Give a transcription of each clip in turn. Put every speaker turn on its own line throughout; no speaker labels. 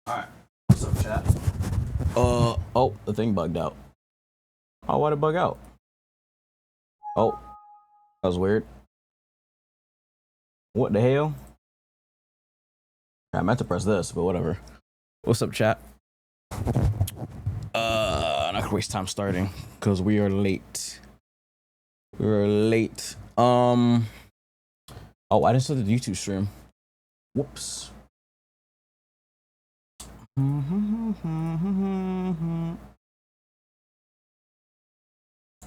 Alright. What's up, chat? Oh, the thing bugged out. Oh, why'd it bug out? Oh, that was weird. What the hell? I meant to press this, but whatever. What's up, chat? Not gonna waste time starting, because we are late. We're late. Oh, I didn't start the YouTube stream. Whoops.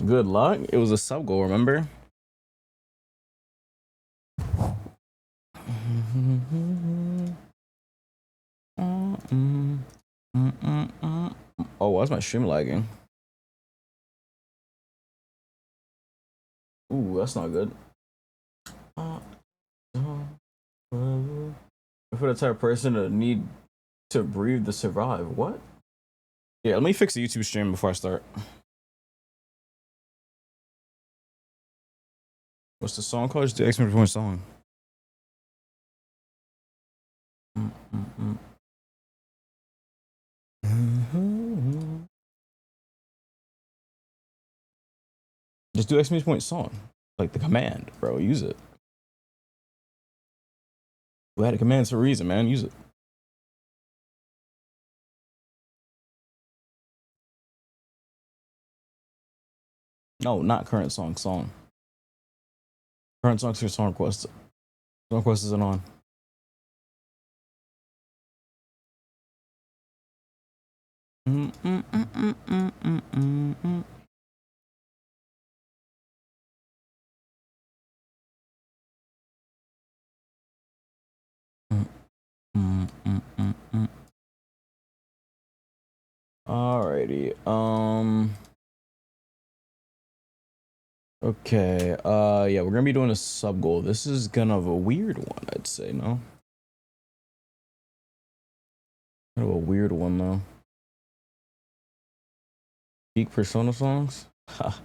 Good luck. It was a sub goal, remember? Oh, why is my stream lagging? Ooh, that's not good. For the type of person to need to breathe to survive. What? Yeah, let me fix the YouTube stream before I start. What's the song called? Just the X-Men Performance song. Just do X-Men Point song. Like the command, bro. Use it. We had a command for a reason, man. Use it. No, not current song. Song. Current songs for song requests. Song request isn't on. Alrighty. Okay. Yeah, we're gonna be doing a sub goal. This is kind of a weird one, I'd say. No. Kind of a weird one though. Peak Persona songs. Ha.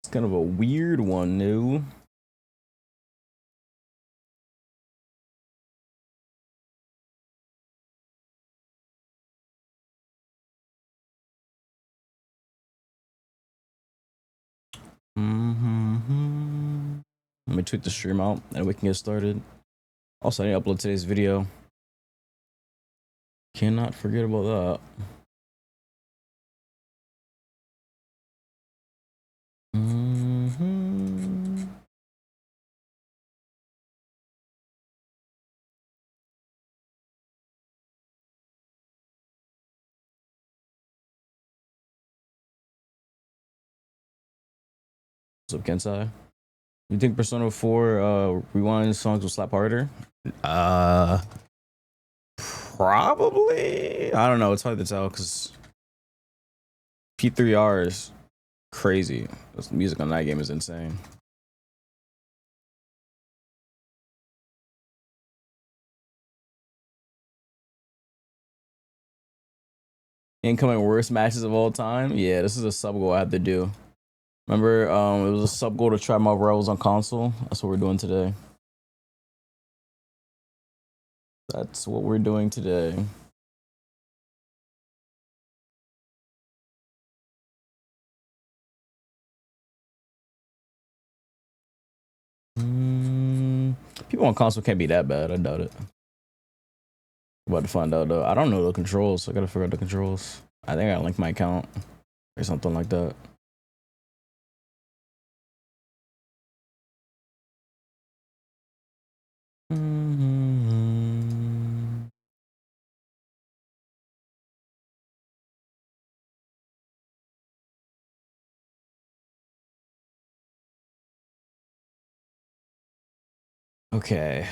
It's kind of a weird one, new. Let me tweet the stream out and we can get started. Also, I need to upload today's video. Cannot forget about that. What's up, Kensai? You think Persona 4 rewind songs will slap harder? Probably. I don't know. It's hard to tell because P3R is crazy. The music on that game is insane. Incoming worst matches of all time. Yeah, this is a sub goal I have to do. Remember, it was a sub goal to try my Rebels on console. That's what we're doing today. That's what we're doing today. People on console can't be that bad. I doubt it. About to find out though. I don't know the controls. So I gotta figure out the controls. I think I linked my account or something like that. Okay.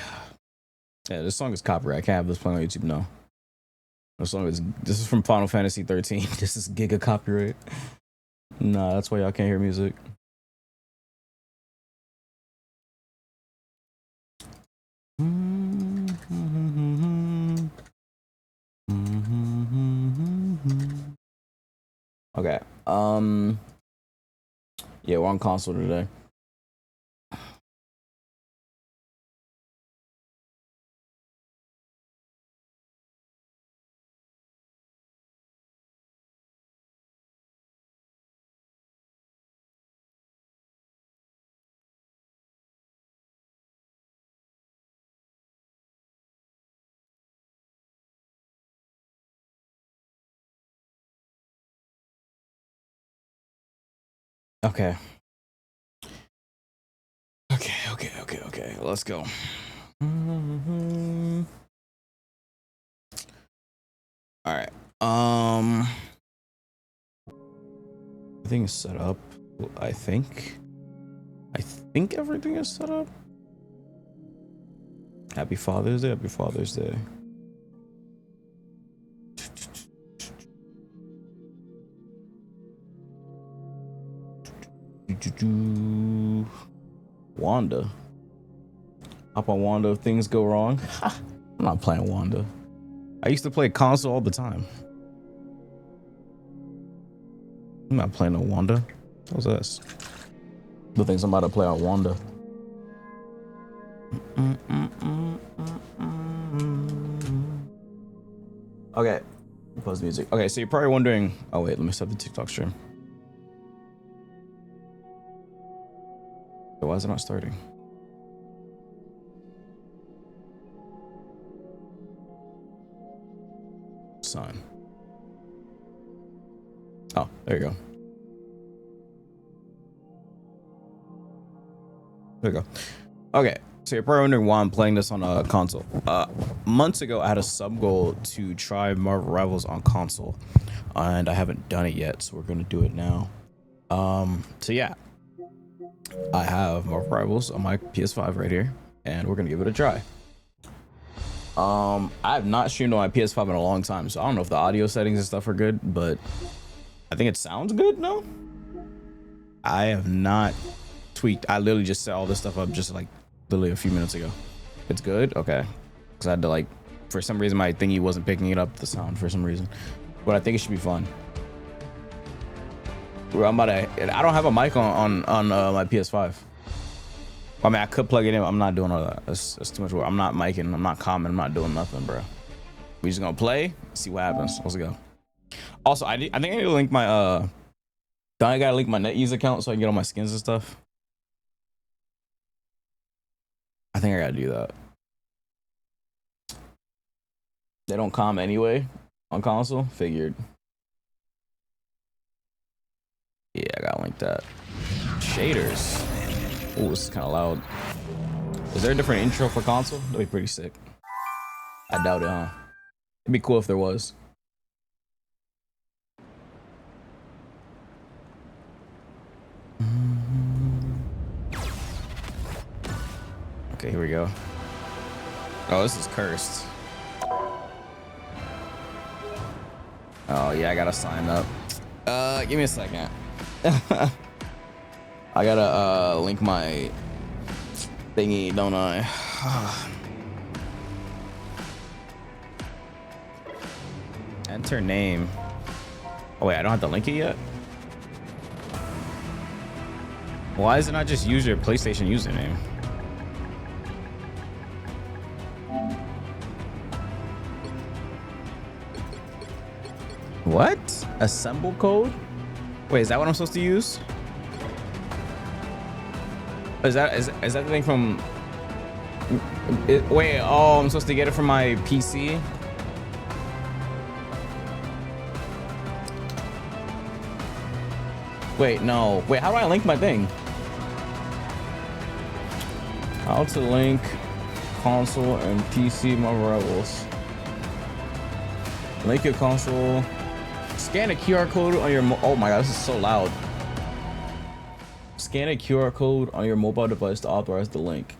Yeah, this song is copyright. I can't have this playing on YouTube now. This is from Final Fantasy 13. This is giga copyright. Nah, that's why y'all can't hear music. Okay. Yeah, we're on console today. Okay. Okay. Let's go. All right. Everything is set up. I think everything is set up. Happy Father's Day. Happy Father's Day. Wanda. Hop on Wanda if things go wrong. I'm not playing Wanda. I used to play console all the time. I'm not playing no Wanda. What's this? The things I'm about to play on Wanda. Okay. Pause music. Okay, so you're probably wondering. Oh wait, let me stop the TikTok stream. Why is it not starting? Sign. Oh, there you go. There you go. Okay, so you're probably wondering why I'm playing this on a console. Months ago, I had a sub goal to try Marvel Rivals on console, and I haven't done it yet, so we're gonna do it now. So yeah, I have Marvel Rivals on my PS5 right here, and we're gonna give it a try. I have not streamed on my PS5 in a long time, so I don't know if the audio settings and stuff are good, but I think it sounds good. No, I have not tweaked. I literally just set all this stuff up just like literally a few minutes ago. It's good. Okay, because I had to like, for some reason my thingy wasn't picking it up, the sound for some reason, but I think it should be fun. I'm about to. I don't have a mic on my PS5. I mean, I could plug it in. I'm not doing all that. That's too much work. I'm not micing. I'm not commenting. I'm not doing nothing, bro. We just gonna play, see what happens. Let's go. Also, I think I need to link my I gotta link my NetEase account so I can get all my skins and stuff. I think I gotta do that. They don't comment anyway on console. Figured. Yeah, I gotta link that. Shaders. Oh, this is kind of loud. Is there a different intro for console? That'd be pretty sick. I doubt it, huh? It'd be cool if there was. Okay, here we go. Oh, this is cursed. Oh yeah, I gotta sign up. Give me a second. I gotta link my thingy, don't I? Enter name. Oh wait, I don't have to link it yet? Why is it not just use your PlayStation username? What? Assemble code? Wait, is that what I'm supposed to use? Is that the thing from? Wait, oh, I'm supposed to get it from my PC. Wait, no. Wait, how do I link my thing? How to link console and PC Marvel Rivals. Link your console. Scan a QR code on your oh my god, this is so loud. Scan a QR code on your mobile device to authorize the link.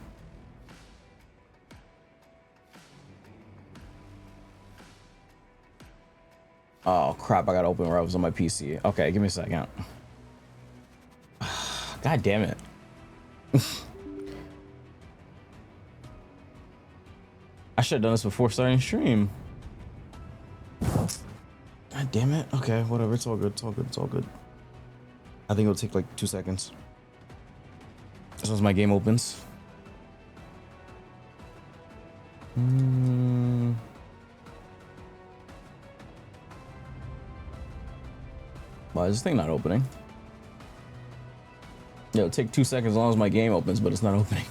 Oh crap, I gotta open Rivals on my PC. Okay, give me a second. God damn it. I should have done this before starting stream. God damn it. Okay, whatever. It's all good. It's all good. It's all good. I think it'll take like 2 seconds. As soon as my game opens. Why is this thing not opening? Yeah, it'll take 2 seconds as long as my game opens, but it's not opening.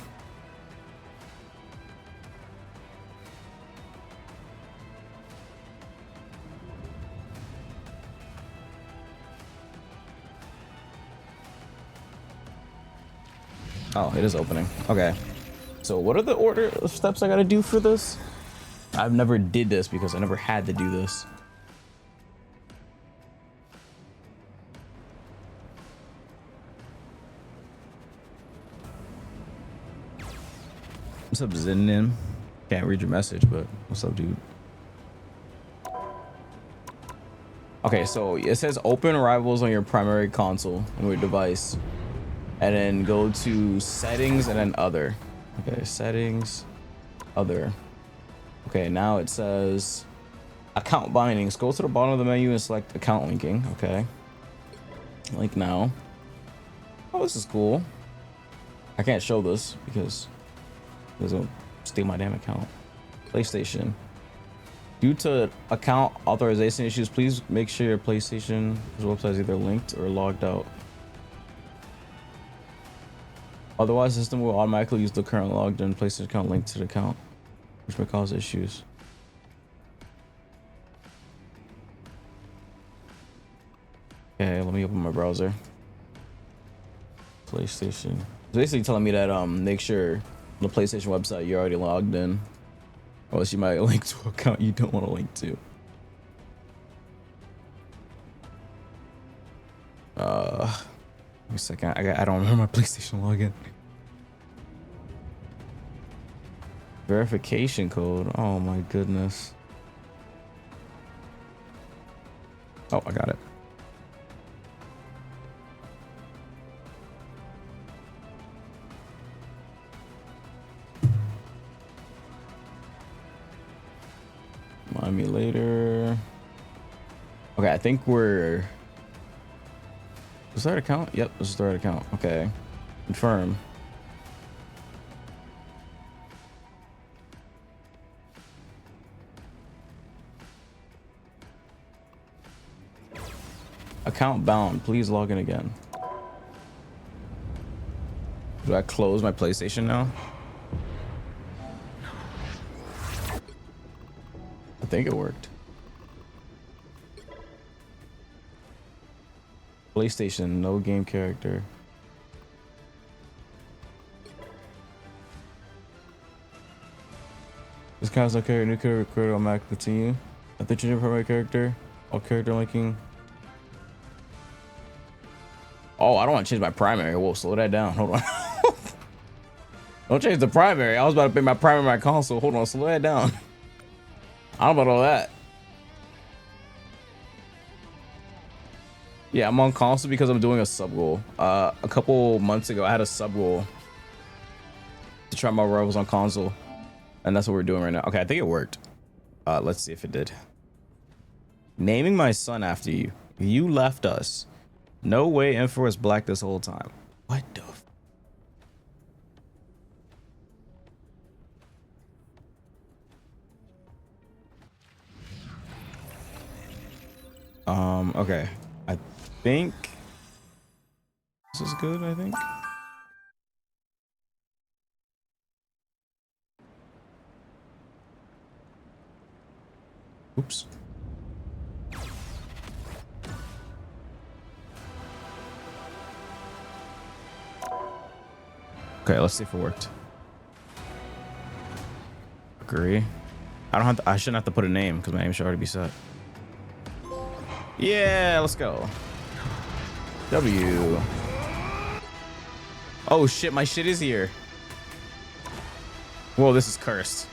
Oh, it is opening. Okay. So what are the order of steps I gotta do for this? I've never did this because I never had to do this. What's up, Zinin? Can't read your message, but what's up, dude? Okay, so it says open rivals on your primary console on your device, and then go to settings and then other. Okay, settings, other. Okay, now it says account bindings. Go to the bottom of the menu and select account linking. Okay, link now. Oh, this is cool. I can't show this because it doesn't steal my damn account. PlayStation. Due to account authorization issues, please make sure your PlayStation website is either linked or logged out. Otherwise, the system will automatically use the current logged in PlayStation account linked to the account, which may cause issues. Okay, let me open my browser. PlayStation. It's basically telling me that make sure on the PlayStation website you're already logged in, or else you might link to an account you don't want to link to. Wait a second. I don't remember my PlayStation login. Verification code. Oh my goodness. Oh, I got it. Mind me later. Okay, I think we're... Is that account? Yep, this is the right account. Okay. Confirm. Account bound. Please log in again. Do I close my PlayStation now? I think it worked. PlayStation, no game character. This console character, new character recorded on Mac, continue. I think you primary character, all character linking. Oh, I don't want to change my primary. Whoa, slow that down. Hold on. Don't change the primary. I was about to pick my primary my console. Hold on, slow that down. I don't know about all that. Yeah, I'm on console because I'm doing a sub goal. A couple months ago, I had a sub goal to try my rivals on console, and that's what we're doing right now. Okay, I think it worked. Let's see if it did. Naming my son after you. You left us. No way Infer was black this whole time. What the f... Okay. I think this is good, I think. Oops. Okay, let's see if it worked. Agree. I shouldn't have to put a name because my name should already be set. Yeah, let's go. W. Oh shit, my shit is here. Whoa, this is cursed.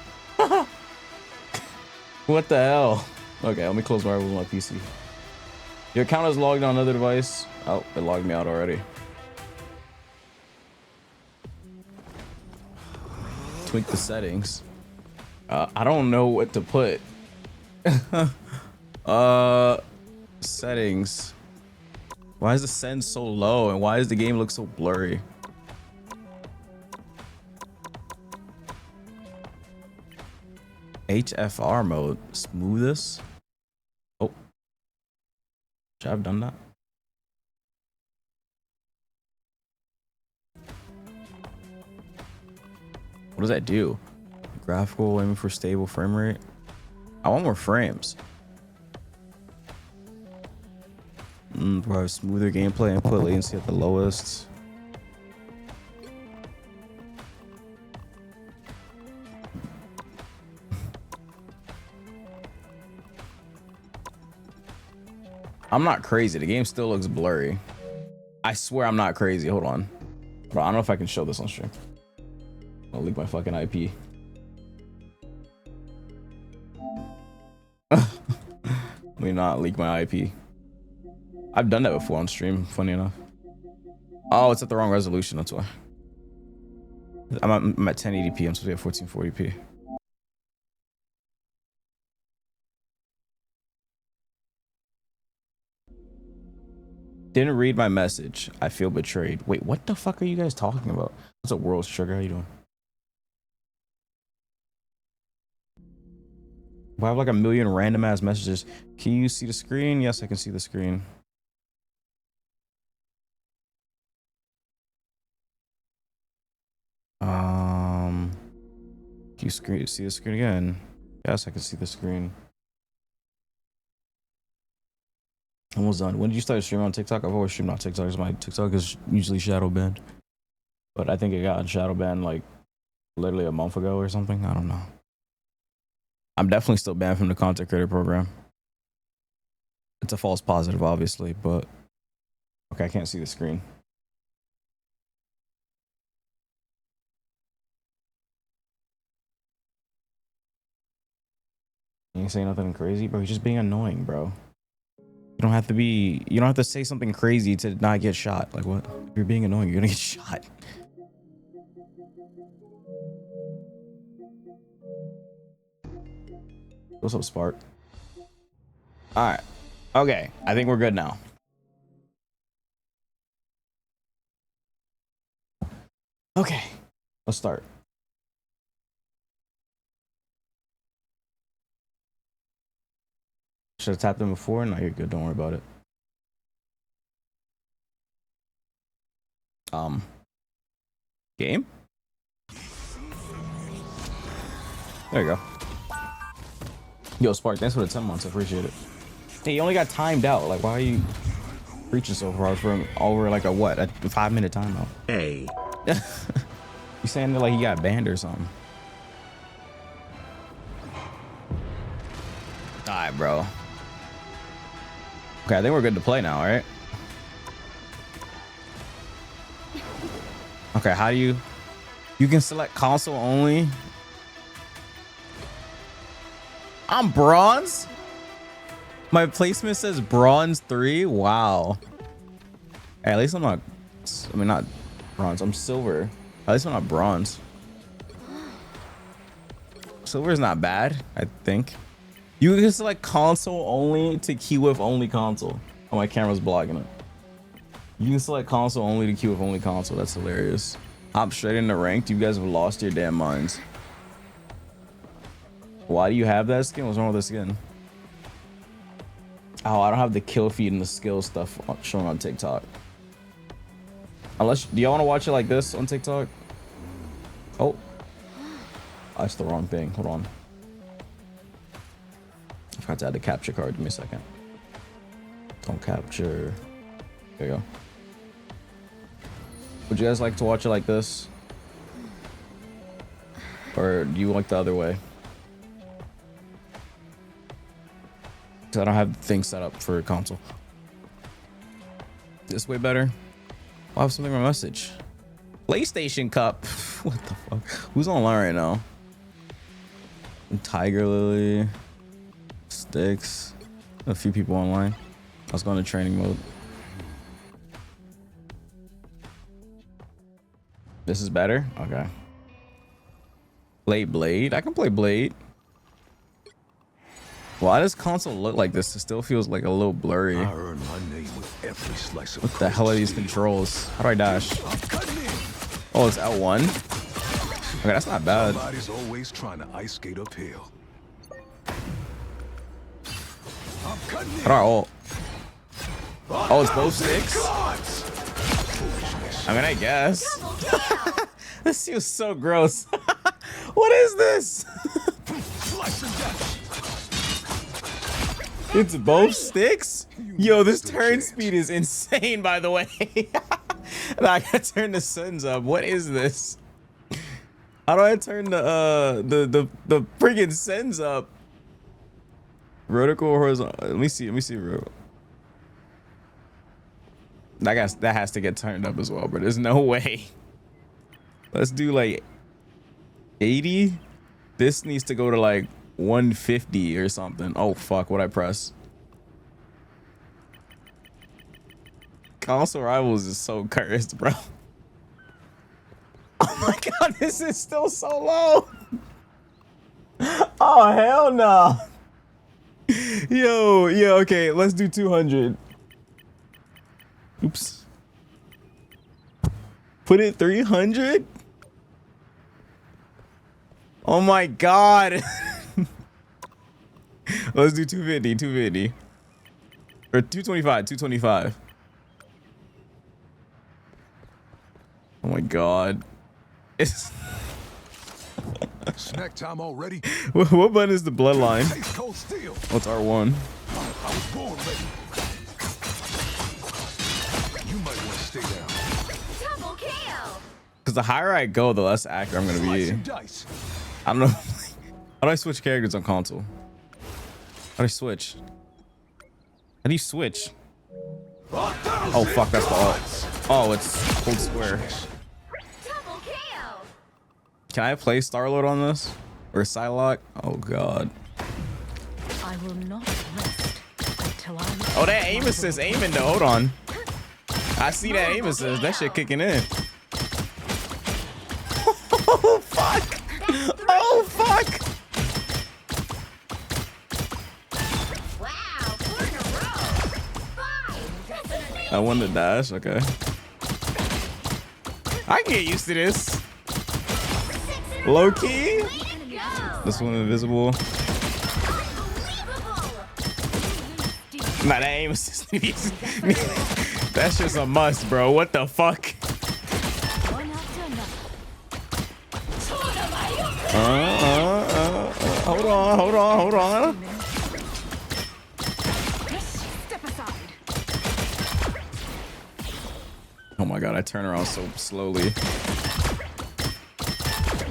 What the hell? Okay, let me close my rivals on my PC. Your account is logged on another device. Oh, it logged me out already. Tweak the settings. I don't know what to put. Settings. Why is the send so low and why does the game look so blurry? HFR mode. Smoothest. Oh. Should I have done that? What does that do? Graphical, aiming for stable frame rate. I want more frames. Provide smoother gameplay and put latency at the lowest. I'm not crazy. The game still looks blurry. I swear I'm not crazy. Hold on. Bro, I don't know if I can show this on stream. I'll leak my fucking IP. Let me not leak my IP. I've done that before on stream, funny enough. Oh, it's at the wrong resolution, that's why. I'm at 1080p, I'm supposed to be at 1440p. Didn't read my message. I feel betrayed. Wait, what the fuck are you guys talking about? What's up, World Sugar? How you doing? I have like a million random ass messages. Can you see the screen? Yes, I can see the screen. Can you see the screen again? Yes, I can see the screen. Almost done. When did you start streaming on TikTok? I've always streamed on TikTok because my TikTok is usually shadow banned. But I think it got shadow banned like literally a month ago or something. I don't know. I'm definitely still banned from the content creator program. It's a false positive, obviously, but okay, I can't see the screen. You ain't saying nothing crazy, bro. He's just being annoying, bro. You don't have to say something crazy to not get shot. Like what? If you're being annoying, you're gonna get shot. What's up, Spark? All right. Okay, I think we're good now. Okay, let's start. Should have tapped them before. No, you're good. Don't worry about it. Game? There you go. Yo, Spark, thanks for the 10 months. I appreciate it. Hey, you only got timed out. Like, why are you reaching so far for over like a what? A 5-minute timeout? Hey. You saying that like he got banned or something? All right, bro. Okay, I think we're good to play now, right? Okay, how do you can select console only? I'm bronze? My placement says bronze 3. Wow. Hey, at least I'm not, I mean, not bronze. I'm silver. At least I'm not bronze. Silver is not bad, I think. You can select console only to key with only console. Oh, my camera's blocking it. You can select console only to queue with only console. That's hilarious. Hop straight into ranked. You guys have lost your damn minds. Why do you have that skin? What's wrong with the skin? Oh, I don't have the kill feed and the skill stuff shown on TikTok. Unless, do y'all want to watch it like this on TikTok? Oh, that's the wrong thing. Hold on. I forgot to add the capture card. Give me a second. Don't capture. There you go. Would you guys like to watch it like this? Or do you like the other way? Because I don't have things set up for console. This way better? I'll have something in my message. PlayStation Cup. What the fuck? Who's online right now? Tiger Lily. Sticks. A few people online. Let's go into training mode. This is better? Okay. Play Blade? I can play Blade. Why does console look like this? It still feels like a little blurry.
I earn my name with every slice of
what the hell are these controls? How do I dash? Oh, it's L1? Okay, that's not bad.
Somebody's always trying to ice skate uphill.
How do I ult? Oh, it's both sticks? I mean, I guess. This feels so gross. What is this? It's both sticks? Yo, this turn speed is insane, by the way. I gotta turn the settings up. What is this? How do I turn the friggin' settings up? Vertical or horizontal? Let me see. That has to get turned up as well, but there's no way. Let's do like 80. This needs to go to like 150 or something. Oh fuck, what I press? Console Rivals is so cursed, bro. Oh my god, this is still so low. Oh hell no. Yo, yeah, okay, let's do 200. Oops. Put it 300? Oh my god. Let's do 250, 250. Or 225, 225. Oh my god. It's
Snack time already.
what button is the bloodline?
Taste cold steel.
What's R1?
I was born ready. You might want to stay down.
Double kill.
Because the higher I go, the less accurate I'm gonna
Slice
be.
and dice.
I don't know. How do I switch characters on console? How do I switch? How do you switch? Oh fuck, that's the alt. Oh, it's hold square.
Double kill.
Can I play Star-Lord on this? Or Psylocke? Oh god.
I will not rest until I.
Oh, that aim assist aiming though. Hold on. I see that aim assist. That shit kicking in. Oh fuck. Oh fuck.
Wow, 4 in a row. 5.
I won the dash. Okay. I can get used to this. Low key. This one invisible. Nah, that aim assist. That's just a must, bro. What the fuck? Hold on, hold on, hold on. Oh my god, I turn around so slowly.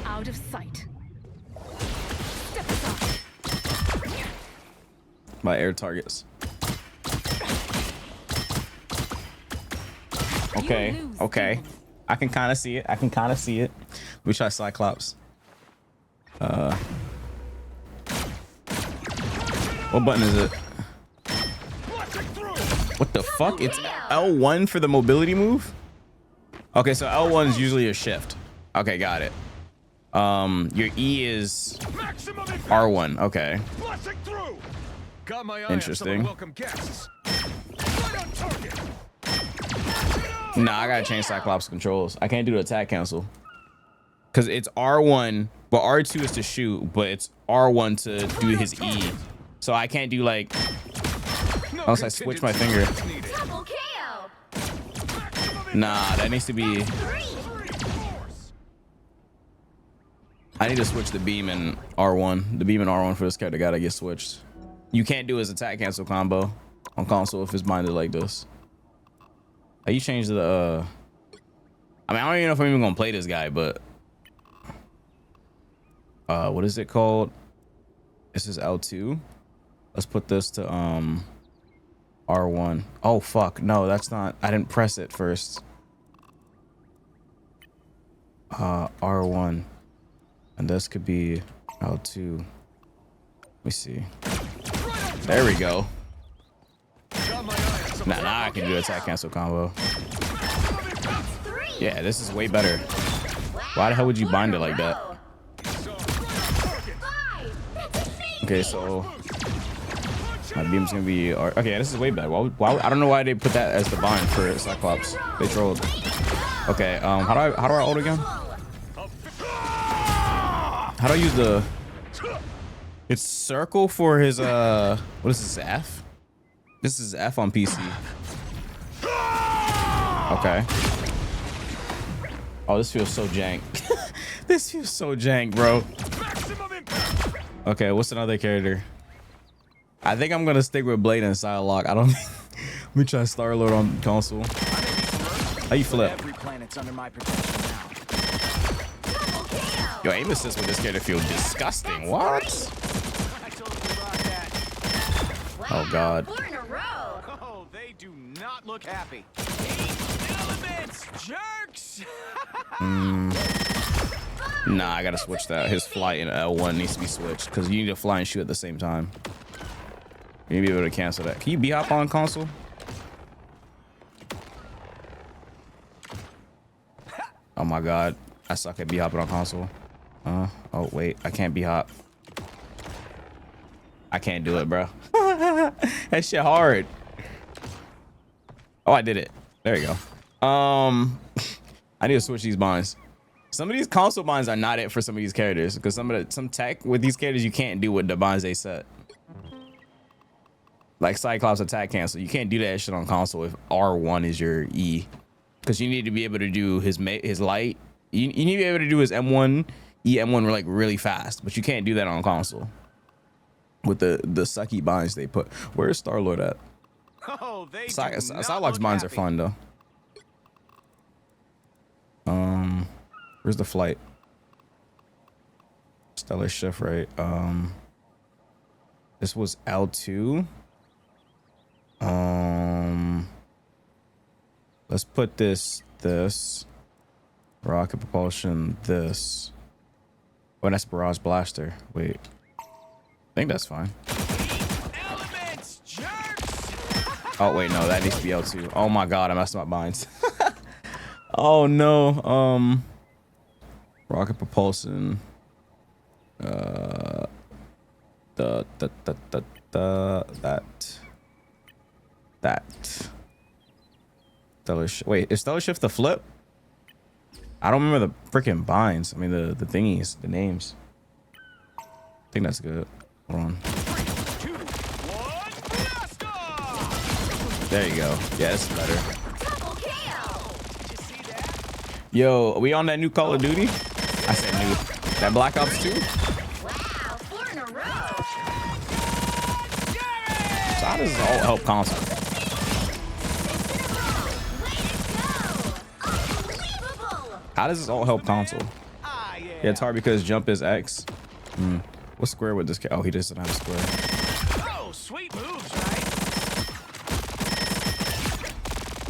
Out of sight. Step aside.
My air targets. Okay, okay. I can kind of see it. I can kind of see it. We try Cyclops. What button is it? What the fuck? It's L1 for the mobility move? Okay, so L1 is usually a shift. Okay, got it. Your E is R1. Okay. Interesting. Nah, I gotta change Cyclops controls. I can't do the attack cancel. Cause it's R1, but R2 is to shoot, but it's R1 to do his E. So I can't do like, unless I switch my finger.
Double kill.
Nah, that needs to be. I need to switch the beam and R1. The beam and R1 for this character gotta get switched. You can't do his attack cancel combo on console if it's binded like this. How you change the I mean, I don't even know if I'm even gonna play this guy, but what is it called? This is L2. Let's put this to R1. Oh fuck, no, that's not. I didn't press it first. R1, and this could be L2. Let me see. There we go. Nah, now I can do attack cancel combo. Yeah, this is way better. Why the hell would you bind it like that? Okay, so my beam's gonna be. Okay, this is way better. Why? I don't know why they put that as the bind for Cyclops. They trolled. Okay, how do I ult again? How do I use the? It's circle for his what is this, F? This is F on PC. Okay. Oh, this feels so jank. This feels so jank, bro. Okay, what's another character? I think I'm gonna stick with Blade and Psylocke. I don't think. Let me try Star-Lord on console. How you flip? Yo, aim assist with this character feel disgusting. What?
Wow,
oh god.
4 in a row.
Oh, they do not look happy. Elements, jerks.
Nah, I gotta switch that. His flight in L1 needs to be switched because you need to fly and shoot at the same time. You need to be able to cancel that. Can you B-hop on console? Oh my god, I suck at B-hopping on console. Oh wait, I can't B-hop. I can't do it, bro. That shit hard. Oh, I did it. There you go. I need to switch these binds. Some of these console binds are not it for some of these characters because some tech with these characters you can't do with the binds they set. Like Cyclops attack cancel, you can't do that shit on console if R1 is your E, because you need to be able to do his light. You need to be able to do his M1, EM1 like really fast, but you can't do that on console with the sucky binds they put. Where's Star-Lord at?
Oh, they
Psylocke's binds are fun though. Where's the flight? Stellar shift, right? This was L2. Let's put this rocket propulsion, this. Oh, that's barrage blaster. Wait, I think that's fine.
Elements, jerks.
Oh wait, no, that needs to be L2. Oh my god, I messed up my binds. Oh no. Rocket propulsion. That. Stellar wait, is Stellar Shift the flip? I don't remember the freaking binds. I mean the thingies, the names. I think that's good. Hold on.
3, 2, 1, blast off!
There you go. Yeah, it's better.
Double kill.
Did you see that?
Yo, are we on that new Call of Duty? I said new. That Black Ops 2?
Wow, 4 in a row.
So how does this all help console? How does this all help console?
Ah, yeah.
Yeah, it's hard because jump is X. What square with this? Oh, he doesn't have a square.
Oh, sweet moves, right?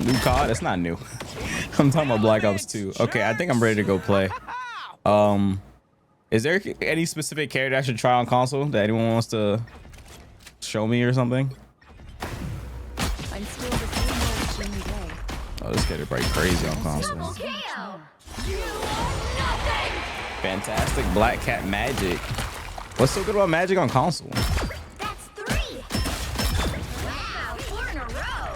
New COD? That's not new. I'm talking about Black Ops 2. Okay, I think I'm ready to go play. Is there any specific character I should try on console that anyone wants to show me or something?
I'm still the same old Jimmy Day.
Oh, this character probably crazy on console.
Double kill.
Fantastic Black Cat Magic. What's so good about Magic on console?
That's 3. Wow, 4 in a row.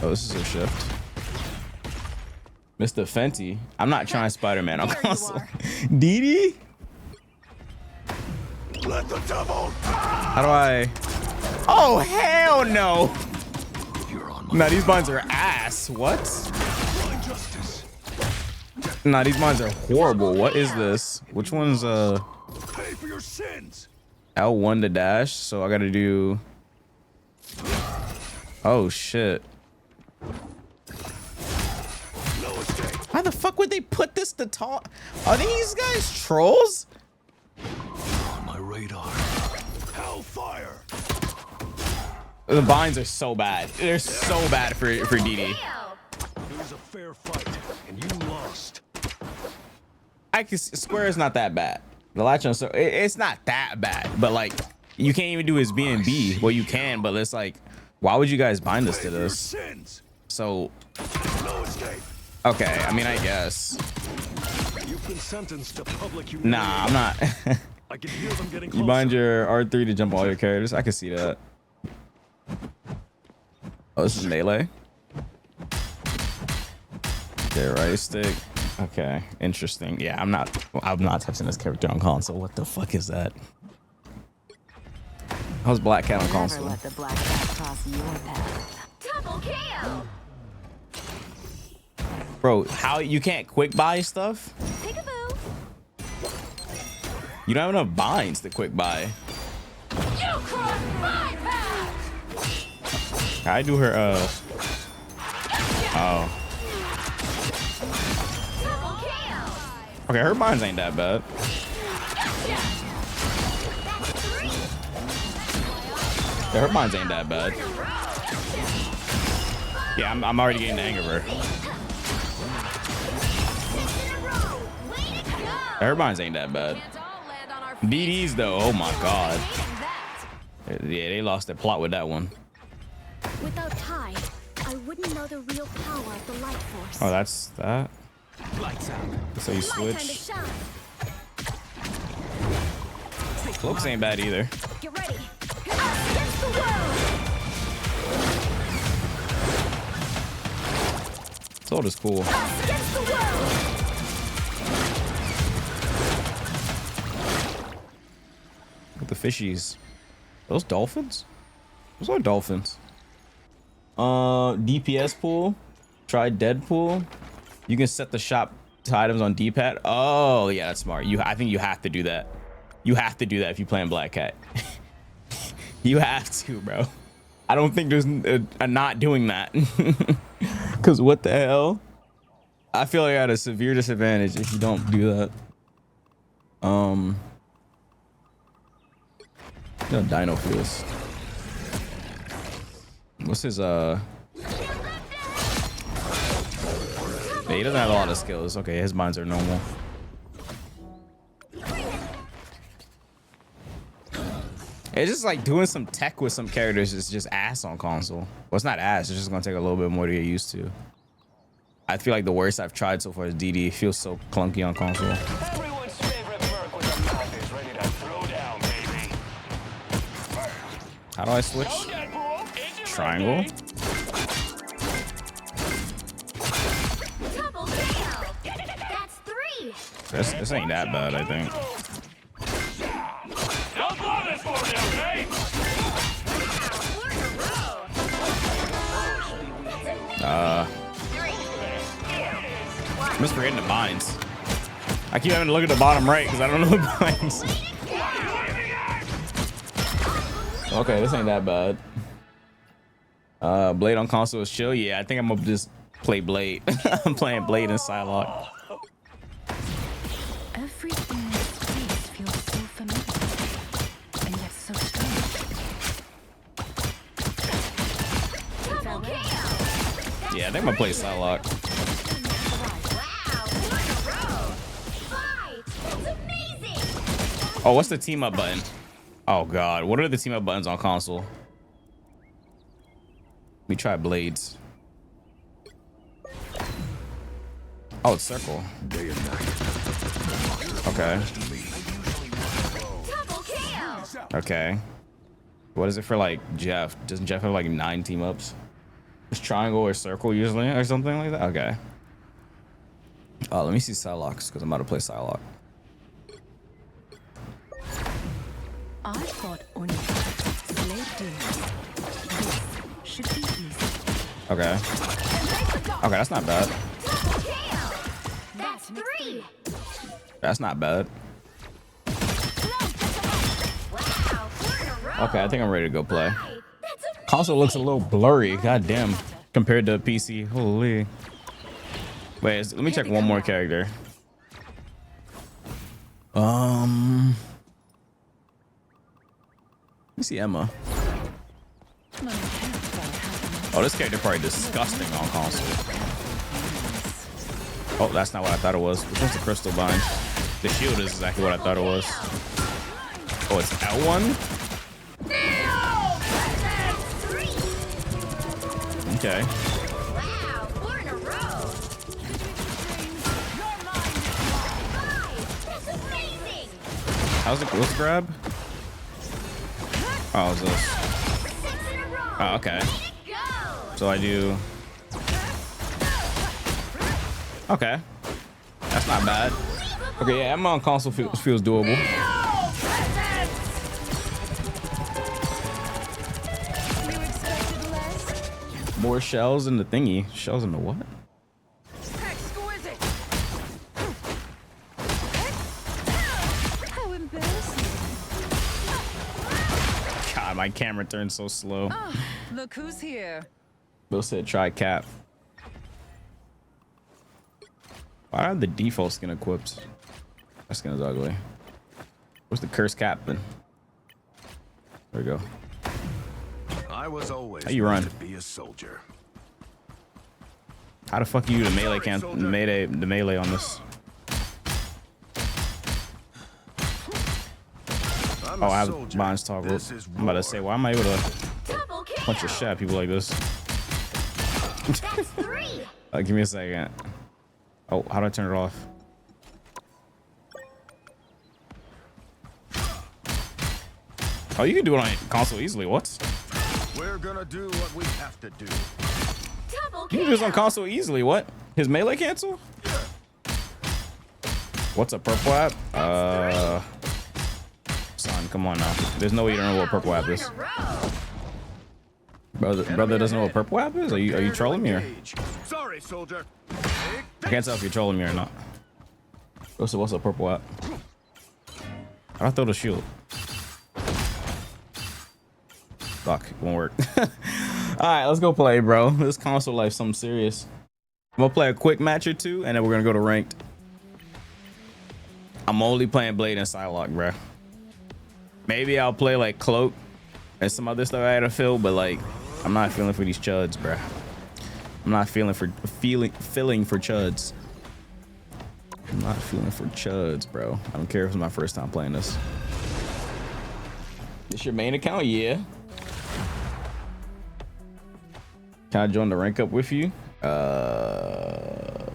Oh, this is a shift. Mr. Fenty. I'm not trying Spider-Man on
There you
console.
are.
Dee Dee?
Let the devil.
How do I? Oh, hell no.
You're on my
Nah, these binds are ass. What?
justice.
Nah, these binds are horrible. What is this? Which one's
Pay for your sins.
L1 to dash? So I gotta do. Oh shit.
No escape.
Why the fuck would they put this to talk? Are these guys trolls?
On my radar. Hellfire.
The binds are so bad. They're so bad for DD.
It was a fair fight, and you lost.
I can Square is not that bad. The latch on so it's not that bad, but like you can't even do his B&B. Well, you can, but it's like, why would you guys bind us to
Pay for your
this?
sins.
So
No escape.
okay, I mean I guess.
You've been sentenced to public humiliation.
Nah, I'm not.
I can hear them getting
You
closer.
bind your R3 to jump all your characters. I can see that. Oh, this is melee. Okay, right stick. Okay, interesting. Yeah, I'm not touching this character on console. What the fuck is that? How's Black Cat on
Never
console?
let the black cat cross your path. Double kill.
Bro, how you can't quick buy stuff?
Peekaboo.
You don't have enough binds to quick buy.
You crossed my path.
I do her oh.
Double kill.
Okay, her binds ain't that bad.
That's 3.
Yeah, her mines ain't that bad. Yeah, I'm already getting the hang of her. Her mines ain't that bad. BDs though, oh my god. Yeah, they lost their plot with that one.
Without Tide, I wouldn't know the real power of the light force.
Oh, that's that.
Lights out.
So you
My time to
switch.
shine.
Cloaks ain't bad either.
Get ready. Us against the world.
Sword is cool.
Us against the world.
With the fishies. Those dolphins? Those are dolphins. DPS pool. Try Deadpool. You can set the shop items on D-pad. Oh yeah, that's smart. I think you have to do that. You have to do that if you play in Black Cat. You have to, bro. I don't think there's a not doing that. Cause what the hell? I feel like I had a severe disadvantage if you don't do that. No Dino feels. What's his Yeah, he doesn't have a lot of skills. Okay, his mines are normal. It's just like doing some tech with some characters is just ass on console. Well, it's not ass. It's just gonna take a little bit more to get used to. I feel like the worst I've tried so far is DD. It feels so clunky on console.
Everyone's favorite merc with a mouth is ready to throw down, baby.
How do I switch? Triangle?
Double kill. That's 3.
This ain't that bad, I think.
Don't blow this for me, okay?
I'm just forgetting the mines. I keep having to look at the bottom right because I don't know the mines. Okay, this ain't that bad. Blade on console is chill. Yeah, I think I'm gonna just play Blade. I'm playing Blade and Psylocke.
Everything in this space feels so familiar, and yet so strange.
Double kill.
Yeah, I think I'm gonna play Psylocke. Oh, what's the team up button? Oh god, what are the team up buttons on console? Let me try Blades. Oh, it's circle. Okay. Okay. What is it for like Jeff? Doesn't Jeff have like 9 team ups? It's triangle or circle usually or something like that? Okay. Oh, let me see Psylocke because I'm about to play Psylocke.
I thought only slave demons. This should be easy.
Okay. Okay, that's not bad.
That's 3.
That's not bad.
Wow, 4 in a row.
Okay, I think I'm ready to go play.
That's amazing.
Console looks a little blurry, god damn, compared to PC. Holy. Wait, let me check one more character. Let me see Emma. Oh, this character probably disgusting on console. Oh, that's not what I thought it was. Which one's the crystal bind? The shield is exactly what I thought it was. Oh, it's L1? Okay.
Wow, 4 in a row. 5. That's amazing.
How's the ghost grab? Oh, is this?
6 in a row.
Oh, okay.
Way to go.
So I do. Okay. That's not bad. Okay, yeah, Emma on console feels doable. More shells in the thingy. Shells in the what?
Exquisite. How embarrassing.
God, my camera turned so slow.
Look who's here.
Bill said try cap. Why are the default skin equipped? That skin is ugly. Where's the cursed cap then? There we go.
I was always
How you run?
meant to be a soldier.
How the fuck are you the melee the melee on this?
I'm
Oh,
a
I have
soldier.
bonds toggle.
This is
I'm about to
war.
say, why am I able to
Double kill.
punch a shit at people like this?
That's 3.
Give me a second. Oh, how do I turn it off? Oh, you can do it on console easily. What?
We're gonna do what we have to do.
Double
You
kill.
can do this on console easily. What? His melee cancel? What's a purple app? Son, come on now. There's no way you don't know what purple app is. Brother doesn't know what purple app is? Are you trolling me or?
Engage. Sorry, soldier.
I can't tell if you're trolling me or not. What's a purple app? How'd I throw the shield? Fuck, it won't work. Alright, let's go play, bro. This console life something serious. I'm gonna play a quick match or two, and then we're gonna go to ranked. I'm only playing Blade and Psylocke, bro. Maybe I'll play like Cloak and some other stuff I had to fill, but like I'm not feeling for these chuds, bro. I'm not feeling for chuds. I'm not feeling for chuds, bro. I don't care if it's my first time playing this. This your main account? Yeah. Can I join the rank up with you?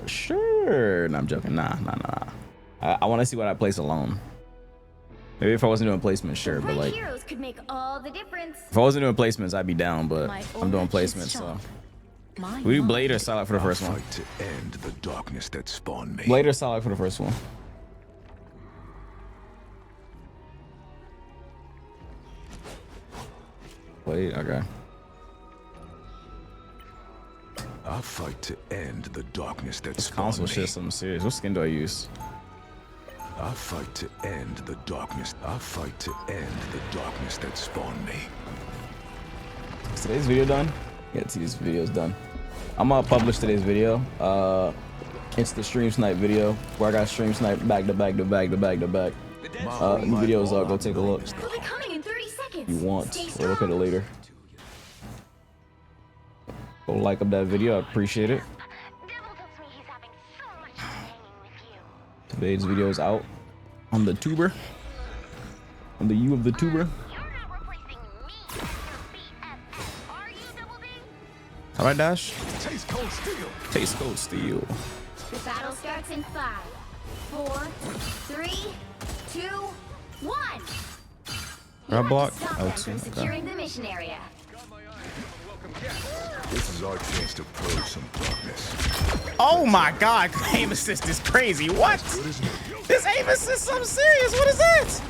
Sure. No, I'm joking. Nah. I want to see what I place alone. Maybe if I wasn't doing placements, sure, but like
heroes could make all the difference.
if I wasn't doing placements, I'd be down, but
My
I'm doing
old
placements, so.
shop. My
We do
mind.
Blade or Psylocke for the first one?
Fight to end the darkness that spawned me.
Blade or Psylocke for the first one? Blade, okay.
I fight to end the darkness that
This
spawned
console
me.
shit something serious. What skin do I use?
I fight to end the darkness. I fight to end the darkness that spawned me.
Is today's video done? Yeah, today's video's done. I'm gonna publish today's video. It's the stream snipe video where I got stream snipe back to back. New videos up. Go take a look.
They'll be coming in 30 seconds.
You want?
Stay
We'll look at it later. Go like up that video. I appreciate it.
Devil tells me he's having so much fun hanging with you.
Today's video is out on the tuber. On the U of the tuber.
You're not replacing me with your BS. Are you, Double D?
How I dash?
Taste cold steel.
Taste code steel.
The battle starts in 5, 4, 3, 2, 1.
Right block.
Stop
Oh,
them
two.
from
Okay.
securing the mission area.
This is our chance to purge some darkness.
Oh my god, aim assist is crazy. What? This aim assist something serious. What is that?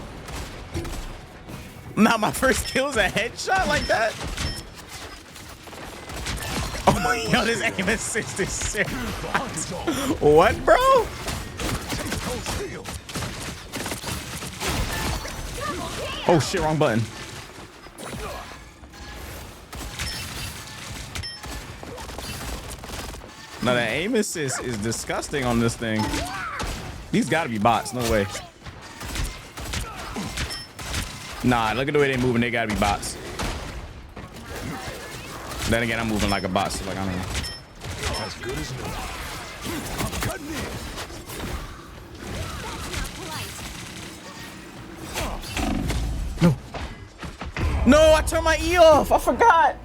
Now my first kill is a headshot like that? Oh my god, this aim assist is serious. What, bro? Oh shit, wrong button. Now the aim assist is disgusting on this thing. These gotta be bots, no way. Nah, look at the way they moving, they gotta be bots. Then again, I'm moving like a bot, so like I don't know.
As good as new. I'm cutting in.
No, I turned my E off. I forgot.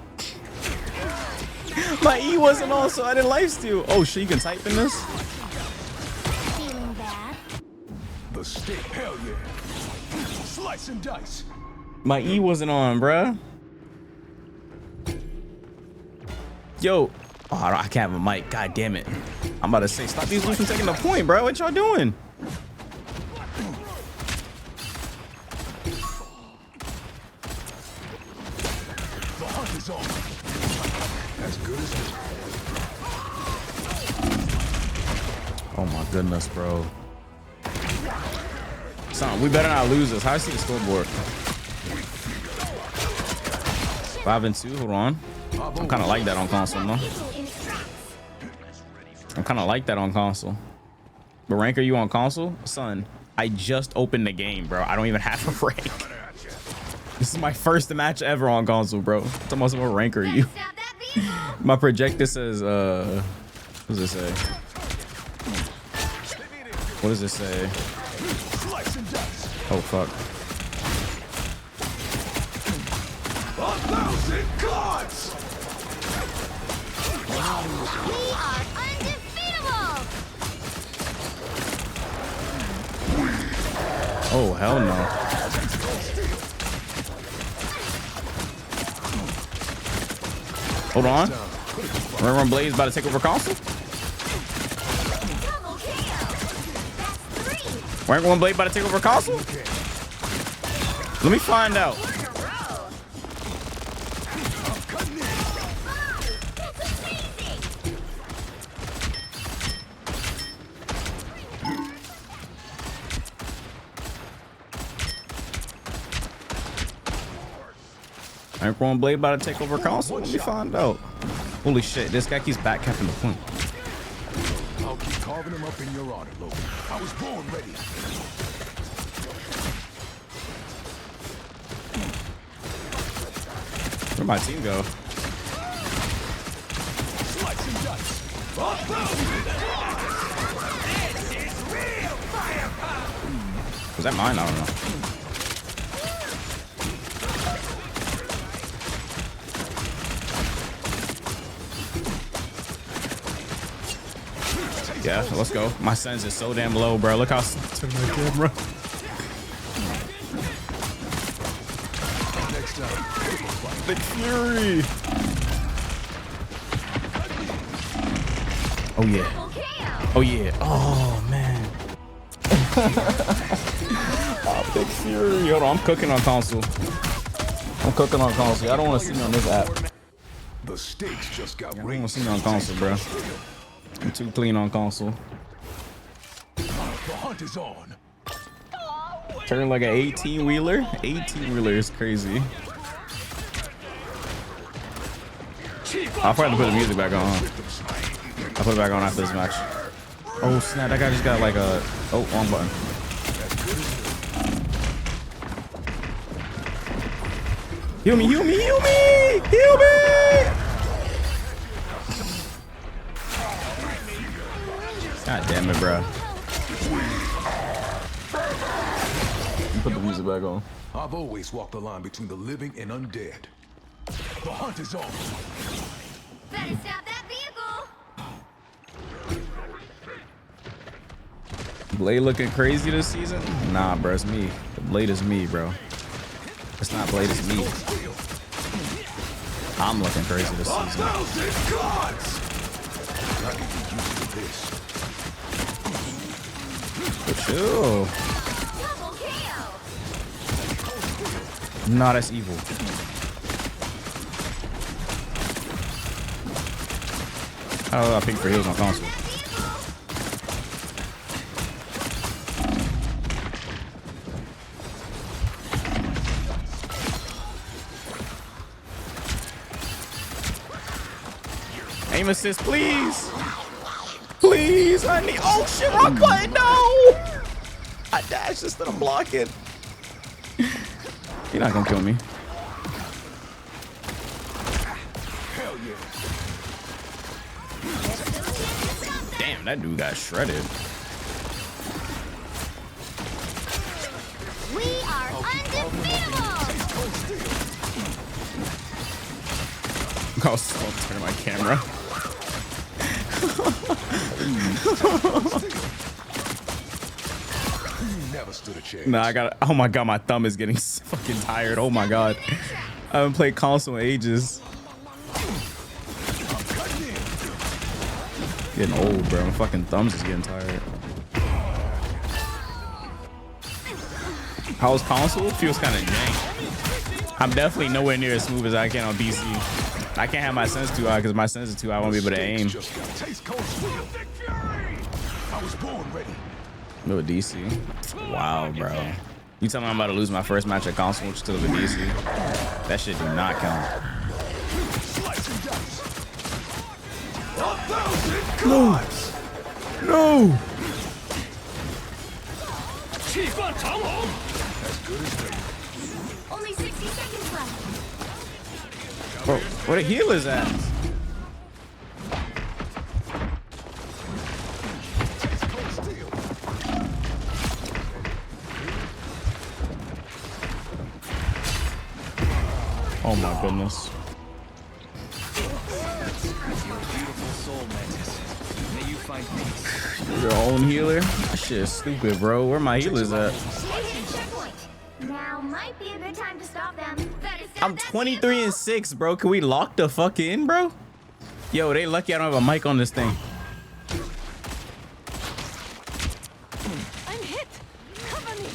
My E wasn't on, so I didn't lifesteal. Oh shit, you can type in this?
Feeling bad?
The stick. Hell yeah. Slice and dice.
My E wasn't on, bruh. Yo. Oh, I can't have a mic. God damn it. I'm about to say, stop these dudes from taking the point, bro. What y'all doing?
The hunt is on. As good as new.
Oh my goodness, bro. Son, we better not lose this. How do I see the scoreboard? 5-2, hold on. I'm kind of like that on console, no? I'm kind of like that on console. But rank are you on console? Son, I just opened the game, bro. I don't even have a rank. This is my first match ever on console, bro. Talking about what rank are you?
Stop that vehicle!
My projector says, what does it say? What does it say? Oh, fuck.
1,000 gods!
We are undefeatable!
Oh, hell no. Hold on. Remember when Blaze about to take over console?
Double KO! That's 3!
Remember when Blaze about to take over console? Let me find out.
In a row! 5! That's amazing!
Remember when Blaze about to take over console? Let me find out. Holy shit, this guy keeps backcapping the point.
I'll keep carving him up in your honor, Logan. I was born ready.
Where'd my team go?
Slice and dice.
Was that mine? I don't know. Yeah, let's go. My sense is so damn low, bro. Look how to my camera.
Next time.
Big Fury. Oh yeah.
Double KO!
Oh yeah. Oh man. Oh, Big Fury. Hold on, I'm cooking on console. I'm cooking on console. I don't want to see me on this app.
The stakes just got
I don't want
raised.
to see me on console, bro. I'm too clean on console.
The hunt is on.
Turn like an 18-wheeler. 18-wheeler is crazy. I'll probably put the music back on. I'll put it back on after this match. Oh snap! That guy just got like a wrong button. Heal me! Heal me! Heal me! Heal me! God damn it, bro. Put the music back on.
I've always walked the line between the living and undead. The hunt is on.
Better stop that vehicle!
Blade looking crazy this season? Nah, bro, it's me. The Blade is me, bro. It's not Blade, it's me. I'm looking crazy this season.
1,000 gods! I can get used to this.
But chill.
Double KO!
Nah, that's evil. How do I pick for heals on console? Aim assist, please. Please, I need. Oh shit, wrong button. No. I dashed instead of blocking. You're not gonna kill me.
Hell yeah.
Damn, that dude got shredded.
We are undefeatable!
I'll still turn my camera.
Never stood a chance.
Nah, I got. Oh my god, my thumb is getting fucking tired. Oh my god, I haven't played console in ages. Getting old, bro. My fucking thumbs is getting tired. How's console? Feels kind of jank. I'm definitely nowhere near as smooth as I can on PC. I can't have my sense too high because my sense is too high. I won't be able to aim.
I was born ready.
No DC. Wow, bro. You tell me I'm about to lose my first match at console, which still with DC. That shit do not count. No. No.
Only 60 seconds
Where the healers at? Oh my goodness. Your own healer? That shit is stupid, bro. Where my healers at?
Now might be a good time to stop them.
I'm 23-6, bro. Can we lock the fuck in, bro? Yo, they lucky I don't have a mic on this thing.
I'm hit. Cover me.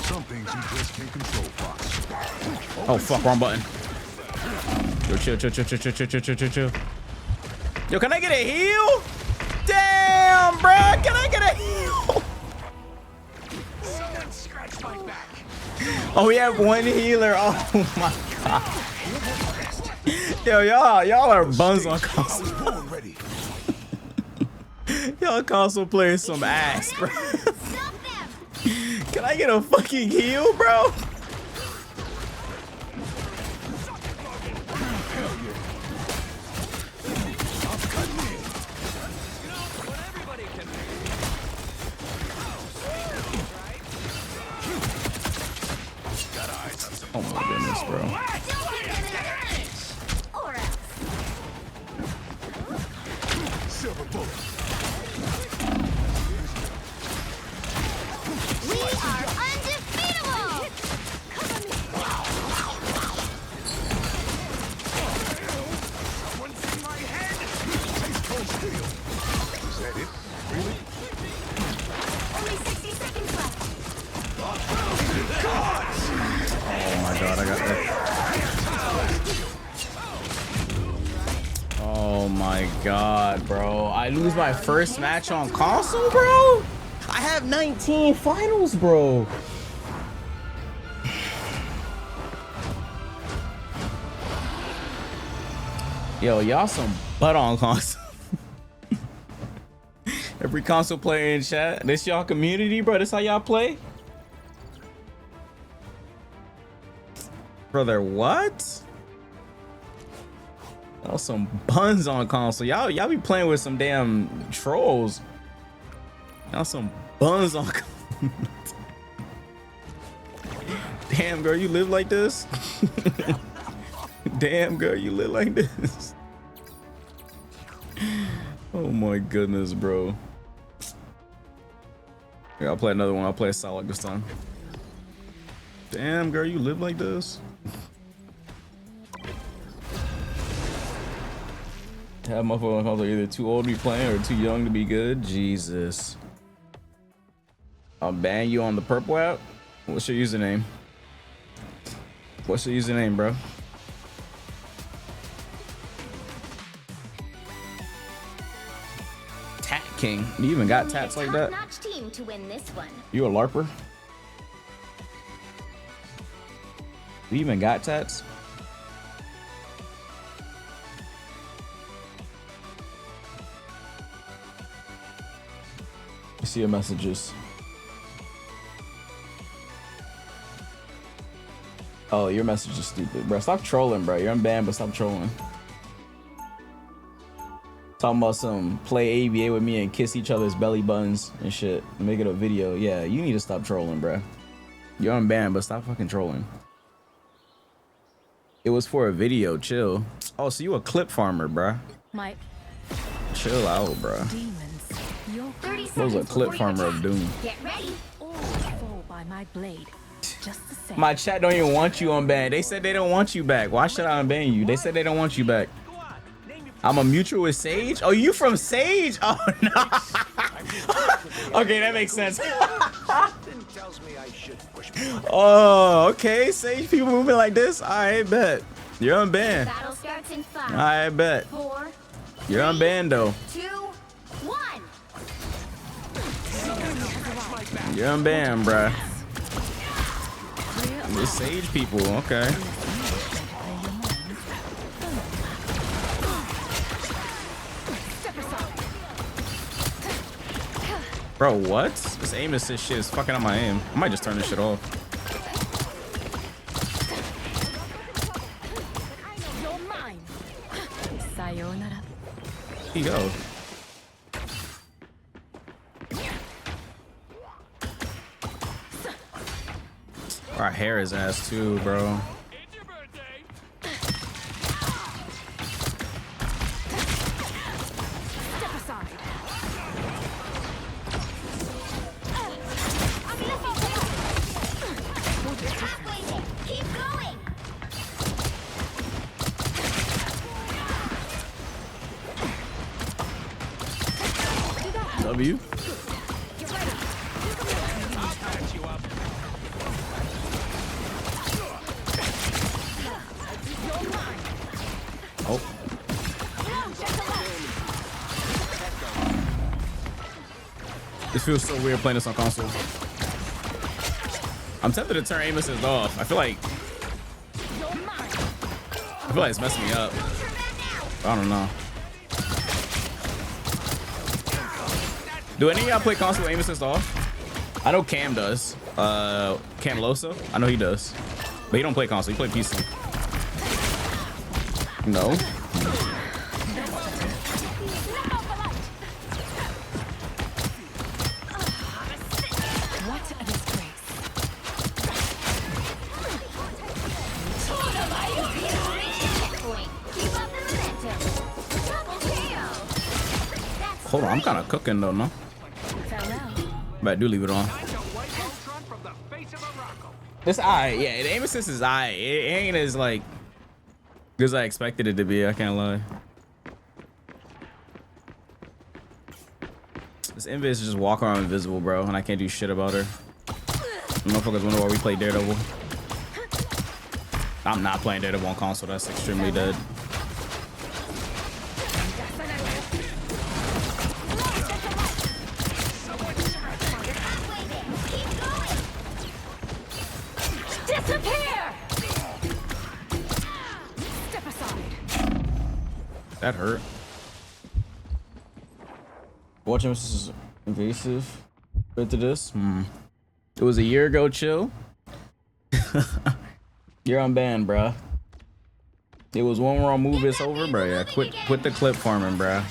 Some things you just can't control, Fox.
Oh fuck, wrong button. Yo, chill. Yo, can I get a heal? Damn, bro. Can I get a heal?
Someone scratch my back.
Oh, we have one healer. Oh my god. Yo, y'all are buns on console.
Born ready.
Y'all console playing some ass, bro.
Stop them.
Can I get a fucking heal, bro? Oh my goodness, bro.
Or else.
Silver bullet.
We are undefeatable.
Someone see my head.
Ice cold steel. Is that it? Really?
Only 60 seconds left.
Oh my god, I got that. Oh my god, bro. I lose my first match on console, bro? I have 19 finals, bro. Yo, y'all some butt on console. Every console player in chat. This y'all community, bro. This how y'all play? Brother, what? Y'all some buns on console. Y'all be playing with some damn trolls. Y'all some buns on console. Damn, girl, you live like this? Damn, girl, you live like this? Oh my goodness, bro. Here, I'll play another one. I'll play a solid this time. Damn, girl, you live like this? Have motherfuckers on console either too old to be playing or too young to be good. Jesus. I'll ban you on the purple app. What's your username? What's your username, bro? Tat King. You even got tats like that?
Top-notch team to win this one.
You a LARPer? You even got tats? I see your messages. Oh, your message is stupid, bro. Stop trolling, bro. You're unbanned, but stop trolling. Talking about some play ABA with me and kiss each other's belly buttons and shit. Make it a video. Yeah, you need to stop trolling, bro. You're unbanned, but stop fucking trolling. It was for a video. Chill. Oh, so you a clip farmer, bro?
My
Chill out, bro.
demons. Your
30
What was
seconds
a clip
before you
farmer of
attack.
doom?
Get ready.
all fall by my blade. Just the same.
My chat don't even want you unbanned. They said they don't want you back. Why should I unban you? They said they don't want you back.
Go on. Name your
I'm a mutual with Sage? Oh, you from Sage? Oh, no. Okay, that makes sense.
something tells me I should push my
Oh, okay. Sage people moving like this? I bet. You're unbanned.
Battle starts in 5,
I bet.
4,
You're unbanned, though.
2, 1.
You're unbanned, bruh. It's Sage people. Okay. Bro, what? This aim assist shit is fucking up my aim. I might just turn this shit off. He go. Our hair is ass too, bro.
It's your birthday.
Step aside.
Keep going.
W.
I'll patch you up.
Oh. This feels so weird playing this on console. I'm tempted to turn aim assist off. I feel like it's messing me up. I don't know. Do any of y'all play console aim assist off? I know Cam does. Cam Losa. I know he does. But he don't play console. He play PC. No.
What a disgrace.
Keep up the momentum. Double KO.
Hold on. I'm kind of cooking though, no?
Farewell.
But I do leave it on.
Time to wipe Ultron from the face of Morocco.
It's alright. Yeah, the aim assist is alright. It ain't as like good as I expected it to be. I can't lie. This Invis just walk around invisible, bro, and I can't do shit about her. Motherfuckers wonder why we play Daredevil. I'm not playing Daredevil on console. That's extremely dead.
Disappear! Step aside.
That hurt. Watching this is invasive. Into this. It was a year ago. Chill. You're unbanned, bruh. It was one wrong move. It's over, bro. Yeah, quit the clip farming, bruh.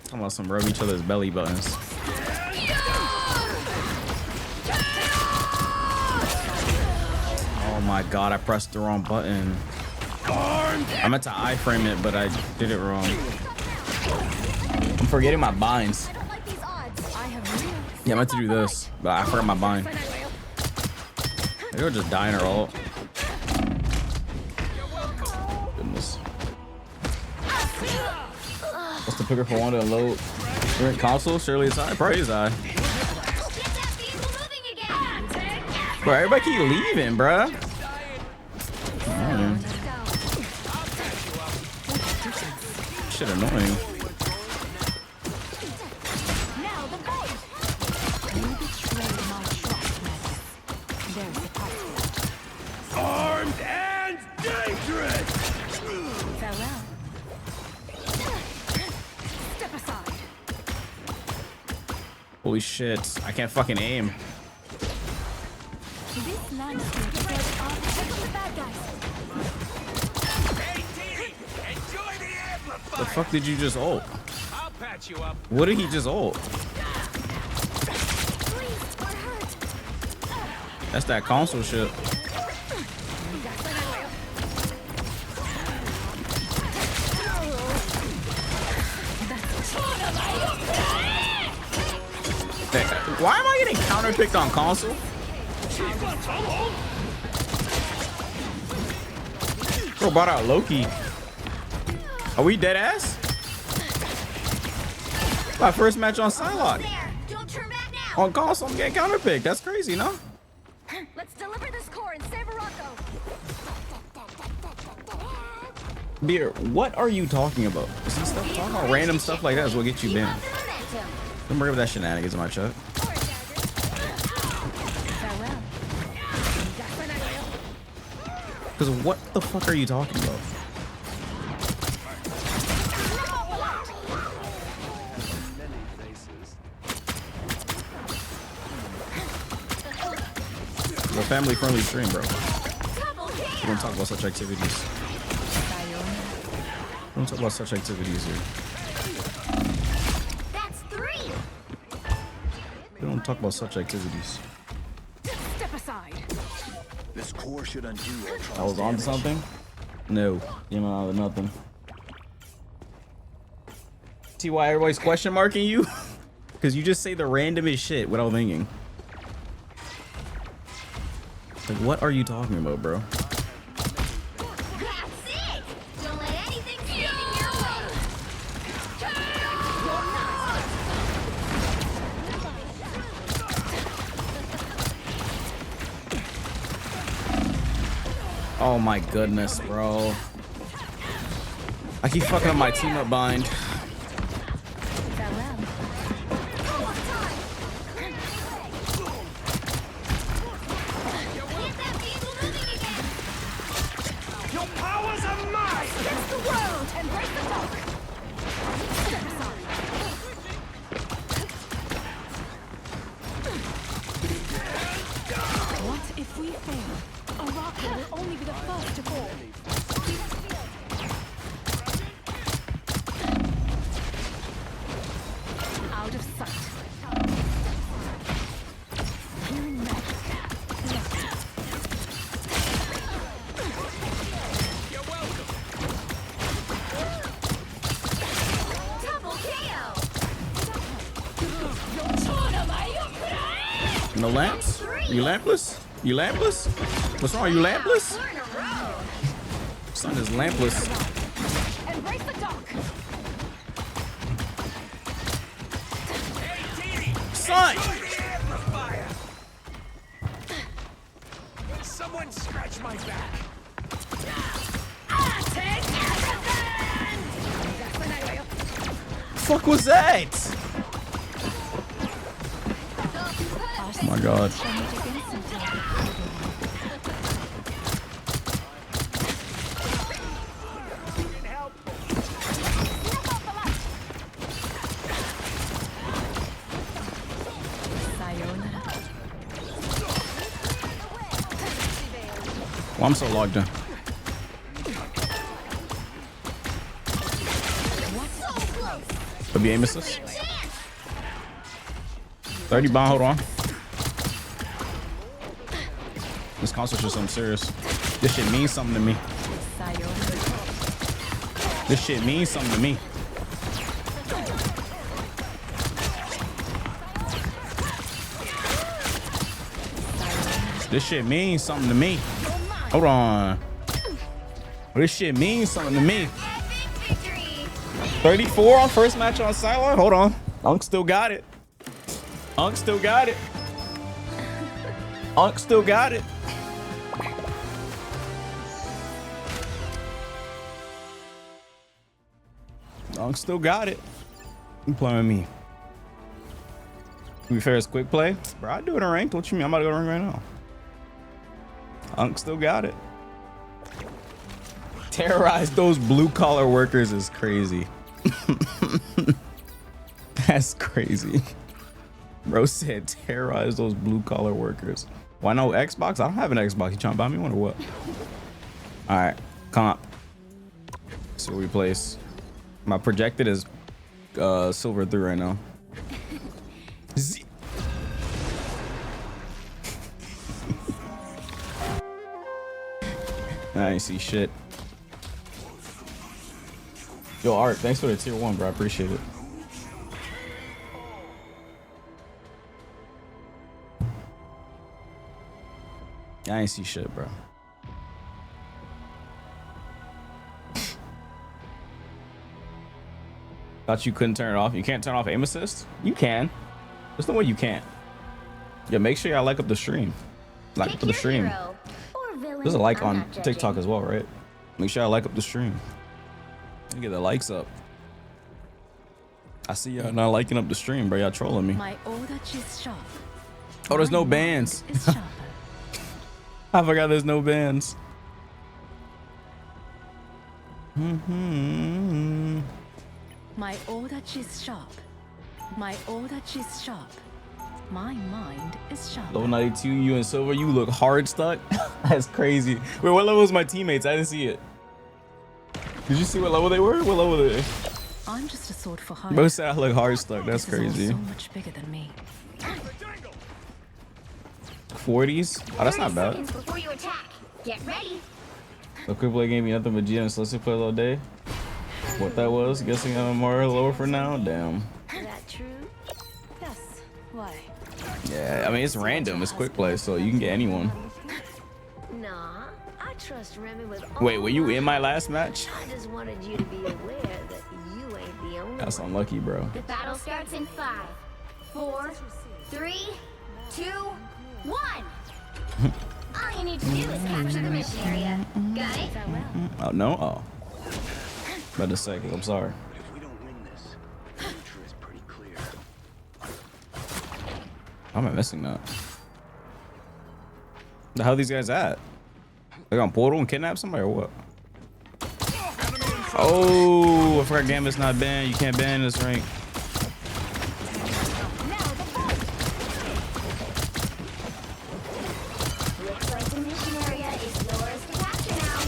Talking about some rub each other's belly buttons. Oh my god, I pressed the wrong button. I meant to iframe it, but I did it wrong. I'm forgetting my binds.
I don't like these odds.
I have real.
Yeah, I meant to do this, but I forgot my bind. They were just dying her ult. Goodness. What's the picker for one to unload? You're in console? Surely it's high. Probably is high.
Get that vehicle moving again.
Bro, everybody keep leaving, bruh. Man, shit annoying.
Now the fight. You betrayed my trust, Magus. There's the part.
Armed and dangerous.
Farewell. Step aside.
Holy shit. I can't fucking aim.
This landscape is off. Check on the bad guys.
Hey, Dee, enjoy the amplifier.
The fuck did you just ult?
I'll patch you up.
What did he just ult?
Please, or hurt.
That's that console shit. Hey, why am I getting counterpicked on console? Bro brought out Loki. Are we dead ass? My first match on Psylocke.
There. Don't turn back now.
On console, I'm getting counterpicked. That's crazy, no?
Let's deliver this core and save Morocco.
Beer, what are you talking about? See stuff? Talking about random stuff like that is what gets you
Keep
banned.
up the momentum.
Don't bring up that shenanigans in my chat.
Farewell.
Because what the fuck are you talking about? We're a family-friendly stream, bro.
Double
We
KO.
don't talk about such activities. Don't talk about such activities here.
That's 3.
We don't talk about such activities.
Step aside.
This core should undo Ultron's
I was on to
damage.
something? No. You know, out of nothing. See why everybody's question marking you? Because you just say the randomest shit without thinking. Like, what are you talking about, bro?
That's it. Don't let anything stand in your way.
Oh my goodness, bro. I keep fucking up my team up bind.
Farewell.
Get that vehicle moving again.
Your powers are mine!
Against the world and break the dog. Step aside. What if we fail? Oracle will only be the first to fall. Out of sight. Hearing magic. Left.
You're welcome.
Double KO.
No lamps? You lampless? You lampless? What's wrong? You lampless?
4 in a row.
Son is lampless.
Embrace the dock.
Son!
The amplifier! Someone scratch my back.
Take everything!
Fuck was that? Oh my god. Well, I'm so logged in. Could be aim assist. 30 bomb, hold on. This console is something serious. This shit means something to me. This shit means something to me. This shit means something to me. Hold on. This shit means something to me.
Epic victory.
34 on first match on Sideline. Hold on. Unk still got it. Unk still got it. Unk still got it. Unk still got it. You playing with me? To be fair, it's quick play. Bro, I do it in ranked. What you mean? I'm about to go to ranked right now. Unk still got it. Terrorize those blue collar workers is crazy. That's crazy. Bro said terrorize those blue collar workers. Why no Xbox? I don't have an Xbox. You trying to buy me one or what? All right, comp. So we place. My projected is silver 3 right now. I ain't see shit. Yo, Art, thanks for the tier 1, bro. I appreciate it. I ain't see shit, bro. Thought you couldn't turn it off. You can't turn off aim assist? You can. There's no way you can't. Yeah, make sure y'all like up the stream. Like up the stream. There's a like on TikTok as well, right? Make sure I like up the stream. You get the likes up. I see y'all not liking up the stream, bro. Y'all trolling me.
My order is sharp.
Oh, there's
My
no
mind
bans.
is sharper.
I forgot there's no bans.
My order is sharp. My order is sharp. My mind is sharp.
Level 92, you and Silver, you look hard stuck. That's crazy. Wait, what level is my teammates? I didn't see it. Did you see what level they were? What level were they?
I'm just a sword for hire.
Bro said I look hard stuck. That's
This is all
crazy.
so much bigger than me.
40s? Oh, that's not
30
bad.
seconds before you attack. Get ready.
The quick play gave me nothing but G and Celestia plays all day. What that was? Guessing I'm more lower for now? Damn.
That true? Yes. Why?
Yeah, I mean, it's random. It's quick play, so you can get anyone.
Nah, I trust Remy with all
Wait, were you
my
in my
heart.
last match?
I just wanted you to be aware that you ain't the only
That's
one.
unlucky, bro.
The battle starts in 5, 4, 3, 2, 1. All you need to do is capture the mission area. Got it?
Oh, no? Oh. About to say, 'cause I'm sorry.
If we don't win this, the future is pretty clear.
How am I missing that? The hell these guys at? They gonna portal and kidnap somebody or what? Oh, I forgot Gambit's not banned. You can't ban this rank.
Looks like the mission area is yours to capture now.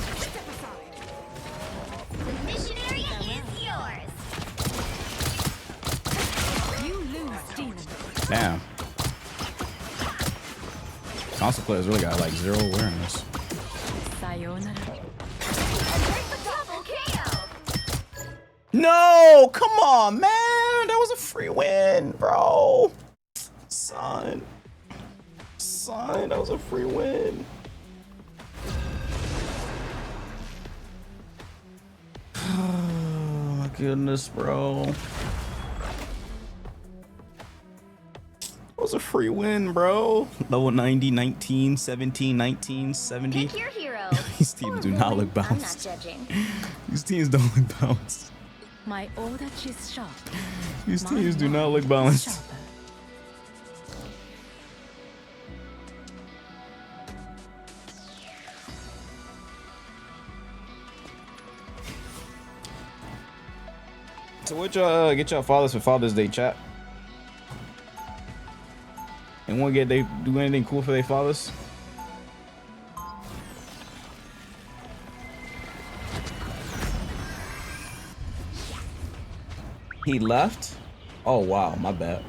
The mission area is yours.
You lose, demon.
Damn. Console players really got like 0 awareness.
Sayonara.
Double KO.
No, come on, man. That was a free win, bro. Son, that was a free win. Oh my goodness, bro. That was a free win, bro. Level 90, 19, 17, 19, 70.
Pick your hero.
These teams do not look
I'm not
balanced.
judging.
These teams don't look balanced.
My order is sharp.
These
My
teams do not
mind
look
is
balanced.
sharper.
So what y'all get y'all fathers for Father's Day, chat? And want to get they do anything cool for their fathers? He left? Oh wow, my bad.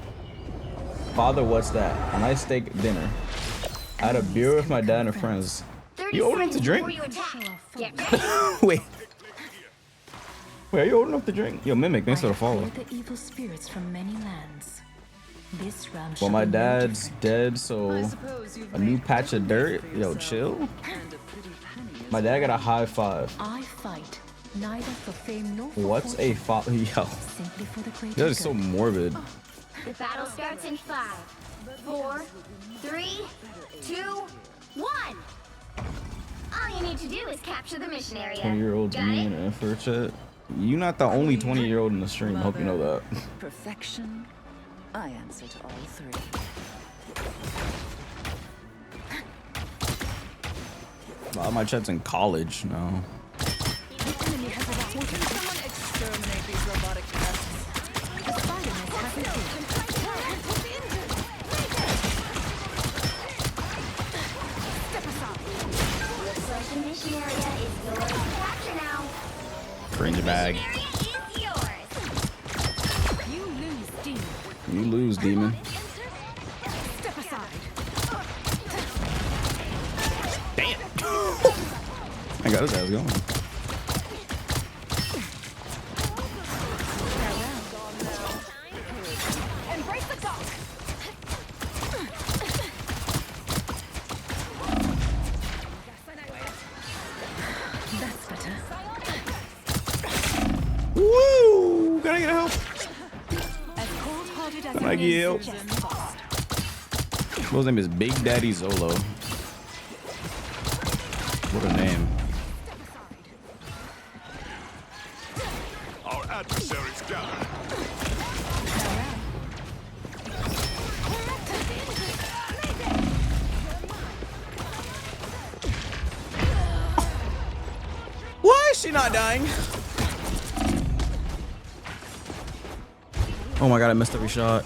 Father, what's that? A nice steak dinner. I had a beer with my dad and friends.
30
You old enough to
seconds
drink?
before you attack. Get ready.
Wait. Wait, are you old enough to drink? Yo, Mimic, thanks for the follow.
I the evil spirits from many lands. This realm
Well,
shall
my
be no
dad's
different.
dead, so a new patch of dirt? Yo, chill. My dad got a high five.
I fight neither for fame nor for
What's a
fortune,
Yo,
simply for the greater
that is so
good.
morbid.
The battle starts in 5, 4, 3, 2, 1. All you need to do is capture the mission area.
20-year-olds
Got
me
it?
and Infer chat. You're not the only 20-year-old in the stream. Hope you know that.
Perfection. I answer to all three.
A lot of my chat's in college now.
Looks like the mission area is yours to capture now.
Cringe bag.
Area is yours.
You lose, demon.
You lose, demon.
Step aside.
Damn. I got his ass going.
Embrace the dog. That's better.
Woo! Gotta get help.
As cold-hearted as
Can I get help? His name is Big Daddy Zolo. What a name.
Our adversaries gather.
Why is she not dying? Oh my god, I missed every shot.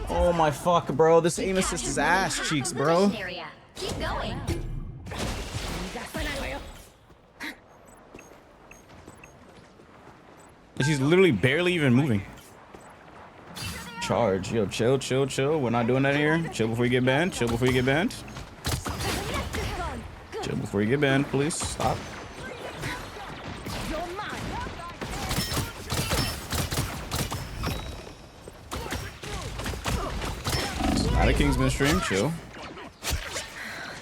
Oh my fuck, bro. This aim assist is ass cheeks, bro.
Mission area. Keep going.
She's literally barely even moving. Charge. Yo, chill, chill, chill. We're not doing that here. Chill before you get banned. Chill before you get banned. Chill before you get banned, please. Stop. It's not a Kingsman stream. Chill.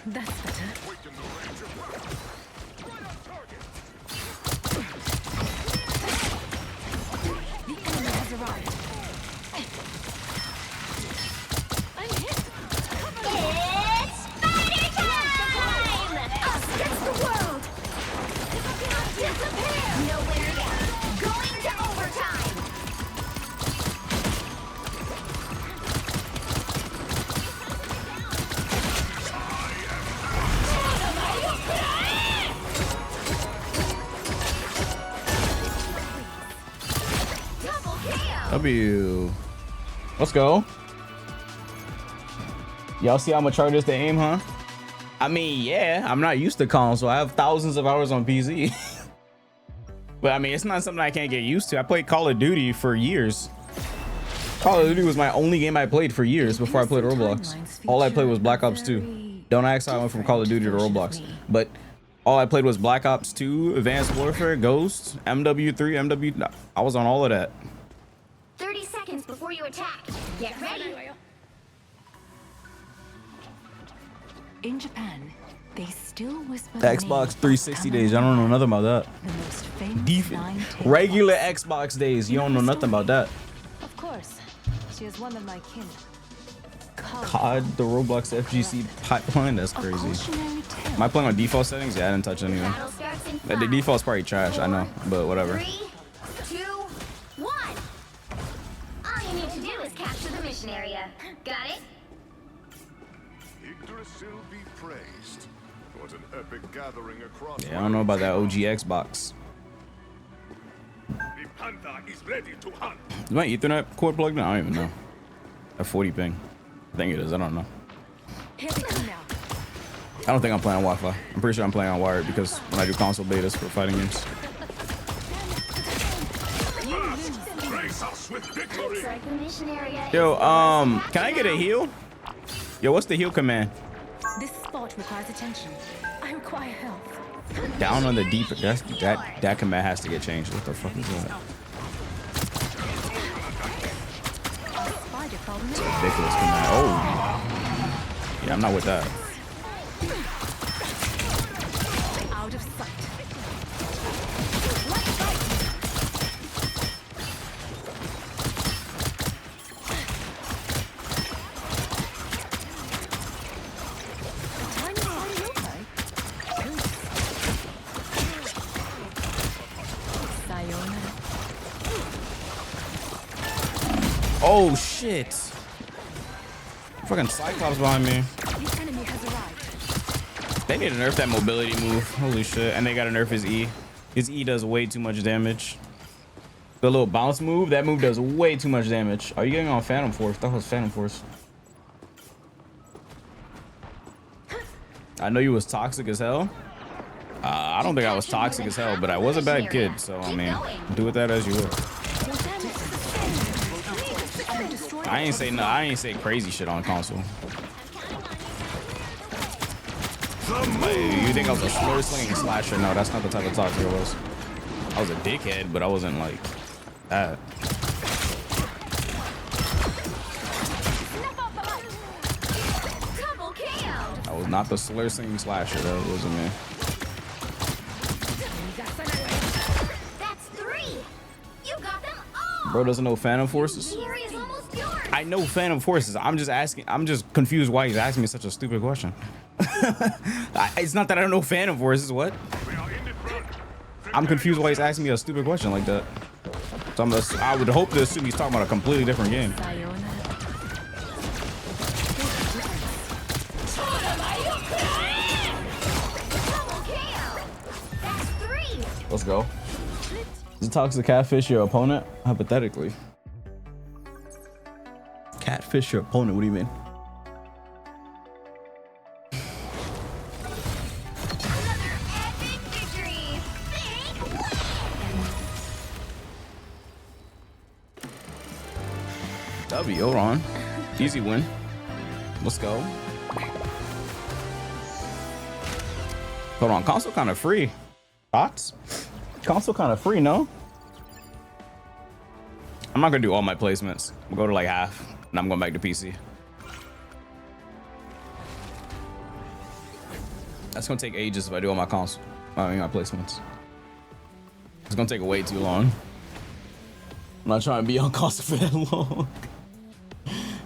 That's better. The enemy has arrived. I'm hit.
It's spider time! Us against the world! Disappear! Nowhere yet. Going to overtime! Double KO!
W. Let's go. Y'all see how much harder it is to aim, huh? I mean, yeah, I'm not used to console. I have thousands of hours on PC. But I mean, it's not something I can't get used to. I played Call of Duty for years. Call of Duty was my only game I played for years before I played Roblox. All I played was Black Ops 2. Don't ask how I went from Call of Duty to Roblox. But all I played was Black Ops 2, Advanced Warfare, Ghost, MW3, no, I was on all of that.
30 seconds before you attack. Get ready.
In Japan, they still whisper
The Xbox 360 days, I don't know nothing about that.
the most famous
Regular Xbox days, you don't know nothing about that.
Of course, she is one of my kin.
COD, the Roblox FGC pipeline, that's crazy. Am I playing on default settings? Yeah, I didn't touch anything.
Battle starts in
The
5,
default's probably trash, I know, but whatever.
3, 2, 1. All you need to do is capture the mission area. Got it?
Yggdrasil be praised. What an epic gathering across.
Yeah, I don't know about that OG Xbox.
The panther is ready to hunt.
Is my Ethernet cord plugged in? I don't even know. A 40 ping. I think it is, I don't know.
Here they come now.
I don't think I'm playing on Wi-Fi. I'm pretty sure I'm playing on wired because when I do console betas for fighting games.
Grace us with victory.
Looks like the mission area
Yo,
is
can I get a heal? Yo, what's the heal command?
This spot requires attention. I require health.
Down on the deep. That command has to get changed. What the fuck is that?
Spider following me.
Ridiculous command. Oh. Yeah, I'm not with that.
Out of sight.
Oh shit! Fucking Cyclops behind me.
The enemy has arrived.
They need to nerf that mobility move. Holy shit! And they gotta nerf his E. His E does way too much damage. The little bounce move, that move does way too much damage. Are you getting on Phantom Force? That was Phantom Force. I know you was toxic as hell. I don't think I was toxic as hell, but I was a bad kid. So I mean, do with that as you will. I ain't say no. I ain't say crazy shit on console. Hey, you think I was a slur slinging slasher? No, that's not the type of toxic I was. I was a dickhead, but I wasn't like that.
double KO.
I was not the slur slinging slasher. That wasn't me.
That's 3. You got them all.
Bro doesn't know Phantom Forces.
The area is almost yours.
I know Phantom Forces. I'm just asking. I'm just confused why he's asking me such a stupid question. It's not that I don't know Phantom Forces. What?
We are in the front.
I'm confused why he's asking me a stupid question like that. So I would hope to assume he's talking about a completely different game.
Double KO. That's 3.
Let's go. Is a toxic catfish your opponent? Hypothetically. Catfish your opponent? What do you mean?
Another epic victory. Big win.
W, hold on. Easy win. Let's go. Hold on, console kind of free. Thoughts? Console kind of free, no? I'm not gonna do all my placements. We'll go to like half, and I'm going back to PC. That's gonna take ages if I do all my console. I mean my placements. It's gonna take way too long. I'm not trying to be on console for that long.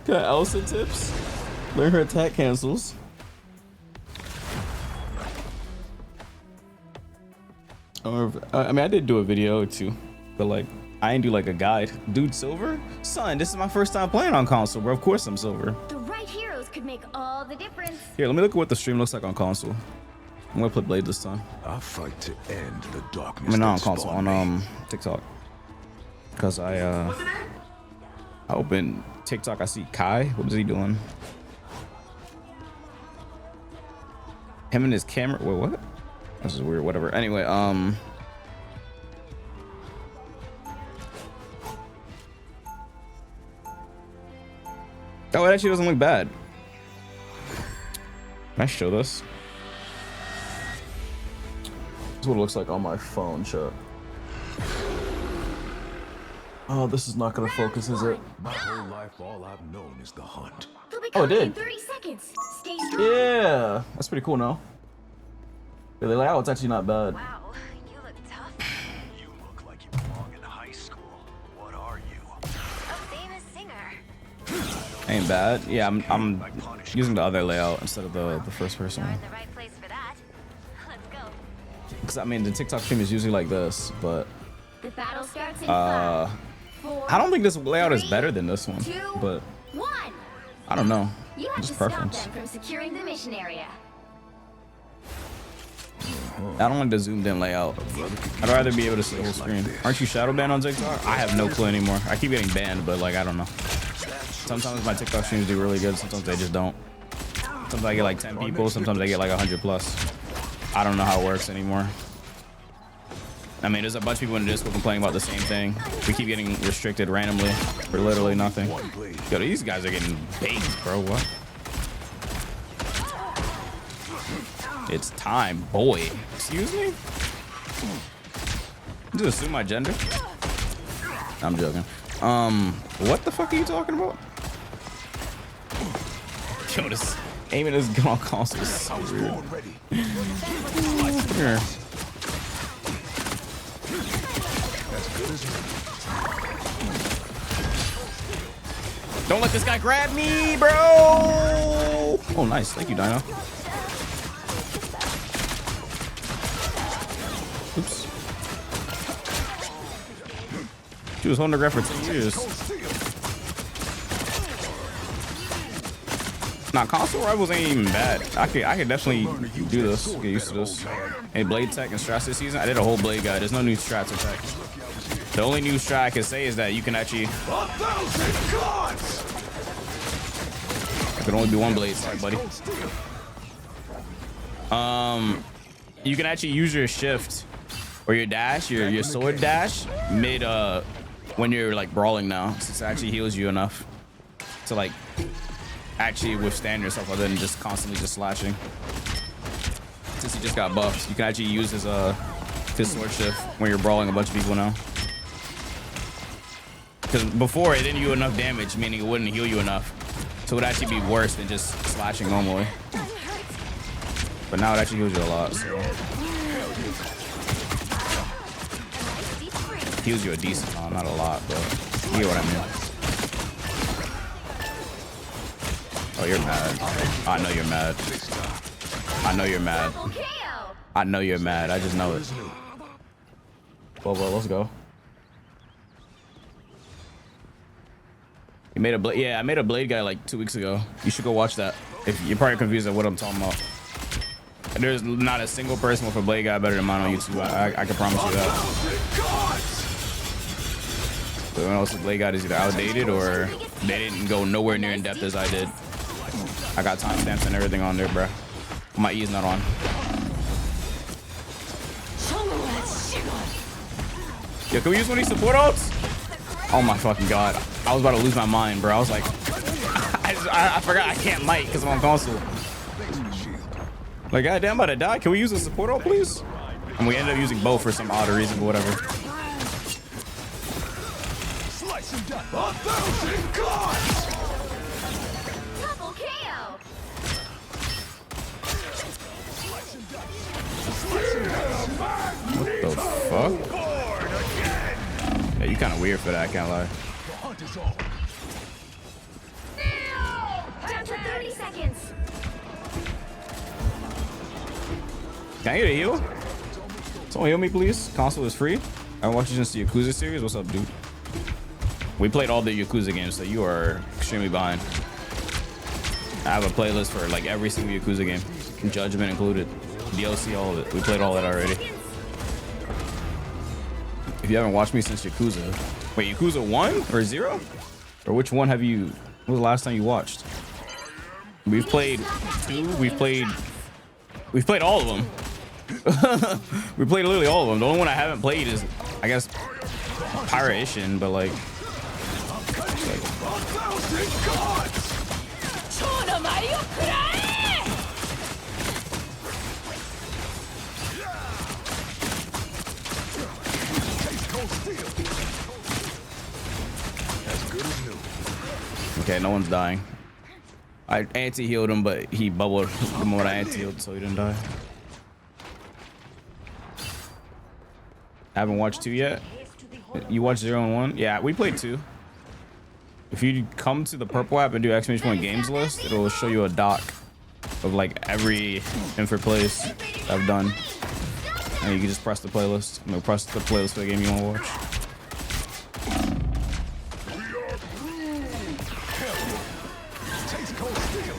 Got Elsa tips. Learn her attack cancels. Or I mean, I did do a video or two, but like I ain't do like a guide. Dude, silver? Son, this is my first time playing on console, bro. Of course I'm silver.
The right heroes could make all the difference.
Here, let me look at what the stream looks like on console. I'm gonna play Blade this time.
I fight to end the darkness.
I mean, not on
that
console,
spawned
on
me.
TikTok. Cause I open TikTok, I see Kai. What is he doing? Him and his camera. Wait, what? This is weird. Whatever. Anyway, oh, it actually doesn't look bad. Can I show this? This is what it looks like on my phone, chat. Oh, this is not gonna focus, is it?
My whole life, all I've known is the hunt.
They'll be
Oh, it
coming in
did.
30 seconds. Stay strong.
Yeah, that's pretty cool, no? Yeah, the layout's actually not bad.
Wow, you look tough.
You look like you belong in high school. What are you?
A famous singer.
Ain't bad. Yeah, I'm using the other layout instead of the first person
You're
one.
in the right place for that. Let's go.
Because I mean, the TikTok stream is usually like this, but
The battle starts in 5, 4,
I don't think this layout is better than this one.
2,
But
1.
I don't know.
You have
Just
to stop
preference.
them from securing the mission area.
I don't like the zoomed in layout. I'd rather be able to see the whole screen. Aren't you shadow banned on TikTok? I have no clue anymore. I keep getting banned, but like I don't know. Sometimes my TikTok streams do really good. Sometimes they just don't. Sometimes I get like 10 people. Sometimes I get like 100 plus. I don't know how it works anymore. I mean, there's a bunch of people in the Discord complaining about the same thing. We keep getting restricted randomly for literally nothing. Yo, these guys are getting baked, bro. What? It's time, boy. Excuse me? You just assume my gender? I'm joking. What the fuck are you talking about? Yo, this aiming this gun on console is so weird. Here. Don't let this guy grab me, bro! Oh, nice. Thank you, Dino. Oops. She was holding the grab for 2 years. Nah, console rivals ain't even bad. I could definitely do this. Get used to this. Hey, Blade Tech and strats this season. I did a whole Blade guide. There's no new strats or tech. The only new strat I can say is that you can actually. There can only be one blade. Sorry, buddy. You can actually use your shift or your dash, your sword dash mid when you're like brawling now. Since it actually heals you enough to like actually withstand yourself other than just constantly just slashing. Since he just got buffed, you can actually use his sword shift when you're brawling a bunch of people now. Because before it didn't do enough damage, meaning it wouldn't heal you enough. So it would actually be worse than just slashing normally. But now it actually heals you a lot. So. Heals you a decent amount, not a lot, but you get what I mean. Oh, you're mad. I know you're mad. I know you're mad. I know you're mad. I just know it. Well, let's go. You made a blade. Yeah, I made a blade guy like 2 weeks ago. You should go watch that. If you're probably confused at what I'm talking about. There's not a single person with a blade guy better than mine on YouTube. I can promise you that. But everyone else's blade guide is either outdated or they didn't go nowhere near in depth as I did. I got timestamps and everything on there, bro. My E is not on. Yo, can we use one of these support ults? Oh my fucking god. I was about to lose my mind, bro. I was like, I forgot I can't mic because I'm on console. Like, goddamn, I'm about to die. Can we use a support ult, please? And we ended up using both for some odd reason, but whatever.
Slice and done. 1,000 gods!
Double KO.
What the fuck? Yeah, you kind of weird for that, I can't lie.
The hunt is over.
Down to 30 seconds.
Can I get a heal? Someone heal me, please. Console is free. I watched you since the Yakuza series. What's up, dude? We played all the Yakuza games, so you are extremely behind. I have a playlist for like every single Yakuza game, Judgment included, DLC, all of it. We played all that already. If you haven't watched me since Yakuza, wait, Yakuza 1 or 0? Or which one have you? When was the last time you watched? We've played 2. We've played all of them. We played literally all of them. The only one I haven't played is, I guess, Pirate-Ishin, but like
1,000 gods!
As good as new.
okay, no one's dying. I anti-healed him, but he bubbled the moment I anti-healed, so he didn't die. I haven't watched 2 yet. You watched 0 and 1? Yeah, we played 2. If you come to the purple app and do !1 games list, it'll show you a doc of like every InferPlays I've done. And you can just press the playlist. And it'll press the playlist for the game you want to watch.
Taste cold steel.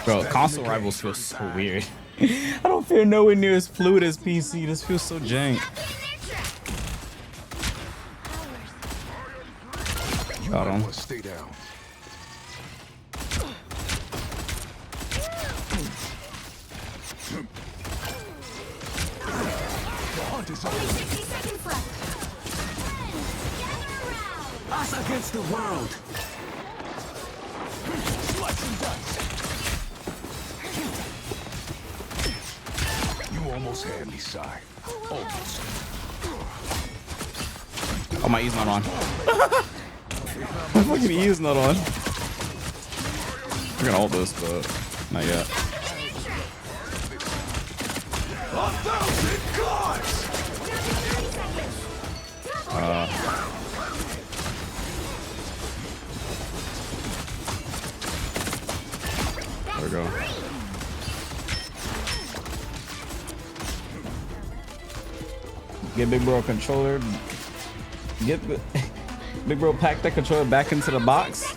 Bro, console rivals feel so weird. I don't feel nowhere near as fluid as PC. This feels so jank. Got him.
Stay down.
The hunt is
Only
over.
60 seconds left. Gather around.
Us against the world. Slice and dice.
You almost had me, Sai. Almost.
Oh, my E's not on. My fucking E is not on. We're gonna ult this, but not yet.
1,000 gods!
There we go. Get Big Bro a controller. Get Big Bro pack that controller back into the box.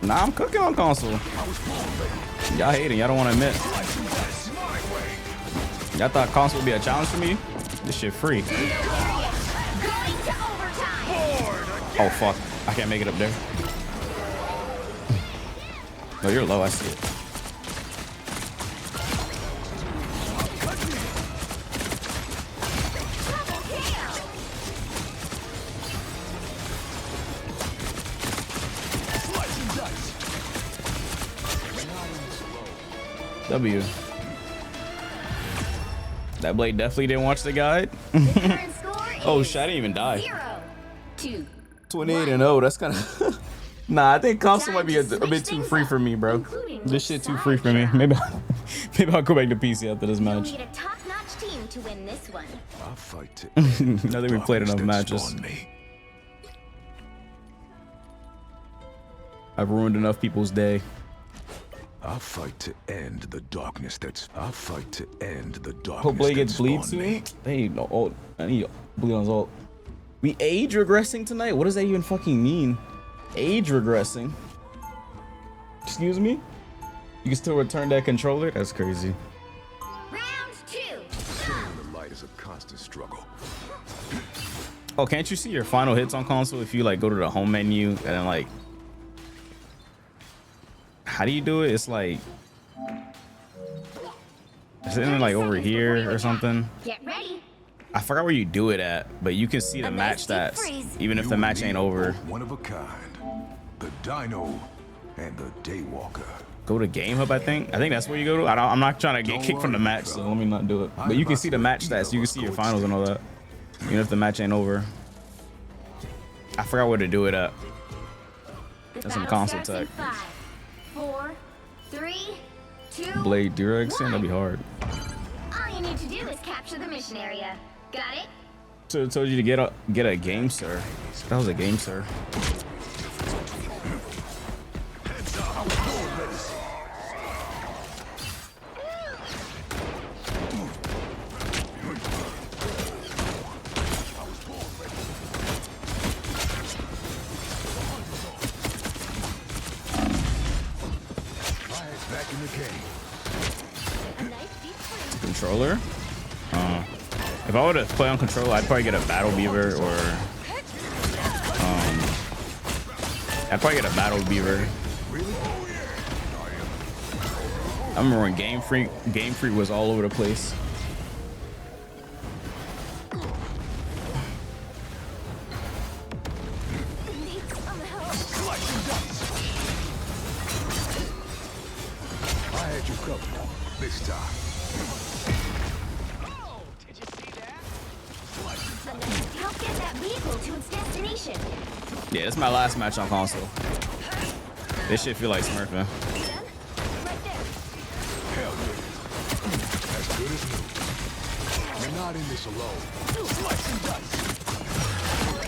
Nah, I'm cooking on console. Y'all hating. Y'all don't want to admit. Y'all thought console would be a challenge for me? This shit free.
Going to overtime.
Oh fuck. I can't make it up there. No, you're low. I see it. W. That blade definitely didn't watch the guide.
Current score
Oh
is
shit, I didn't even die.
0-2.
28 and 0. That's kind of. Nah, I think console might be a bit too free for me, bro. This shit too free for me. Maybe I'll go back to PC after this
You'll
match.
need a top-notch team to win this one.
I'll fight to
I think we played enough matches.
Me.
I've ruined enough people's day.
I'll fight to end the darkness that's. I'll fight to end the darkness.
Hope Blade gets
that
bleed
spawned me.
soon. Hey, no ult. I need bleed on his ult. We age regressing tonight? What does that even fucking mean? Age regressing? Excuse me? You can still return that controller? That's crazy.
Round 2.
The light is a constant struggle.
Oh, can't you see your final hits on console if you like go to the home menu and then like, how do you do it? It's like, Is it in like over here or something?
Get ready.
I forgot where you do it at, but you can see the match stats even if the match ain't over.
One of a kind. The Dino and the Daywalker.
Go to Game Hub, I think. I think that's where you go to. I'm not trying to get kicked from the match, so let me not do it. But you can see the match stats. You can see your finals and all that, even if the match ain't over. I forgot where to do it at. That's some console tech.
5, 4, 3, 2.
Blade Durex, yeah, that'd be hard.
All you need to do is capture the mission area. Got it?
So I told you to get a game, sir. That was a game, sir. Controller? If I were to play on controller, I'd probably get a Battle Beaver or I'd probably get a Battle Beaver. I remember when Game Freak was all over the place.
I had you covered this time.
Help get that vehicle to its destination.
Yeah, it's my last match on console. This shit feel like smurfing.
Right there.
Hell yeah. As good as new. You're not in this alone. Slice and dice.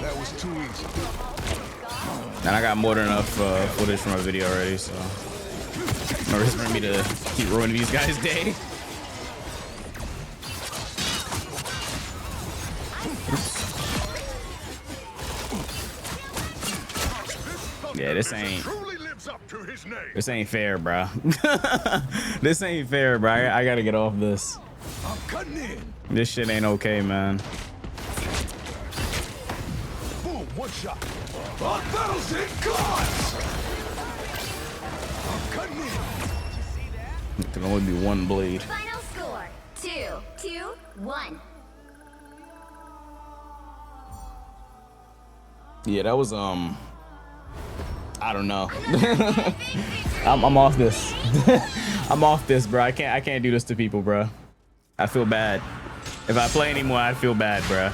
That was too easy.
And I got more than enough footage from my video already, so no reason for me to keep ruining these guys' day. Yeah, this ain't fair, bro. This ain't fair, bro. I gotta get off this.
I'm cutting in.
This shit ain't okay, man.
Boom, one shot. 1,000 cards. I'm cutting in.
It can only be one blade.
Final score 2-2-1.
Yeah, that was I don't know. I'm off this. I'm off this, bro. I can't do this to people, bro. I feel bad. If I play anymore, I feel bad, bro.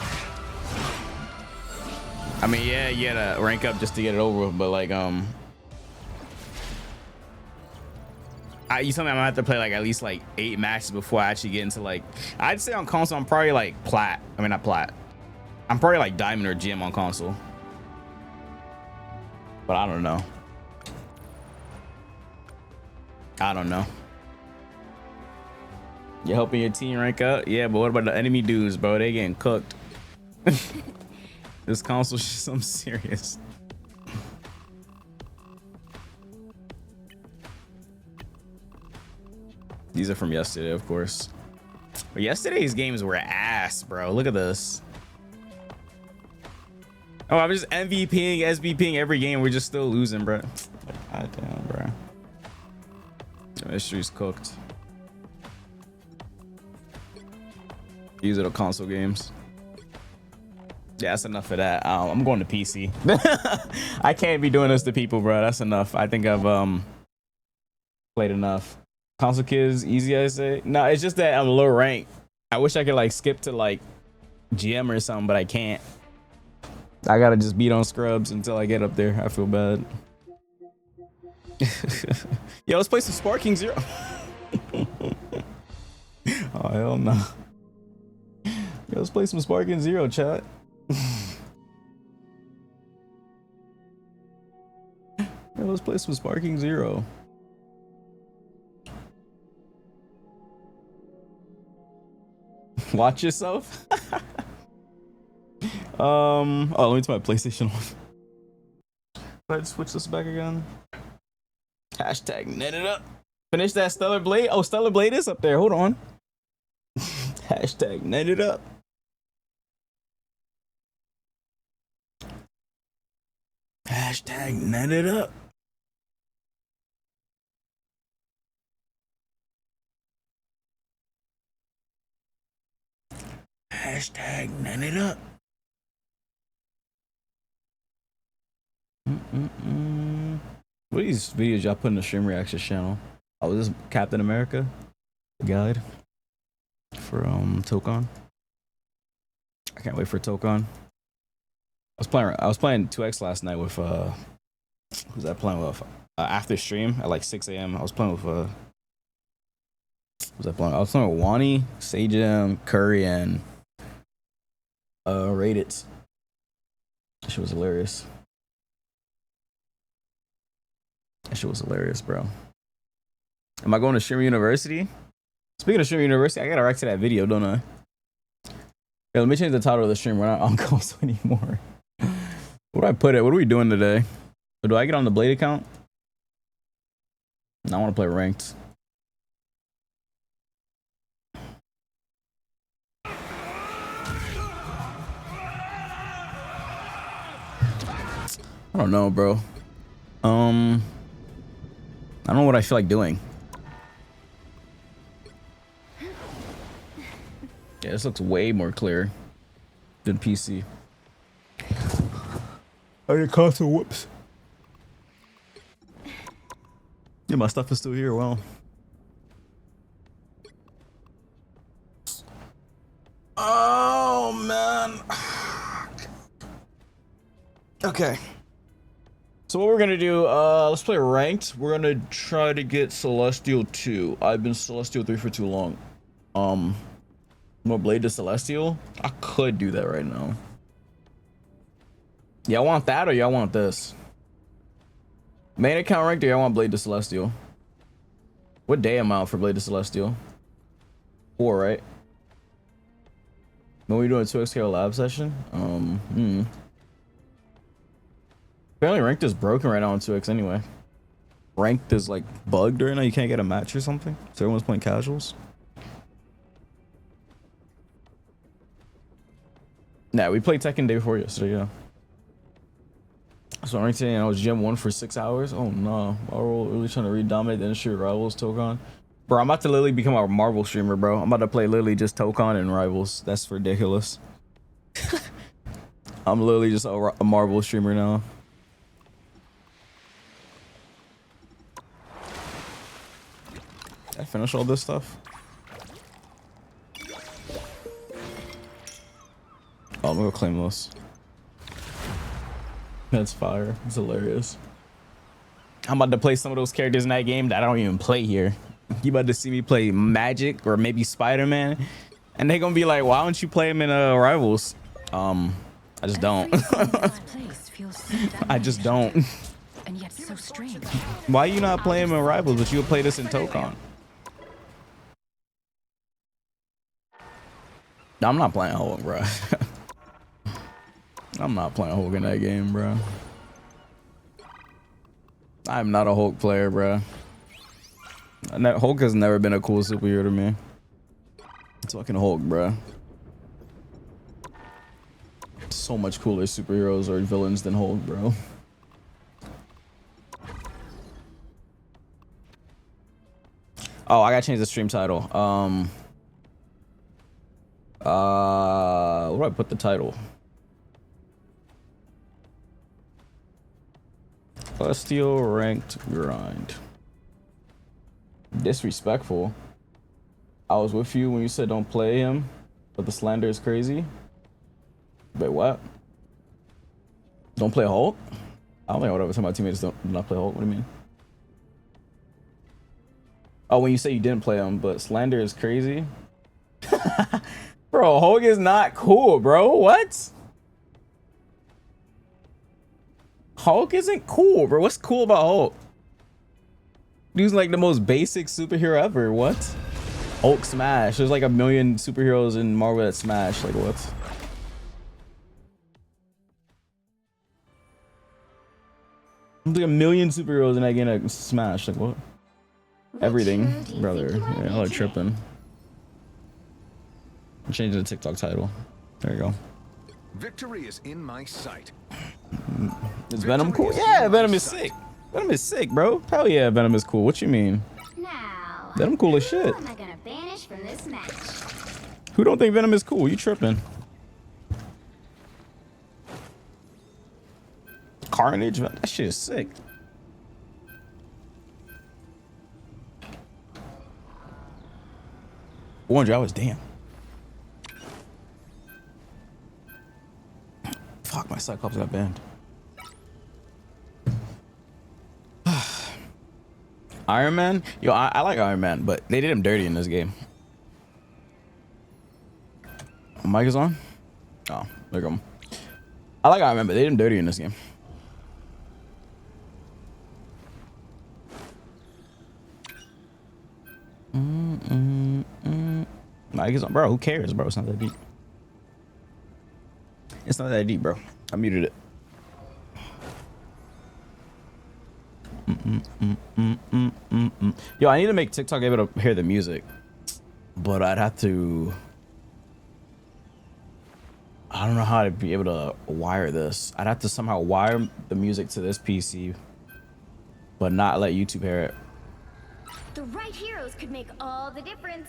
I mean, yeah, you gotta rank up just to get it over with, but like you tell me I'm gonna have to play like at least like 8 matches before I actually get into like, I'd say on console I'm probably like plat. I mean, not plat. I'm probably like diamond or gem on console. But I don't know. I don't know. You helping your team rank up? Yeah, but what about the enemy dudes, bro? They getting cooked. This console shit, something serious. These are from yesterday, of course. But yesterday's games were ass, bro. Look at this. Oh, I'm just MVPing, SVPing every game. We're just still losing, bro. God damn, bro. This street's cooked. These are the console games. Yeah, that's enough of that. I'm going to PC. I can't be doing this to people, bro. That's enough. I think I've played enough. Console kids, easy, I say. No, it's just that I'm low rank. I wish I could like skip to like GM or something, but I can't. I gotta just beat on scrubs until I get up there. I feel bad. Yo, let's play some Sparking Zero. Oh, hell no. Yo, let's play some Sparking Zero, chat. Yo, let's play some Sparking Zero. Watch yourself. Oh, let me turn my PlayStation off. Let's switch this back again. Hashtag net it up. Finish that Stellar Blade. Oh, Stellar Blade is up there. Hold on. Hashtag net it up. Hashtag net it up. Hashtag none it up. What are these videos y'all put in the stream reactions channel? Oh, this is Captain America guide for Tokon. I can't wait for Tokon. I was playing 2X last night with who's I playing with? After stream at like 6 a.m. I was playing with who was I playing? I was playing with Wani, Sajam, Curry, and Rated. That shit was hilarious. That shit was hilarious, bro. Am I going to Streamer University? Speaking of Streamer University, I gotta react to that video, don't I? Yeah, let me change the title of the stream. We're not on Coast anymore. What do I put it? What are we doing today? Or do I get on the Blade account? No, I want to play ranked. I don't know, bro. I don't know what I feel like doing. Yeah, this looks way more clear than PC. Oh, your console, whoops. Yeah, my stuff is still here. Wow. Oh, man. Okay. So what we're gonna do, let's play ranked. We're gonna try to get Celestial 2. I've been Celestial 3 for too long. More Blade to Celestial? I could do that right now. Y'all want that or y'all want this? Main account ranked or y'all want Blade to Celestial? What day am I out for Blade to Celestial? 4, right? When we doing a 2XK lab session? Apparently ranked is broken right now on 2X anyway. Ranked is like bugged right now. You can't get a match or something. So everyone's playing casuals. Nah, we played Tekken day before yesterday, yeah. So ranked today and I was Gym 1 for 6 hours. Oh no. Marvel really trying to redominate the industry with Rivals, Tokon. Bro, I'm about to literally become a Marvel streamer, bro. I'm about to play literally just Tokon and Rivals. That's ridiculous. I'm literally just a Marvel streamer now. I finish all this stuff. Oh, I'm gonna claim this. That's fire. It's hilarious. I'm about to play some of those characters in that game that I don't even play here. You about to see me play Magic or maybe Spider-Man, and they gonna be like, "Why don't you play him in Rivals?" I just don't. I just don't.
And yet so strange.
Why you not playing him in Rivals, but you'll play this in Tokon? I'm not playing Hulk, bro. I'm not playing Hulk in that game, bro. I'm not a Hulk player, bro. Hulk has never been a cool superhero to me. It's fucking Hulk, bro. So much cooler superheroes or villains than Hulk, bro. Oh, I gotta change the stream title. Where do I put the title? Celestial ranked grind. Disrespectful. I was with you when you said don't play him, but the slander is crazy. Wait, what? Don't play Hulk? I don't think I would ever tell my teammates do not play Hulk. What do you mean? Oh, when you say you didn't play him, but slander is crazy? Bro, Hulk is not cool, bro. What? Hulk isn't cool, bro. What's cool about Hulk? Dude's like the most basic superhero ever. What? Hulk smash. There's like a million superheroes in Marvel that smash. Like what? There's like a million superheroes in that game that smash. Like what? Everything, brother. Yeah, y'all are tripping. I'm changing the TikTok title. There you go.
Victory is in my sight.
Is Venom cool? Yeah, Venom is sick. Venom is sick, bro. Hell yeah, Venom is cool. What you mean?
Now,
Venom cool as shit.
who am I gonna banish from this match?
Who don't think Venom is cool? You tripping? Carnage? That shit is sick. Orange hours, damn. Fuck, my Cyclops got banned. Iron Man? Yo, I like Iron Man, but they did him dirty in this game. Mic is on? Oh, there you go. I like Iron Man, but they did him dirty in this game. Mic is on, bro. Who cares, bro? It's not that deep. It's not that deep, bro. I muted it. Yo, I need to make TikTok able to hear the music, but I'd have to. I don't know how to be able to wire this. I'd have to somehow wire the music to this PC, but not let YouTube hear it.
The right heroes could make all the difference.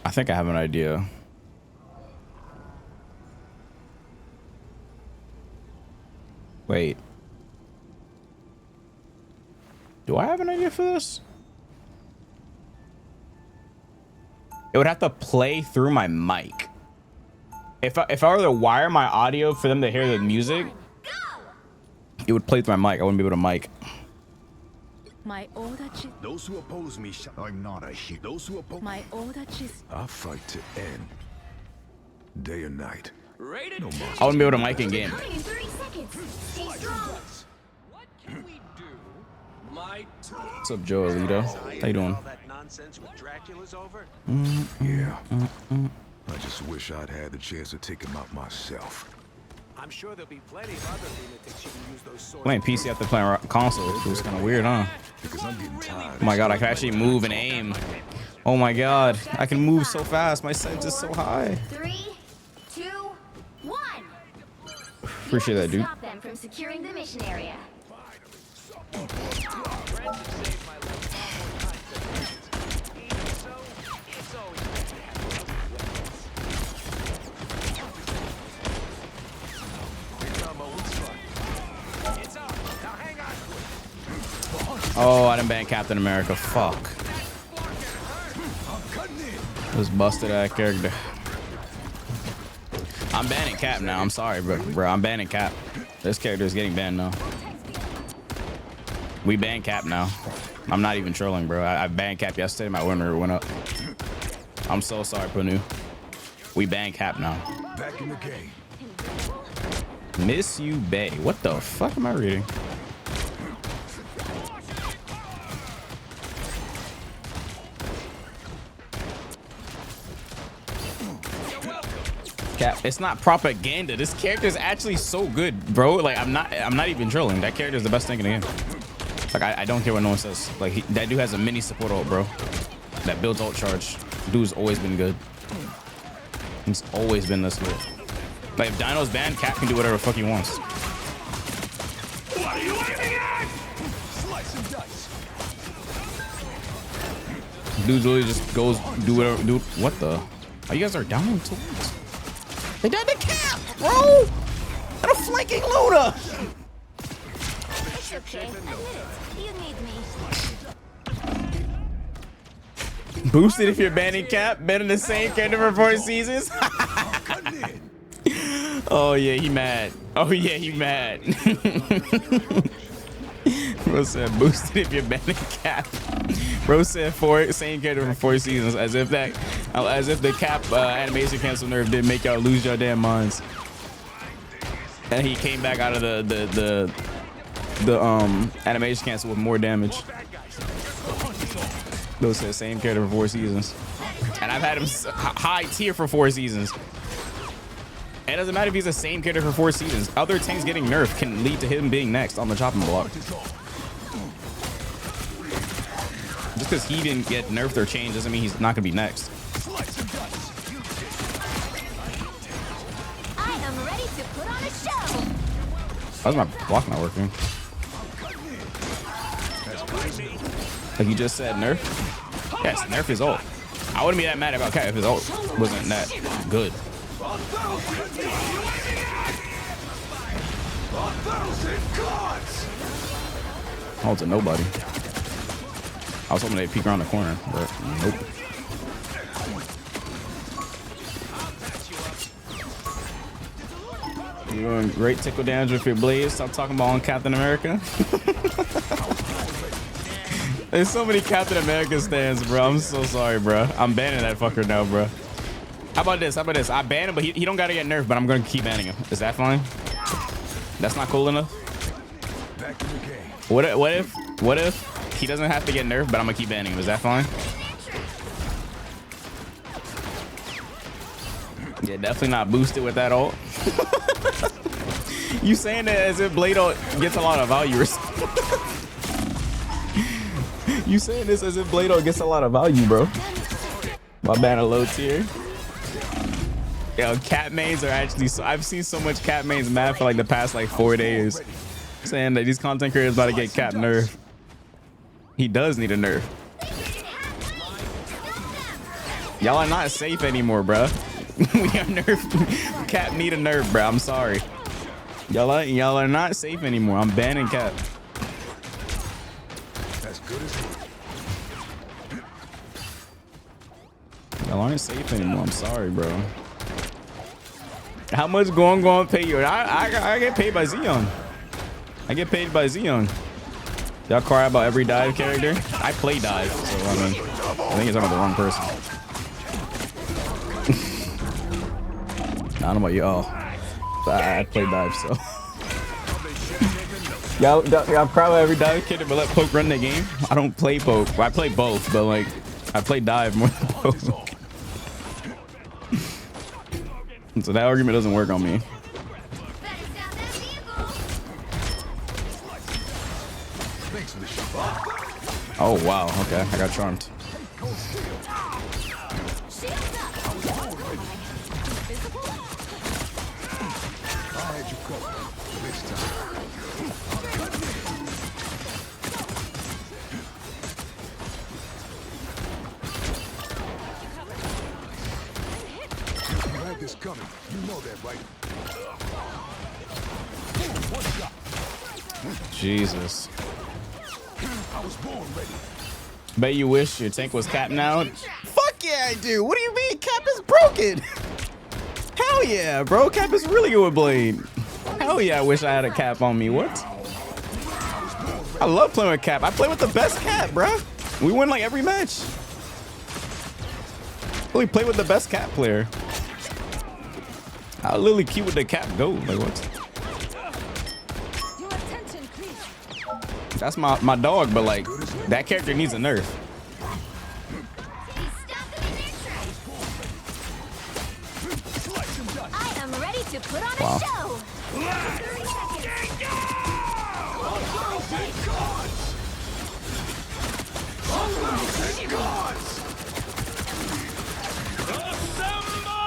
I think I have an idea. Wait. Do I have an idea for this? It would have to play through my mic. If I were to wire my audio for them to hear the music, it would play through my mic. I wouldn't be able to mic.
My order
Those who oppose me shall. I'm not a hero. Those who oppose.
my order is
I fight to end. Day and night.
Rated
No more.
I wouldn't be able to mic in game.
Counting in 30 seconds. Stay strong.
What can we do? My
What's up, Joe Alito? How you doing?
all that nonsense with Dracula's over?
Yeah. I just wish I'd had the chance to take him out myself.
I'm sure there'll be plenty of other lunatics you can use those swords.
Playing PC after playing console. It was kind of weird, huh?
Because I'm getting tired.
Oh my god, I can actually move and aim. Oh my god, I can move so fast. My sight is so high.
3, 2, 1.
Appreciate that, dude.
Stop them from securing the mission area.
Oh, I didn't ban Captain America. Fuck. Just busted that character. I'm banning Cap now. I'm sorry, bro. I'm banning Cap. This character is getting banned now. We banned Cap now. I'm not even trolling, bro. I banned Cap yesterday. My winner went up. I'm so sorry, Punu. We banned Cap now.
Back in the game.
Miss you, Bay. What the fuck am I reading? Cap, it's not propaganda. This character is actually so good, bro. Like I'm not even trolling. That character is the best thing in the game. Like I don't care what no one says. Like that dude has a mini support ult, bro. That builds ult charge. Dude's always been good. He's always been this good. Like if Dino's banned, Cap can do whatever the fuck he wants.
What are you aiming at? Slice and dice.
Dude really just goes do whatever. Dude, what the? Oh, you guys are down to what? They died to Cap, bro. And a flanking loader.
It's okay. Admit it. You need me.
Boosted if you're banning Cap. Banning the same character for 4 seasons. Oh yeah, he mad. Oh yeah, he mad. Bro said boosted if you're banning Cap. Bro said same character for 4 seasons, as if the Cap animation cancel nerf didn't make y'all lose your damn minds. And he came back out of the animation cancel with more damage. Bro said same character for 4 seasons, and I've had him high tier for 4 seasons. It doesn't matter if he's the same character for 4 seasons. Other tanks getting nerfed can lead to him being next on the chopping block. Just because he didn't get nerfed or changed doesn't mean he's not gonna be next.
I am ready to put on a show.
How's my block not working? Like you just said, nerf. Yes, nerf his ult. I wouldn't be that mad about Cat if his ult wasn't that good.
1,000 gods!
Ult to nobody. I was hoping they'd peek around the corner, but nope. You're doing great tickle damage with your blades. Stop talking about on Captain America. There's so many Captain America stands, bro. I'm so sorry, bro. I'm banning that fucker now, bro. How about this? How about this? I ban him, but he don't gotta get nerfed, but I'm gonna keep banning him. Is that fine? That's not cool enough?
Back in the game.
What if he doesn't have to get nerfed, but I'm gonna keep banning him? Is that fine? Yeah, definitely not boosted with that ult. You saying that as if Blade ult gets a lot of value or something? You saying this as if Blade ult gets a lot of value, bro? My ban a low tier. Yo, cat mains are actually so I've seen so much cat mains mad for like the past like 4 days, saying that these content creators about to get cap nerf. He does need a nerf. Y'all are not safe anymore, bro. We are nerf. Cap need a nerf, bro. I'm sorry. Y'all are not safe anymore. I'm banning Cap.
As good as
Y'all aren't safe anymore. I'm sorry, bro. How much going pay you? I get paid by Xeon. I get paid by Xeon. Y'all cry about every dive character? I play dive, so I mean, I think you're talking about the wrong person. I don't know about you. Oh, I play dive, so. Y'all cry about every dive character, but let poke run the game. I don't play poke. Well, I play both, but like, I play dive more than poke. So that argument doesn't work on me. Oh wow, okay, I got charmed.
this coming. You know that, right?
Jesus.
I was born ready.
Bet you wish your tank was capped now. Fuck yeah, I do. What do you mean? Cap is broken. Hell yeah, bro. Cap is really good with Blade. Hell yeah, I wish I had a cap on me. What? I love playing with Cap. I play with the best Cap, bro. We win like every match. We play with the best Cap player. I'll literally keep with the Cap go. Like what? That's my dog, but like that character needs a nerf.
I am ready to put on
Wow.
a show.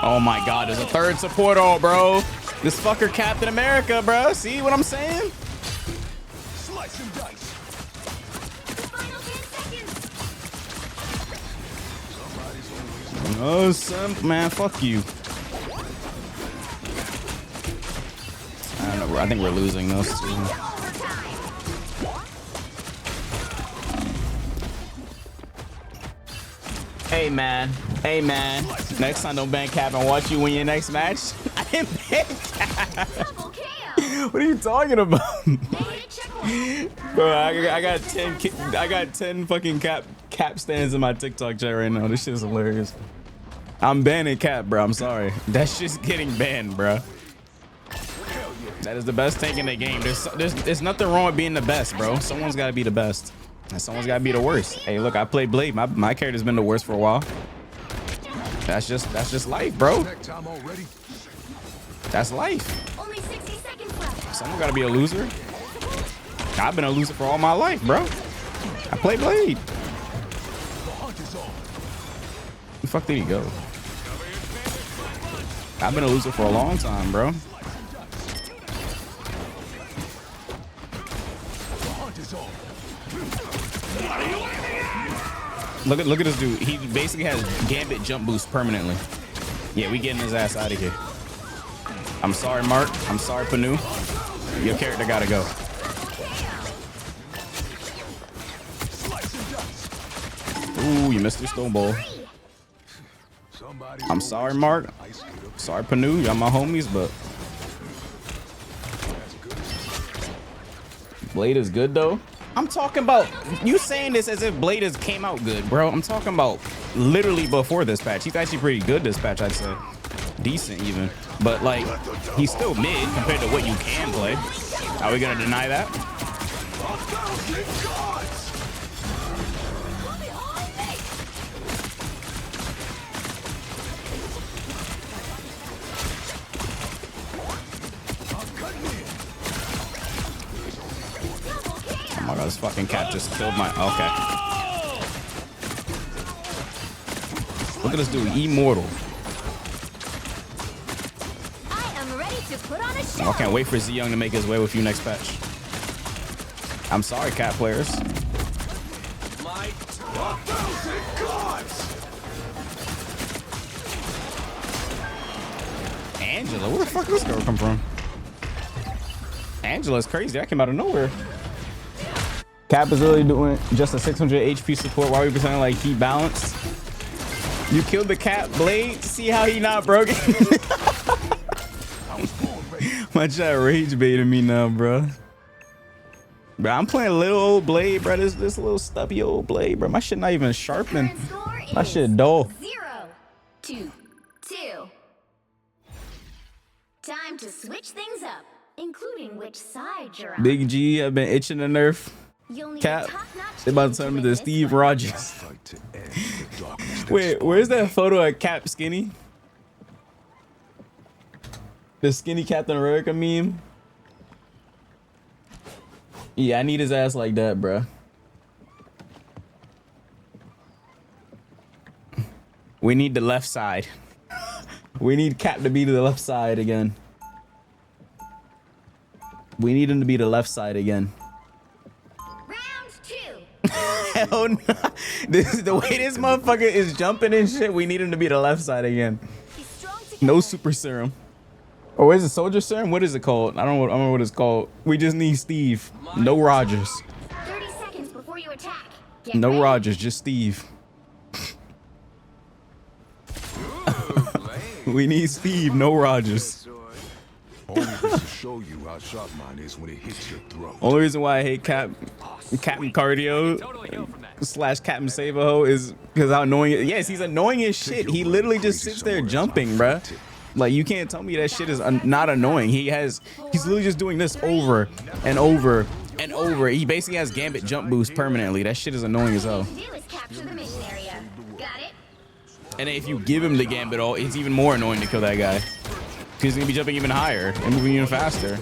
Oh my God, there's a third support ult, bro. This fucker Captain America, bro. See what I'm saying?
Slice and dice.
Final 10 seconds.
No, simp, man. Fuck you. I don't know. I think we're losing those two. Hey man, hey man. Next time don't ban Cap and watch you win your next match. I didn't ban Cap.
Double KO.
What are you talking about?
Negative checkpoint.
Bro, I got 10 fucking cap stands in my TikTok chat right now. This shit's hilarious. I'm banning Cap, bro. I'm sorry. That shit's getting banned, bro. That is the best tank in the game. There's nothing wrong with being the best, bro. Someone's got to be the best. And someone's got to be the worst. Hey, look, I play Blade. My character's been the worst for a while. That's just life, bro.
Time already.
That's life.
Only 60 seconds left.
Someone got to be a loser. I've been a loser for all my life, bro. I play Blade. Where the fuck did he go? I've been a loser for a long time, bro. Look at this dude. He basically has Gambit jump boost permanently. Yeah, we getting his ass out of here. I'm sorry, Mark. I'm sorry, Panu. Your character gotta go. Ooh, you missed your stone ball. I'm sorry, Mark. Sorry, Panu. Y'all my homies, but Blade is good though. I'm talking about you saying this as if Blade has came out good, bro. I'm talking about literally before this patch. He's actually pretty good this patch, I'd say. Decent even. But like he's still mid compared to what you can play. Are we gonna deny that? Oh my god, this fucking cat just killed my... Okay. Look at this dude, immortal.
I am ready to put on a show.
Oh, I can't wait for Z Young to make his way with you next patch. I'm sorry, cat players.
My 1,000 gods!
Angela, where the fuck did this girl come from? Angela's crazy. That came out of nowhere. Cap is literally doing just a 600 HP support. Why are we pretending like he balanced? You killed the cat Blade. See how he not broken? My chat rage baiting me now, bro. Bro, I'm playing little old Blade, bro. This little stubby old Blade, bro. My shit not even sharpened. My shit dull.
0-2-2. Time to switch things up, including which side you're on.
Big G, I've been itching the nerf.
You'll need
Cap,
a top-notch
they about to
team
turn me
win
to
this
Steve
one.
Rogers. Wait, where's that photo of Cap skinny? The skinny Captain America meme? Yeah, I need his ass like that, bruh. We need the left side. We need Cap to be to the left side again. We need him to be the left side again.
Round 2.
Hell no. The way this motherfucker is jumping and shit, we need him to be the left side again.
Be strong together.
No super serum. Or is it soldier serum? What is it called? I don't know what it's called. We just need Steve. No Rogers.
30 seconds before you attack. Get
No
ready.
Rogers, just Steve. We need Steve, no Rogers.
Only this to show you how sharp mine is when it hits your throat.
Only reason why I hate Captain Cardio / Captain Savaho is because how annoying it. Yes, he's annoying as shit. He literally just sits there jumping, bruh. Like you can't tell me that shit is not annoying. He's literally just doing this over and over and over. He basically has Gambit jump boost permanently. That shit is annoying as hell.
To do is capture the mission area. Got it?
And then if you give him the Gambit all, it's even more annoying to kill that guy. He's gonna be jumping even higher and moving even faster.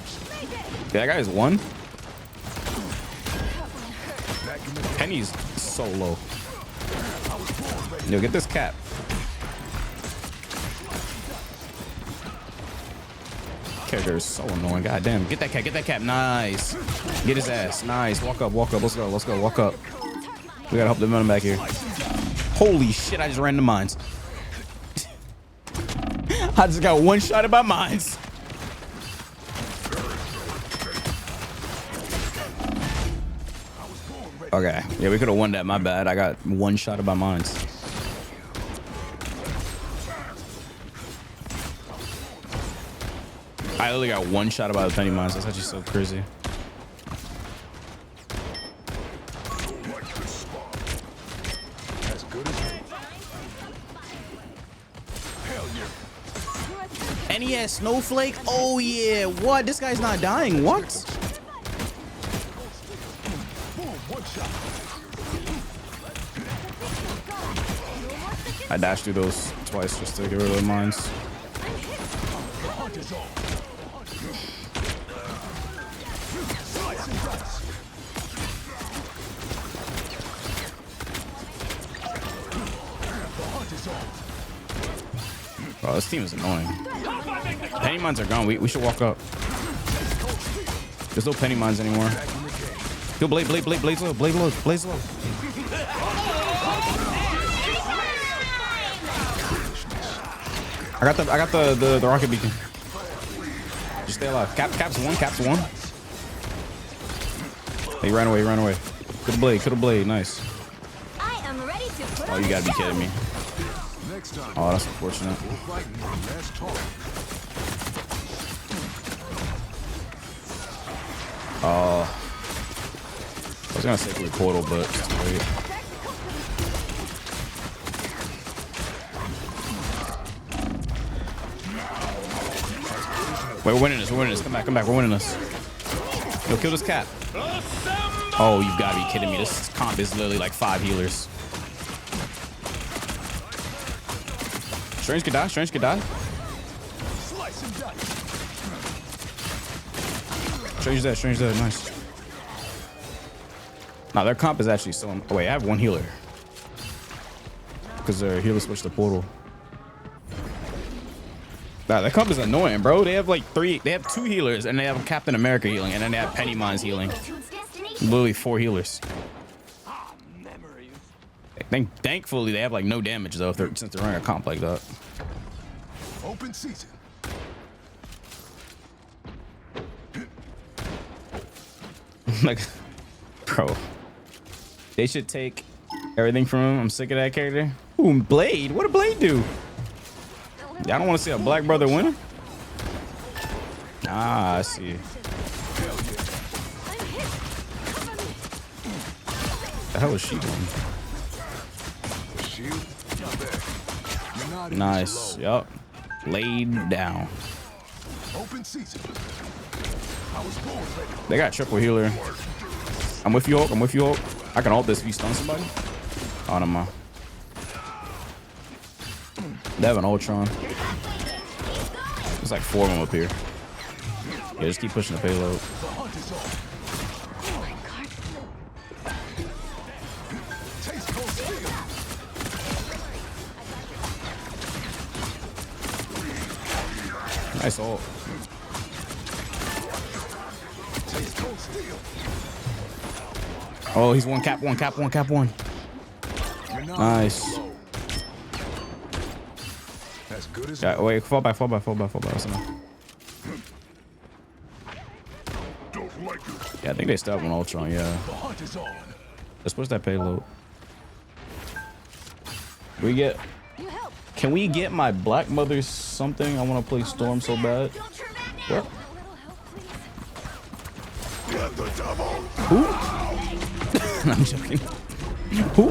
That guy is one. Penny's so low. Yo, get this cap. Character is so annoying. God damn. Get that cap. Get that cap. Nice. Get his ass. Nice. Walk up. Walk up. Let's go. Let's go. Walk up. We gotta help the man back here. Holy shit! I just ran the mines. I just got one shot at my mines. Okay. Yeah, we could have won that. My bad. I got one shot at my mines. I only got one shot about the penny mines. That's actually so crazy. And he has Snowflake. Oh yeah. What? This guy's not dying. What? I dashed through those twice just to get rid of the mines. Bro, this team is annoying. Penny mines are gone. We should walk up. There's no penny mines anymore. Go Blade low, Blade low. I got the rocket beacon. Just stay alive. Cap's one. He ran away. Could have blade. Nice.
I am ready to put
Oh,
on
you
a
gotta be
show.
kidding me.
Next time.
Oh, that's unfortunate.
We'll fight one last talk.
I was gonna say quick portal, but wait. Wait, we're winning this. Come back. We're winning this. Yo, kill this cat. Oh, you gotta be kidding me. This comp is literally like 5 healers. Strange could die.
Slice and dice.
Strange dead. Nice. Nah, their comp is actually so. Oh, wait, I have 1 healer. Because their healer switched to portal. Nah, that comp is annoying, bro. They have like 3. They have 2 healers, and they have Captain America healing, and then they have Penny Mines healing.
To its destination.
Literally 4 healers.
Memories.
Thankfully, they have like no damage though, since they're running a comp like that.
Open season.
Like, bro, they should take everything from him. I'm sick of that character. Ooh, Blade. What did Blade do? Y'all don't want to see a black brother win? Ah, I see. The hell is she doing?
Shield. Not bad. You're not in
Nice.
this alone.
Yup. Laid down.
Open season. I was born ready.
They got triple healer. I'm with you, Hulk. I can ult this if you stun somebody. Oh, no, man. They have an Ultron. There's like 4 of them up here. Yeah, just keep pushing the payload.
The hunt is on. Taste cold steel.
Nice ult.
Taste cold steel.
Oh, he's cap one.
You're not
Nice.
alone. As good as
Yeah, wait, fall back. That's enough.
don't like it.
Yeah, I think they still have an Ultron, yeah.
The hunt is on.
Let's push that payload. Can we get my Black Mother something? I want to play Storm so bad.
Don't turn back now.
What?
Get the devil.
Who? I'm joking. Who?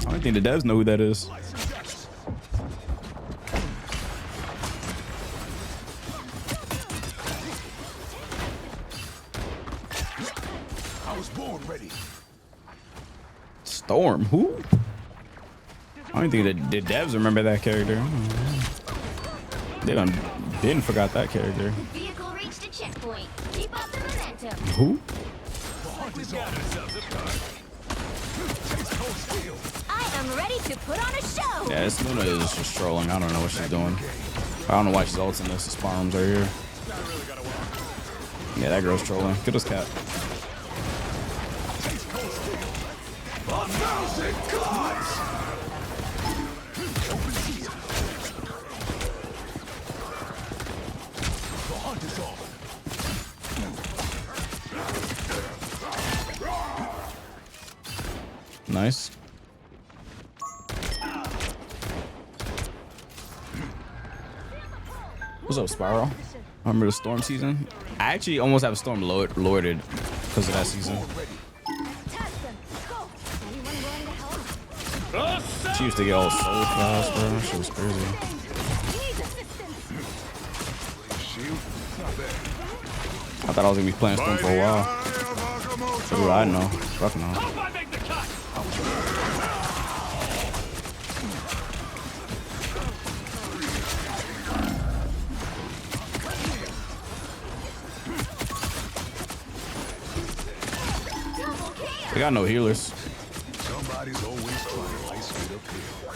I don't think the devs know who that is.
I was born ready.
Storm? Who? I don't think the devs remember that character. They didn't forgot that character.
Vehicle reached a checkpoint. Keep up the momentum.
Who?
The hunt is on. Taste cold steel.
I am ready to put on a show.
Yeah, this Luna is just trolling. I don't know what she's doing. I don't know why she's ulting this. The spawn rooms are here. Yeah, that girl's trolling. Kill this cat.
Taste cold steel. 1,000 gods. Open season. The hunt is on.
Nice. What's up, Spiral? Remember the Storm season? I actually almost have Storm lorded because of that season. She used to get all so fast, bro. That shit was crazy.
Shield. Not bad.
I thought I was gonna be playing Storm for a while. What do I know? Fuck no.
Hope I make the cut.
They got no healers.
Somebody's always trying to ice it uphill.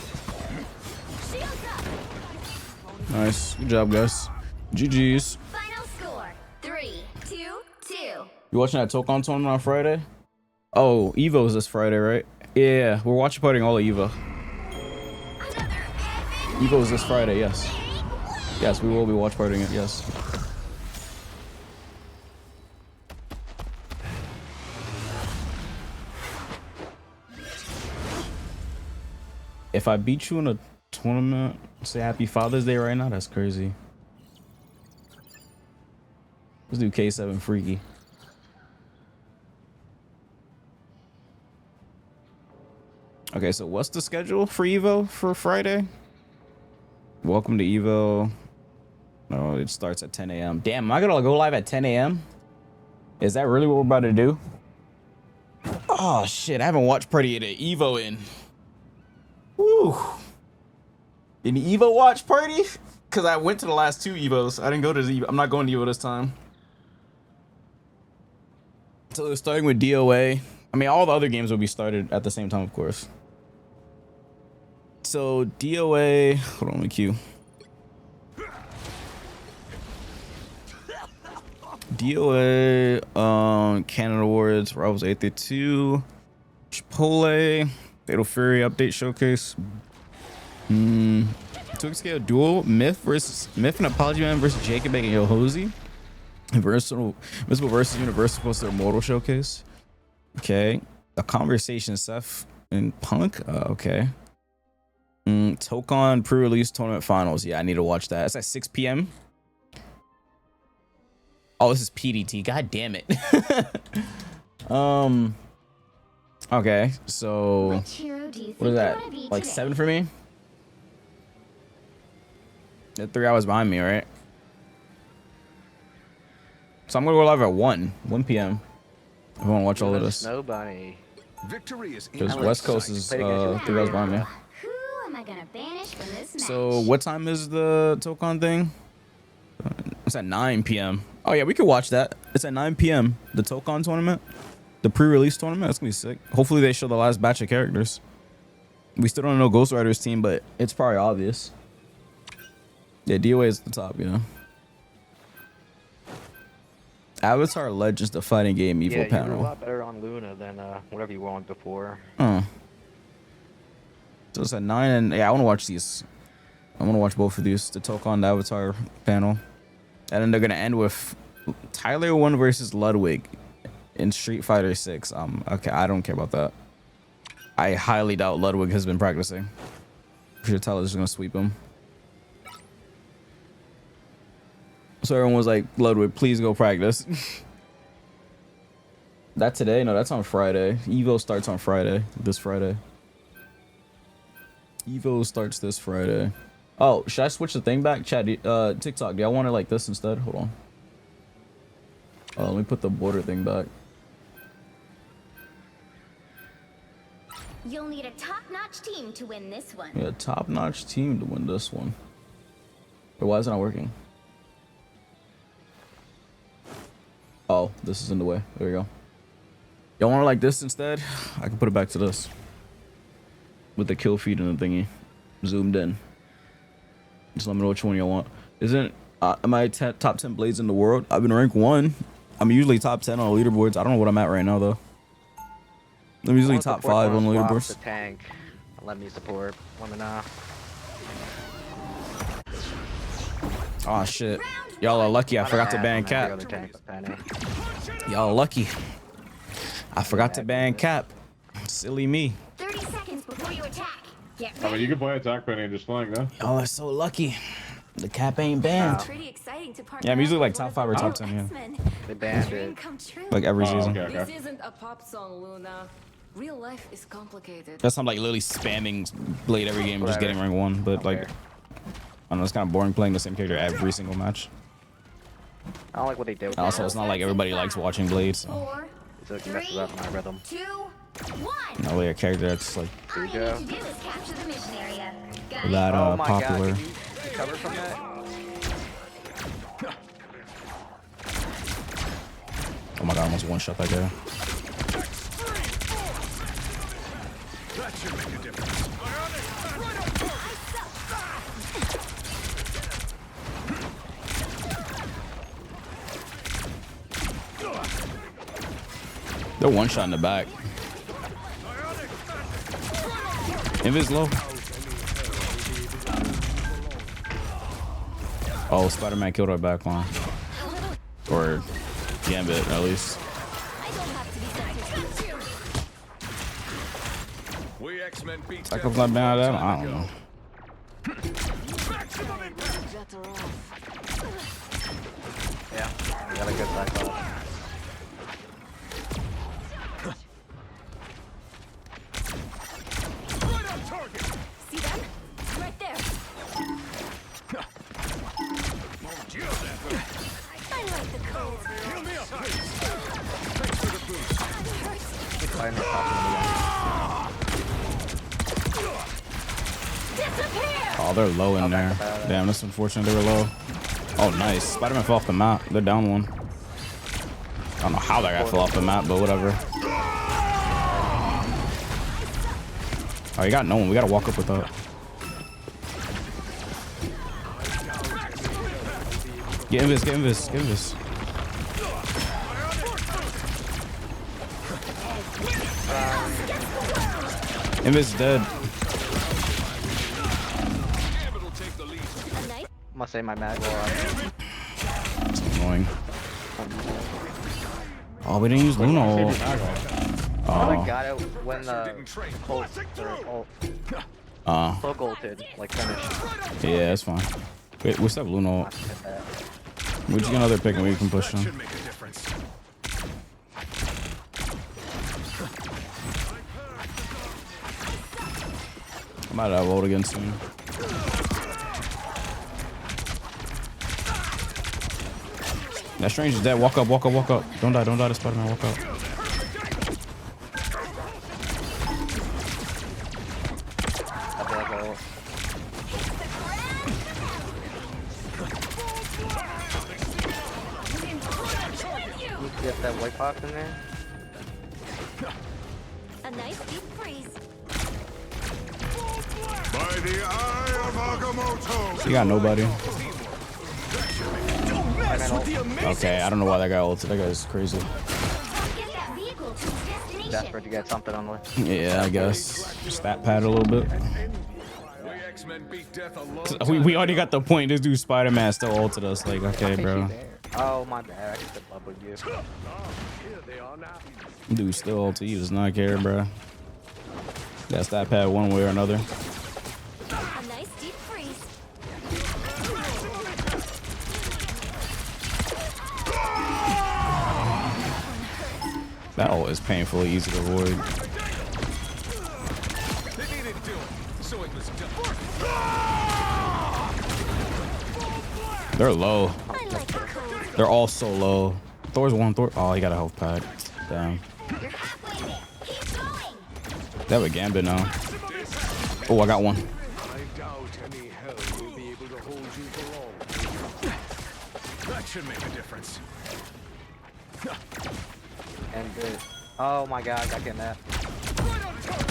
Nice. Good job, guys. GG's.
Final score 3-2-2.
You watching that Tokon tournament on Friday? Oh, Evo's this Friday, right? Yeah, we're watching partying all of Evo.
Another epic
Evo is this Friday, yes. Yes, we will be watch partying it, yes. If I beat you in a tournament, say Happy Father's Day right now, that's crazy. Let's do K7 Freaky. Okay, so what's the schedule for Evo for Friday? Welcome to Evo. No, it starts at 10 a.m. Damn, am I gonna go live at 10 a.m.? Is that really what we're about to do? Oh shit, I haven't watched Party at an Evo in. Woo. An Evo watch party? Cause I went to the last 2 Evos. I didn't go to the Evo. I'm not going to Evo this time. So they're starting with DOA. I mean, all the other games will be started at the same time, of course. So DOA, hold on, let me queue. DOA, Canada Awards, Rivals 832, Chipotle, Fatal Fury Update Showcase. 2 scale duel, Myth and Apology Man versus Jacob and Yohozi. Invisible versus Universal Poster Immortal Showcase. Okay. A Conversation, Seth and Punk. Okay. Tokon pre-release tournament finals. Yeah, I need to watch that. It's at 6 p.m. Oh, this is PDT. God damn it. Okay, so what is that? Like 7 for me? They're 3 hours behind me, right? So I'm gonna go live at 1 p.m. I want to watch all of this.
Snow Bunny.
Victory is
Because West Coast is 3 hours behind me.
Who am I gonna banish from this match?
So what time is the Tokon thing? It's at 9 p.m. Oh yeah, we could watch that. It's at 9 p.m. The Tokon tournament, the pre-release tournament. That's gonna be sick. Hopefully they show the last batch of characters. We still don't know Ghost Rider's team, but it's probably obvious. Yeah, DOA is at the top, you know. Avatar Legends, the fighting game Evo
Yeah,
panel.
you were a lot better on Luna than whatever you were on before.
So it's at 9, and yeah, I want to watch these. I want to watch both of these. The Tokon, the Avatar panel, and then they're gonna end with Tyler 1 versus Ludwig in Street Fighter 6. Okay, I don't care about that. I highly doubt Ludwig has been practicing. I'm sure Tyler's gonna sweep him. So everyone was like, Ludwig, please go practice. That today? No, that's on Friday. Evo starts on Friday. This Friday. Evo starts this Friday. Oh, should I switch the thing back? Chat, TikTok, do y'all want it like this instead? Hold on. Let me put the border thing back.
You'll need a top-notch team to win this one.
Yeah, top-notch team to win this one. But why is it not working? Oh, this is in the way. There we go. Y'all want it like this instead? I can put it back to this. With the kill feed and the thingy. Zoomed in. Just let me know which one y'all want. Isn't... am I top 10 blades in the world? I've been ranked 1. I'm usually top 10 on leaderboards. I don't know what I'm at right now, though. I'm usually top 5 on leaderboards.
The tank. Let me support. Let me know.
Oh, shit. Y'all are lucky I forgot to ban Cap. Y'all are lucky. I forgot to ban Cap. Silly me.
30 seconds before you attack. Get ready.
I mean, you can play attack penny and just flank, no?
Y'all are so lucky. The Cap ain't banned.
Pretty exciting to partner
Yeah, I'm usually like
with
top
one
5 or
of
top
the
10, yeah.
X-Men.
They banned
Dream
it.
come true.
Like every season.
Okay,
This
okay.
isn't a pop song, Luna. Real life is complicated.
That's I'm like literally spamming Blade every game, just getting rank 1. But like, I don't know, it's kind of boring playing the same character every single match.
I don't like what they did with
Also,
that.
it's not like everybody likes watching Blade, so
4,
It's like it messes up my rhythm.
2, 1.
not really a character that's like
All you need to do is capture the mission area. Got it?
that
Oh my
popular.
God, can you recover from that?
Oh my god, I almost one shot that guy.
That should make a difference.
They're one shot in the back. Invis low. Oh, Spider-Man killed our back line. Or Gambit, at least.
We X-Men beat
Cyclops not down at that? I don't know.
Yeah, we got a good cycle.
right on target.
See them? Right there. I like the cold.
Heal me up.
Keep fighting the top
Disappear!
Oh, they're low in there. Damn, that's unfortunate they were low. Oh, nice. Spider-Man fell off the map. They're down one. I don't know how that guy fell off the map, but whatever. Oh, you got no one. We gotta walk up with that. Get invis, get invis, get invis. Invis is dead.
I'm gonna say my mag will
It's annoying. Oh, we didn't use Luno.
I
Oh.
got it when the ult full ulted, like finish.
Yeah, that's fine. Wait, what's up, Luno? We just get another pick and we can push him.
Should make a difference.
I might have vote again soon. That strange is dead. Walk up, walk up, walk up. Don't die to Spider-Man. Walk up.
I feel like I'll get that white box in there.
A nice deep freeze.
By the eye of Agamotto.
You got nobody.
Mess with the amazing.
Okay, I don't know why that guy ulted. That guy's crazy.
Get that vehicle to its destination.
Desperate to get something on the way.
Yeah, I guess. Stat pad a little bit.
We X-Men beat death a long
We already got the point. This dude Spider-Man still ulted us. Like, okay, bro.
Oh my bad, I could have bubbled you.
Dude still ulted. He does not care, bro. That stat pad one way or another.
A nice deep freeze.
That ult is painfully easy to avoid.
They needed doing, so it was done.
They're low.
I like the cold.
They're all so low. Thor's one. Thor. Oh, he got a health pad. Damn.
You're halfway there. Keep going.
They have a Gambit now. Oh, I got one.
I doubt any hell will be able to hold you for long.
That should make a difference.
And good. Oh my god, I got getting that.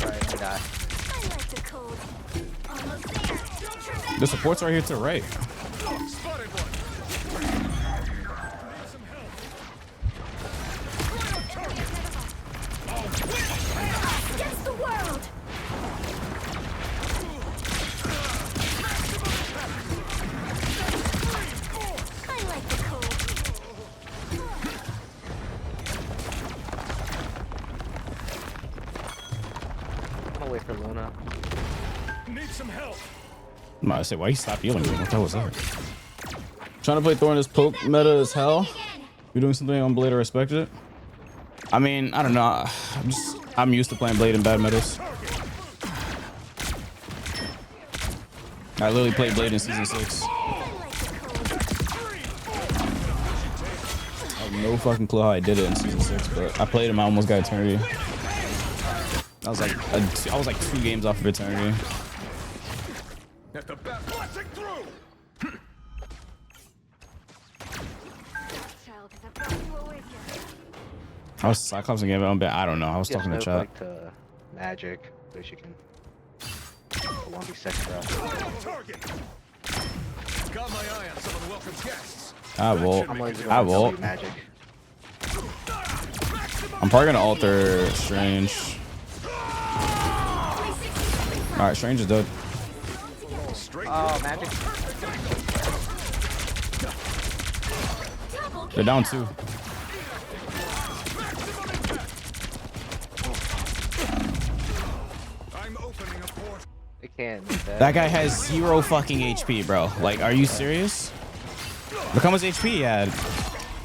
Right, I die.
I like the cold.
Almost there. Don't trip.
The support's right here to the right.
Spotted one.
Against the world. I like the cold.
I'm gonna wait for Luna.
Need some help.
I'm about to say, why you stop healing me? What the hell was that? Trying to play Thor in this poke meta as hell. You're doing something on Blade, I respect it. I mean, I don't know. I'm used to playing Blade in bad metas. I literally played Blade in season 6. I have no fucking clue how I did it in season 6, but I played him. I almost got Eternity. I was like 2 games off of Eternity.
At the back, blasting through.
Child, 'cause I brought you awake yet.
I was Cyclops and Gambit on bit. I don't know. I was talking to
Yes,
chat.
like to magic, so she can. 1v6 stuff.
Target. Got my eye on someone welcome guests.
I will.
I'm lazy
I
on
will.
magic.
I'm probably gonna alter Strange. Alright, Strange is dead.
Straight
Oh, magic.
They're down 2.
I'm opening a port.
It can't.
That guy has 0 fucking HP, bro. Like, are you serious? Look how much HP he had.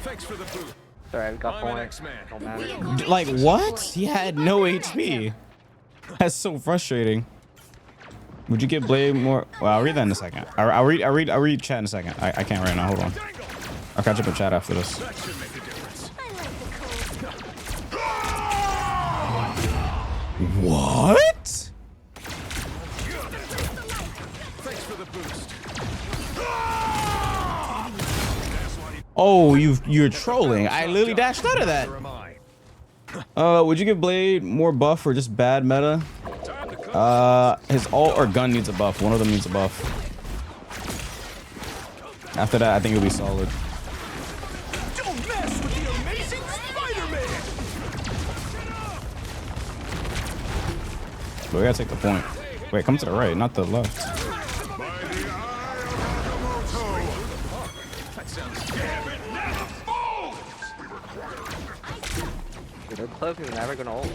Thanks for the boot.
Sorry, we got
I'm an
points.
X-Man.
Don't matter.
Like, what? He had no HP. That's so frustrating. Would you give Blade more? Well, I'll read that in a second. I'll read chat in a second. I can't right now. Hold on. I'll catch up in chat after this.
That should make a difference.
What?
Thanks for the boost.
Oh, you're trolling. I literally dashed out of that.
Or am I?
Would you give Blade more buff or just bad meta? His ult or gun needs a buff. One of them needs a buff. After that, I think it'll be solid.
Don't mess with the amazing Spider-Man!
But we gotta take the point. Wait, come to the right, not the left.
By the eye of Agamotto. That sounds damn it.
Dude, their cloak is never gonna ult.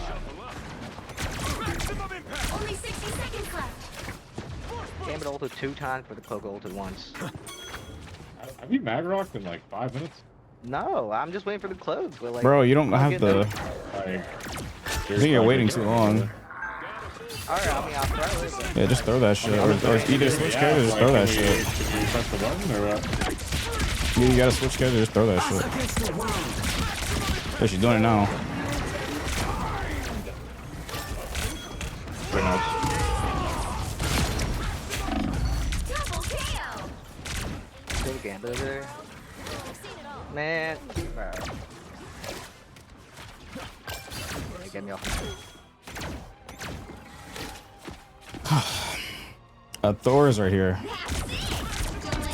Only 60 seconds left.
Damn it, ulted 2 times, but the cloak ulted once.
Have you Magrocked in like 5 minutes?
No, I'm just waiting for the cloak. But like,
Bro, you don't
I'm
have
getting
the...
there.
I think you're waiting too long.
Alright, I mean, I'll throw it.
Yeah, just throw that shit. Or either switch character, just throw that shit.
Should we press the button or what?
Yeah, you gotta switch character, just throw that shit. Yeah, she's doing it now.
Pretty much.
Double KO.
Still Gambit over there. Man, bro. Yeah, get me off.
Thor's right here.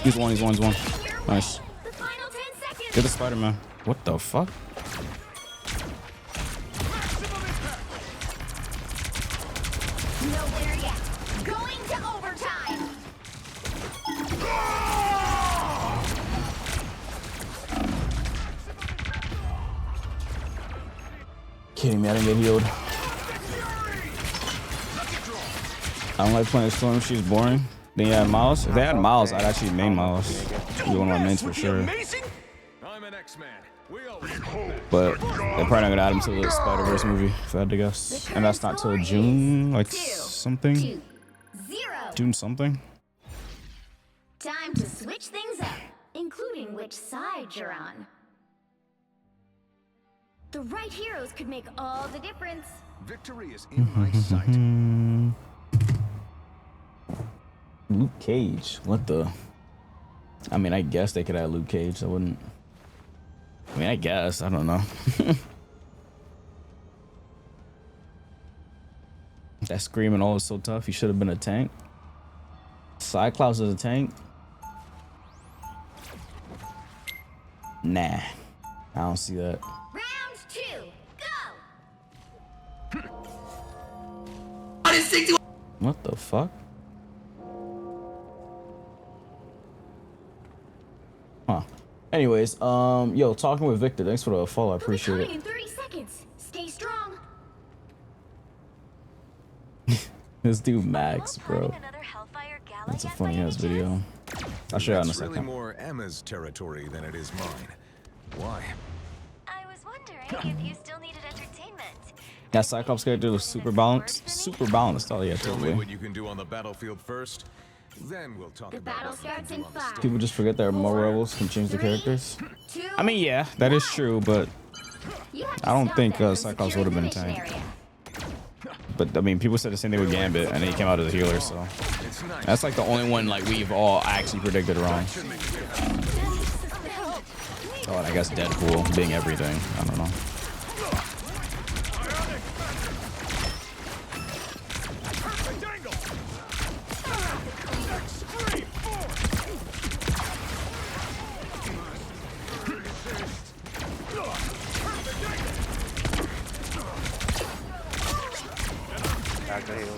He's one. Nice.
The final 10 seconds.
Get the Spider-Man. What the fuck?
No winner yet. Going to overtime.
Kidding me, I didn't get healed. I don't like playing Storm, she's boring. Then you had Miles. If they had Miles, I'd actually main Miles. She'd be one of my mains for sure.
I'm an X-Man. We always
But they're probably not gonna add him to the Spider-Verse movie, if I had to guess. And that's not till June, like something.
2-0.
June something.
Time to switch things up, including which side you're on. The right heroes could make all the difference.
Victory is in my sight.
Luke Cage. What the? I mean, I guess they could add Luke Cage. I wouldn't. I mean, I guess. I don't know. That screaming all is so tough. He should have been a tank. Cyclops is a tank. Nah. I don't see that.
Round 2, go!
What the fuck? Huh. Anyways, yo, talking with Victor. Thanks for the follow. I appreciate
Coming
it.
in 30 seconds. Stay strong.
This dude Max, bro. That's a funny ass video. I'll show you in a
That's really
second.
more Emma's territory than it is mine. Why?
I was wondering if you still needed entertainment.
Yeah, Cyclops character was super balanced. Super balanced. Oh yeah,
Show me
totally.
what you can do on the battlefield first. Then we'll talk
The
about
battle
what you
starts
can
in
do on the
5.
People just forget that more levels can change the
3,
characters.
2,
I mean, yeah, that is true, but
you have to
I don't
stop
think
them from
Cyclops would have been a
securing
tank.
the mission area.
But I mean, people said the same thing with Gambit, and then he came out as a healer, so
It's nice.
that's like the only one like we've all actually predicted wrong. Oh, and I guess Deadpool being everything. I don't know.
Back to heal.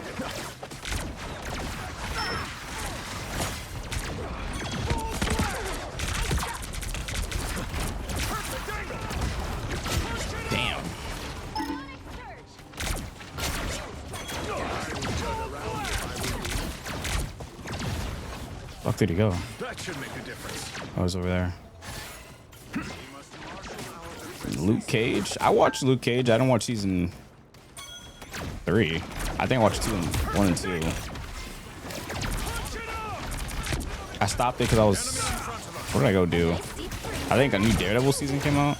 fuck did he go?
That should make a difference.
I was over there. Luke Cage. I watched Luke Cage. I didn't watch season 3. I think I watched 1 and 2. I stopped it because I was. What did I go do? I think a new Daredevil season came out.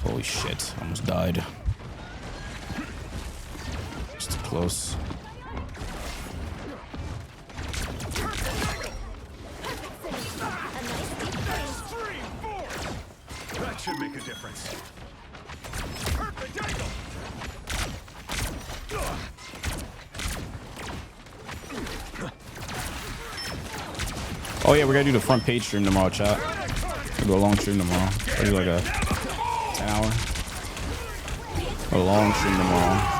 Holy shit, almost died. Just too close.
That should make a difference.
Oh yeah, we're gonna do the front page stream tomorrow, chat. We'll do a long stream tomorrow. We'll do like a 10-hour. A long stream tomorrow.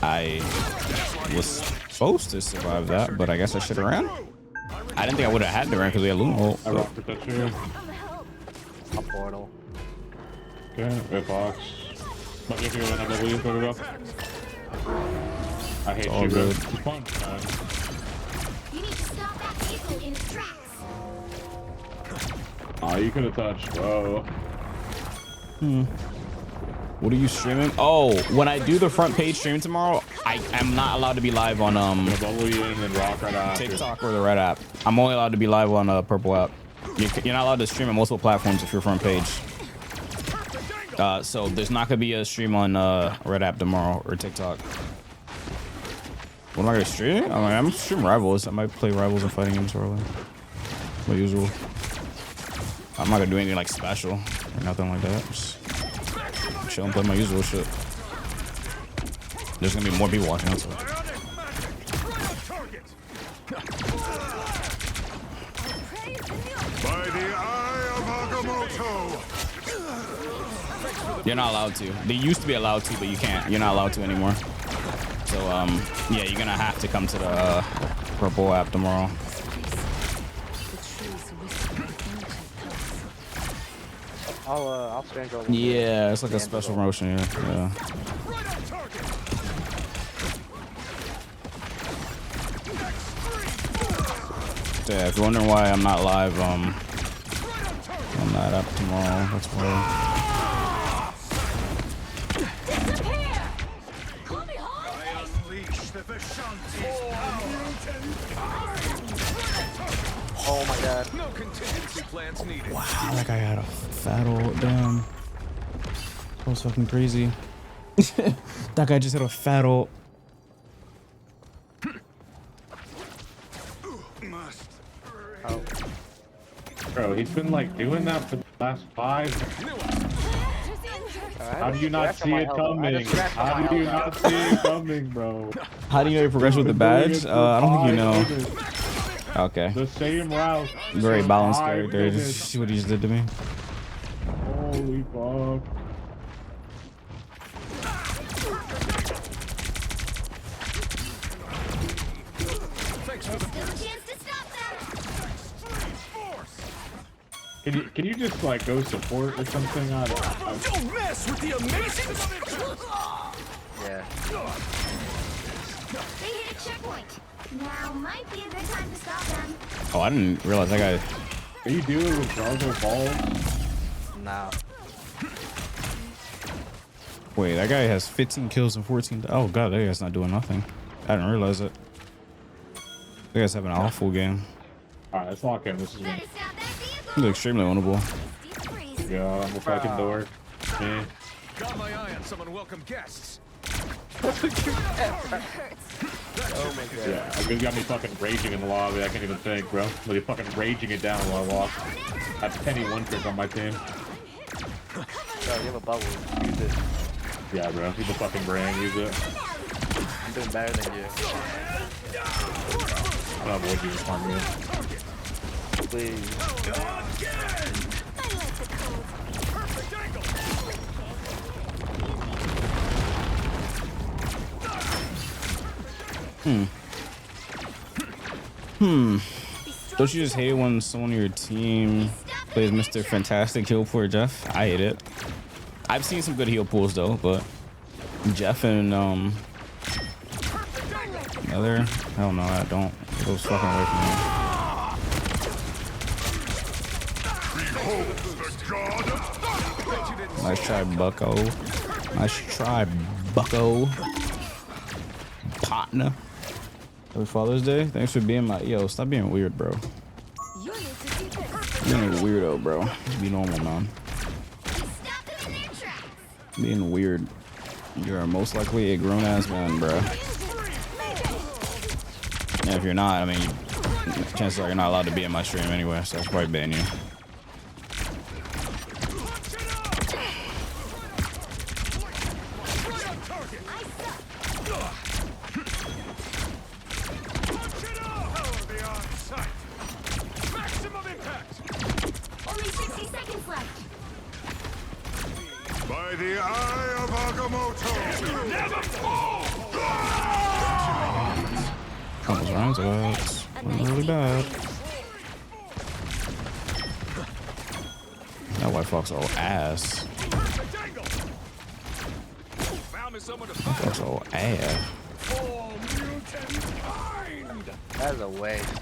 I was supposed to survive that, but I guess I should have ran. I didn't think I would have had to run because we had Loon Hole.
I rock protection.
A portal.
Okay, red box. Fuck if you're gonna W, go. I hate you, bro. Just punch, man.
You need to stop that vehicle in its tracks.
Aw, you could have touched, bro.
What are you streaming? Oh, when I do the front page stream tomorrow, I am not allowed to be live on
W and then rock right after.
TikTok or the Red app. I'm only allowed to be live on Purple app. You're not allowed to stream on multiple platforms if you're front page. So there's not gonna be a stream on Red app tomorrow or TikTok. What am I gonna stream? I mean, I'm gonna stream Rivals. I might play Rivals and fighting games early. Like usual. I'm not gonna do anything like special or nothing like that. Just chill and play my usual shit. There's gonna be more people watching. That's all.
By the eye of Agamotto.
You're not allowed to. They used to be allowed to, but you can't. You're not allowed to anymore. So yeah, you're gonna have to come to the Purple app tomorrow.
I'll stand your.
Yeah, it's like a special promotion. Yeah. Yeah, if you're wondering why I'm not live on that app tomorrow, that's why.
Oh my god.
No contingency plans needed.
Wow, that guy had a fat old damn. That was fucking crazy. That guy just had a fat old.
Bro, he's been like doing that for the last 5. How do you not see it coming? How do you not see it coming, bro?
How do you know you progress with the badge? I don't think you know. Okay.
The same route.
Very balanced character. Just see what he just did to me.
Holy fuck. Can you just like go support or something?
Don't mess with the amazing.
Yeah.
They hit a checkpoint. Now might be a good time to stop them.
Oh, I didn't realize that guy.
Are you doing with Gargo balls?
No.
Wait, that guy has 15 kills and 14. Oh god, that guy's not doing nothing. I didn't realize it. That guy's having an awful game.
Alright, let's lock in. This is
Better stop that vehicle.
He's extremely winnable.
yeah, I'm a fucking door. Me.
Got my eye on someone. Welcome guests.
Oh my god.
Yeah, you got me fucking raging in the lobby. I can't even think, bro. Really fucking raging it down while I walk. I have Penny one trick on my team.
Oh, you have a bubble. Use it.
Yeah, bro. Use the fucking brain. Use it.
I'm doing better than you.
I don't avoid you on me.
Please.
Don't you just hate it when someone on your team plays Mr. Fantastic heal pool Jeff? I hate it. I've seen some good heal pools though, but Jeff and other, hell no, I don't. It goes fucking away from me. Nice try, Bucko. Nice try, Bucko. Partner. Happy Father's Day. Thanks for being my stop being weird, bro. Being a weirdo, bro. Be normal, man. Being weird. You're most likely a grown-ass man, bro. And if you're not, I mean, chances are you're not allowed to be in my stream anyway, so I should probably ban you.
Only 60 seconds left.
By the eye of Agamotto! Never fall!
Comes rounds out. Really bad. That White Fox all ass. Fox all ass.
That's a waste.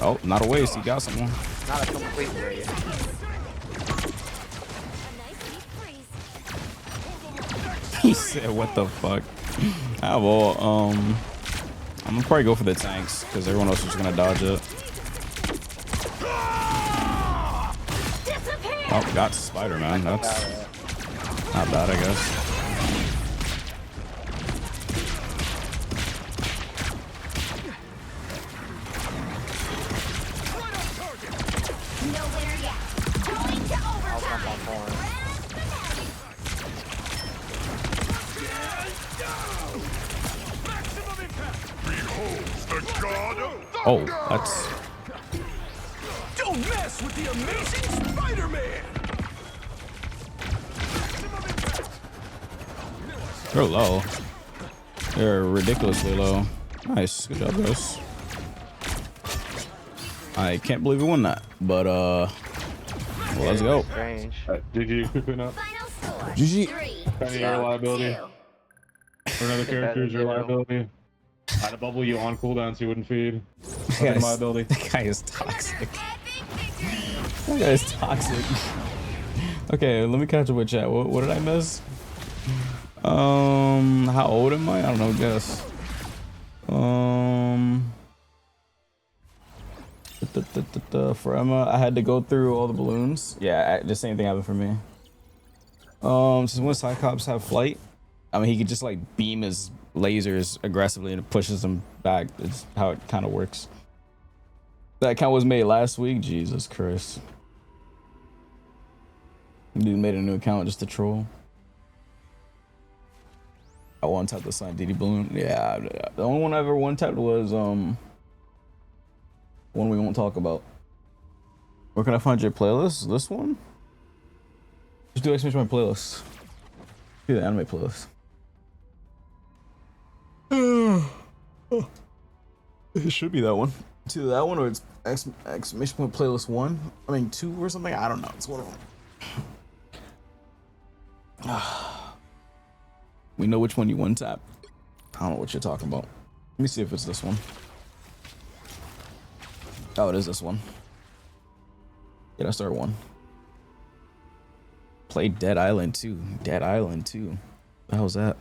Oh, not a waste. He got someone.
Not a complete waste.
He said, "What the fuck?" Ah, well, I'm gonna probably go for the tanks because everyone else is just gonna dodge it. Oh, got Spider-Man. That's not bad, I guess.
Nowhere yet. Going to overtime.
Oh, that's.
Don't mess with the amazing Spider-Man!
They're low. They're ridiculously low. Nice, good job, guys. I can't believe we won that, but well, let's go.
Strange.
GG, quickly enough.
Final score.
GG.
3,
Any your liability?
2.
For another character is your liability. I had to bubble you on cooldown so you wouldn't feed.
Guys,
Liability.
that guy is toxic. That guy is toxic. Okay, let me catch up with chat. What did I miss? How old am I? I don't know. Guess. For Emma, I had to go through all the balloons. Yeah, the same thing happened for me. Since when Cyclops have flight, I mean, he could just like beam his lasers aggressively and it pushes them back. It's how it kind of works. That account was made last week. Jesus Christ. Dude made a new account just to troll. I one-tapped the Sun DD balloon. Yeah, the only one I ever one-tapped was one we won't talk about. Where can I find your playlist? This one? Just do exclamation my playlist. Do the anime playlist. It should be that one. It's either that one or it's exclamation point playlist 1. I mean 2 or something. I don't know. It's one of them. We know which one you one tap. I don't know what you're talking about. Let me see if it's this one. Oh, it is this one. Yeah, that's our one. Play Dead Island 2. Dead Island 2. What the hell's that?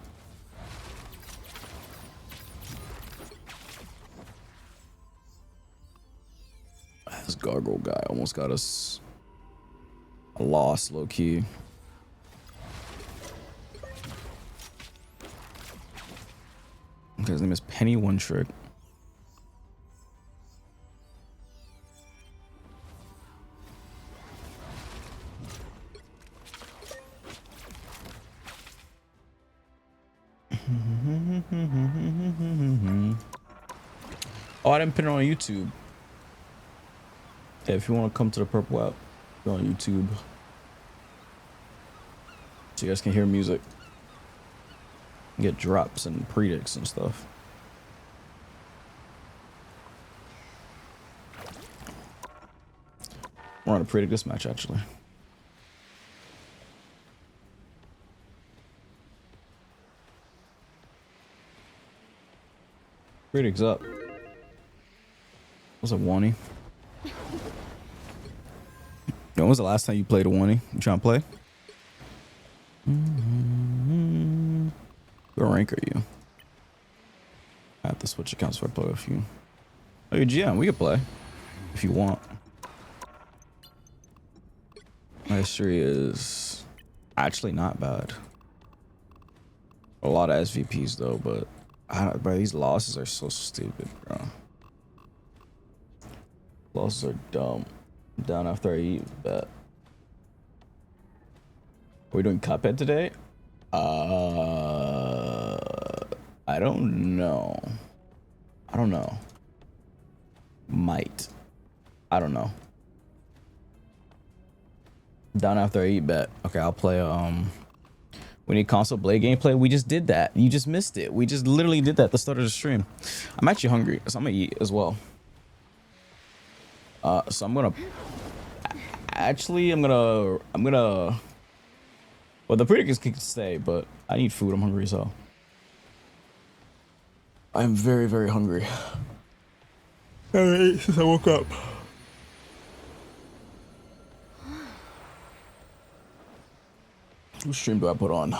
This gargoyle guy almost got us a loss, low key. Okay, his name is Penny One Trick. Oh, I didn't put it on YouTube. Yeah, if you want to come to the Purple app, go on YouTube. So you guys can hear music. Get drops and predicts and stuff. We're on a pretty good match actually. Critics up. What's a 1-y? When was the last time you played a 1-y? You trying to play? What rank are you? I have to switch accounts for I play with you. Oh, you're GM. We can play if you want. My history is actually not bad. A lot of SVPs though, but bro, these losses are so stupid, bro. Losses are dumb. I'm down after I eat, bet. Are we doing Cuphead today? I don't know. I don't know. Might. I don't know. Down after I eat, bet. Okay, I'll play. We need console Blade gameplay. We just did that. You just missed it. We just literally did that at the start of the stream. I'm actually hungry, so I'm gonna eat as well. So I'm gonna. Actually, I'm gonna. Well, the predictors can stay, but I need food. I'm hungry as hell. I'm very, very hungry. I haven't ate since I woke up. Whose stream do I put on?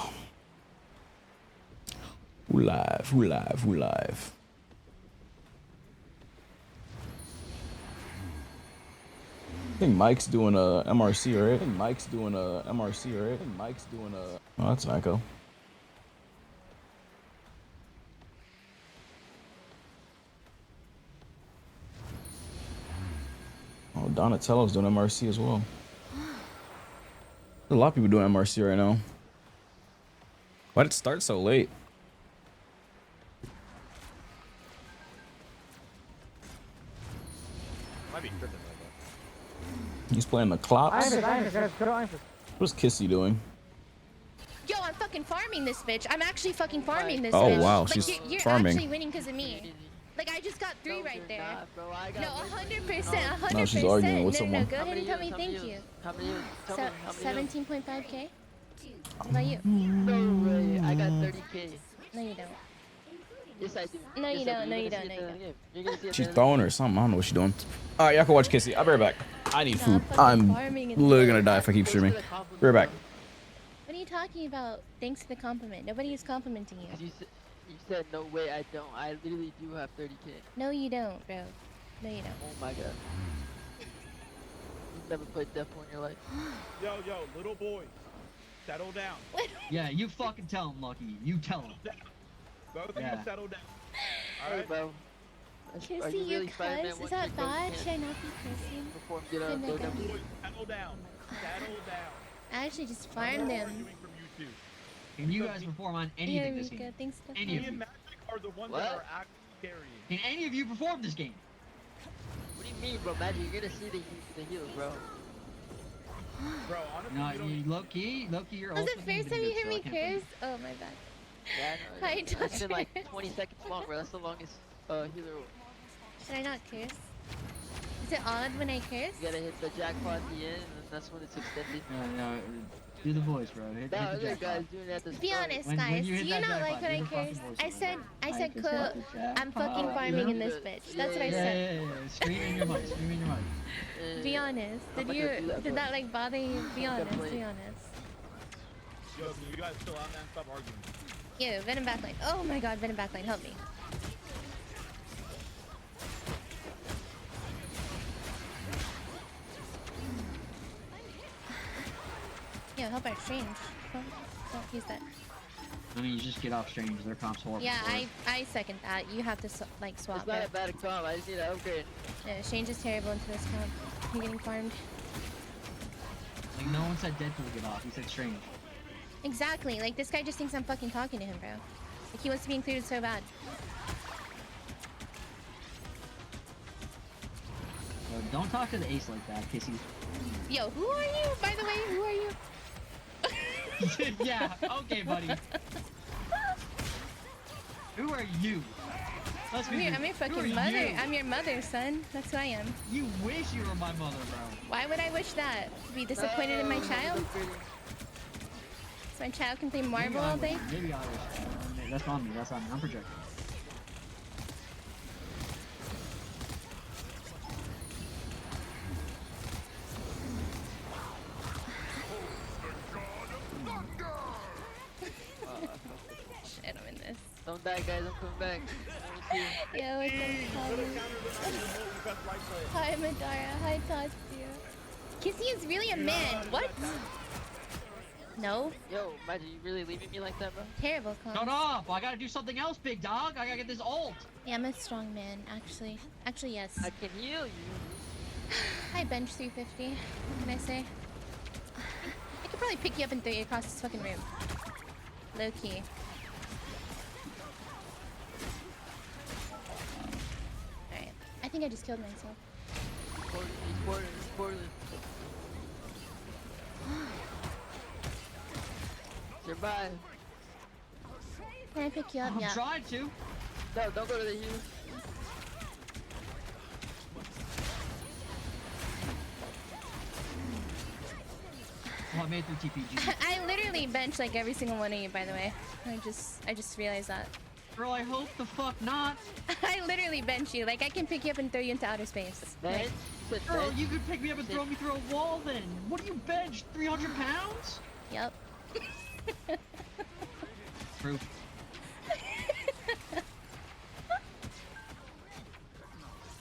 Who live? Who live? Who live? I think Mike's doing a MRC, right? I think Mike's doing a MRC, right? I think Mike's doing a... Oh, that's an echo. Oh, Donatello's doing MRC as well. There's a lot of people doing MRC right now. Why did it start so late?
Might be tripping.
He's playing the clocks.
Good.
What's Kissy doing?
Yo, I'm fucking farming this bitch. I'm actually fucking farming this
Oh
bitch.
wow,
Like,
she's
you're
farming.
actually winning because of me. Like, I just got 3 right there. No, 100%, 100%.
No, she's arguing with
no,
someone.
go ahead and tell me thank you.
How many years? Tell me, how many years?
17.5k? What about you?
No way, I got 30k.
No, you don't.
Yes, I do.
No, you
Yes, I
don't.
do.
No,
You're
you
gonna
don't.
see
No,
it
you
in
don't.
the game. You're gonna see it
She's
in the
throwing or something. I don't know what she's doing. All right, y'all can watch Kissy. I'll be right back. I need food.
fucking
I'm
farming and
literally
shit.
gonna die if I keep streaming. Be right back.
What are you talking about? Thanks for the compliment. Nobody is complimenting you.
You said no way I don't. I literally do have 30k.
No, you don't, bro. No, you don't.
Oh my god. You've never played Death in your life.
Yo, little boy, settle down.
Yeah, you fucking tell him, Lucky. You tell him.
Both of you settle down.
All right, bro.
Kissy, you cuss? Is that bad? Should I not be kissing?
Perform, get up, go down.
Settle down. Settle down.
I actually just farmed them.
Can you guys perform on anything this game?
Thanks to
Any of
Me
you?
and Magic are the ones that are actually carrying.
Can any of you perform this game?
What do you mean, bro? Magic, you're gonna see the heals, bro.
Bro, honestly,
No, you low-key, you're
Was
also
it first time you heard me curse? Oh, my bad.
Yeah, I
Hi,
know. It's
Doctor.
been like 20 seconds long, bro. That's the longest healer.
Should I not curse? Is it odd when I curse?
You gotta hit the jackpot at the end, and that's when it's extended.
No, do the voice, bro. Hit
No,
the
other
jackpot.
guys doing that at the
Be
start.
honest,
When
guys.
you
Do
hit
you
that
not like
jackpot,
when I
give her
curse?
fucking
I
voice
said,
over.
quote, I'm fucking farming in this bitch. That's what I said.
Yeah. Scream in your mic, scream in your mic.
Be honest. Did that like bother you? Be honest, be honest.
Yo, can you guys chill out, man? Stop arguing.
Yo, Venom backline. Oh my god, Venom backline, help me. Yo, help our strange. Oh, he's dead.
I mean, you just get off strange. Their comp's horrible.
Yeah, I second that. You have to like swap.
It's not a bad comp. I just need to upgrade.
Yeah, Strange is terrible into this comp. He's getting farmed.
Like, no one said Deadpool get off. He said strange.
Exactly. Like, this guy just thinks I'm fucking talking to him, bro. Like, he wants to be included so bad.
Don't talk to the ace like that, Kissy.
Yo, who are you? By the way, who are you?
Yeah, okay, buddy. Who are you? Let's
I'm
be
your
Who are
fucking mother.
you?
I'm your mother, son. That's who I am.
You wish you were my mother, bro.
Why would I wish that? To be disappointed in my child? So my child can play Marvel all day?
Maybe I wish. That's on me. That's on me. I'm projecting.
Shit, I'm in this.
Don't die, guys. I'm coming back.
Yo, what's up, Hi, Madara. Hi, Tatsuya. Kissy is really a man. What? No.
Yo, imagine you really leaving me like that, bro?
Terrible call.
Shut up! I gotta do something else, big dog. I gotta get this ult.
Yeah, I'm a strong man, actually. Actually, yes.
I can heal you.
I bench 350. What can I say? I could probably pick you up and throw you across this fucking room. Low key. Alright. I think I just killed myself.
Survive.
Can I pick you up?
I'm
Yeah.
trying to.
No, don't go to the heal.
Well, I made it through TPG.
I literally bench like every single one of you, by the way. I just realized that.
Girl, I hope the fuck not.
I literally bench you. Like, I can pick you up and throw you into outer space.
Bench?
Like,
Girl, you could pick me up and throw me through a wall then. What do you bench? 300 pounds?
Yep.
True.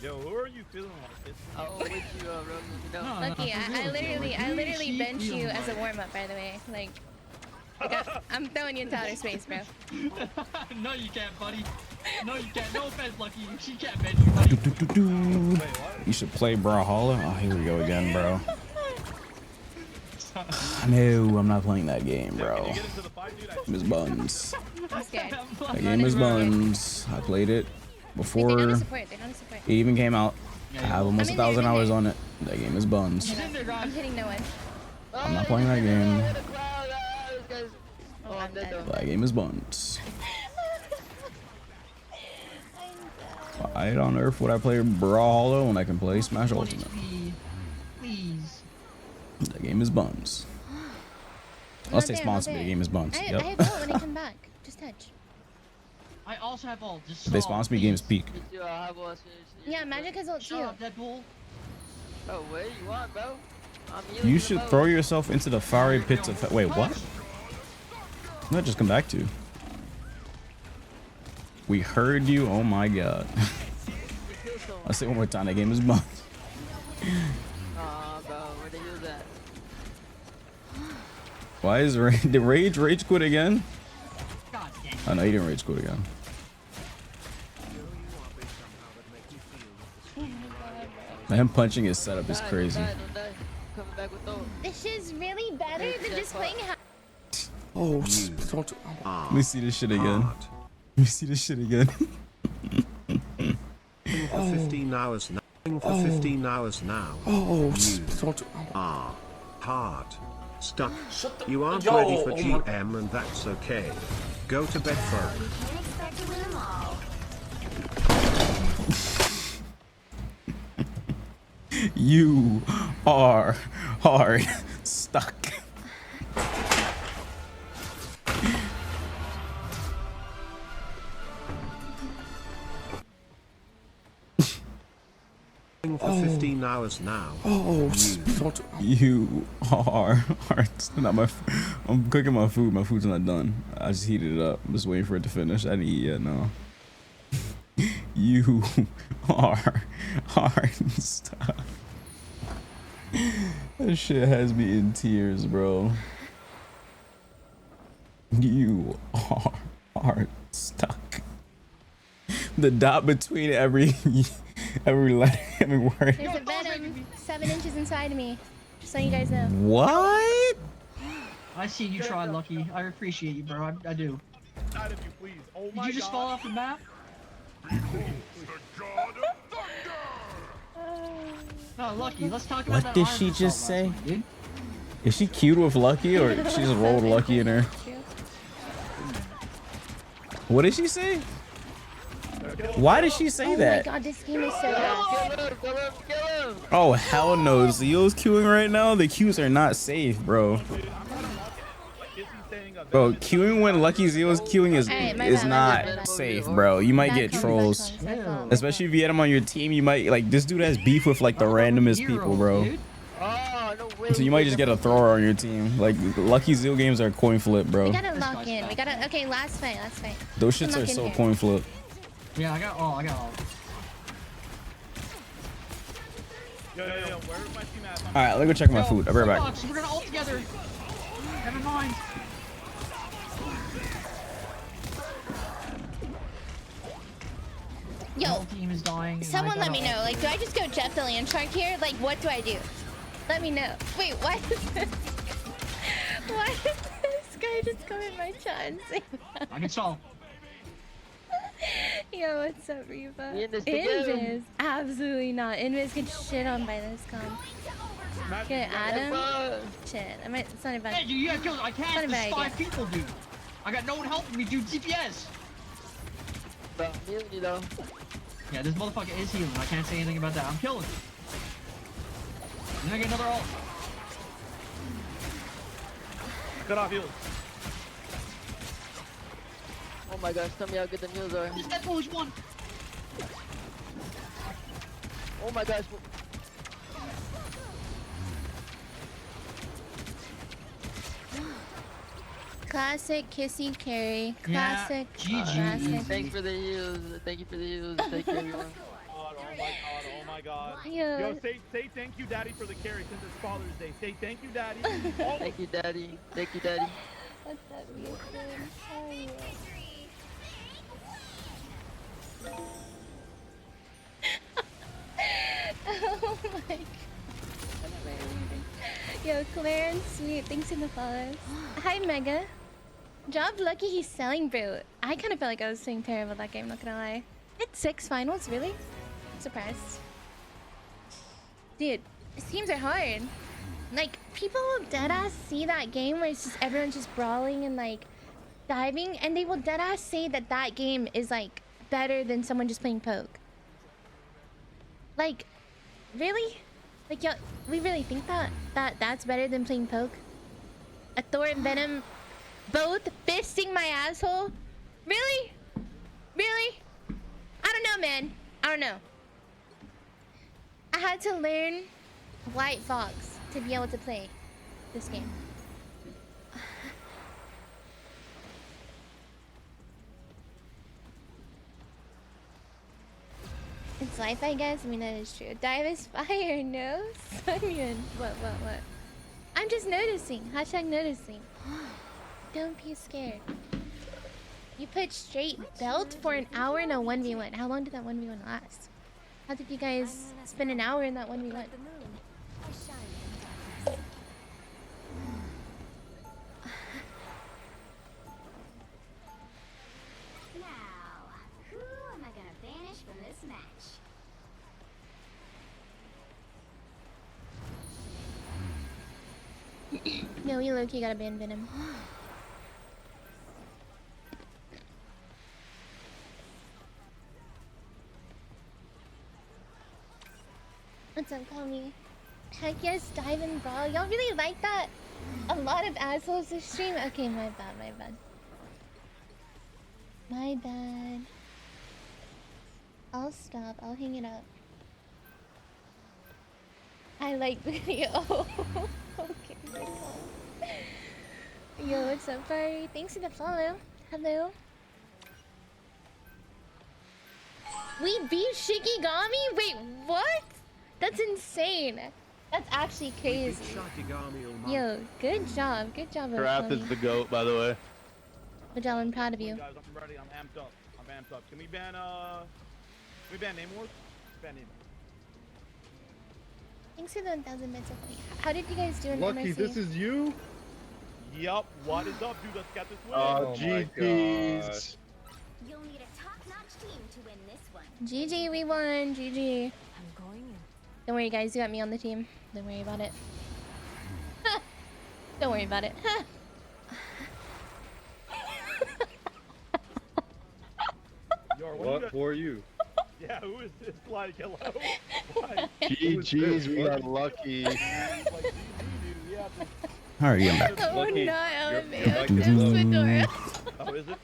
Yo, who are you feeling like this?
Oh, with you, bro. No.
Lucky, I literally bench you as a warm up, by the way. Like I'm throwing you into outer space, bro.
No, you can't, buddy. No, you can't. No offense, Lucky. She can't bench you, buddy.
You should play Brawlhalla. Oh, here we go again, bro. No, I'm not playing that game, bro. Miss Buns.
I'm scared.
That game is Buns. I played it before
They don't support. They don't support.
it even came out. I have almost
I'm in
1,000
there,
hours on it. That game is Buns.
I'm hitting no one.
I'm not playing that game.
Oh, I'm dead though.
That game is Buns. Why on earth would I play Brawlhalla when I can play Smash Ultimate?
Please.
That game is Buns. Unless they sponsor me, the game is Buns.
I
Yep.
have ult when I come back. Just touch.
I also have ult. Just
If they sponsor me, game is peak.
Yeah, Magic has ult too.
Shut up, Deadpool.
Oh, what you want, bro? I'm healing
You
you
should
both.
throw yourself into the fiery pits of... Wait, what? What just come back to? We heard you. Oh my god. I'll say it one more time. That game is Buns.
Aw, bro, where the hell's that?
Why is did Rage quit again? Oh no, he didn't Rage quit again. Him punching his setup is crazy.
Don't die. Coming back with those.
This shit's really better than just playing.
Oh, let me see this shit again. Let me see this shit again.
For 15 hours now. For 15 hours now. You are hard. Stuck. You aren't ready for GM and that's okay. Go to bed, folk.
You can't expect to win them all.
You are hard stuck.
For 15 hours now.
You are hard. Not my. I'm cooking my food. My food's not done. I just heated it up. I'm just waiting for it to finish. I didn't eat yet. No. You are hard stuck. That shit has me in tears, bro. You are hard stuck. The dot between every letter, every word.
There's a venom 7 inches inside of me. Just so you guys know.
What?
I see you try, Lucky. I appreciate you, bro. I do. Did you just fall off the map? No, Lucky, let's talk about
What
that
did
Iron
she
Assault
just
last
say?
night, dude.
Is she cute with Lucky or she just rolled Lucky in her? What did she say? Why did she say that?
Oh my god, this game is so bad.
Kill him!
Oh hell no, Zeo's queuing right now. The queues are not safe, bro. Bro, queuing when Lucky Zeo's queuing is not safe, bro. You might get trolls, especially if you get him on your team. You might like this dude has beef with like the randomest people, bro. So you might just get a thrower on your team. Like Lucky Zeo games are coin flip, bro.
We gotta lock in. We gotta. Okay, last fight.
Those shits are so coin flip.
Yeah, I got all.
Yo, where's my team at?
All right, let me go check my food. I'll be right back.
We're gonna ult together. Never mind.
Yo,
team is dying.
Someone let me know. Like, do I just go Jeff the Landshark here? Like, what do I do? Let me know. Wait, what is this? Why is this guy just come in my chat and say that?
I can solve.
Yo, what's up, Reba?
Invis,
Invis? Absolutely not. Invis gets shit on by this comp. Get Adam? Shit. It's not about.
Hey, dude, you got killed. I can't. There's 5 people, dude. I got no one helping me, dude. DPS. Yeah, this motherfucker is healing. I can't say anything about that. I'm killing. Then I get another ult.
Cut off heals.
Oh my gosh, tell me how good the meals are.
This Deadpool is one.
Oh my gosh.
Classic kissy carry. Classic.
Yeah,
Classic.
Thank you for the heals. Thank you for the heals. Thank you, everyone.
Oh my god.
Yeah.
Yo, say thank you, Daddy, for the carry since it's Father's Day. Say thank you, Daddy.
Thank you, Daddy. Thank you, Daddy.
What's up, Houston? How are you? Oh my god. Yo, Clarence, sweet. Thanks for the follows. Hi, Mega. Job lucky he's selling, bro. I kind of felt like I was doing terrible that game, not gonna lie. It's 6 finals, really? I'm surprised. Dude, these games are hard. Like, people will deadass see that game where it's just everyone's just brawling and like diving, and they will deadass say that that game is like better than someone just playing poke. Like, really? Like, yo, we really think that's better than playing poke? A Thor and Venom both fisting my asshole? Really? Really? I don't know, man. I don't know. I had to learn White Fox to be able to play this game. It's life, I guess. I mean, that is true. Dive is fire, no? Simon, what? I'm just noticing. Hashtag noticing. Don't be scared. You put straight belt for an hour in a 1v1. How long did that 1v1 last? How did you guys spend an hour in that 1v1?
Now, who am I gonna banish from this match?
No, you low-key gotta ban Venom. What's up, call me? Heck yes, dive and brawl. Y'all really like that? A lot of assholes this stream? Okay, my bad. My bad. I'll stop. I'll hang it up. I like video. Okay. Yo, what's up, Barry? Thanks for the follow. Hello. We beat Shikigami? Wait, what? That's insane. That's actually crazy. Yo, good job. Good job,
Giraffe is the GOAT, by the way.
Good job, I'm proud of you.
Guys, I'm ready. I'm amped up. Can we ban Name Wars? Ban Name.
Thanks for the 1,000 bits of money. How did you guys do in
Lucky,
MRC?
this is you? Yup. What is up, dude? Let's get this win.
GG's. You'll need a top-notch team to win this one.
GG, we won. GG.
I'm going in.
Don't worry, guys. You got me on the team. Don't worry about it. Don't worry about it.
What for you? Yeah, who is this? Like, hello?
GG's, we are lucky.
Alright, I'm back.
Oh,
Lucky.
not
You're
Fedora.
Oh, is it?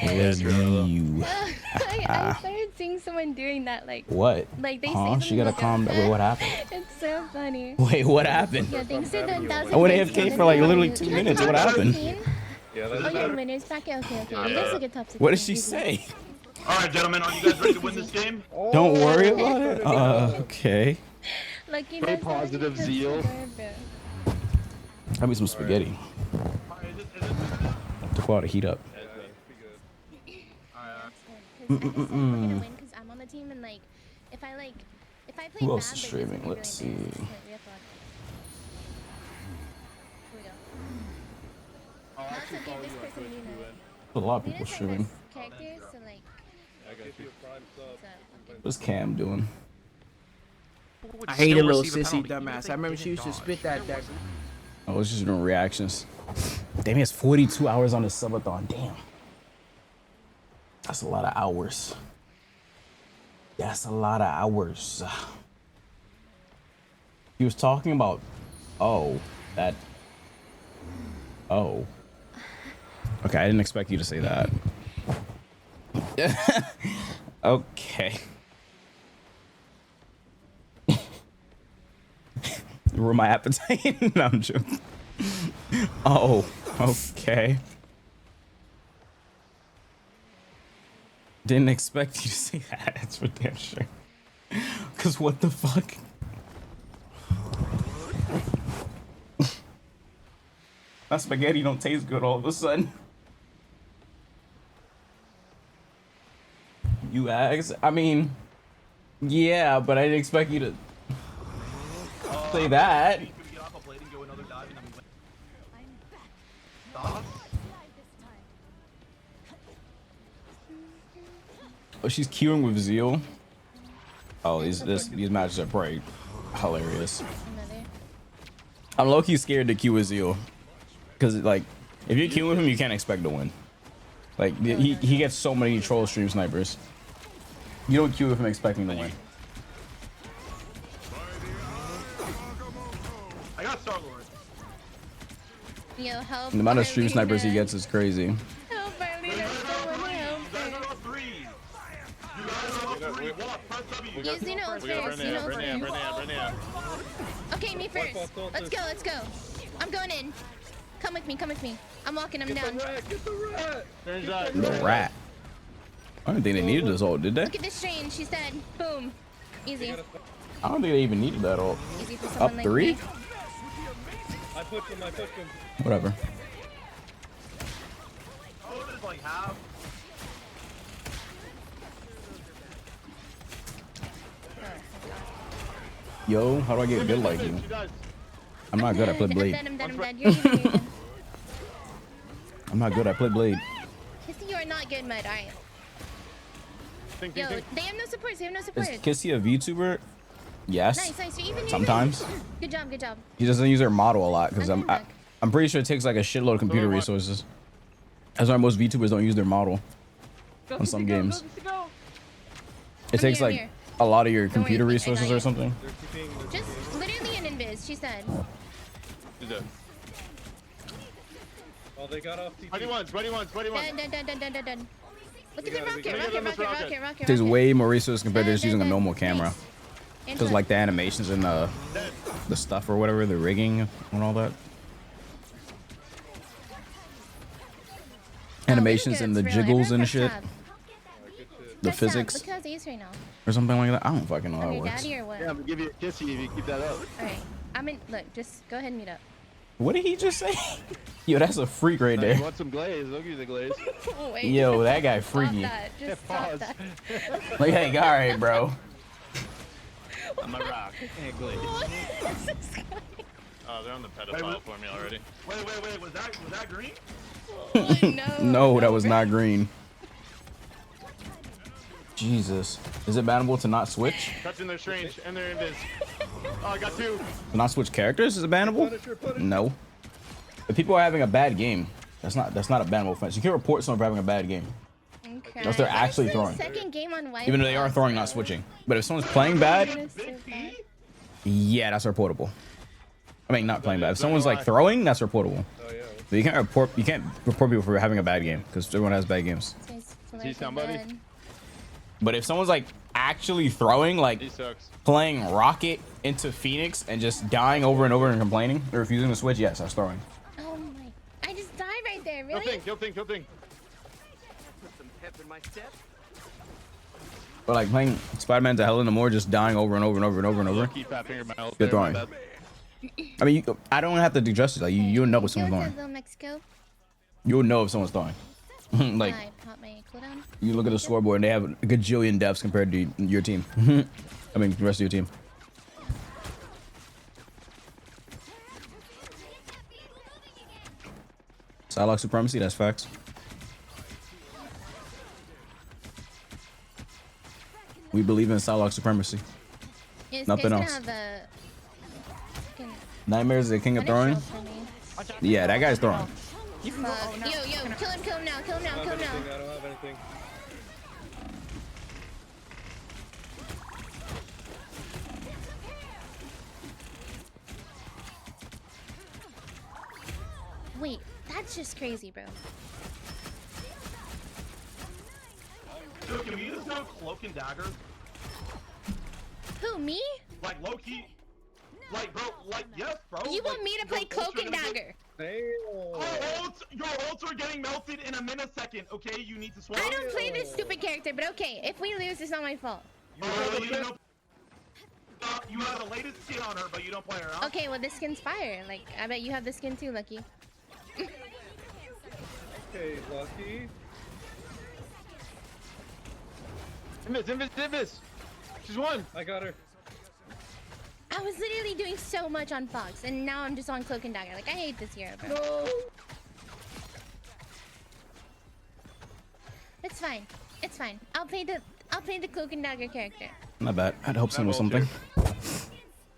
Where's you?
I started seeing someone doing that, like.
What?
Like they
Huh?
say
She gotta
something
calm
like
down. Wait, what happened?
It's so funny.
Wait, what happened?
Yeah, thanks to the 1,000.
I went AFK for like literally 2 minutes. What happened?
Yeah,
Oh, your winner's back. Okay. Let's look at top 16.
What did she say?
All right, gentlemen, are you guys ready to win this game?
Don't worry about it. Okay.
Lucky
Very positive zeal.
Have me some spaghetti. Took a while to heat up.
We're gonna win because I'm on the team and like, if I play
Who else
bad,
is
like,
streaming?
it's gonna be
Let's
really
see.
embarrassing. Here we go. Also give this person
A lot of people streaming.
characters, so like.
What's Cam doing?
I hate a little sissy dumbass. I remember she used to spit that dagger.
Oh, it's just doing reactions. Damn, he has 42 hours on his subathon. Damn. That's a lot of hours. That's a lot of hours. He was talking about, oh, that. Oh. Okay, I didn't expect you to say that. Okay. Ruin my appetite. No, I'm joking. Oh, okay. Didn't expect you to say that. That's for damn sure. Cause what the fuck? That spaghetti don't taste good all of a sudden. You asked? I mean, yeah, but I didn't expect you to say that. Oh, she's queuing with Zeal. Oh, these matches are probably hilarious. I'm low-key scared to queue with Zeal. Because, like, if you're queuing with him, you can't expect to win. Like, he gets so many troll stream snipers. You don't queue with him expecting to win.
I got Star-Lord.
Yo, help.
The amount of stream snipers he gets is crazy.
Help, Arlena. Someone help. Use Xeno first. Okay, me first. Let's go. I'm going in. Come with me. I'm walking him down.
The rat. I don't think they needed this ult, did they?
Look at this train. She's dead. Boom. Easy.
I don't think they even needed that ult.
Easy for
Up
someone like
3?
me.
I pushed him.
Whatever. Yo, how do I get good like you? I'm not good. I play Blade.
I'm dead. You're good.
I'm not good. I play Blade.
Kissy, you are not good, Mud. Alright. Yo, they have no supports.
Is Kissy a VTuber? Yes.
Nice. Even
Sometimes.
Good job.
He doesn't use her model a lot because I'm pretty sure it takes like a shitload of computer resources. That's why most VTubers don't use their model on some games. It takes like a lot of your computer resources or something.
Just literally an invis. She said.
Oh, they got off.
Ready ones.
Done. Look at the rocket.
It takes way more resources compared to just using a normal camera. Because like the animations and the stuff or whatever, the rigging and all that. Animations and the jiggles and shit. The physics.
Look how they use right now.
Or something like that. I don't fucking know how it
Your
works.
daddy or what?
Yeah, I'm gonna give you a kissy if you keep that up.
Alright. Look, just go ahead and mute up.
What did he just say? Yo, that's a freak right there.
You want some glaze? I'll give you the glaze.
Wait,
Yo, that guy freaky.
Stop that.
Like, hey, all right, bro.
I'm a rock.
And glaze.
Oh, they're on the pedophile for me already.
Wait. Was that green?
Oh,
No, that was not green. Jesus. Is it bannable to not switch?
Touching their strange and their invis. Oh, I got 2.
To not switch characters is it bannable? No. If people are having a bad game, that's not a bannable offense. You can report someone for having a bad game.
Okay.
Unless they're actually throwing.
Second game on White
Even though they are
Fox,
throwing,
bro.
not switching. But if someone's playing bad,
Luna's so bad.
yeah, that's reportable. I mean, not playing bad. If someone's like throwing, that's reportable. But you can't report people for having a bad game because everyone has bad games.
See somebody?
But if someone's like actually throwing, like playing Rocket into Phoenix and just dying over and over and complaining or refusing to switch, yes, that's throwing.
Oh my! I just died right there. Really?
Kill thing.
Put some pep in my step.
But like playing Spider-Man to Hell in the More, just dying over and over and over and over and over.
Keep fat finger mouth.
Good throwing. I mean, I don't have to do justice. Like you'll know if someone's throwing.
Mexico.
You'll know if someone's throwing. Like you look at the scoreboard and they have a gajillion deaths compared to your team. I mean, the rest of your team. Psylocke supremacy, that's facts. We believe in Psylocke supremacy. Nothing else. Nightmares is the king of throwing? Yeah, that guy's throwing.
Yo, kill him now, kill him now.
I don't have anything.
Wait, that's just crazy, bro.
Dude, can we just go cloak and dagger?
Who, me?
Like low-key. Like, bro, like, yes, bro.
You want me to play cloak and dagger?
Your ults are getting melted in a millisecond, okay? You need to swallow.
I don't play this stupid character, but okay. If we lose, it's not my fault.
You have the latest skin on her, but you don't play her, huh?
Okay, well, this skin's fire. Like, I bet you have the skin too, Lucky.
Okay, Lucky. Invis! She's won! I got her.
I was literally doing so much on Fox, and now I'm just on Cloak and Dagger. Like, I hate this hero, bro.
No!
It's fine. It's fine. I'll play the Cloak and Dagger character.
Not bad. I'd help someone with something.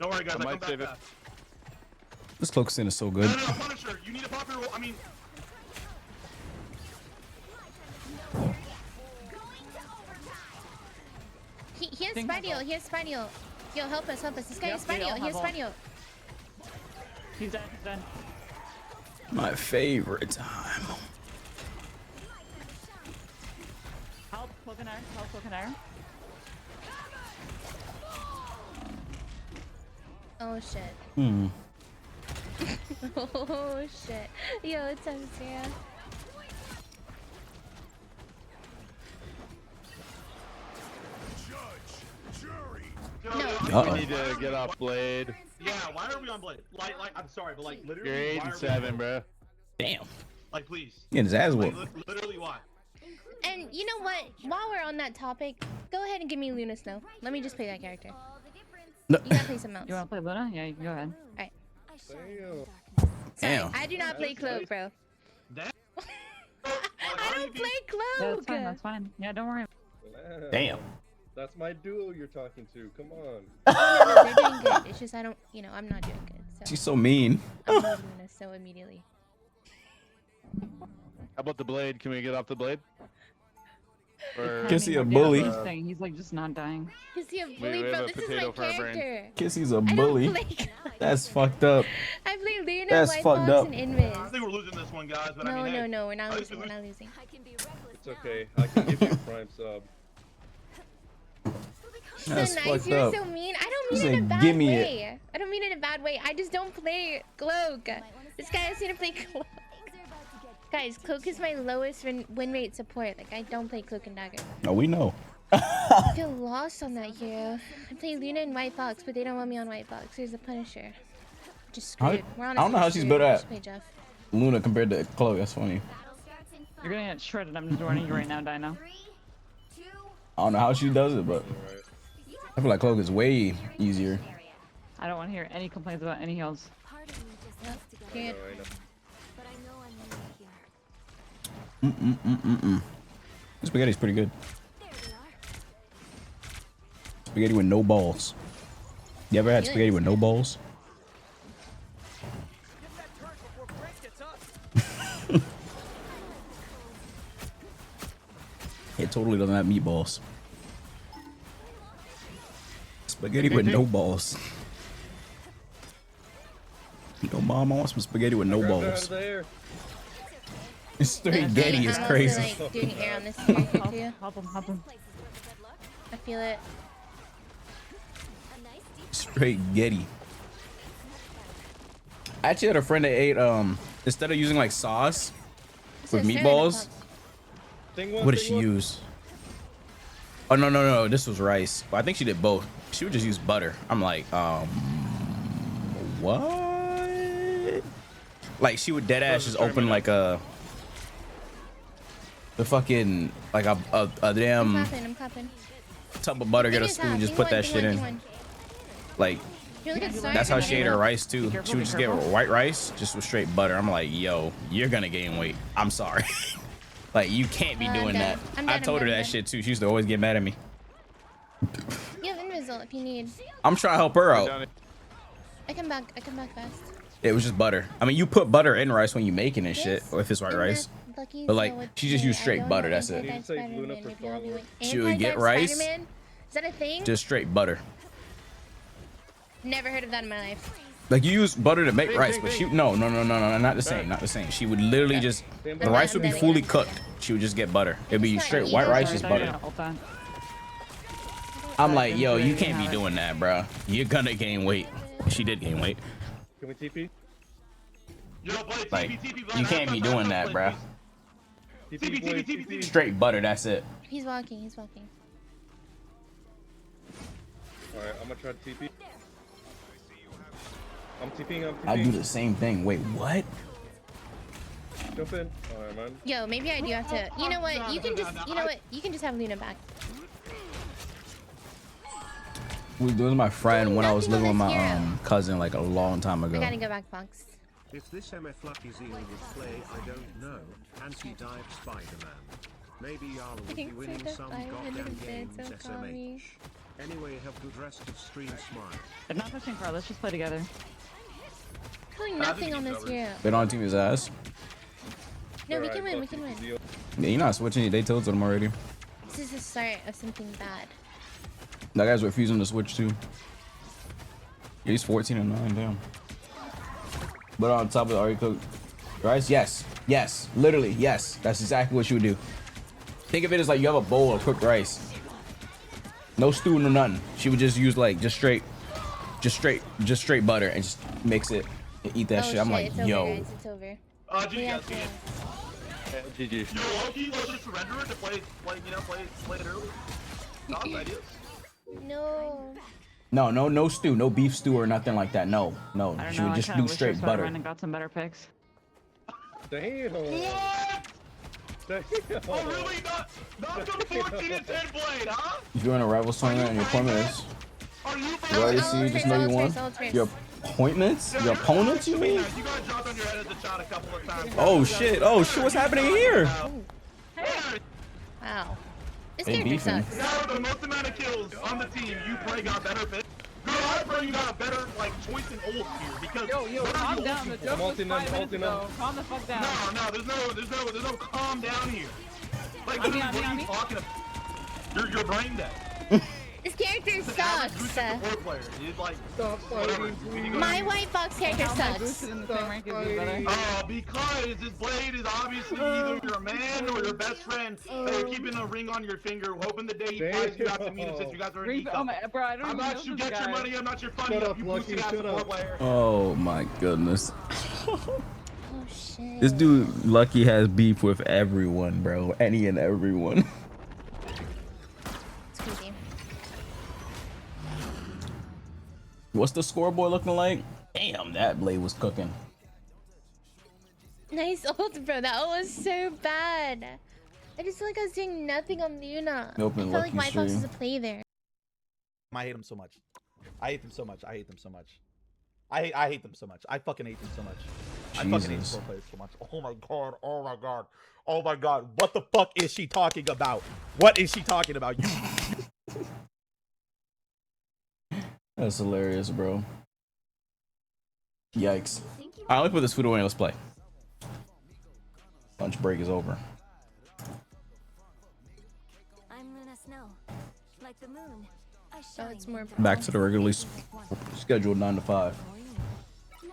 Don't worry, guys. I
might save it.
This cloak skin is so good.
No, Punisher. You need a pop your roll. I mean...
He has Spidio. He has Spidio. Yo, help us. This guy has Spidio. He has Spidio.
He's dead.
My favorite time.
Help, Cloak and Iron.
Oh, shit. Oh, shit. Yo, it's Sarah.
No. We need to get off Blade.
Yeah, why are we on Blade? Like, I'm sorry, but like, literally.
You're 8 and 7, bro.
Damn.
Like, please.
Getting his ass whooped.
Literally, why?
And you know what? While we're on that topic, go ahead and give me Luna Snow. Let me just play that character.
No.
You gotta play something else.
You wanna play Luna? Yeah, go ahead.
Alright.
Damn.
I do not play Cloak, bro. I don't play Cloak!
Yeah, that's fine. Yeah, don't worry.
Damn.
That's my duo you're talking to. Come on.
No, they're doing good. It's just I'm not doing good. So.
She's so mean.
I'm not doing this so immediately.
How about the Blade? Can we get off the Blade? Or
Kissy a bully.
He's like just not dying.
Kissy a bully,
we
bro.
have a
This is my
potato for our brain.
character.
Kissy's a bully. That's fucked up.
I play Luna,
That's
White
fucked
Fox,
up.
and Invis.
I think we're losing this one, guys. But
No,
I mean, hey,
no, we're not losing. We're not losing.
It's okay. I can give you a prime sub.
That's
so nice.
fucked
You're
up.
so mean. I don't mean
He's
it in a
like,
bad
"Give me
way. I don't mean it in a bad way. I just don't play Cloak. This guy has to play Cloak. Guys, Cloak is my lowest win rate support. Like, I don't play Cloak and Dagger.
No, we know.
I feel lost on that hero. I play Luna and White Fox, but they don't want me on White Fox. Here's the Punisher. Just screwed.
I don't know how she's better at
Just play Jeff.
Luna compared to Chloe. That's funny.
You're gonna get shredded. I'm just warning you right now, Dino.
I don't know how she does it, but I feel like Chloe is way easier.
I don't want to hear any complaints about any heals.
Can't.
Spaghetti's pretty good. Spaghetti with no balls. You ever had spaghetti with no balls? It's totally doesn't have meatballs. Spaghetti with no balls. No, mom, I want some spaghetti with no balls. Straight Getty is crazy.
I'm also, like, doing air on this character too.
Hop him.
I feel it.
Straight Getty. I actually had a friend that ate instead of using like sauce with meatballs. What did she use? Oh no, this was rice. But I think she did both. She would just use butter. I'm like, what? Like she would dead ass just open like the fucking like a damn
I'm clapping.
tub of butter, get a spoon, just put that shit in. Like that's how she ate her rice too. She would just get white rice just with straight butter. I'm like, yo, you're gonna gain weight. I'm sorry. Like you can't be doing that. I told her that shit too. She used to always get mad at me.
You have Invisal if you need.
I'm trying to help her out.
I come back fast.
It was just butter. I mean, you put butter in rice when you make it and shit, or if it's white rice. But like, she just used straight butter. That's it. She would get rice.
Is that a thing?
Just straight butter.
Never heard of that in my life.
Like you use butter to make rice, but she no, not the same, not the same. She would literally just the rice would be fully cooked. She would just get butter. It'd be straight white rice, just butter. I'm like, yo, you can't be doing that, bro. You're gonna gain weight. She did gain weight.
Can we TP?
Like, you can't be doing that, bro. Straight butter, that's it.
He's walking.
Alright, I'm gonna try to TP. I'm TPing.
I do the same thing. Wait, what?
Jump in. Alright, man.
Yo, maybe I do have to. You know what? You can just have Luna back.
This was my friend when I was living with my cousin like a long time ago.
I gotta go back, Fox.
If this MF Lucky Zeal would play, I don't know. Anti-dive Spider-Man. Maybe y'all would be winning some goddamn games, SMH. Anyway, have good rest of stream, smile.
I'm not pushing far, let's just play together.
Doing nothing on this hero.
They don't team his ass.
No, we can win.
Yeah, you're not switching. They told them already.
This is the start of something bad.
That guy's refusing to switch too. Yeah, he's 14 and 9, damn. But on top of the already cooked rice, yes, literally, yes. That's exactly what you would do. Think of it as like you have a bowl of cooked rice. No stew, no nothing. She would just use like just straight butter and just mix it and eat that shit. I'm like,
it's
yo.
Over, guys. It's over.
GG. Yo, Loki, let's just surrender it to play it early. Thoughts, ideas?
No.
No stew, no beef stew or nothing like that. No. She would just do straight butter.
And got some better picks.
Damn.
What? Damn. Oh, really? Not the 14 and 10 blade, huh?
If you're in a Rivals tournament and your appointment is, you already see, you just know you won. Your appointments? Your opponents, you mean?
You got dropped on your head at the shot a couple of times.
Oh shit, what's happening here?
Wow. This
They
character
beefing.
sucks.
Now, the most amount of kills on the team, you probably got better picks. Girl, I pray you got a better choice in ult here because
yo, calm down. The joke was 5 minutes ago. Calm the fuck down.
No, there's no calm down here. Like, what are you talking about? You're brain dead.
This character sucks. My white box character sucks.
Because this blade is obviously either your man or your best friend that you're keeping a ring on your finger, hoping the day he dies you have to meet him since you guys are in each other. I'm not your get your money, I'm not your funny. You boosted ass support player.
Oh my goodness.
Oh shit.
This dude Lucky has beef with everyone, bro. Any and everyone.
It's crazy.
What's the scoreboard looking like? Damn, that blade was cooking.
Nice ult, bro. That was so bad. I just feel like I was doing nothing on Luna. I felt like white box was a play there.
I hate them so much. I hate them so much. I hate them so much. I hate them so much. I fucking hate them so much. I fucking hate pro players so much. Oh my god. Oh my god. Oh my god. What the fuck is she talking about? What is she talking about? You.
That's hilarious, bro. Yikes. Alright, let's put this food away and let's play. Lunch break is over.
the moon.
Oh, it's more.
Back to the regularly scheduled 9 to 5.
Now,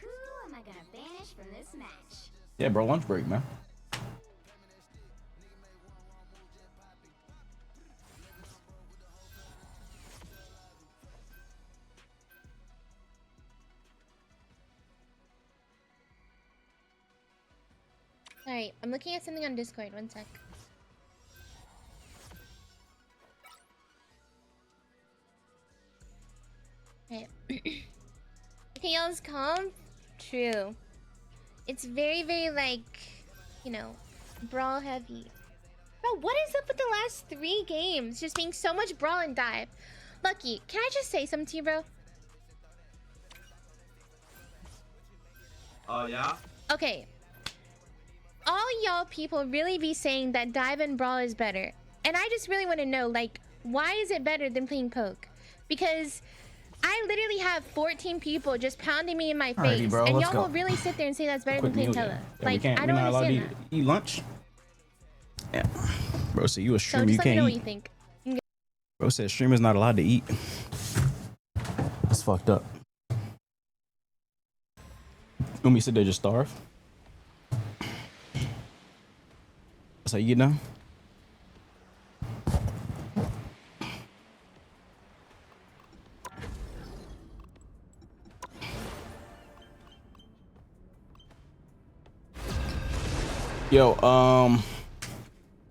who am I gonna banish from this match?
Yeah, bro, lunch break, man.
Alright, I'm looking at something on Discord. One sec. Okay. Okay, y'all's calm? True. It's very, very, like, you know, brawl heavy. Bro, what is up with the last 3 games? Just being so much brawl and dive. Lucky, can I just say something to you, bro?
Oh, yeah?
Okay. All y'all people really be saying that dive and brawl is better. And I just really want to know, like, why is it better than playing poke? Because I literally have 14 people just pounding me in my face.
Alrighty, bro,
and
let's
y'all
go.
will really sit there and say that's better
Quick
than playing
meal,
Tella.
yeah.
Like,
We're
I don't
not allowed to
understand that.
eat lunch. Yeah. Bro, so you a
So
streamer,
just
you
let me
can't
know what
eat.
you think. You can get
Bro said streamers not allowed to eat. That's fucked up. When we sit there just starve. That's how you get down? Yo,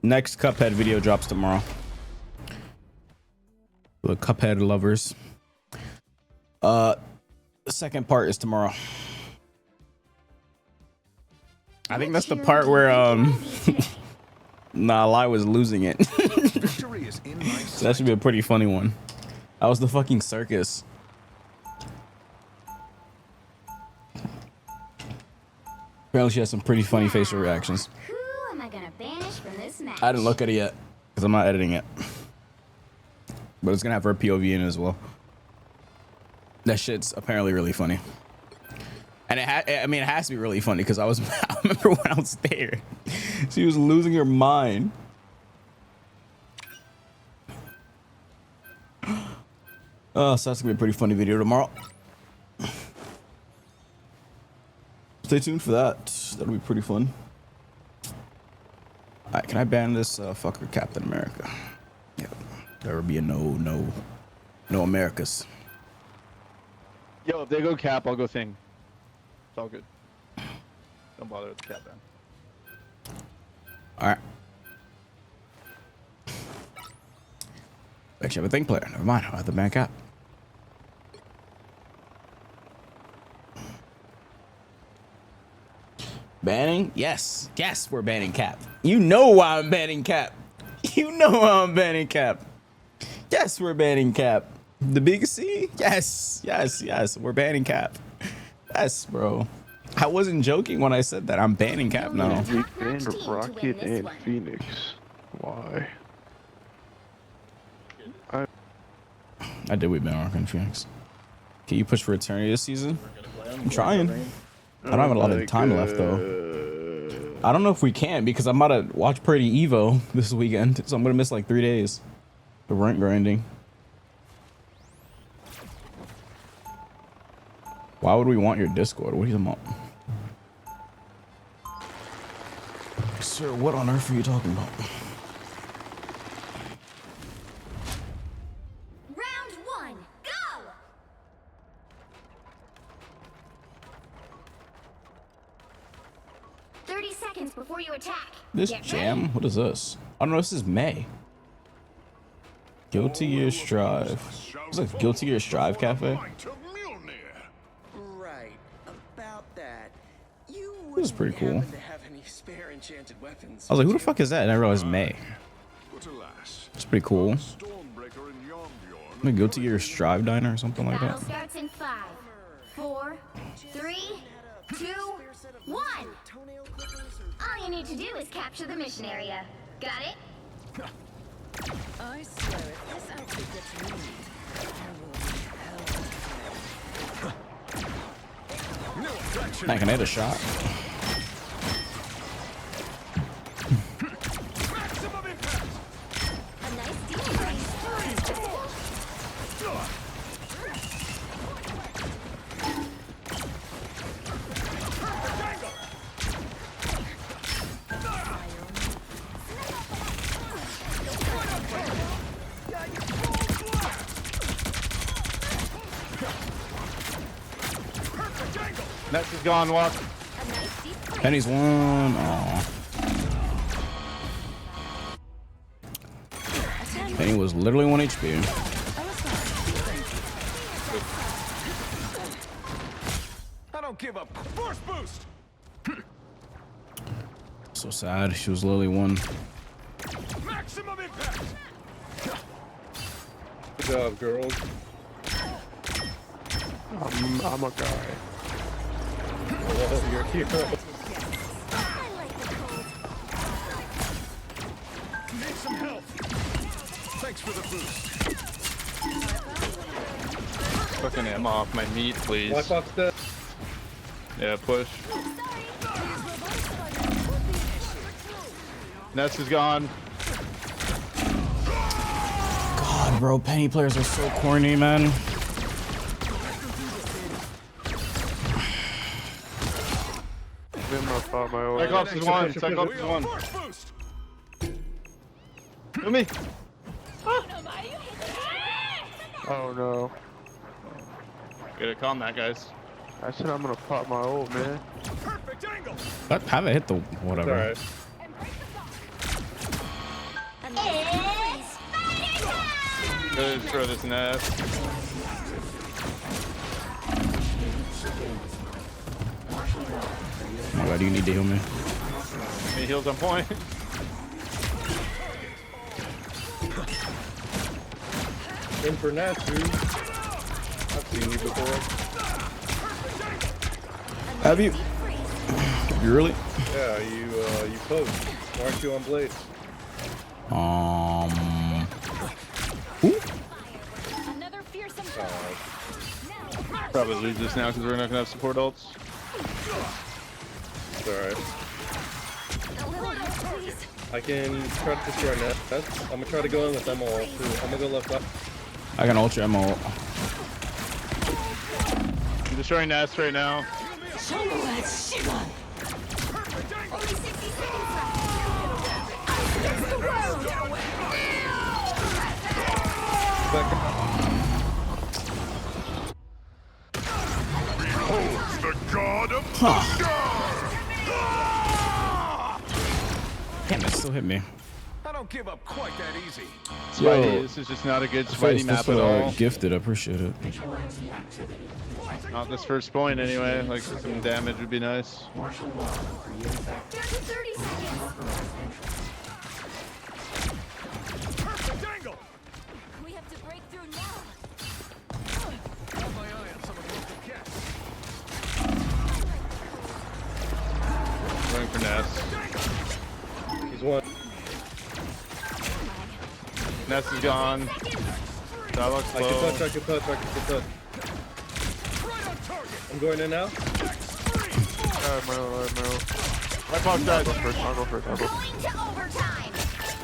next Cuphead video drops tomorrow. The Cuphead lovers. The second part is tomorrow. I think that's the part where nah, Lai was losing it. So that should be a pretty funny one. That was the fucking circus. Apparently she has some pretty funny facial reactions.
Who am I gonna banish from this match?
I didn't look at it yet because I'm not editing it, but it's gonna have her POV in it as well. That shit's apparently really funny, and it has to be really funny because I remember when I was there, she was losing her mind. Oh, so that's gonna be a pretty funny video tomorrow. Stay tuned for that. That'll be pretty fun. All right, can I ban this fucker Captain America? Yeah, there will be a no Americas.
Yo, if they go cap, I'll go thing. It's all good. Don't bother with the cap ban.
All right. Actually, have a thing player. Never mind. I'll have the ban cap. Banning? Yes. Yes, we're banning cap. You know why I'm banning cap. You know why I'm banning cap. Yes, we're banning cap. The big C? Yes. Yes, yes. We're banning cap. Yes, bro. I wasn't joking when I said that. I'm banning cap now.
We banned Rocket and Phoenix. Why?
I did we ban Rocket and Phoenix. Can you push for Eternity this season? I'm trying. I don't have a lot of time left though. I don't know if we can because I'm about to watch Pretty Evo this weekend, so I'm gonna miss like 3 days of rank grinding. Why would we want your Discord? What are you talking about? Sir, what on earth are you talking about?
Round 1, go! Seconds before you attack.
This jam? What is this? I don't know. This is May. Guilty Gear Strive. It's like Guilty Gear Strive Cafe.
Right. About that. You
This is pretty cool.
to have any spare enchanted weapons.
I was like, who the fuck is that? And I realized May. It's pretty cool. Like Guilty Gear Strive Diner or something like that.
Battle starts in 5, 4, 3, 2, 1. All you need to do is capture the mission area. Got it?
I swear if this outfit gets ruined,
Man, can I hit a shot?
A nice deal, right?
Nets is gone, walk.
Penny's one. Aw. Penny was literally 1 HP.
I don't give up. Force boost.
So sad. She was literally 1.
Maximum impact.
Good job, girls.
I'm a guy.
Well, you're a hero.
Need some help. Thanks for the boost.
Fucking ammo off my meat, please.
Black box dead.
Yeah, push. Nets is gone.
God, bro, Penny players are so corny, man.
Cyclops is one. Cyclops is one. Kill me.
Oh no.
Gotta calm that, guys.
I said I'm gonna pop my ult, man.
Perfect angle.
What? Haven't hit the whatever.
Alright.
Go destroy this nest.
Oh my God, you need to heal me.
He heals on point.
Infernasu. I've seen you before.
Have you? You really?
Yeah, you post. Why aren't you on Blade?
Who?
Probably lose this now because we're not gonna have support ults.
It's alright. I can try to destroy nest. I'm gonna try to go in with them all too. I'm gonna go left up.
I can ultra ammo.
I'm destroying nest right now.
Beholds the god of
Damn, it still hit me.
I don't give up quite that easy.
Spidey, this is just not a good Spidey map at all.
Gifted, I appreciate it.
Not this first point anyway. Like some damage would be nice.
Perfect angle. We have to break through now. Got my eye on some of the local cats.
Going for Ness.
He's one.
Ness is gone. That looks
I
low.
can touch. I'm going in now.
My box died.
I'll go first.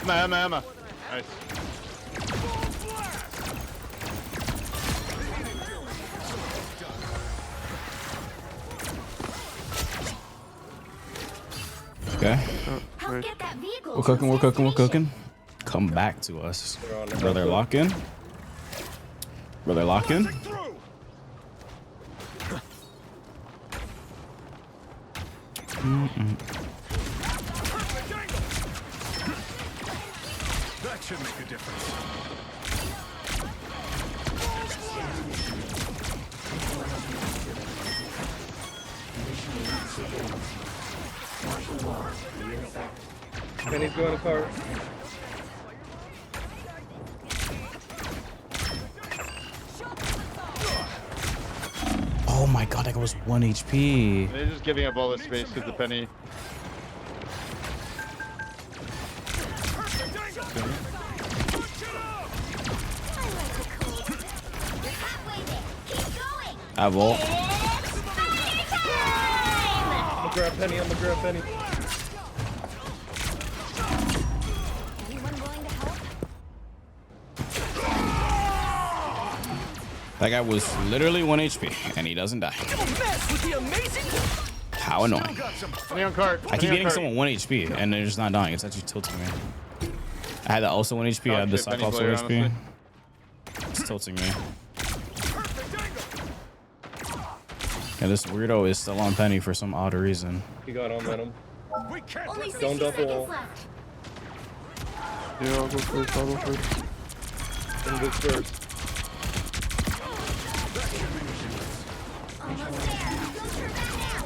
Emma. Nice.
Okay. We're cooking. Come back to us. Brother, lock in.
That should make a difference.
Penny's going to car.
Oh my God, that was 1 HP.
They're just giving up all the space with the Penny.
I vault.
I'm gonna grab Penny.
That guy was literally 1 HP and he doesn't die. How annoying. I keep getting someone 1 HP and they're just not dying. It's actually tilting me. I had that also 1 HP. I had the Cyclops 1 HP. It's tilting me. And this weirdo is still on Penny for some odd reason.
He got on Venom.
Only 60
Don't double
seconds
ult.
left.
Yeah, I'll go first. I'll go first.
And this first.
Almost there. Go for that now.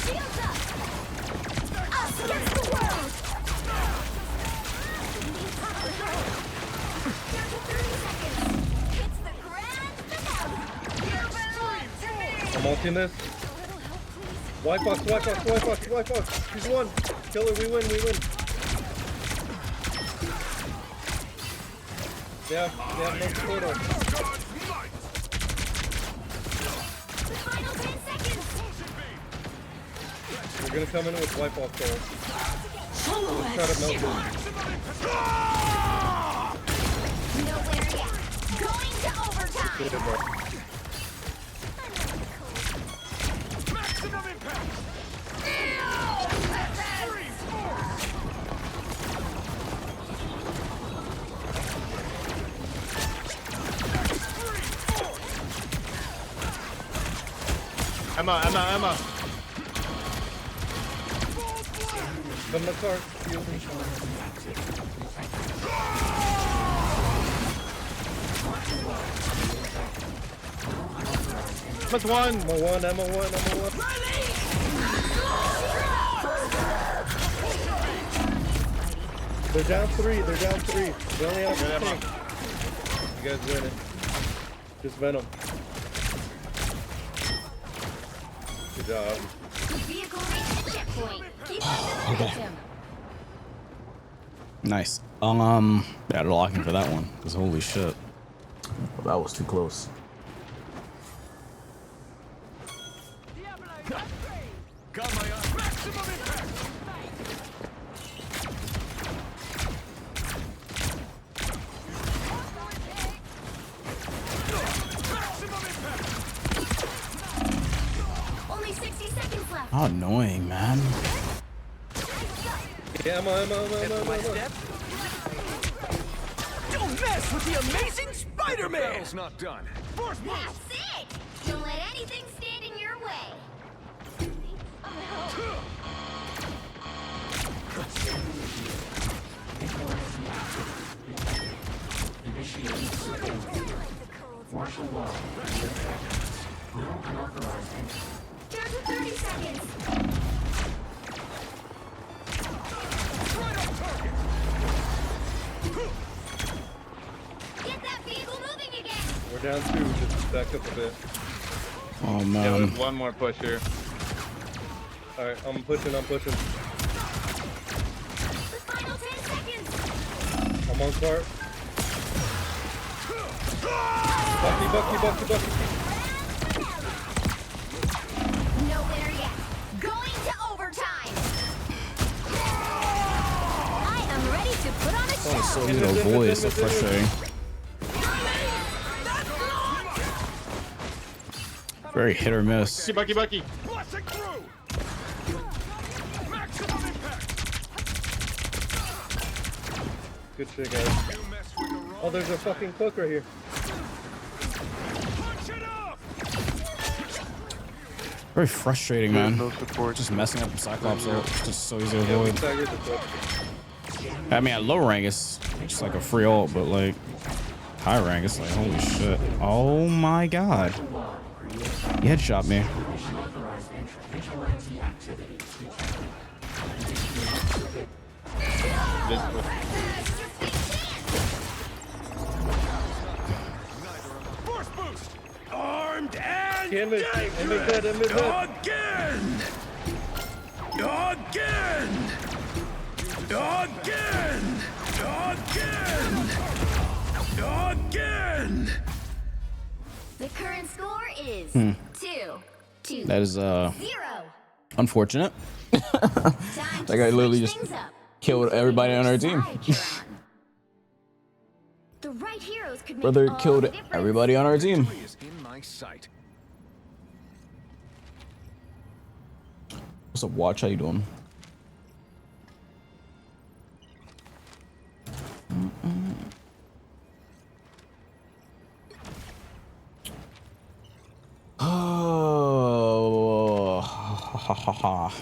Shields up. Us against the world. Down to 30 seconds. It's the grand finale.
I'm ulting this. White box, white box, white box, white box. She's one. Kill her, we win, we win. Yeah, no portal.
Final 10 seconds.
We're gonna come in with white box though. Let's try to melt them.
Nowhere yet. Going to overtime.
Get it, bro.
Maximum impact!
Emma.
Come the car.
That's one.
Emma one. They're down three. They only have
Good, Emma.
tank. You guys win it. Just Venom. Good job.
Vehicle reached the checkpoint. Keep up the momentum.
Nice. Yeah, they're locking for that one. Cause holy shit, that was too close.
Got my eye. Maximum impact!
Only 60 seconds left.
How annoying, man.
Yeah, Emma.
Don't mess with the amazing Spider-Man! Battle's not done. Force move!
That's it. Don't let anything stand in your way. Down to 30 seconds. Get that vehicle moving again.
We're down two. Just back up a bit.
Oh
Yeah,
man.
there's one more push here.
Alright, I'm pushing.
The final 10 seconds.
I'm on cart. Bucky.
Nowhere yet. Going to overtime. I am ready to put on a show.
Oh, so little voice, so frustrating. Very hit or miss.
Bucky.
Blasting through! Maximum impact!
Good shit, guys. Oh, there's a fucking cook right here.
Punch it up!
Very frustrating, man.
No support.
Just messing up the Cyclops ult. It's just so easy to
Yeah, we
avoid.
staggered the cook.
I mean, at low rank, it's just like a free ult, but like high rank, it's like holy shit. Oh my god. You headshot me.
Force boost! Armed and
Canvas head.
Again!
The current score is 2-2.
That is
0.
unfortunate.
Time
That
to
guy literally
switch
just
things up.
killed everybody on our team.
Side you're on. The right heroes could make
Brother
all
killed
the difference.
everybody on our team.
Is in my sight.
What's up, Watch? How you doing? Ha ha ha.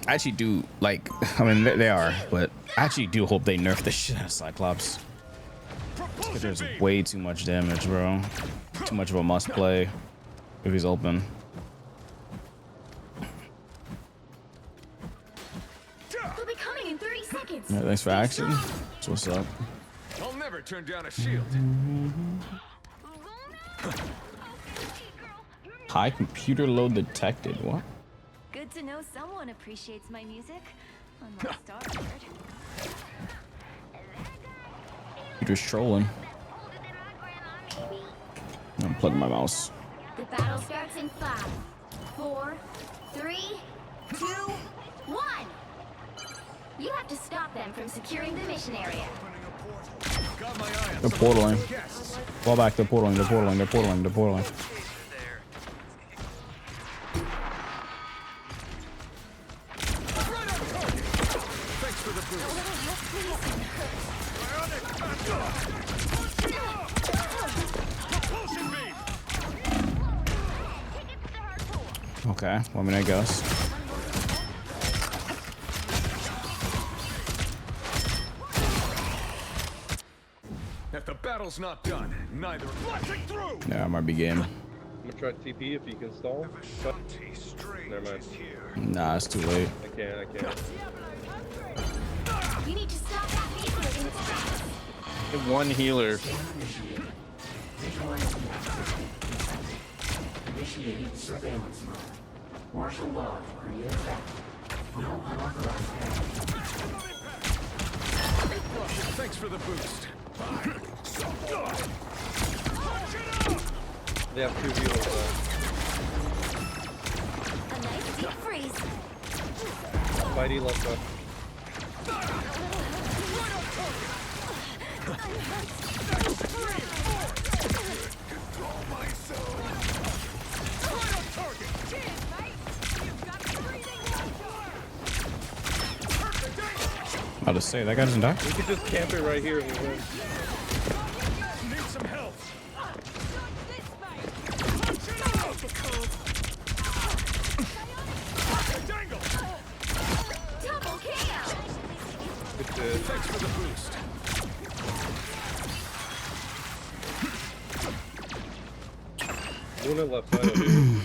I actually do like, I mean, they are, but I actually do hope they nerf the shit out of Cyclops. Because there's way too much damage, bro. Too much of a must play if he's open.
They'll be coming in 30 seconds.
Yeah, thanks for action. That's what's up.
I'll never turn down a shield.
High computer load detected. What?
Good to know someone appreciates my music. Unlike Starboard.
You're just trolling. I'm plugging my mouse.
The battle starts in 5, 4, 3, 2, 1. You have to stop them from securing the mission area.
They're portaling. Fall back. They're portaling. They're portaling. They're portaling. They're portaling. Okay, well, I mean, I guess.
If the battle's not done, neither.
Yeah, I might be game.
I'm gonna try TP if you can stall. Never mind.
Nah, it's too late.
I can't.
You need to stop that vehicle in its tracks.
One healer.
Initiating surveillance mode. Martial law degree effective. No unauthorized
Thanks for the boost.
They have 2 healers
A nice deep freeze.
Spidey left up.
I'll just say that guy doesn't die.
We could just camp it right here and we win.
Need some help.
Double KO.
Thanks for the boost.
Luna left side of you.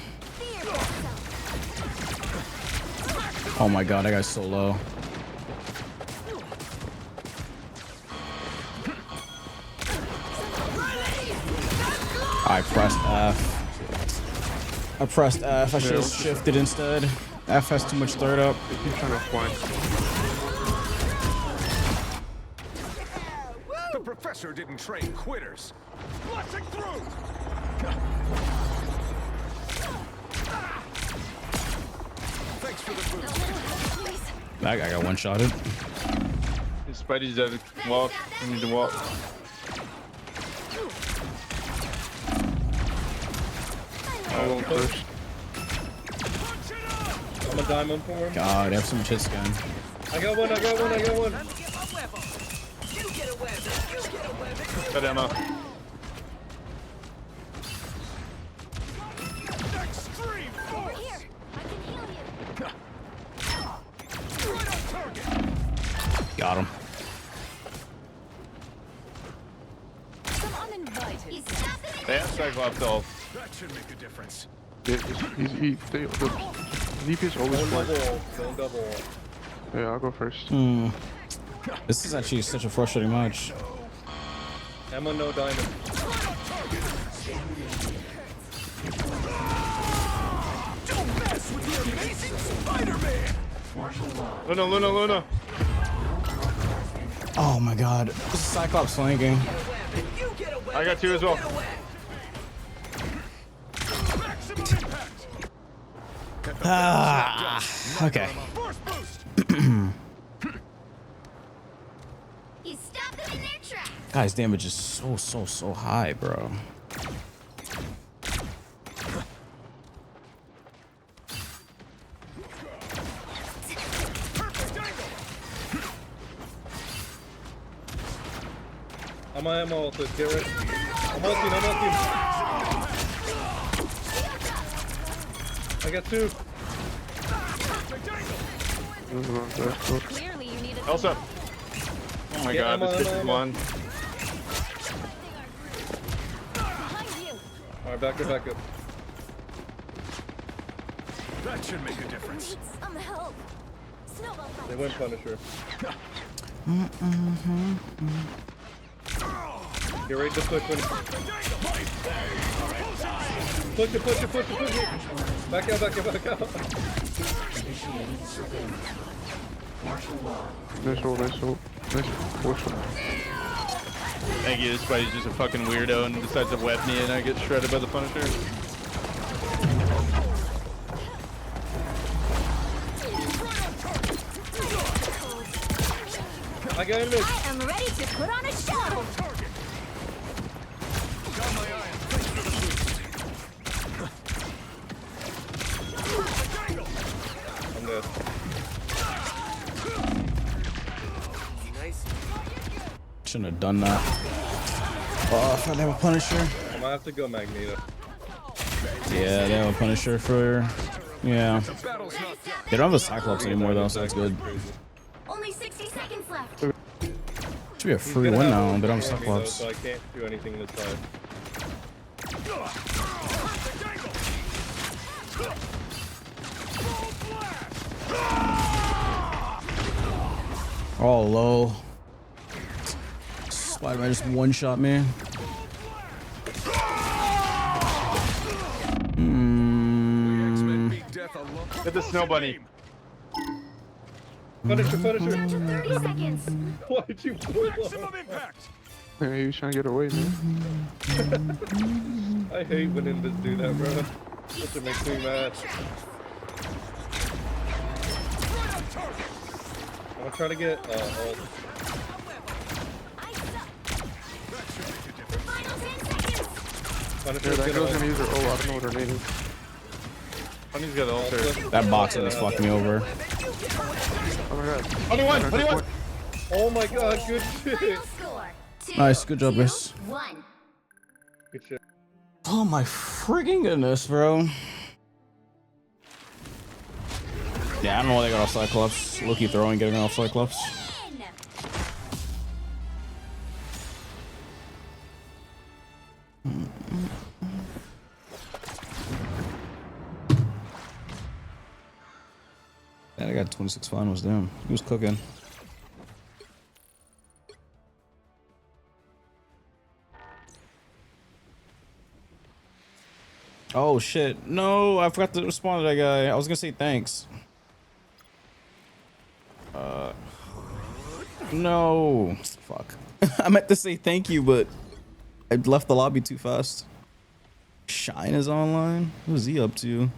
Oh my god, that guy's so low. I pressed F. I pressed F. I should have shifted instead. F has too much third up.
He's trying to flank.
The professor didn't train quitters. Blasting through. Thanks for the boost.
That guy got one-shotted.
His Spidey's dead. Walk. We need to walk. I'll go first. I'm a diamond for him.
God, I have so much hit scan.
I got one. Got ammo.
Extreme force.
Here, I can heal you.
Right on target.
Got him.
Some uninvited.
You stop them in
They have Cyclops ult.
That should make a difference.
The DP is always flank. Don't double. Yeah, I'll go first.
This is actually such a frustrating match.
Ammo, no diamond.
Don't mess with the amazing Spider-Man.
Luna.
Oh my god. This is Cyclops flanking.
I got 2 as well.
Ah, okay.
You stop them in their tracks.
Guy's damage is so high, bro.
I'm on ammo, so get ready. I'm ulting.
I got two.
Clearly, you need a
Elsa. Oh my god, this bitch is one.
Alright, back up, back up.
That should make a difference.
some help. Snowball
They went Punisher. Get ready to push when. Push it, push it, push it, push it. Back out, back out, back out.
Nice roll, nice roll. Nice push.
Thank you, this buddy's just a fucking weirdo and decides to web me and I get shredded by the Punisher.
I got him.
I am ready to put on a show.
Got my eye.
I'm dead.
Nice.
Shouldn't have done that. Oh, I thought they have a Punisher.
I might have to go Magneto.
Yeah, they have a Punisher for. Yeah. They don't have a Cyclops anymore though, so that's good.
Only 60 seconds left.
Should be a free win now. They don't have
Magneto,
Cyclops.
so I can't do anything this time.
Oh, low. Spider-Man just one shot, man.
Get the snow bunny.
Punisher, Punisher.
30 seconds.
Why did you pull
Maximum impact.
Yeah, he was trying to get away, man.
I hate when Invis do that, bro. That makes me mad. I'm gonna try to get ult.
Yeah, that girl's gonna use her. Oh, I don't know what her name is.
Honey's got the altar.
That boxing is fucking me over.
Oh my god.
21! 21!
Oh my god, good shit.
Nice, good job, guys.
Good shit.
Oh my friggin' goodness, bro. Yeah, I don't know why they got off Cyclops. Loki throwing, getting off Cyclops. Yeah, I got 26 finals, damn. He was cooking. Oh shit. No, I forgot to respond to that guy. I was gonna say thanks. No. Fuck. I meant to say thank you, but I left the lobby too fast. Shine is online? Who's he up to?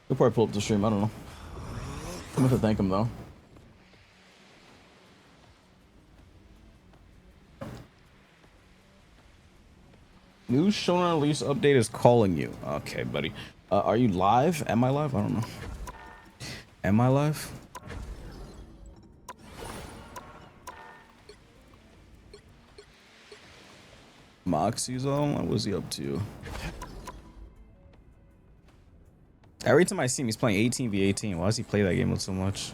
He'll probably pull up the stream, I don't know. I'm gonna have to thank him though. News shown on release update is calling you. Okay, buddy. Are you live? Am I live? I don't know. Am I live? Moxie's on? What was he up to? Every time I see him, he's playing 18v18. Why does he play that game with so much?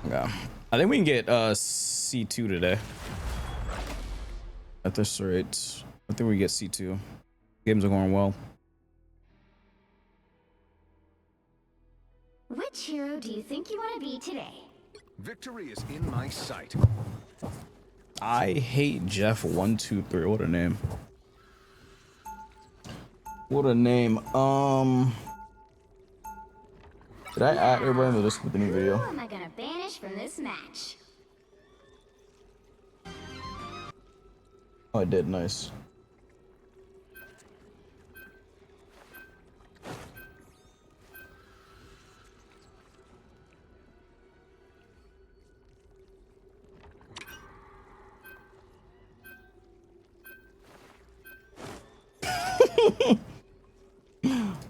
Yeah, I think we can get C2 today. At this rate, I think we get C2. Games are going well.
Which hero do you think you want to be today?
Victory is in my sight.
I hate Jeff123. What a name. What a name. Did I add everybody into this with the new video?
Who am I gonna banish from this match?
Oh, I did. Nice.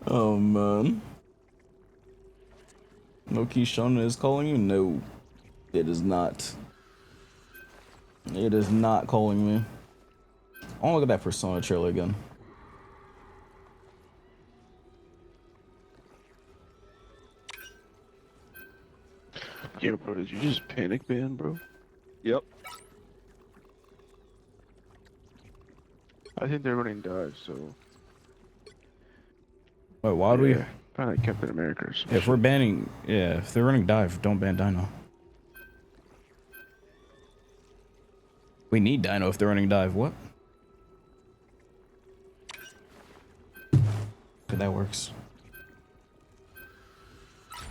Oh man. No Keyshawn is calling you? No, it is not. It is not calling me. I want to look at that Persona trailer again.
Yeah, bro, did you just panic ban, bro?
Yep.
I think they're running dive, so.
Wait, why do we?
Probably Captain America or something.
If we're banning, yeah, if they're running dive, don't ban Dino. We need Dino if they're running dive. What? Okay, that works.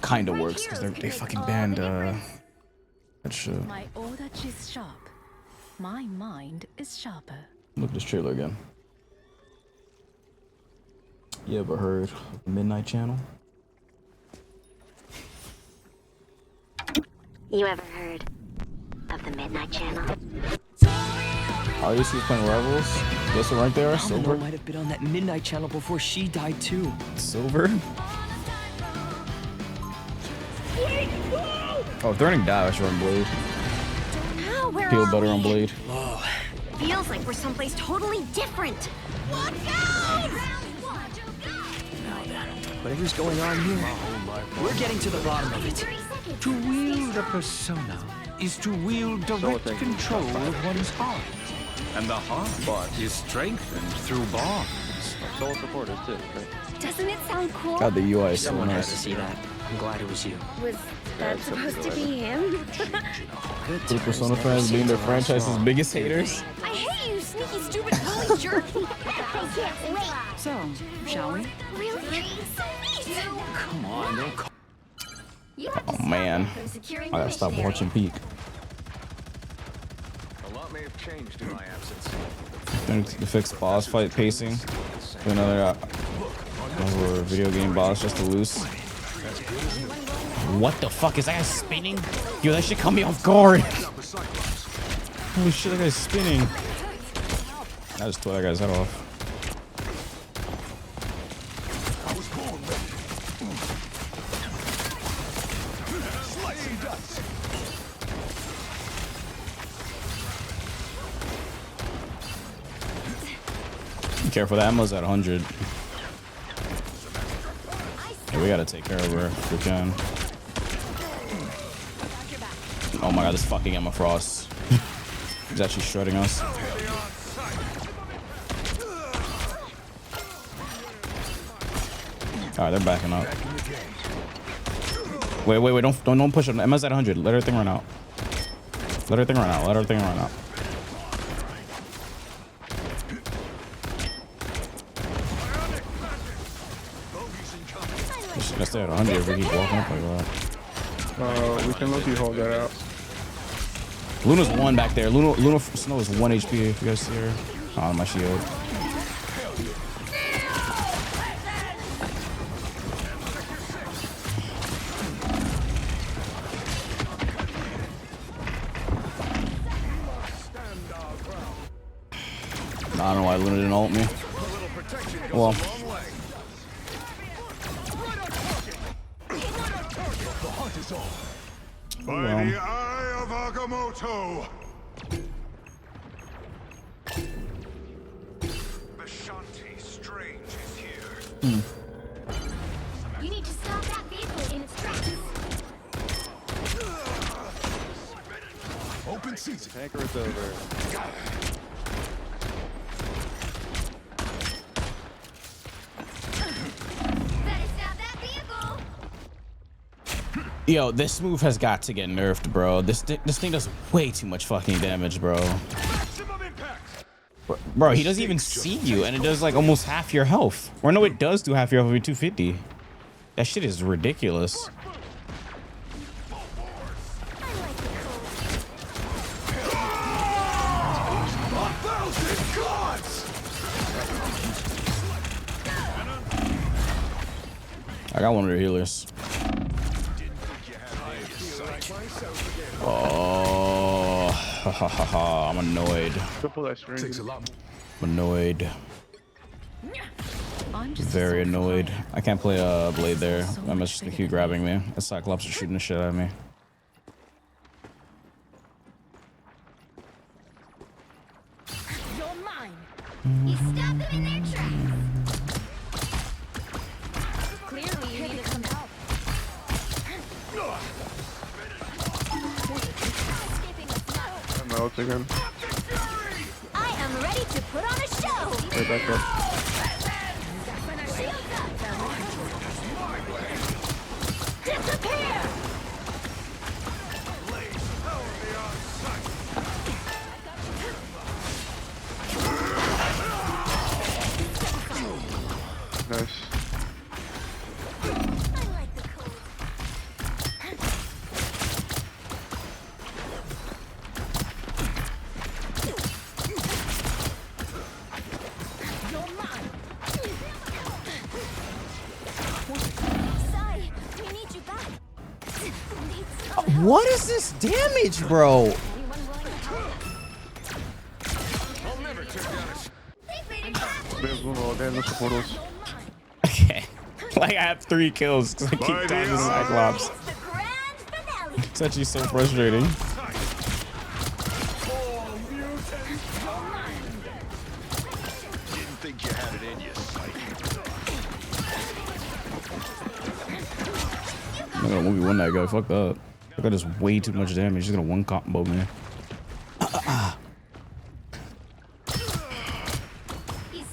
Kinda works because they fucking banned that shit.
My order is sharp. My mind is sharper.
Look at this trailer again. You ever heard of the Midnight Channel?
You ever heard of the Midnight Channel?
Oh, you see playing Rivals? Guess what rank they are? Silver?
might have been on that Midnight Channel before she died too.
Silver? Oh, if they're running dive, I should run Blade.
Now, where
Feel
are
better
we?
on Blade.
Feels like we're someplace totally different. Watch out!
Whatever's going on here, we're getting to the bottom of it.
To wield a persona is to wield direct control of one's heart. And the heart is strengthened through bonds.
Soul supporters too, right?
Doesn't it sound cool?
God, the UI is so
Someone had to
nice.
see that. I'm glad it was you.
Was that supposed to be him?
The Persona fans being their franchise's biggest haters.
I hate you, sneaky, stupid, bully jerk! I can't wait.
So, shall we?
Really? So neat!
Come on, don't call.
Oh man, I gotta stop watching Peak.
A lot may have changed in my absence.
They need to fix boss fight pacing. Another video game boss just to lose. What the fuck is that guy spinning? Yo, that shit caught me off guard. Holy shit, that guy's spinning. I just tore that guy's head off. Be careful, the ammo's at 100. Yeah, we gotta take care of her if we can. Oh my god, this fucking Emma Frost. He's actually shredding us. Alright, they're backing up. Wait, don't push it. Emma's at 100. Let her thing run out. Let her thing run out. Let her thing run out. She's gonna stay at 100 if we keep walking up like that.
We can let you hold that out.
Luna's 1 back there. Luna Snow is 1 HP if you guys see her. Oh, my shield. I don't know why Luna didn't ult me. Well.
By the eye of Agamotto! Vishanti Strange is here.
You need to stop that vehicle in its tracks.
Open season.
Tanker is over.
Yo, this move has got to get nerfed, bro. This thing does way too much fucking damage, bro. Bro, he doesn't even see you, and it does like almost half your health. Or no, it does do half your health with 250. That shit is ridiculous. I got one of their healers. Oh, ha ha ha ha! I'm annoyed.
Takes a lot.
I'm annoyed.
I
Very annoyed. I can't play Blade there. I'm just keep grabbing me. The Cyclops are shooting the shit at me.
You're mine. You stopped them in their tracks. Clearly, you need to come help.
I'm out again.
I am ready to put on a show.
Right back up.
Shields up. Disappear.
Nice.
What is this damage, bro? Okay. Like I have 3 kills because I keep dodging Cyclops. It's actually so frustrating.
Didn't think you had it in you,
I'm gonna 1v1 that guy. Fuck that. That guy does way too much damage. He's gonna 1-combo me.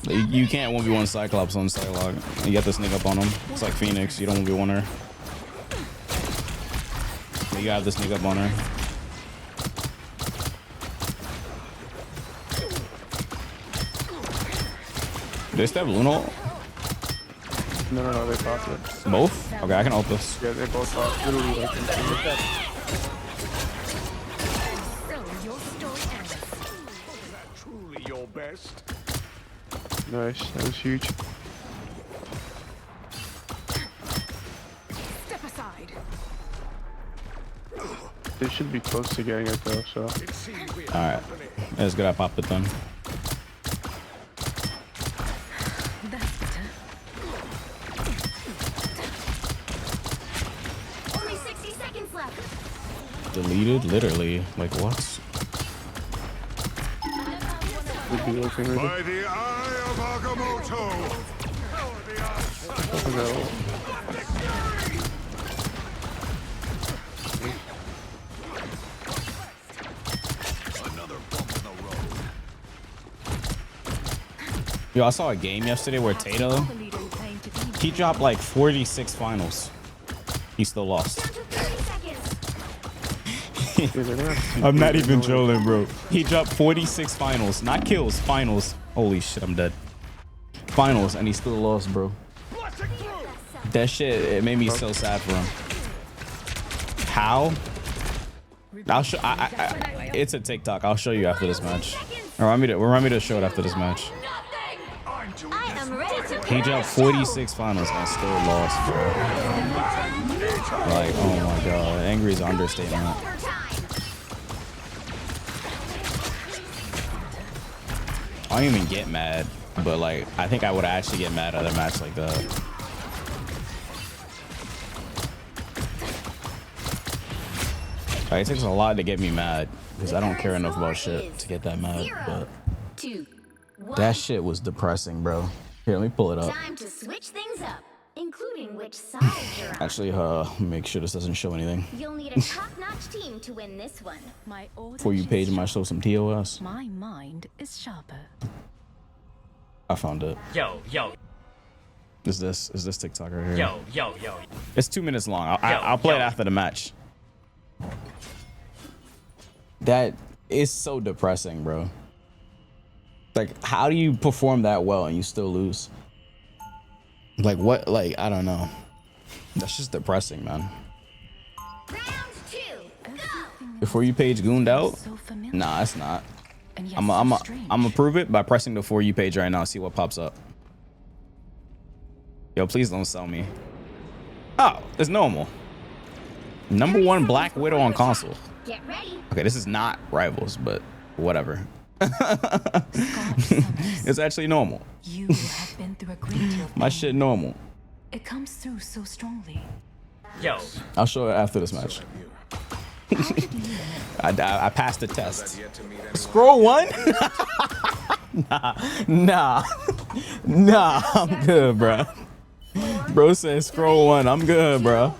You can't 1v1 Cyclops on Psylocke. You get this nigga up on him. It's like Phoenix. You don't 1v1 her. You have this nigga up on her. Did they stab Luna?
No, they popped it.
Both? Okay, I can ult this.
Yeah, they both popped. Literally like
truly your best.
Nice, that was huge.
Step aside.
They should be close to getting it though, so.
Alright. That's good I popped it then.
Only 60 seconds left.
Deleted? Literally. Like what?
Would be looking really.
By the eye of Agamotto. Another bump in the road.
Yo, I saw a game yesterday where Tato, he dropped like 46 finals. He still lost. I'm not even trolling, bro. He dropped 46 finals, not kills, finals. Holy shit, I'm dead. Finals, and he still lost, bro. That shit, it made me so sad for him. How? I'll show. It's a TikTok. I'll show you after this match. Remind me to show it after this match.
I am ready to
He dropped 46 finals and still lost, bro. Like, oh my god, angry is an understatement. I don't even get mad, but like, I think I would actually get mad at a match like that. Like, it takes a lot to get me mad because I don't care enough about shit to get that mad. But that shit was depressing, bro. Here, let me pull it up.
Time to switch things up, including which side you're on.
Actually, make sure this doesn't show anything.
You'll need a top-notch team to win this one.
For you, Paige, might show some TOS.
My mind is sharper.
I found it.
Yo.
Is this TikTok right here?
Yo.
It's 2 minutes long. I'll play it after the match. That is so depressing, bro. Like, how do you perform that well and you still lose? Like, what? Like, I don't know. That's just depressing, man. Before you page gooned out? Nah, it's not. I'm gonna prove it by pressing the For You page right now. See what pops up. Yo, please don't sell me. Oh, it's normal. #1 Black Widow on console.
Get ready.
Okay, this is not Rivals, but whatever. It's actually normal.
You have been through were great to have
My
been.
shit normal.
It comes through so strongly.
Yo.
I'll show it after this match. I passed the test. Scroll 1? Nah. I'm good, bro. Bro says scroll 1. I'm good, bro.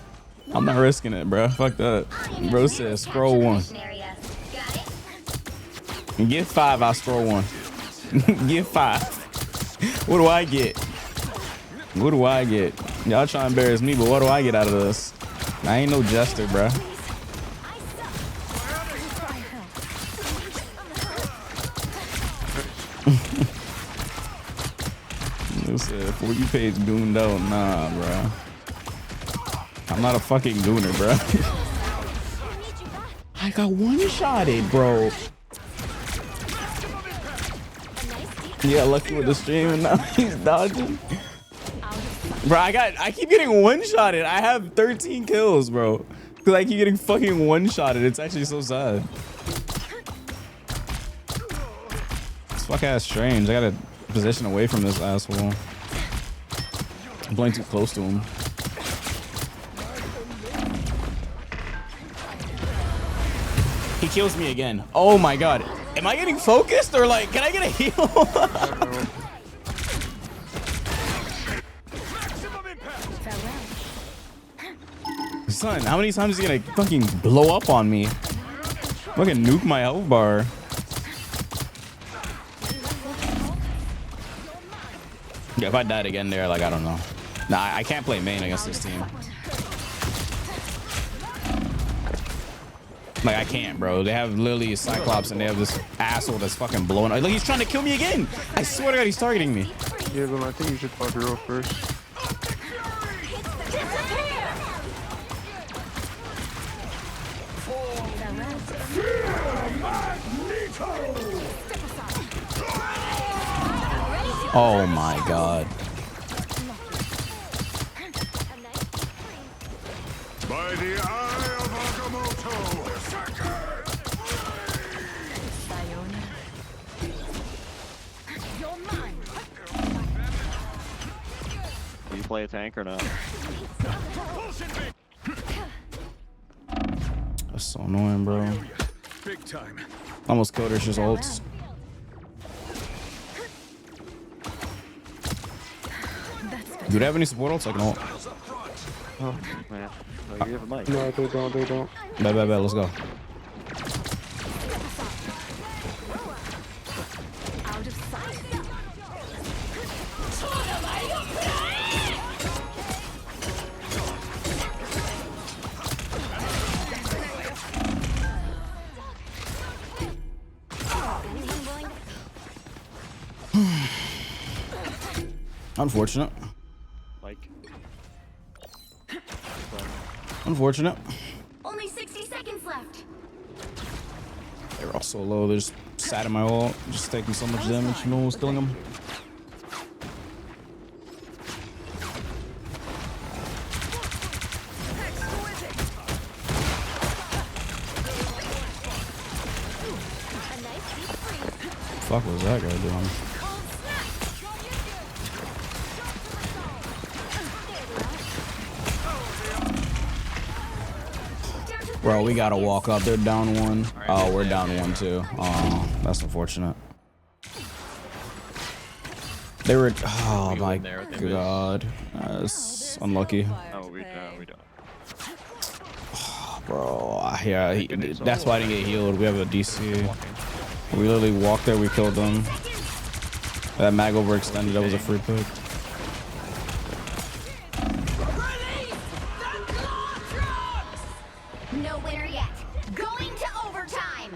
I'm not risking it, bro. Fuck that. Bro says scroll 1. Get 5, I'll scroll 1. Get 5. What do I get? What do I get? Y'all try to embarrass me, but what do I get out of this? I ain't no jester, bro. Listen, for you page gooned out, nah, bro. I'm not a fucking gooner, bro. I got one-shotted, bro. Yeah, lucky with the stream and now he's dodging. Bro, I keep getting one-shotted. I have 13 kills, bro. Cause I keep getting fucking one-shotted. It's actually so sad. It's fuck ass strange. I gotta position away from this asshole. I'm playing too close to him. He kills me again. Oh my god. Am I getting focused or like, can I get a heal? Son, how many times is he gonna fucking blow up on me? Fucking nuke my health bar. Yeah, if I died again there, like, I don't know. Nah, I can't play main against this team. Like, I can't, bro. They have literally Cyclops and they have this asshole that's fucking blowing up. Like, he's trying to kill me again. I swear to God, he's targeting me.
Yeah, but I think you should talk hero first.
Oh my god.
By the eye of Agamotto.
Do you play a tank or not?
That's so annoying, bro.
Big time.
Almost killed her, just ults. Do they have any support ults? I can ult.
Oh, man. No, you have a mic.
No, they don't. They don't.
Bet, let's go.
Out of sight.
Unfortunate.
Mike.
Unfortunate.
Only 60 seconds left.
They're all so low. They're just sat in my ult, just taking so much damage. No one was killing them. Fuck was that guy doing? Bro, we gotta walk up. They're down 1. Oh, we're down 1 too. Oh, that's unfortunate. They were. Oh my god. That's unlucky.
Oh, we don't.
Oh, bro, yeah, that's why I didn't get healed. We have a DC. We literally walked there, we killed them. That mag overextended, that was a free pick.
No winner yet. Going to overtime.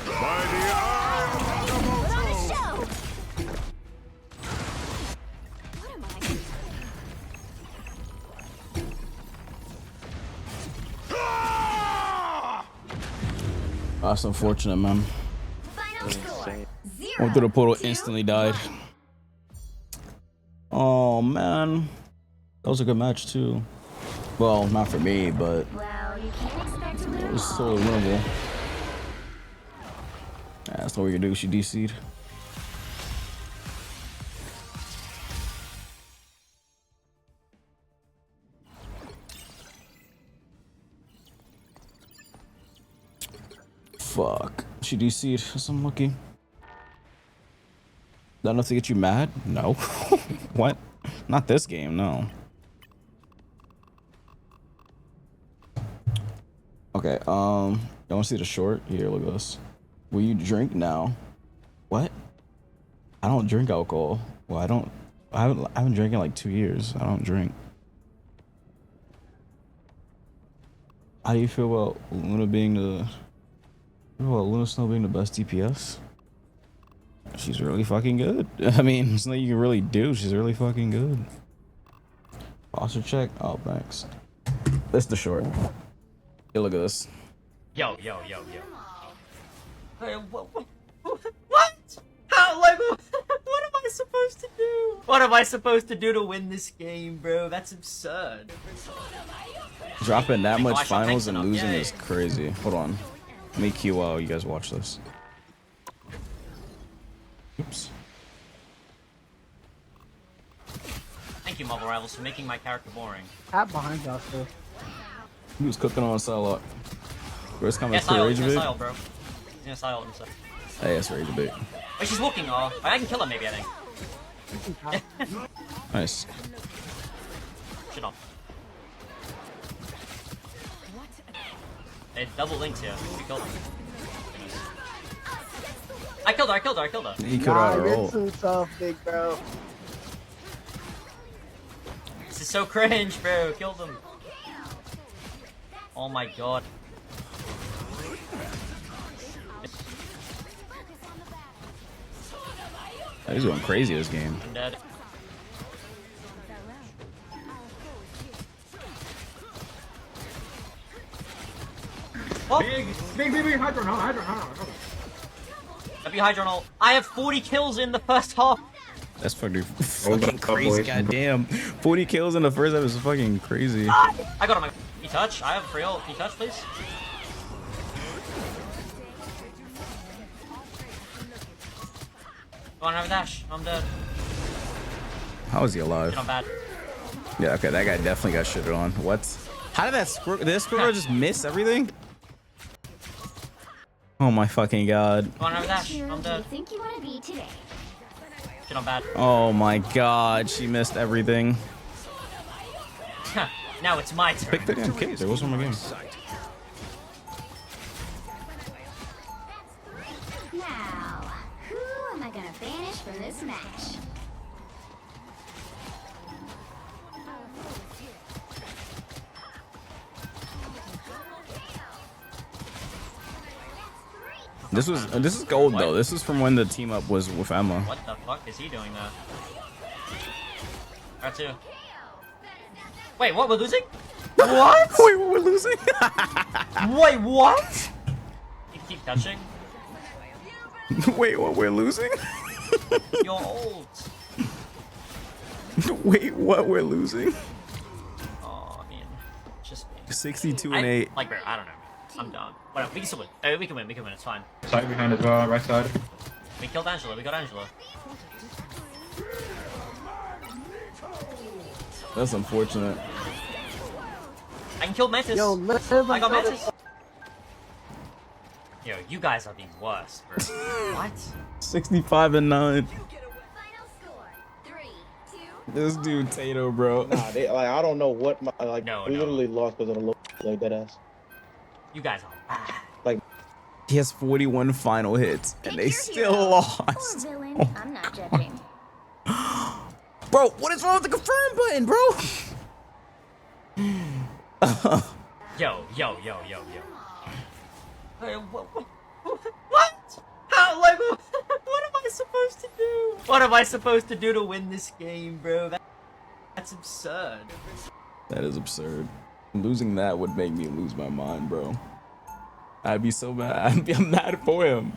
By the eye of Agamotto.
That's unfortunate, man.
Final score.
Went through the portal, instantly died. Oh man, that was a good match too. Well, not for me, but
Well, you can't expect to win
it
them
was
all.
so winnable. That's what we can do. She DC'd. Fuck. She DC'd. That's unlucky. That enough to get you mad? No. What? Not this game, no. Okay, you want to see the short? Here, look at this. Will you drink now? What? I don't drink alcohol. Well, I haven't drank in like 2 years. I don't drink. How do you feel about Luna being the... Luna Snow being the best DPS? She's really fucking good. I mean, there's nothing you can really do. She's really fucking good. Posture check? Oh, thanks. This the short. Hey, look at this.
Yo. Hey, what? How, like, what am I supposed to do? What am I supposed to do to win this game, bro? That's absurd.
Dropping that much finals and losing is crazy. Hold on. Let me queue while you guys watch this. Oops.
Thank you, Marvel Rivals, for making my character boring.
Tap behind us, bro.
He was cooking on Psylocke. Bro, it's coming to
Rage
Rage
Bait.
Bait.
Bro. He's gonna Psylocke himself.
Hey, that's Rage Bait.
Wait, she's walking. Oh, I can kill her maybe, I think.
Nice.
Shit off. They double links here. We killed her. I killed her.
He could have
You're
rolled.
too tough, big bro.
This is so cringe, bro. Killed him. Oh my god.
He's going crazy this game.
I'm dead. Oh.
Big, Hydro, no.
W Hydronal. I have 40 kills in the first half.
That's fucking crazy. Goddamn. 40 kills in the first half is fucking crazy.
I got him. Can you touch? I have free ult. Can you touch, please? Come on, have a dash. I'm dead.
How is he alive?
Shit, I'm bad.
Yeah, okay, that guy definitely got shitted on. What? How did that Squirrel just miss everything? Oh my fucking god.
Come on, have a dash. I'm dead.
Think you want to be today?
Shit, I'm bad.
Oh my god, she missed everything.
Now it's my turn.
Pick the damn case. There was one more game.
Now, who am I gonna banish from this match?
This is gold though. This is from when the team up was with Emma.
What the fuck is he doing there? R2. Wait, what? We're losing? What?
Wait, we're losing?
Wait, what? You keep touching?
Wait, what? We're losing?
You're old.
Wait, what? We're losing?
Oh, I mean, just
62 and 8.
Like, bro, I don't know. I'm done. Whatever, we can still win. We can win. It's fine.
Side behind as well, right side.
We killed Angela. We got Angela.
That's unfortunate.
I can kill Mantis.
Yo,
I got Mantis. Yo, you guys are the worst, bro. What?
65 and 9. This dude Tato, bro.
Nah, I don't know what we literally lost because of the low like that ass.
You guys are bad.
Like,
he has 41 final hits and they still lost.
Oh. I'm not judging.
Bro, what is wrong with the confirm button, bro?
Yo. Hey, what? How, like, what am I supposed to do? What am I supposed to do to win this game, bro? That's absurd.
That is absurd. Losing that would make me lose my mind, bro. I'd be so mad. I'm mad for him.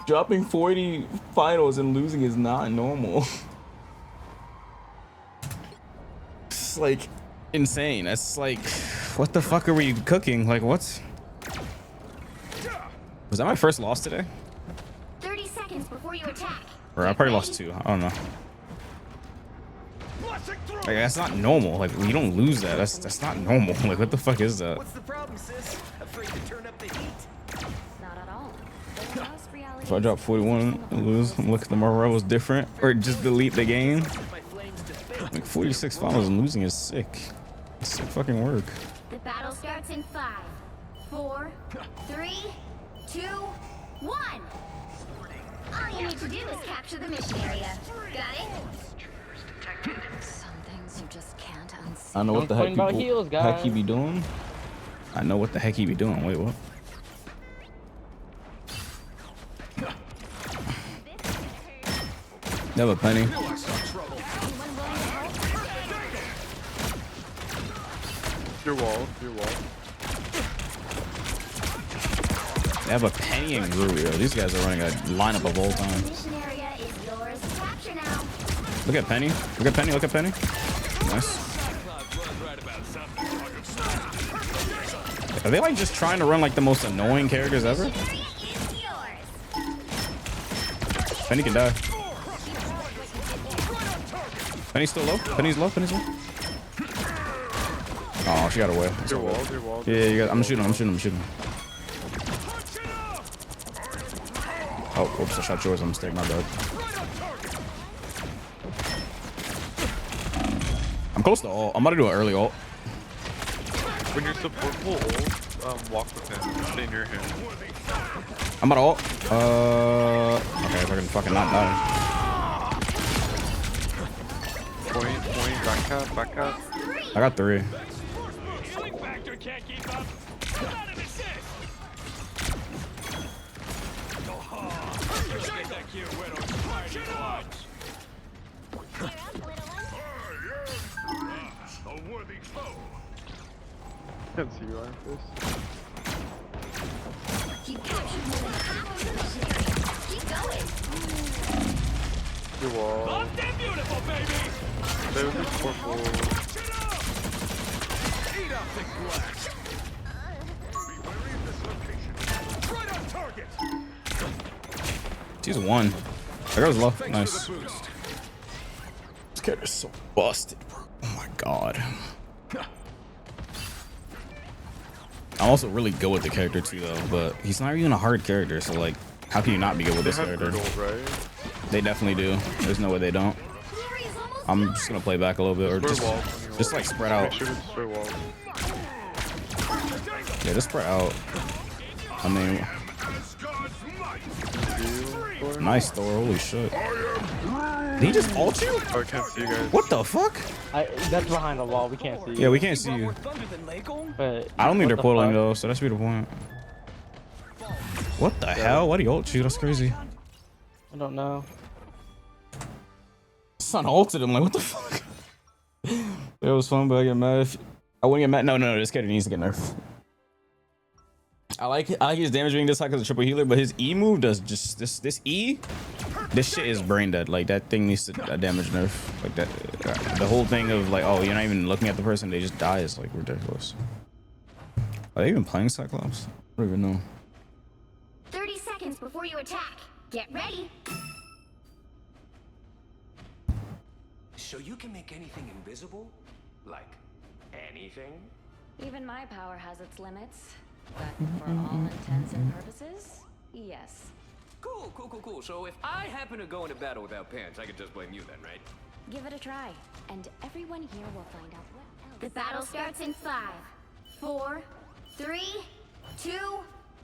Dropping 40 finals and losing is not normal. It's like insane. It's like, what the fuck are we cooking? Like, what? Was that my first loss today?
30 before you attack.
Or I probably lost 2. I don't know. Like, that's not normal. Like, you don't lose that. That's not normal. Like, what the fuck is that?
What's the problem, sis? Afraid to turn up the heat?
Not at all.
If I drop 41 and lose, I'm looking at the Morale was different. Or just delete the game. Like 46 finals and losing is sick. It's sick fucking work.
The battle starts in 5, 4, 3, 2, 1. All you need to do is capture the mission area. Got it?
Some things you just can't unsee.
I know what the heck
About heels, guys.
he be doing. I know what the heck he be doing. Wait, what? You have a penny.
Your wall, your wall.
They have a penny and Guru, yo. These guys are running a lineup of all time.
Mission area is yours to capture now.
Look at Penny. Look at Penny. Look at Penny. Nice. Are they like just trying to run like the most annoying characters ever? Penny can die. Penny's still low. Penny's low. Penny's low. Oh, she got away.
Your wall, your wall.
Yeah, you got. I'm shooting. I'm shooting. I'm shooting. Oh, oops! I shot yours. I'm mistaken. My bad. I'm close to ult. I'm about to do an early ult.
When you're support full ult, walk with him. Stay near him.
I'm about to ult. Okay, if I can fucking not die.
Point, back up.
I got 3.
Can't keep up. A worthy foe.
Can't see you, Iron Fist.
Keep capturing more than half of the mission area. Keep going.
Your wall.
Locked and beautiful, baby.
Stay with your support full.
Eat up the glass. Be wary of this location. Right on target.
She's 1. There goes low. Nice. This character's so busted, bro. Oh my god. I'm also really good with the character too, though. But he's not even a hard character, so like, how can you not be good with this character?
Right?
They definitely do. There's no way they don't. I'm just gonna play back a little bit, or just like spread out. Yeah, just spread out. I mean, nice Thor. Holy shit. Did he just ult you?
Oh, I can't see you guys.
What the fuck?
That's behind the wall. We can't see you.
Yeah, we can't see you.
But
I don't think they're portaling though, so that should be the point. What the hell? Why do you ult you? That's crazy.
I don't know.
Son ulted him. Like, what the fuck? It was fun, but I get mad. I wouldn't get mad. No. This character needs to get nerfed. I like his damage being this high because of triple healer, but his E move does just this E. This shit is brain dead. Like, that thing needs to damage nerf. Like that. The whole thing of like, oh, you're not even looking at the person, they just die is like ridiculous. Are they even playing Cyclops? I don't even know.
30 seconds before you attack. Get ready.
So you can make anything invisible? Like anything?
Even my power has its limits. But for all intents and purposes, yes.
Cool. So if I happen to go into battle without pants, I could just blame you then, right?
Give it a try, and everyone here will find out what else.
The battle starts in 5, 4, 3, 2,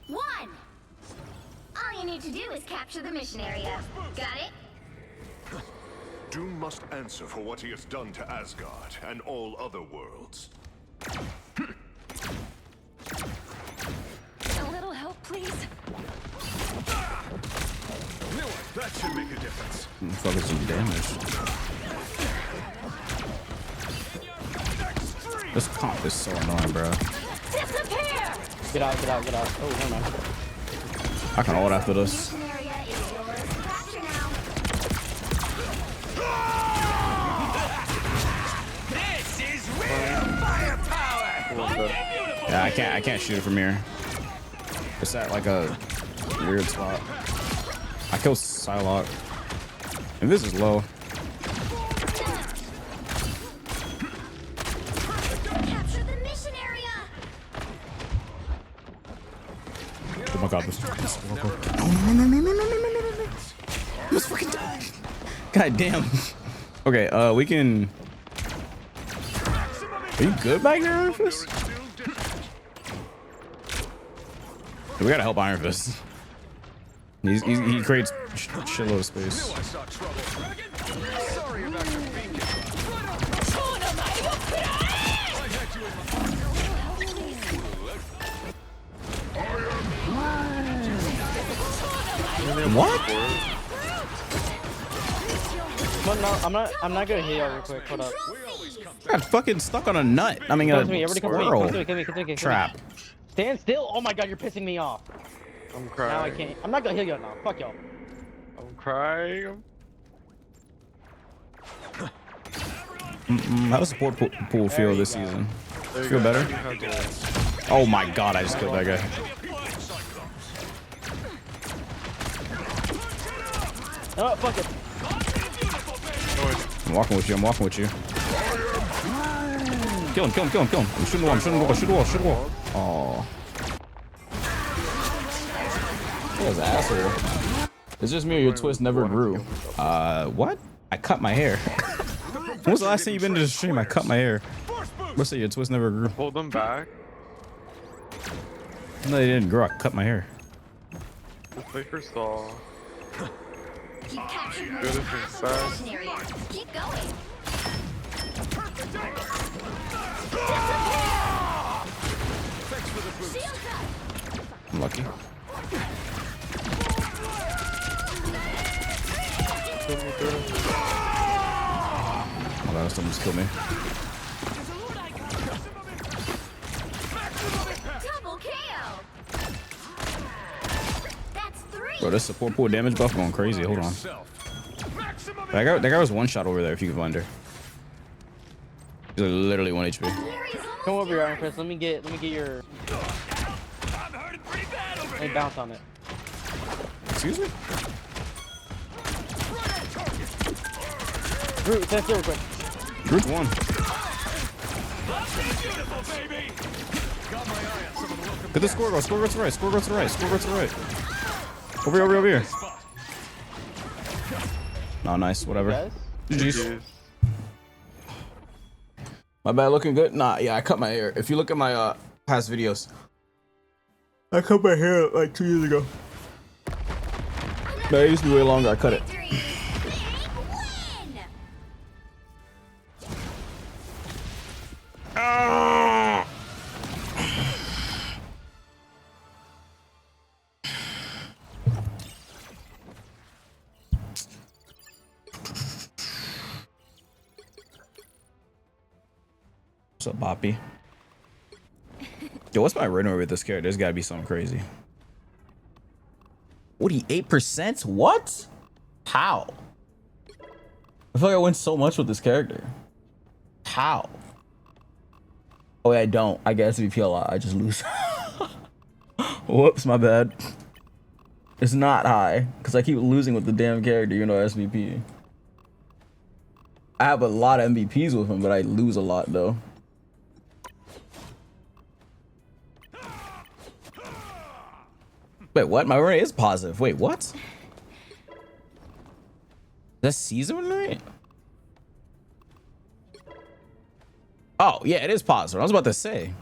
1. All you need to do is capture the mission area. Got it?
Doom must answer for what he has done to Asgard and all other worlds.
A little help, please.
That should make a difference.
Fucking some damage. This comp is so annoying, bro.
Disappear!
Get out. Oh, never mind.
I can ult after this.
This is real firepower.
Yeah, I can't shoot it from here. It's at like a weird spot. I killed Psylocke. And this is low.
Capture the mission area.
Oh my god, this Let's freaking die. God damn. Okay, we can. Are you good back there, Iron Fist? We gotta help Iron Fist. He creates shitload of space. What?
I'm not gonna hit y'all real quick. Hold up.
I got fucking stuck on a nut. I mean,
Come to me.
a
Everybody come to me. Come to me.
trap.
Stand still. Oh my god, you're pissing me off.
I'm crying.
Now I can't. I'm not gonna heal y'all now. Fuck y'all.
I'm crying.
How does support pool feel this season? Feel better? Oh my god, I just killed that guy.
Oh, fuck it.
I'm walking with you. I'm walking with you. Kill him. I'm shooting the wall. Shoot the wall. Oh. That was an asshole. It's just me or your twist never grew. What? I cut my hair. When was the last time you've been to the stream? I cut my hair. What's that? Your twist never grew.
Hold them back.
No, they didn't grow. I cut my hair.
The Flicker saw.
Keep capturing
Good as success.
mission area. Keep going.
I'm lucky. Oh god, someone just killed me.
Double KO. That's 3.
Bro, this support pool damage buff going crazy. Hold on. That guy was one shot over there if you can find her. He's like literally 1 HP.
Come over here, Iron Fist. Let me get your. Let me bounce on it.
Excuse me?
Groot, stand still real quick.
Groot won. Get the score go. Score go to the right. Score go to the right. Score go to the right. Over here. No, nice. Whatever. GG's. My bad. Looking good? Nah, yeah, I cut my hair. If you look at my past videos, I cut my hair like 2 years ago. But it used to be way longer. I cut it. What's up, Boppy? Yo, what's my runner with this character? There's gotta be something crazy. 48%? What? How? I feel like I win so much with this character. How? Oh, yeah, I don't. I get SVP a lot. I just lose. Whoops, my bad. It's not high because I keep losing with the damn character, you know, SVP. I have a lot of MVPs with him, but I lose a lot though. Wait, what? My win rate is positive. Wait, what? That's season win rate? Oh, yeah, it is positive. I was about to say.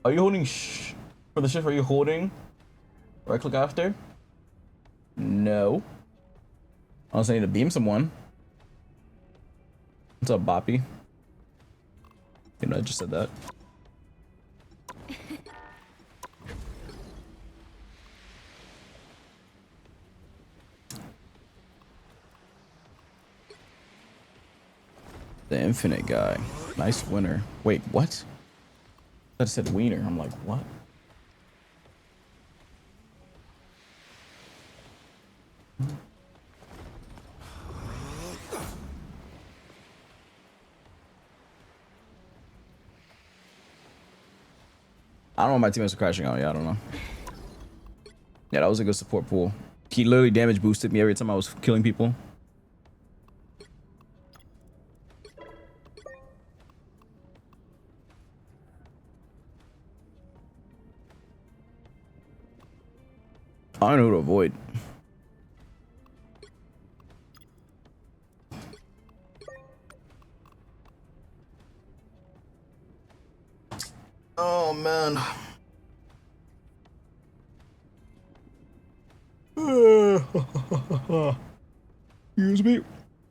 Are you holding for the shift? Are you holding right click after? No. I also need to beam someone. What's up, Boppy? You know, I just said that. The infinite guy. Nice winner. Wait, what? I said wiener. I'm like, what? I don't know what my teammates are crashing out. Yeah, I don't know. Yeah, that was a good support pool. He literally damage boosted me every time I was killing people. I don't know who to avoid. Oh man. Excuse me.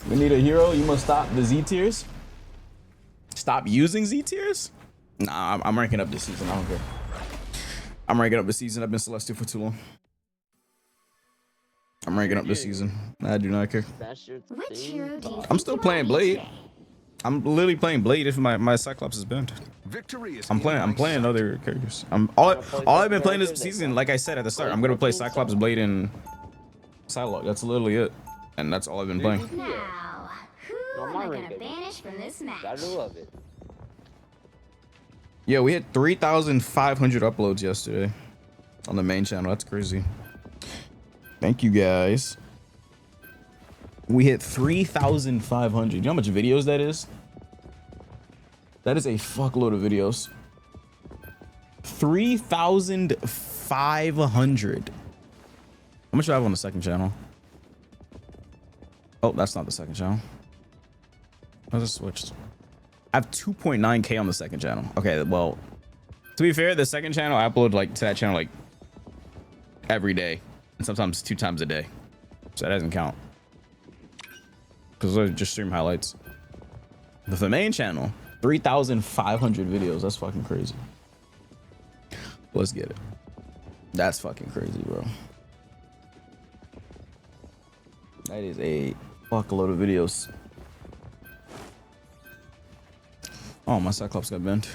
We need a hero. You must stop the Z tiers. Stop using Z tiers? Nah, I'm ranking up this season. I don't care. I'm ranking up this season. I've been Celestial for too long. I'm ranking up this season. I do not care.
Which hero do you
I'm still playing Blade. I'm literally playing Blade if my Cyclops is banned. I'm playing other characters. All I've been playing this season, like I said at the start, I'm gonna play Cyclops, Blade, and Psylocke. That's literally it. And that's all I've been playing.
Now, who am I gonna banish from this match?
Gotta love it.
Yeah, we had 3,500 uploads yesterday on the main channel. That's crazy. Thank you guys. We hit 3,500. You know how much videos that is? That is a fuckload of videos. 3,500. How much do I have on the second channel? Oh, that's not the second channel. I just switched. I have 2.9K on the second channel. Okay, well, to be fair, the second channel I upload like to that channel like every day, and sometimes 2 times a day, so that doesn't count because I just stream highlights. But the main channel, 3,500 videos. That's fucking crazy. Let's get it. That's fucking crazy, bro. That is a fuckload of videos. Oh, my Cyclops got bent.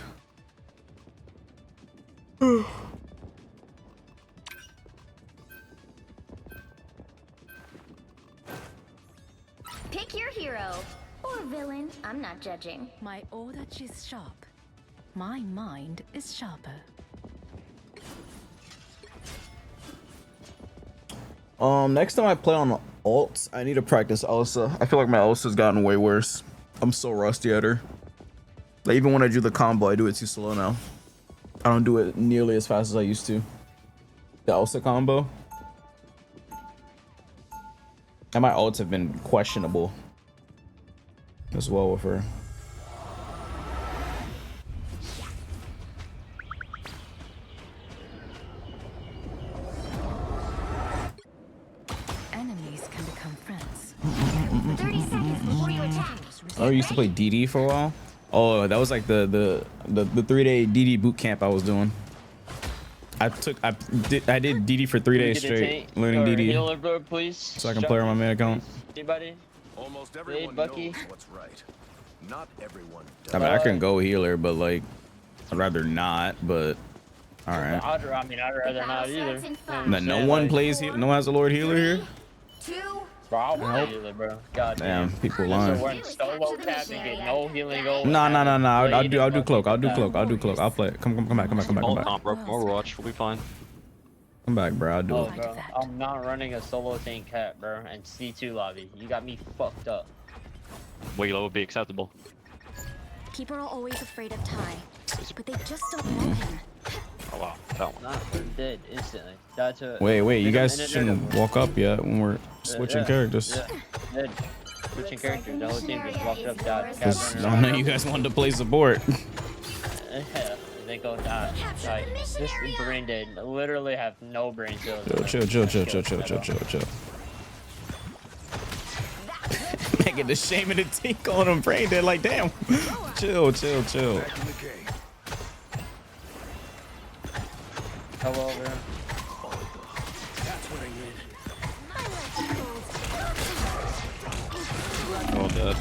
Pick your hero or villain. I'm not judging.
My aura is sharp. My mind is sharper.
Next time I play on ults, I need to practice Elsa. I feel like my Elsa's gotten way worse. I'm so rusty at her. Like, even when I do the combo, I do it too slow now. I don't do it nearly as fast as I used to. The Elsa combo. And my ults have been questionable as well with her.
Enemies can become friends.
30 seconds before you attack.
Oh, I used to play DD for a while. Oh, that was like the 3-day DD boot camp I was doing. I did DD for 3 days straight, learning DD,
healer, bro, please.
so I can play on my main account.
Anybody?
Almost everyone
Bucky.
knows what's right. Not everyone does.
I mean, I can go healer, but like, I'd rather not. But all right.
I'd rather not either.
Then no one plays healer. No one has a Lord healer here.
2,
Bro, I'll play healer, bro. God
Damn, people
So
lying.
we're in solo cap and get no healing gold.
No. I'll do cloak. I'll do cloak. I'll play it. Come back.
Overwatch, we'll be fine.
Come back, bro. I'll do it.
Bro, I'm not running a solo tank cap, bro, and C2 lobby. You got me fucked up.
Wiglo would be acceptable.
People are always afraid of Ty, but they just don't know him.
Oh wow, that one.
Nah, we're dead instantly. That's a
Wait. You guys shouldn't walk up yet when we're switching characters.
Dead. Switching characters. The whole team just walked up, died.
I know you guys wanted to play support.
They go die. Like, this brain dead. Literally have no brain cells.
Chill. Making the shame of the team calling them brain dead. Like, damn. Chill.
Hello, over here.
Oh, dead.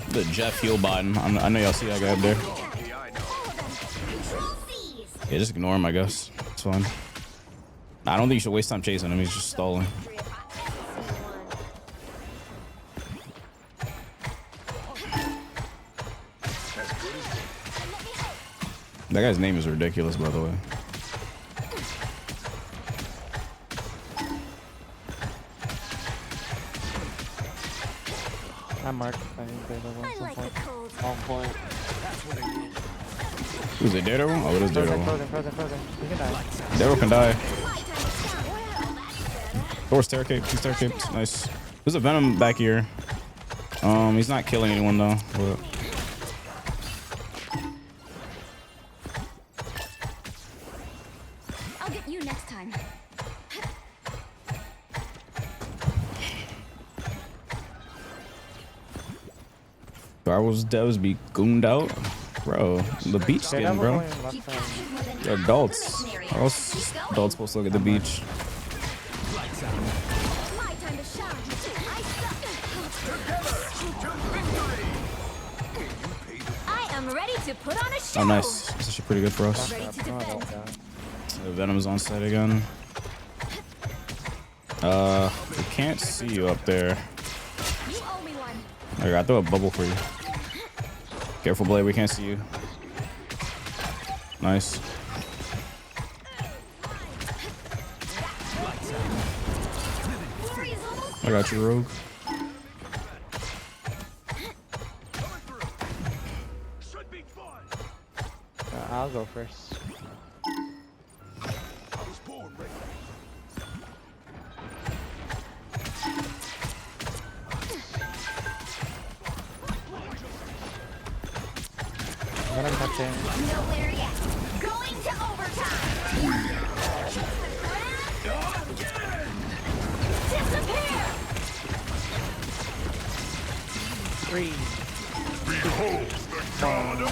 The Jeff heal button. I know y'all see that guy up there. Yeah, just ignore him, I guess. It's fine. I don't think you should waste time chasing him. He's just stalling. That guy's name is ridiculous, by the way.
I'm marked. I need to go at some point.
On point.
Who's it, Daredevil? Oh, it is Daredevil.
Frozen. He can die.
Daredevil can die. Thor staircase. He's staircase. Nice. There's a Venom back here. He's not killing anyone though. But...
I'll get you next time.
Devs be gooned out, bro. The beach skin, bro. They're adults. How else is adults supposed to look at the beach?
I am ready to put on a show.
Oh, nice. This is actually pretty good for us.
Ready to defend.
The Venom's on site again. We can't see you up there.
You owe me one.
Okay, I throw a bubble for you. Careful, Blade. We can't see you. Nice. I got you, Rogue.
I'll go first. What I'm touching.
Nowhere yet. Going to overtime. Disappear.
3.
Behold the god of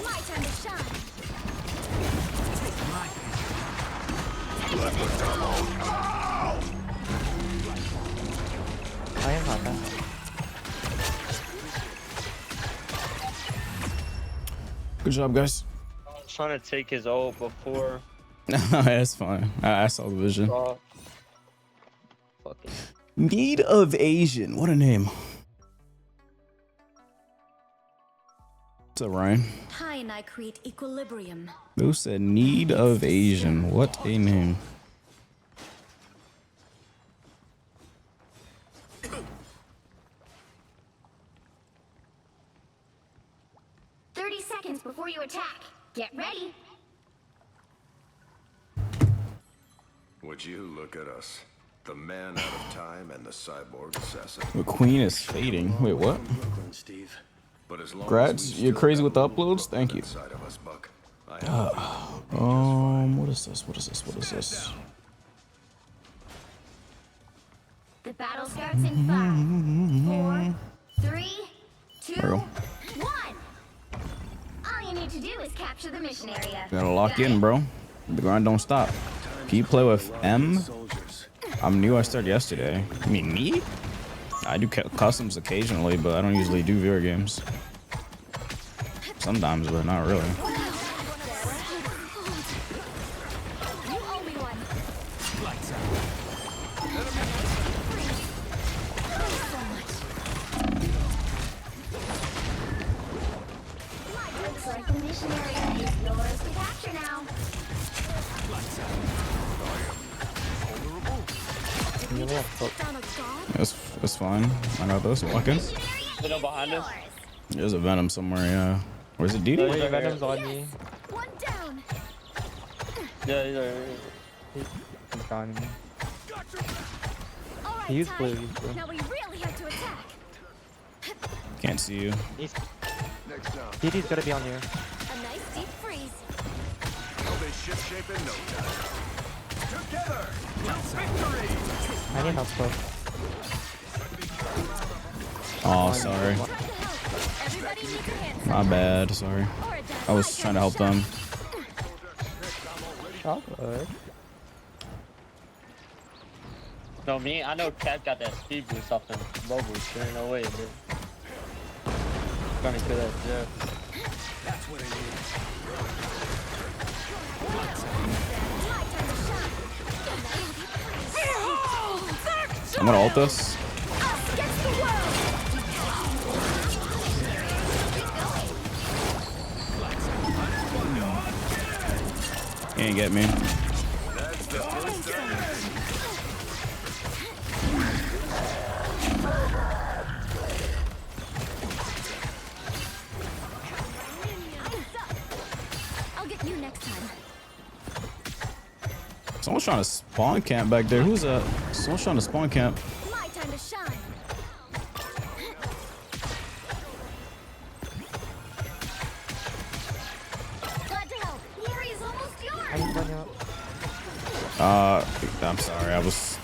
My time to shine.
Let the devil out!
I am not that.
Good job, guys.
I was trying to take his ult before.
That's fine. I saw the vision.
Fucking.
Need of Asian. What a name. What's up, Ryan?
Hi, and I create equilibrium.
Who said Need of Asian? What a name.
Before you attack, get ready.
Would you look at us? The man out of time and the cyborg assassin.
The queen is fading. Wait, what?
But as long
Grats, you're crazy with the uploads? Thank you. What is this? What is this? What is this?
The battle starts in 5, 4, 3, 2, 1. All you need to do is capture the mission area.
Gotta lock in, bro. The grind don't stop. Can you play with M? I'm new. I started yesterday. You mean me? I do customs occasionally, but I don't usually do VR games. Sometimes, but not really.
Looks like the mission area is yours to capture now.
That's fine. I got this. Walking.
Middle behind us.
There's a Venom somewhere, yeah. Where's it, DD?
Wait, Venom's on me.
One down.
Yeah, he's
gone.
All right,
He's
Ty.
blue. He's blue.
Now we really have to attack.
Can't see you.
DD's gotta be on here.
A nice deep freeze.
Will they ship shape in no time? Together to victory!
I need help, bro.
Oh, sorry. My bad. Sorry. I was trying to help them.
Chocolate.
No, me, I know Cat got that speed boost off the low boost. There ain't no way, dude. Trying to kill that jet.
That's what I need.
I'm gonna ult this. You ain't get me.
I'll get you next time.
Someone's trying to spawn camp back there. Who's that? Someone's trying to spawn camp.
My time to shine. Glad to help. The area's almost yours.
I'm sorry. I was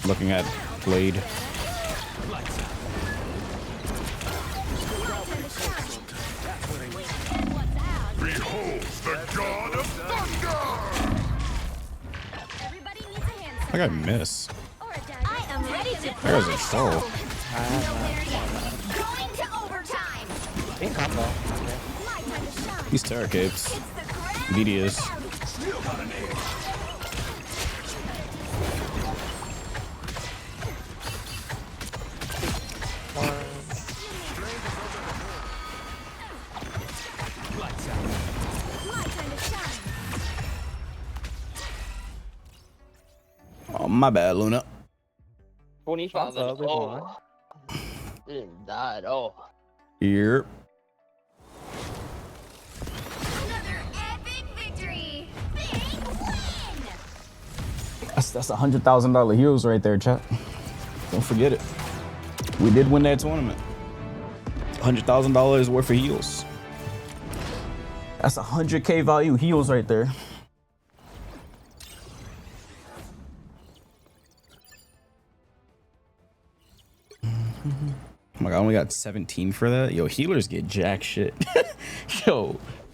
looking at Blade.
Behold the god of thunder!
I got miss.
I am ready to
There's a soul.
going to overtime.
In combo.
These Terra Capes. VDs. Oh, my bad, Luna.
25 up.
Oh. Didn't die at all.
Here.
Another epic victory. Big win.
That's $100,000 heals right there, chat. Don't forget it. We did win that tournament. $100,000 worth of heals. That's 100K value heals right there. Oh my god, I only got 17 for that. Yo, healers get jack shit.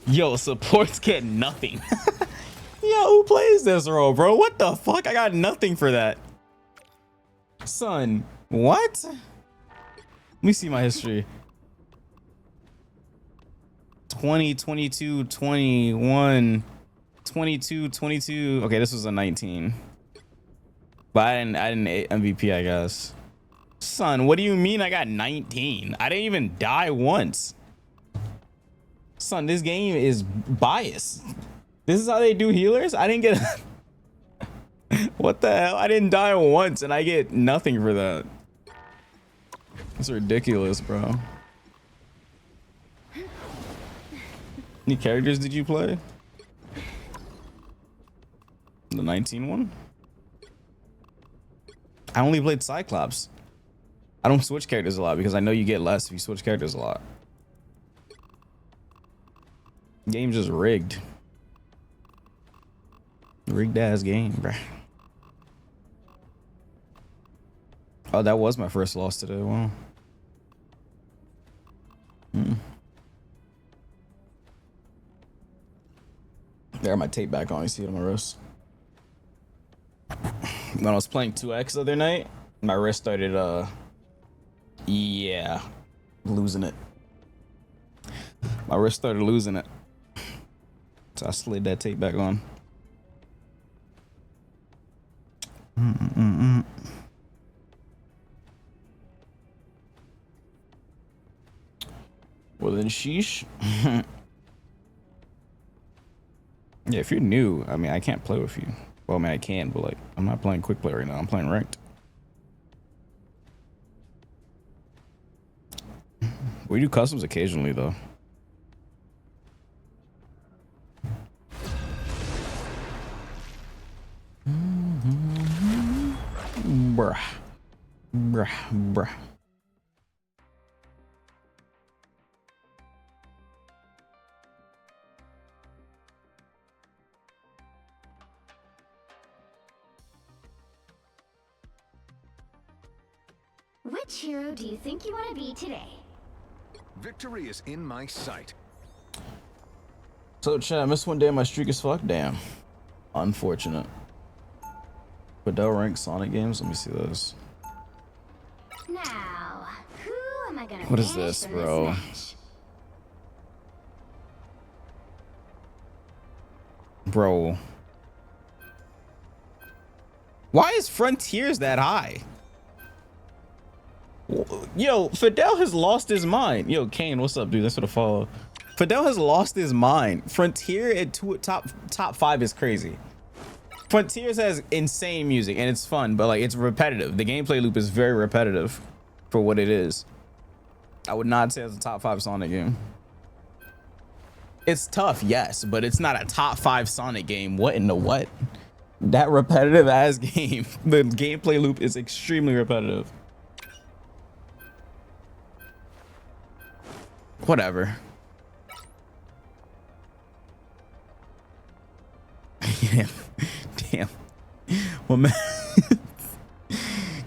yo, supports get nothing. Yo, who plays this role, bro? What the fuck? I got nothing for that. Son, what? Let me see my history. 20, 22, 21, 22, 22. Okay, this was a 19. But I didn't MVP, I guess. Son, what do you mean I got 19? I didn't even die once. Son, this game is biased. This is how they do healers? I didn't get... What the hell? I didn't die once and I get nothing for that. That's ridiculous, bro. Any characters did you play? The 19 one? I only played Cyclops. I don't switch characters a lot because I know you get less if you switch characters a lot. Game's just rigged. Rigged ass game, bruh. Oh, that was my first loss today. Wow. There, my tape back on. You see it on my wrist. When I was playing 2X the other night, my wrist started, yeah, losing it. My wrist started losing it. So I slid that tape back on. Well then, sheesh. Yeah, if you're new, I mean, I can't play with you. Well, I mean, I can, but like, I'm not playing quick play right now. I'm playing ranked. We do customs occasionally, though. Bruh. Bruh. Bruh.
Which hero do you think you want to be today?
Victory is in my sight.
So, chat, I missed one day of my streak is fucked. Damn. Unfortunate. But they'll rank Sonic games. Let me see those.
Now, who am I gonna
What is
banish
this,
from
bro?
match?
Bro. Why is Frontiers that high? Yo, Fidel has lost his mind. Yo, Kane, what's up, dude? That's what a follow. Fidel has lost his mind. Frontier at top 5 is crazy. Frontiers has insane music and it's fun, but like it's repetitive. The gameplay loop is very repetitive for what it is. I would not say it's a top 5 Sonic game. It's tough, yes, but it's not a top 5 Sonic game. What in the what? That repetitive ass game. The gameplay loop is extremely repetitive. Whatever. Yeah. Damn. My man.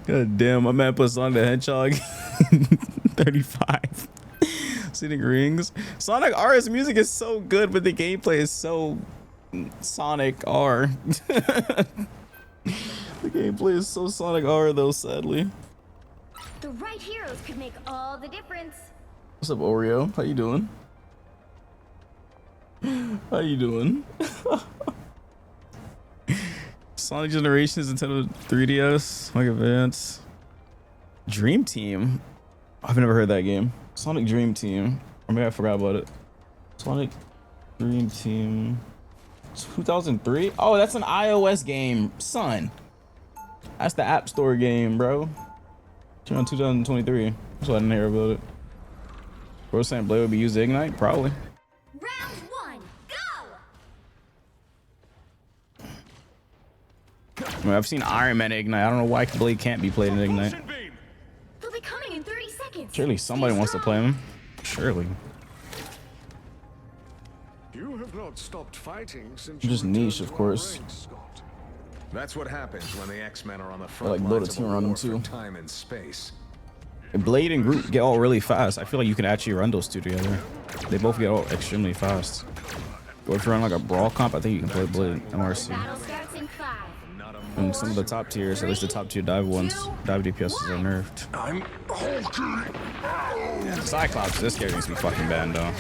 God damn, my man put Sonic the Hedgehog 35. Sitting rings. Sonic R's music is so good, but the gameplay is so Sonic R. The gameplay is so Sonic R though, sadly.
The right heroes could make all the difference.
What's up, Oreo? How you doing? How you doing? Sonic Generations, Nintendo 3DS, Sonic Advance, Dream Team. I've never heard that game. Sonic Dream Team. Or maybe I forgot about it. Sonic Dream Team 2003. Oh, that's an iOS game, son. That's the App Store game, bro. Came out 2023. That's why I didn't hear about it. Bro saying Blade would be used to Ignite? Probably.
Round 1, go!
I mean, I've seen Iron Man Ignite. I don't know why Blade can't be played in Ignite.
They'll be coming in 30 seconds.
Surely somebody wants to play him. Surely.
You have not stopped fighting since
Just niche, of course.
That's what happens when the X-Men are on the
I
front
like build a
lines
team
of a
around them
war for
too.
time and space.
Blade and Groot get all really fast. I feel like you can actually run those two together. They both get all extremely fast. Or if you're on like a brawl comp, I think you can play Blade MRC.
Battle starts in 5.
And some of the top tiers, at least the top tier dive ones, dive DPSs are nerfed.
I'm hulking.
Yeah, Cyclops, this character needs to be fucking banned though.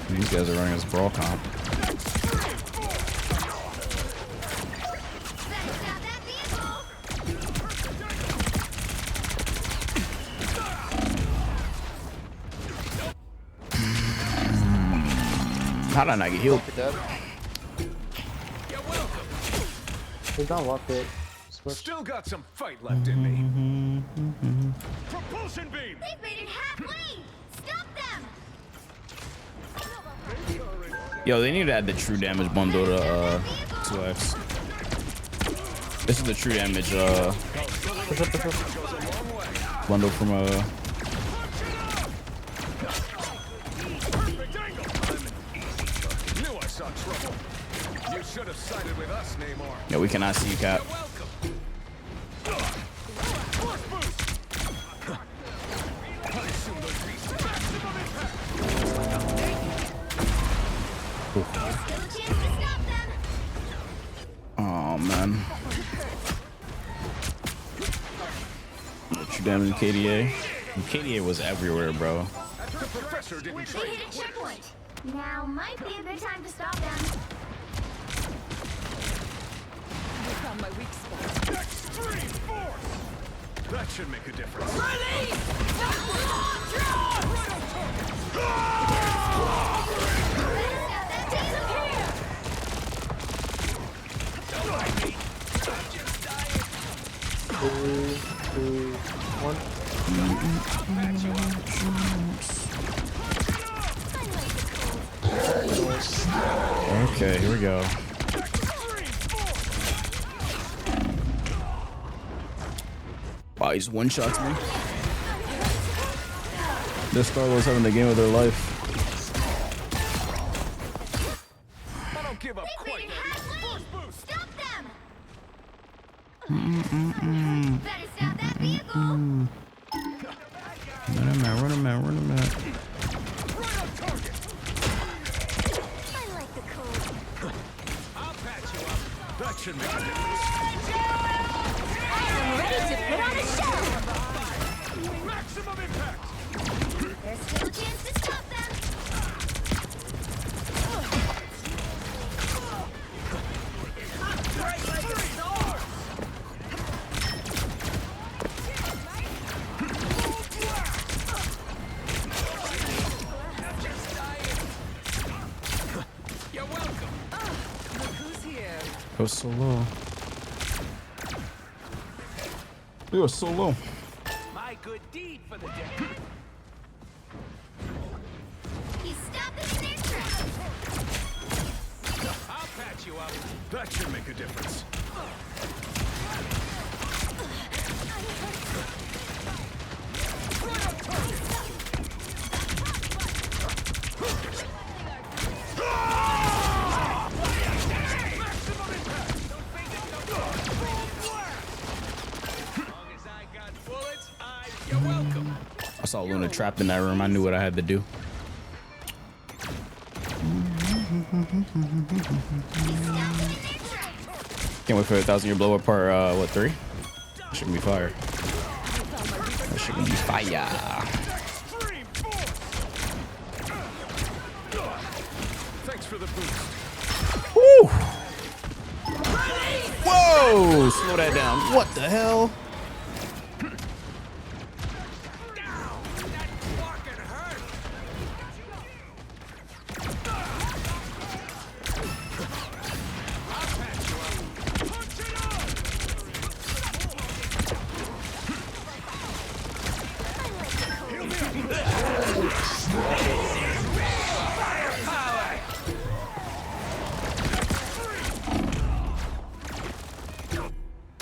These guys are running as brawl comp. How did I not get healed?
He's not walk it.
Still got some fight left in me.
Propulsion beam!
They've made it halfway! Stop them!
Yo, they need to add the true damage bundle to 2x. This is the true damage bundle from
Knew I saw trouble. You should have sided with us, Namor.
Yeah, we cannot see you, Cap. Oh man. True damage KDA. KDA was everywhere, bro.
The professor didn't
They
train.
hit a checkpoint. Now might be a good time to stop them.
I found my weak spot.
Extreme force! That should make a difference.
Okay, here we go. Wow, he just one-shots me. This Star-Lord's having the game of their life.
I don't give up quite yet. Force boost!
Stop them!
Mm-mm-mm.
Better stop that vehicle!
Run him out, run him out, run him out.
I like the cold.
I'll patch you up. That should make a difference.
I'm ready to put on a show!
Maximum impact!
There's still a chance to stop them!
Go so low. You were so low.
My good deed for the day.
He's stopping in their tracks.
I'll patch you up. That should make a difference.
I saw Luna trapped in that room. I knew what I had to do. Can't wait for the 1,000-year blow up part, what, 3? That shit gonna be fire. That shit gonna be fire.
Thanks for the boost.
Woo! Whoa! Slow that down. What the hell?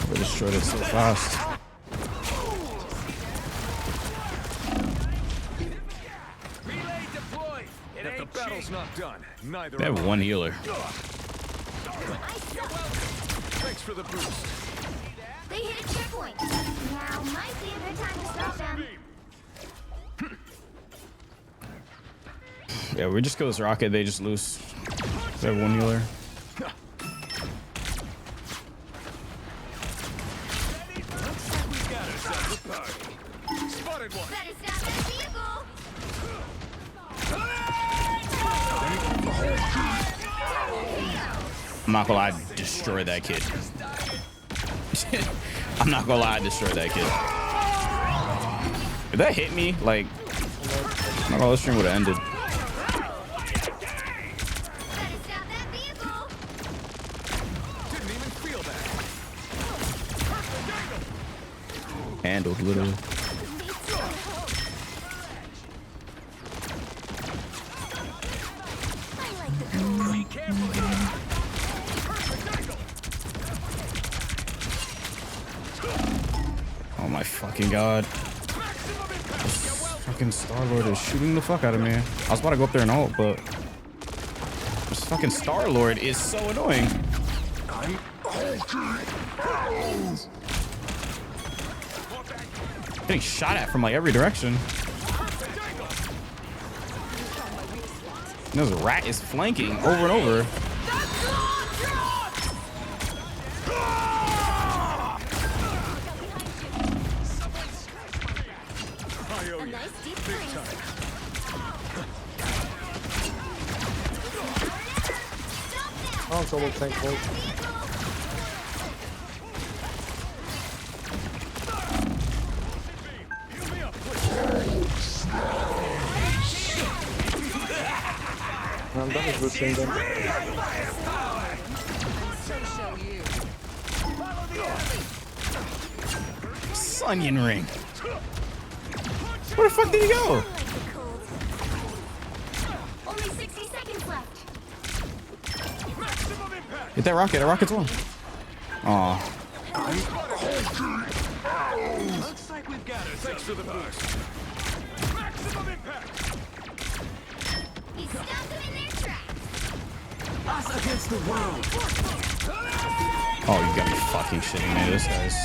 We destroyed it so fast.
Relay deployed. If the battle's not done, neither.
They have one healer.
Thanks for the boost.
They hit a checkpoint. Now might be a good time to stop them.
Yeah, we just kill this rocket, they just lose. They have one healer.
Spotted one.
Better stop that vehicle.
I'm not gonna lie, I destroyed that kid. I'm not gonna lie, I destroyed that kid. If that hit me, like, I'm not gonna, this stream would have ended. Handled, literally. Oh my fucking god. This fucking Star-Lord is shooting the fuck out of me. I was about to go up there and ult, but this fucking Star-Lord is so annoying. Getting shot at from like every direction. This rat is flanking over and over.
Oh, it's almost thankful. I'm done with boosting them.
Onion ring. Where the fuck did he go?
Only 60 seconds left.
Hit that rocket. That rocket's on. Aw.
Looks like we've got it. Thanks for the boost. Maximum impact.
He stopped them in their tracks.
Us against the world.
Oh, you gotta be fucking shitting me. This guy's...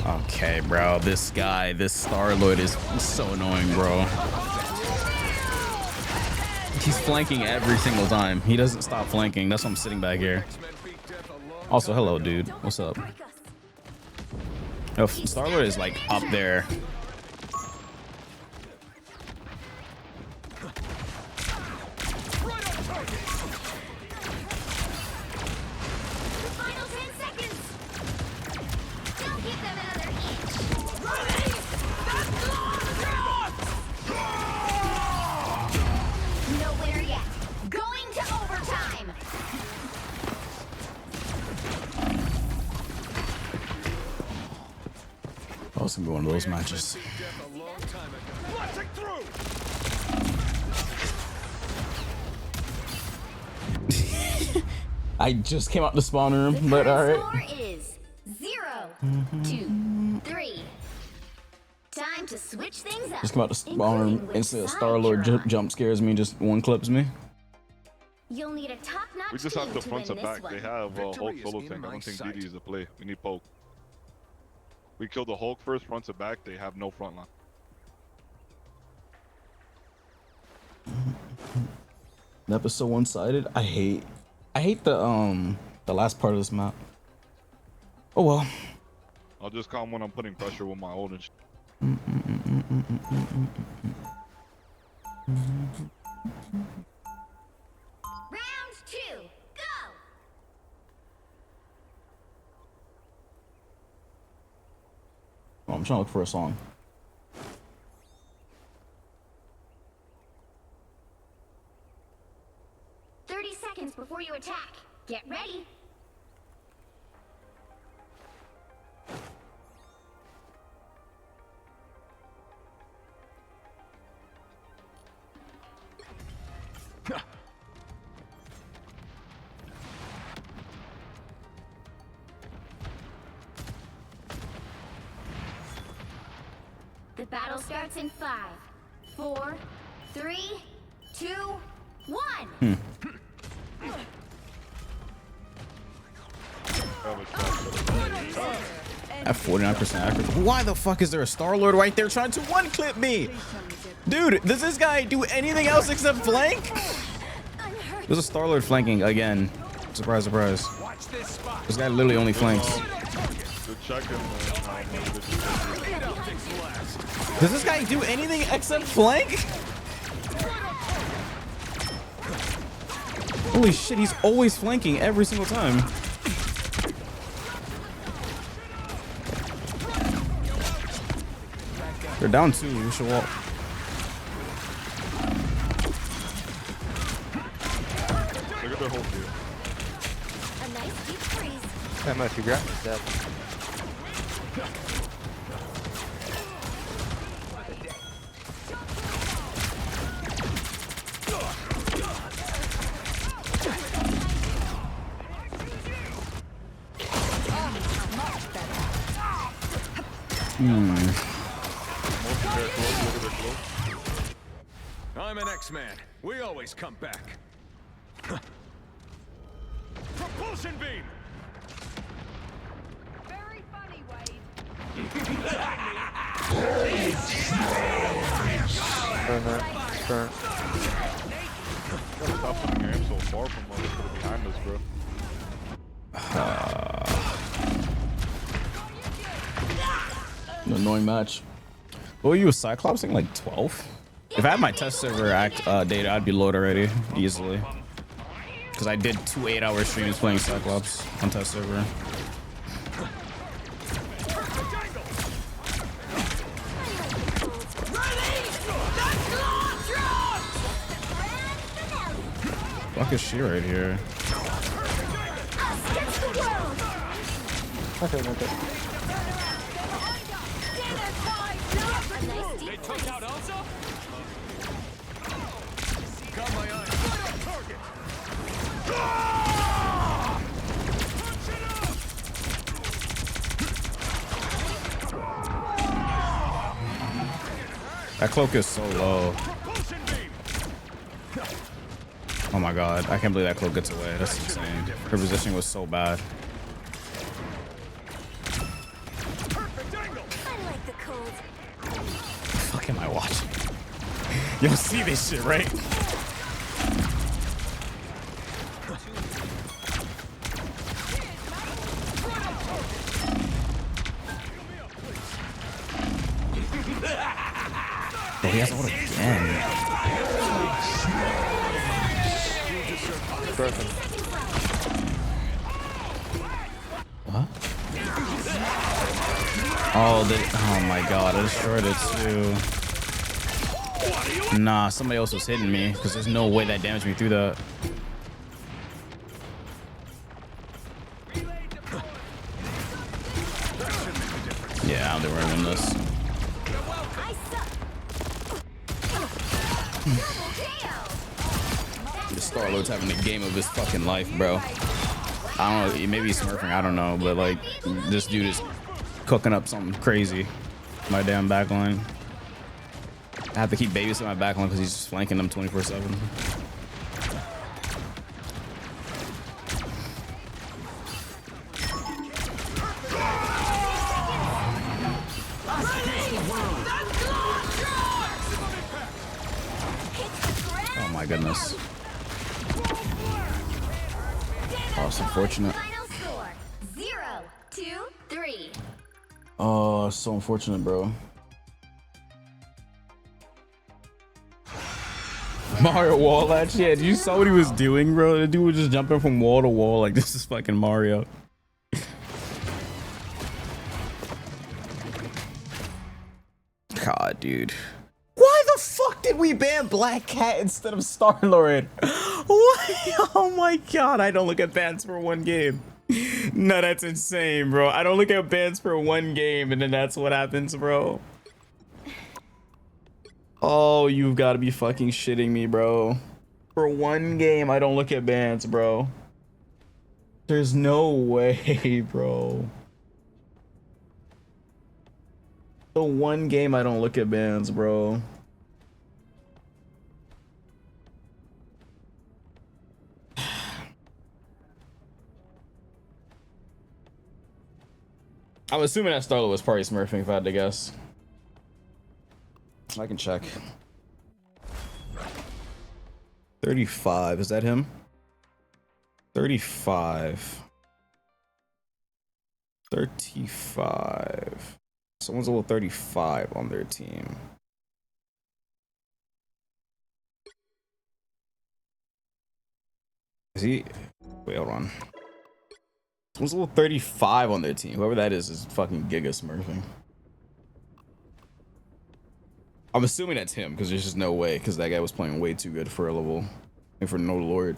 Okay, bro. This guy, this Star-Lord is so annoying, bro. He's flanking every single time. He doesn't stop flanking. That's why I'm sitting back here. Also, hello, dude. What's up? Yo, Star-Lord is like up there. it's gonna be one of those matches. I just came out the spawn room, but alright.
Score is 0, 2, 3. Time to switch things up.
Just come out the spawn room, instantly a Star-Lord jump scares me, just one clips me.
You'll need a top-notch
We just
team
have the
to
front
win
to back.
this
They
one.
have Hulk solo tank. I don't think DD is the play. We need poke. We kill the Hulk first, front to back. They have no front line.
That was so one-sided. I hate the last part of this map. Oh well.
I'll just calm when I'm putting pressure with my old and shit.
Round 2, go!
Oh, I'm trying to look for a song.
Seconds before you attack. Get ready. The battle starts in 5, 4, 3, 2, 1.
At 49% accuracy. Why the fuck is there a Star-Lord right there trying to one-clip me? Dude, does this guy do anything else except flank? There's a Star-Lord flanking again. Surprise, surprise. This guy literally only flanks. Does this guy do anything except flank? Holy shit, he's always flanking every single time. They're down 2, we should walk.
Look at their whole field.
A nice deep freeze.
That must be great. That.
I'm an X-Man. We always come back. Propulsion beam!
Very funny, Wade.
Stop putting your aim so far from us, put it behind us, bro.
An annoying match. What were you, a Cyclopsing like 12? If I had my test server data, I'd be low already, easily. Because I did 2 8-hour streams playing Cyclops on test server. Fuck is she right here?
Okay, okay.
They took out Elsa? Got my eye. Target!
That cloak is so low. Oh my god, I can't believe that cloak gets away. That's insane. Her positioning was so bad. Fuck am I watching? You don't see this shit, right? Oh, he has ult again. What? Oh my god, I destroyed it too. Nah, somebody else was hitting me because there's no way that damaged me through that. Yeah, I don't think we're gonna win this. The Star-Lord's having the game of his fucking life, bro. I don't know, maybe he's smurfing, I don't know, but like this dude is cooking up something crazy. My damn backline. I have to keep babysitting my backline because he's just flanking them 24/7. Oh my goodness. Oh, it's unfortunate.
Final score 0-2-3.
Oh, so unfortunate, bro. Mario wall latch? Yeah, you saw what he was doing, bro? The dude was just jumping from wall to wall like this is fucking Mario. God, dude. Why the fuck did we ban Black Cat instead of Star-Lord? What? Oh my god, I don't look at bans for one game. No, that's insane, bro. I don't look at bans for one game and then that's what happens, bro. Oh, you've got to be fucking shitting me, bro. For one game, I don't look at bans, bro. There's no way, bro. The one game I don't look at bans, bro. I'm assuming that Starlo was probably smurfing if I had to guess. I can check. 35, is that him? 35. 35. Someone's level 35 on their team. Is he? Wait, hold on. Someone's level 35 on their team. Whoever that is fucking Giga smurfing. I'm assuming that's him because there's just no way because that guy was playing way too good for a level and for no Lord.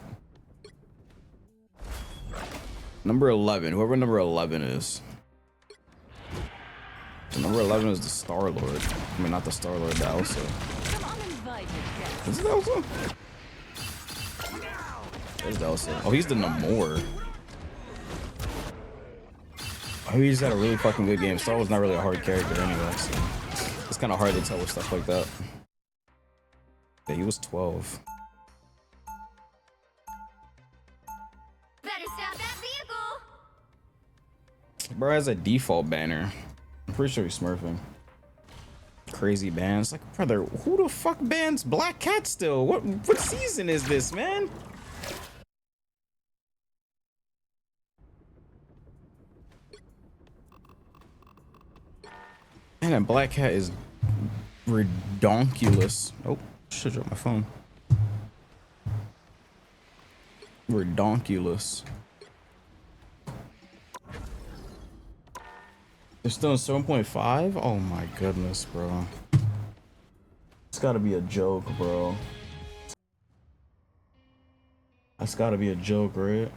Number 11, whoever number 11 is. So number 11 is the Star-Lord. I mean, not the Star-Lord, the Elsa. Is it Elsa? There's the Elsa. Oh, he's the Namor. Oh, he just had a really fucking good game. Star-Lord's not really a hard character anyway, so it's kind of hard to tell with stuff like that. Yeah, he was 12.
Better stop that vehicle.
Bro has a default banner. I'm pretty sure he's smurfing. Crazy bans. Like, brother, who the fuck bans Black Cat still? What season is this, man? Man, that Black Cat is redonkulous. Oh, should drop my phone. Redonkulous. They're still in 7.5? Oh my goodness, bro. It's gotta be a joke, bro. That's gotta be a joke, right?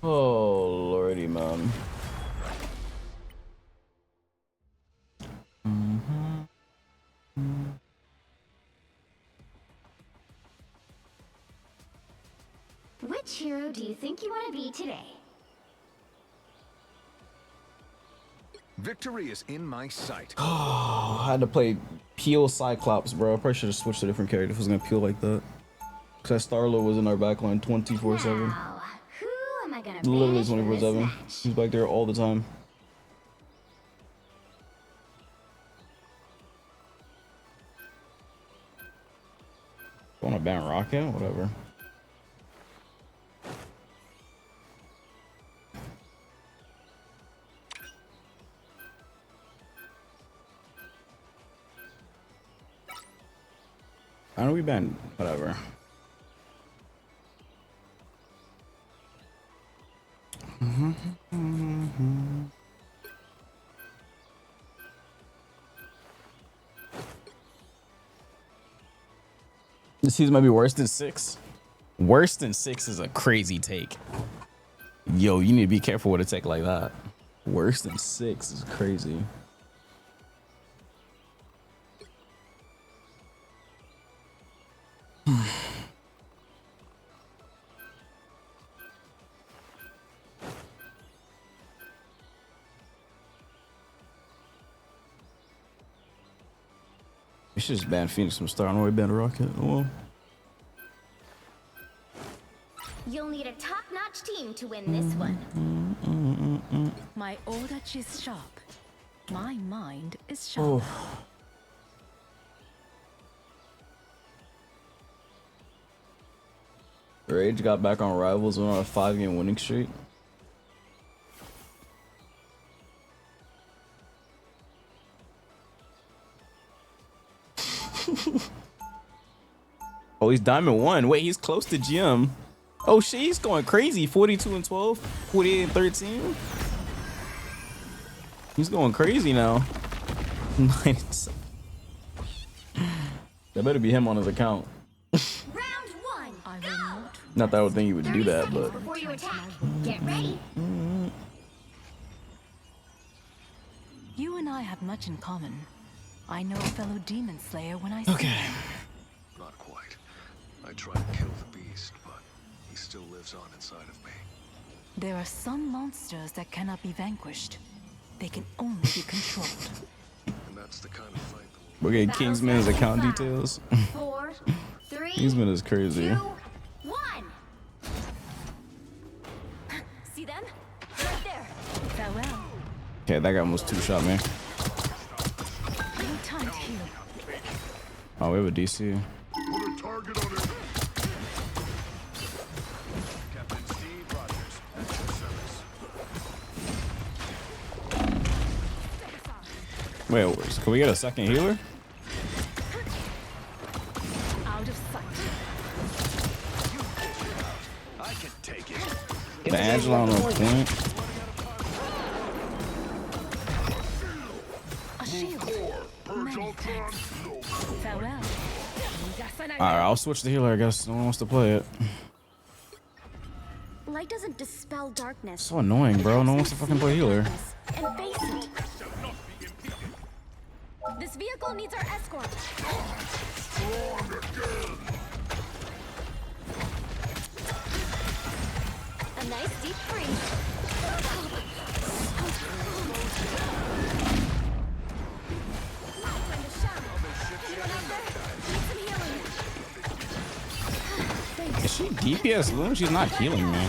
Oh lordy, man.
Which hero do you think you want to be today?
Victory is in my sight.
Oh, I had to play Peel Cyclops, bro. I probably should have switched to a different character if it was gonna peel like that. Cause Star-Lord was in our backline 24/7.
Now, who am I gonna
Literally
banish from this
24/7.
match?
He's back there all the time. Want to ban Rocket? Whatever. I know we ban whatever. This season might be worse than 6. Worse than 6 is a crazy take. Yo, you need to be careful with a take like that. Worse than 6 is crazy. We should just ban Phoenix from start. I know we banned Rocket. Oh well.
You'll need a top-notch team to win this one.
My Odachi is sharp. My mind is sharp.
Oh. Rage got back on Rivals on a 5-game winning streak. Oh, he's Diamond 1. Wait, he's close to GM. Oh shit, he's going crazy. 42-12, 48-13. He's going crazy now. Nice. That better be him on his account.
Round 1. Go.
Not that I would think he would do that, but
Before you attack, get ready.
You and I have much in common. I know a fellow demon slayer when I see him.
Not quite. I tried to kill the beast, but he still lives on inside of me.
There are some monsters that cannot be vanquished. They can only be controlled.
And that's the kind of fight that
we're getting Kingsman's account details.
4, 3,
Kingsman is crazy.
2, 1.
See them? Right there. Farewell.
Okay, that guy almost 2-shot me.
No time to heal.
Oh, we have a DC.
Put a target on it. Captain Steve Rogers, at your service.
Wait, can we get a second healer?
Out of sight.
I can take it.
The Angela on the point.
A shield. Many thanks. Farewell.
Alright, I'll switch the healer, I guess. No one wants to play it.
Light doesn't dispel darkness.
So annoying, bro. No one wants to fucking play healer.
And face it. This vehicle needs our escort. A nice deep freeze.
Is she DPS Loon? She's not healing me.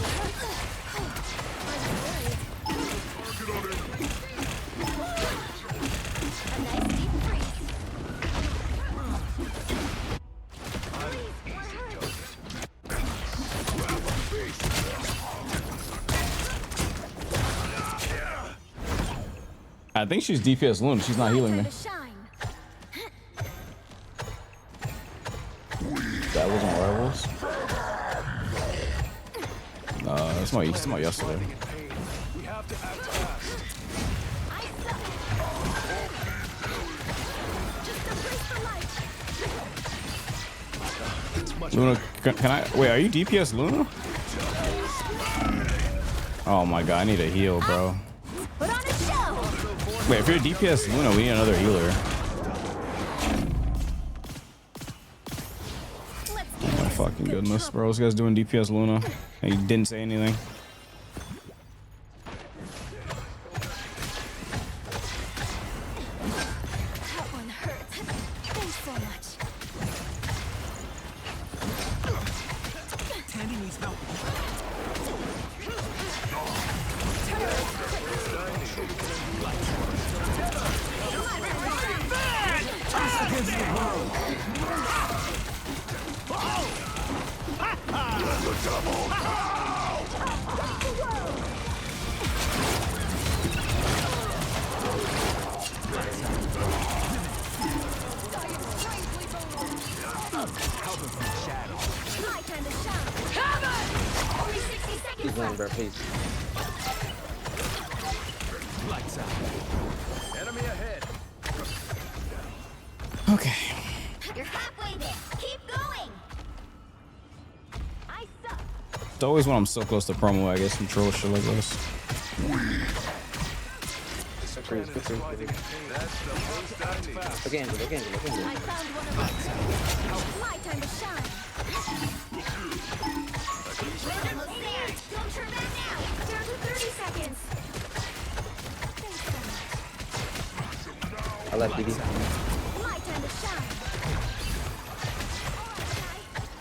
I think she's DPS Loon. She's not healing me. That wasn't Rivals. It's my yesterday.
We have to act fast.
Luna, can I wait? Are you DPS Luna? Oh my god, I need a heal, bro.
Put on a show.
Wait, if you're DPS Luna, we need another healer. Oh my fucking goodness, bro. This guy's doing DPS Luna, and he didn't say anything.
That one hurts. Thanks so much.
Tandy needs help.
My time to shine. Only 60 seconds left.
Please.
Lights out. Enemy ahead.
Okay.
You're halfway there. Keep going. I suck.
It's always when I'm so close to promo, I get some troll shit like this.
Good freeze. Look at Angel.
I found one of us. My time to shine. We're almost there. Don't turn back now. Down to 30 seconds.
I left DB.
My time to shine.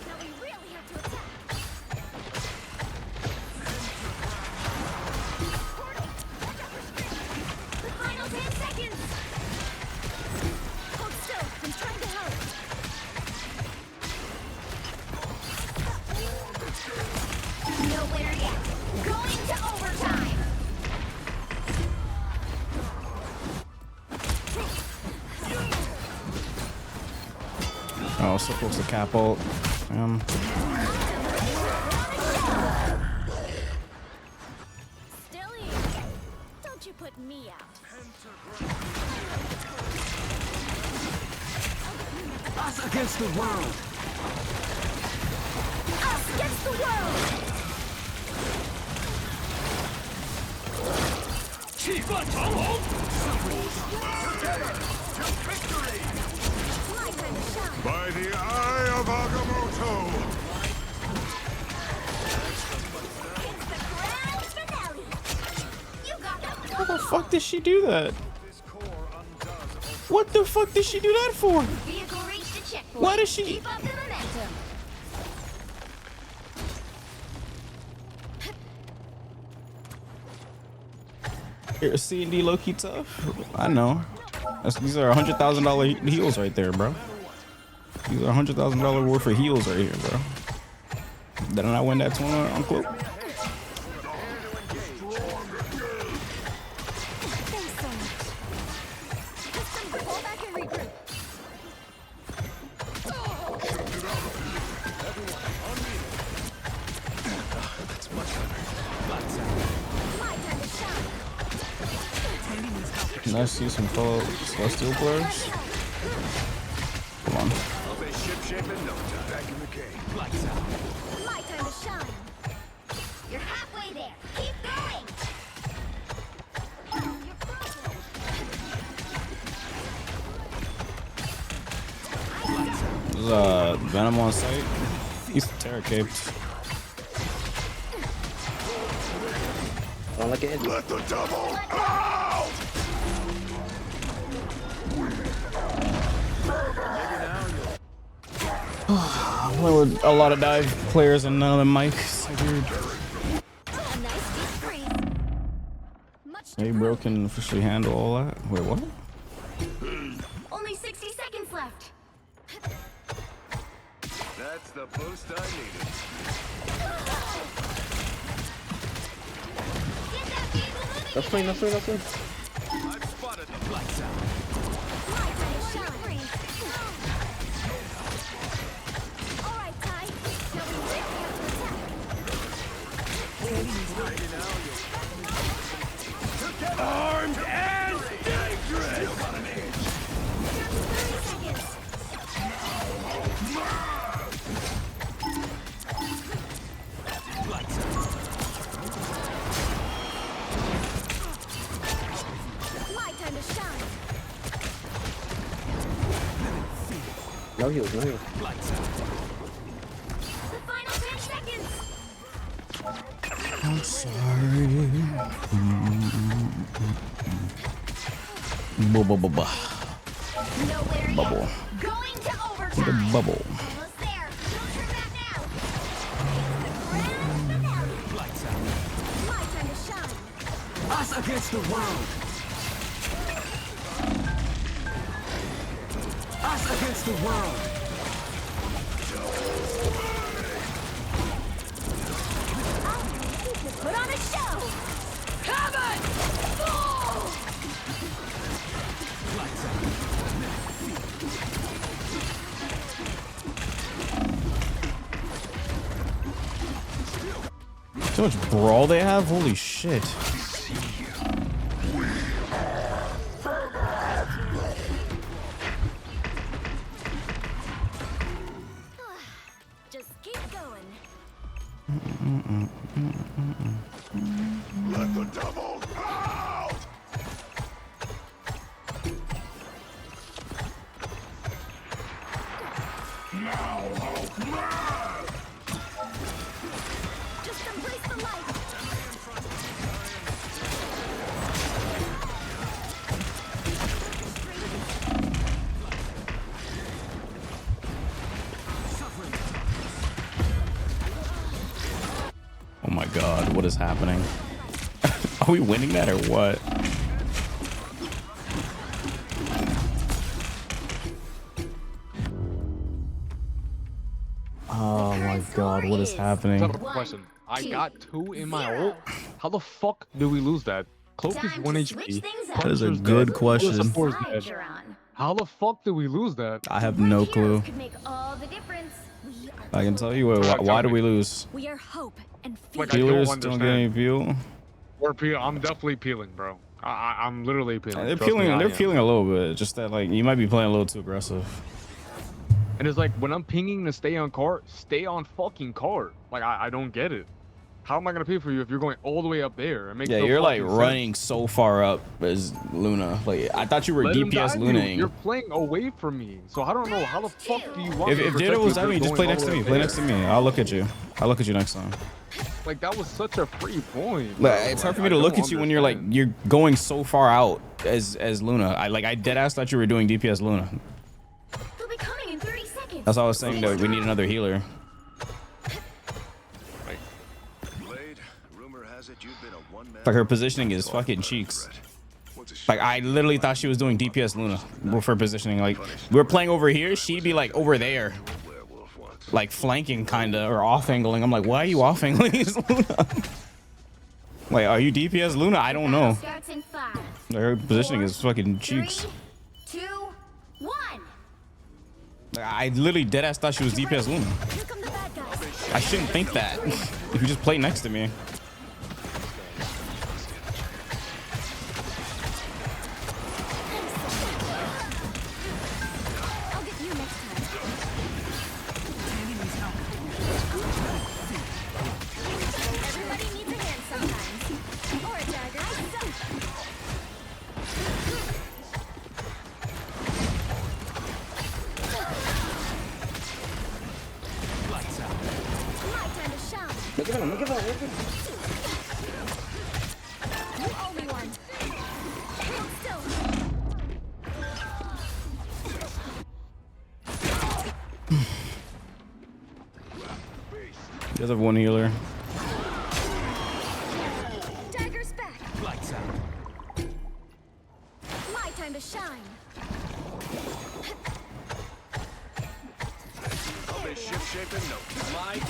Now we really have to attack. The final 10 seconds. Hold still. I'm trying to help. Nowhere yet. Going to overtime.
Oh, so close to cap ult.
Still here. Don't you put me out.
Us against the world.
Us against the world. My time to shine.
By the eye of Agamotto!
It's the grand finale. You got that.
How the fuck did she do that? What the fuck did she do that for?
Vehicle reached a checkpoint.
Why does she?
Keep up the momentum.
Here, C&D low-key tough. I know. These are $100,000 heals right there, bro. These are $100,000 worth of heals right here, bro. Did I not win that tournament on Cloak?
Fall back and regroup.
That's much better. Lights out.
My time to shine.
Can I see some fellow Celestial players? Come on.
I'll be ship-shape in no time. Back in the game. Lights out.
My time to shine. You're halfway there. Keep going. You're frozen.
There's Venom on site. He's Terra caped.
I like it.
Let the devil out!
I'm playing with a lot of dive players and none of them mics. Dude.
A nice deep freeze. Much
Hey, bro, can officially handle all that. Wait, what?
Only 60 seconds left.
That's the boost I needed.
Get that vehicle moving.
That's fine.
I've spotted them. Lights out.
My time to shine. All right, Ty. Now we really have to attack.
Armed and dangerous! Still got an edge.
30 seconds.
Lights out.
My time to shine.
No heals.
Lights out.
The final 10 seconds.
I'm sorry. Bubble.
Nowhere yet.
Bubble.
Going to
The
overtime.
bubble.
Almost there. Don't turn back now. It's the grand finale.
Lights out.
My time to shine.
Us against the world. Us against the world.
I'm ready to put on a show. Come on! Full!
Lights out.
So much brawl they have? Holy shit.
Let the devil out! Now, Hulk mad!
Just embrace the light.
Oh my god, what is happening? Are we winning that or what? Oh my god, what is happening?
Set up a question. I got 2 in my ult. How the fuck do we lose that? Cloak is 1 HP.
That is a good question.
How the fuck do we lose that?
I have no clue. I can tell you why do we lose?
We are hope and
Healers don't get any fuel.
We're peeling. I'm definitely peeling, bro. I'm literally peeling.
They're peeling. They're peeling a little bit. Just that, like, you might be playing a little too aggressive.
And it's like when I'm pinging to stay on cart, stay on fucking cart. Like I don't get it. How am I gonna pee for you if you're going all the way up there? It makes
Yeah,
no
you're like
fucking
running so far up as Luna. Like I thought you were
Let him
DPS
dive you.
Lunaing.
You're playing away from me, so I don't know how the fuck do you want.
If Ditto was at me, just play next to me. Play next to me. I'll look at you. I'll look at you next time.
Like that was such a free point.
Like, it's hard for me to look at you when you're like you're going so far out as Luna. I dead ass thought you were doing DPS Luna.
They'll be coming in 30 seconds.
That's all I was saying. That we need another healer. Like her positioning is fucking cheeks. Like I literally thought she was doing DPS Luna with her positioning. Like we were playing over here, she'd be like over there, like flanking kinda or off angling. I'm like, why are you off angling Luna? Wait, are you DPS Luna? I don't know. Her positioning is fucking cheeks.
3, 2, 1.
Like, I literally dead ass thought she was DPS Luna. I shouldn't think that. If you just play next to me. You guys have one healer.
Dagger's back. Lights out. My time to shine.
I'll be ship-shape in no time.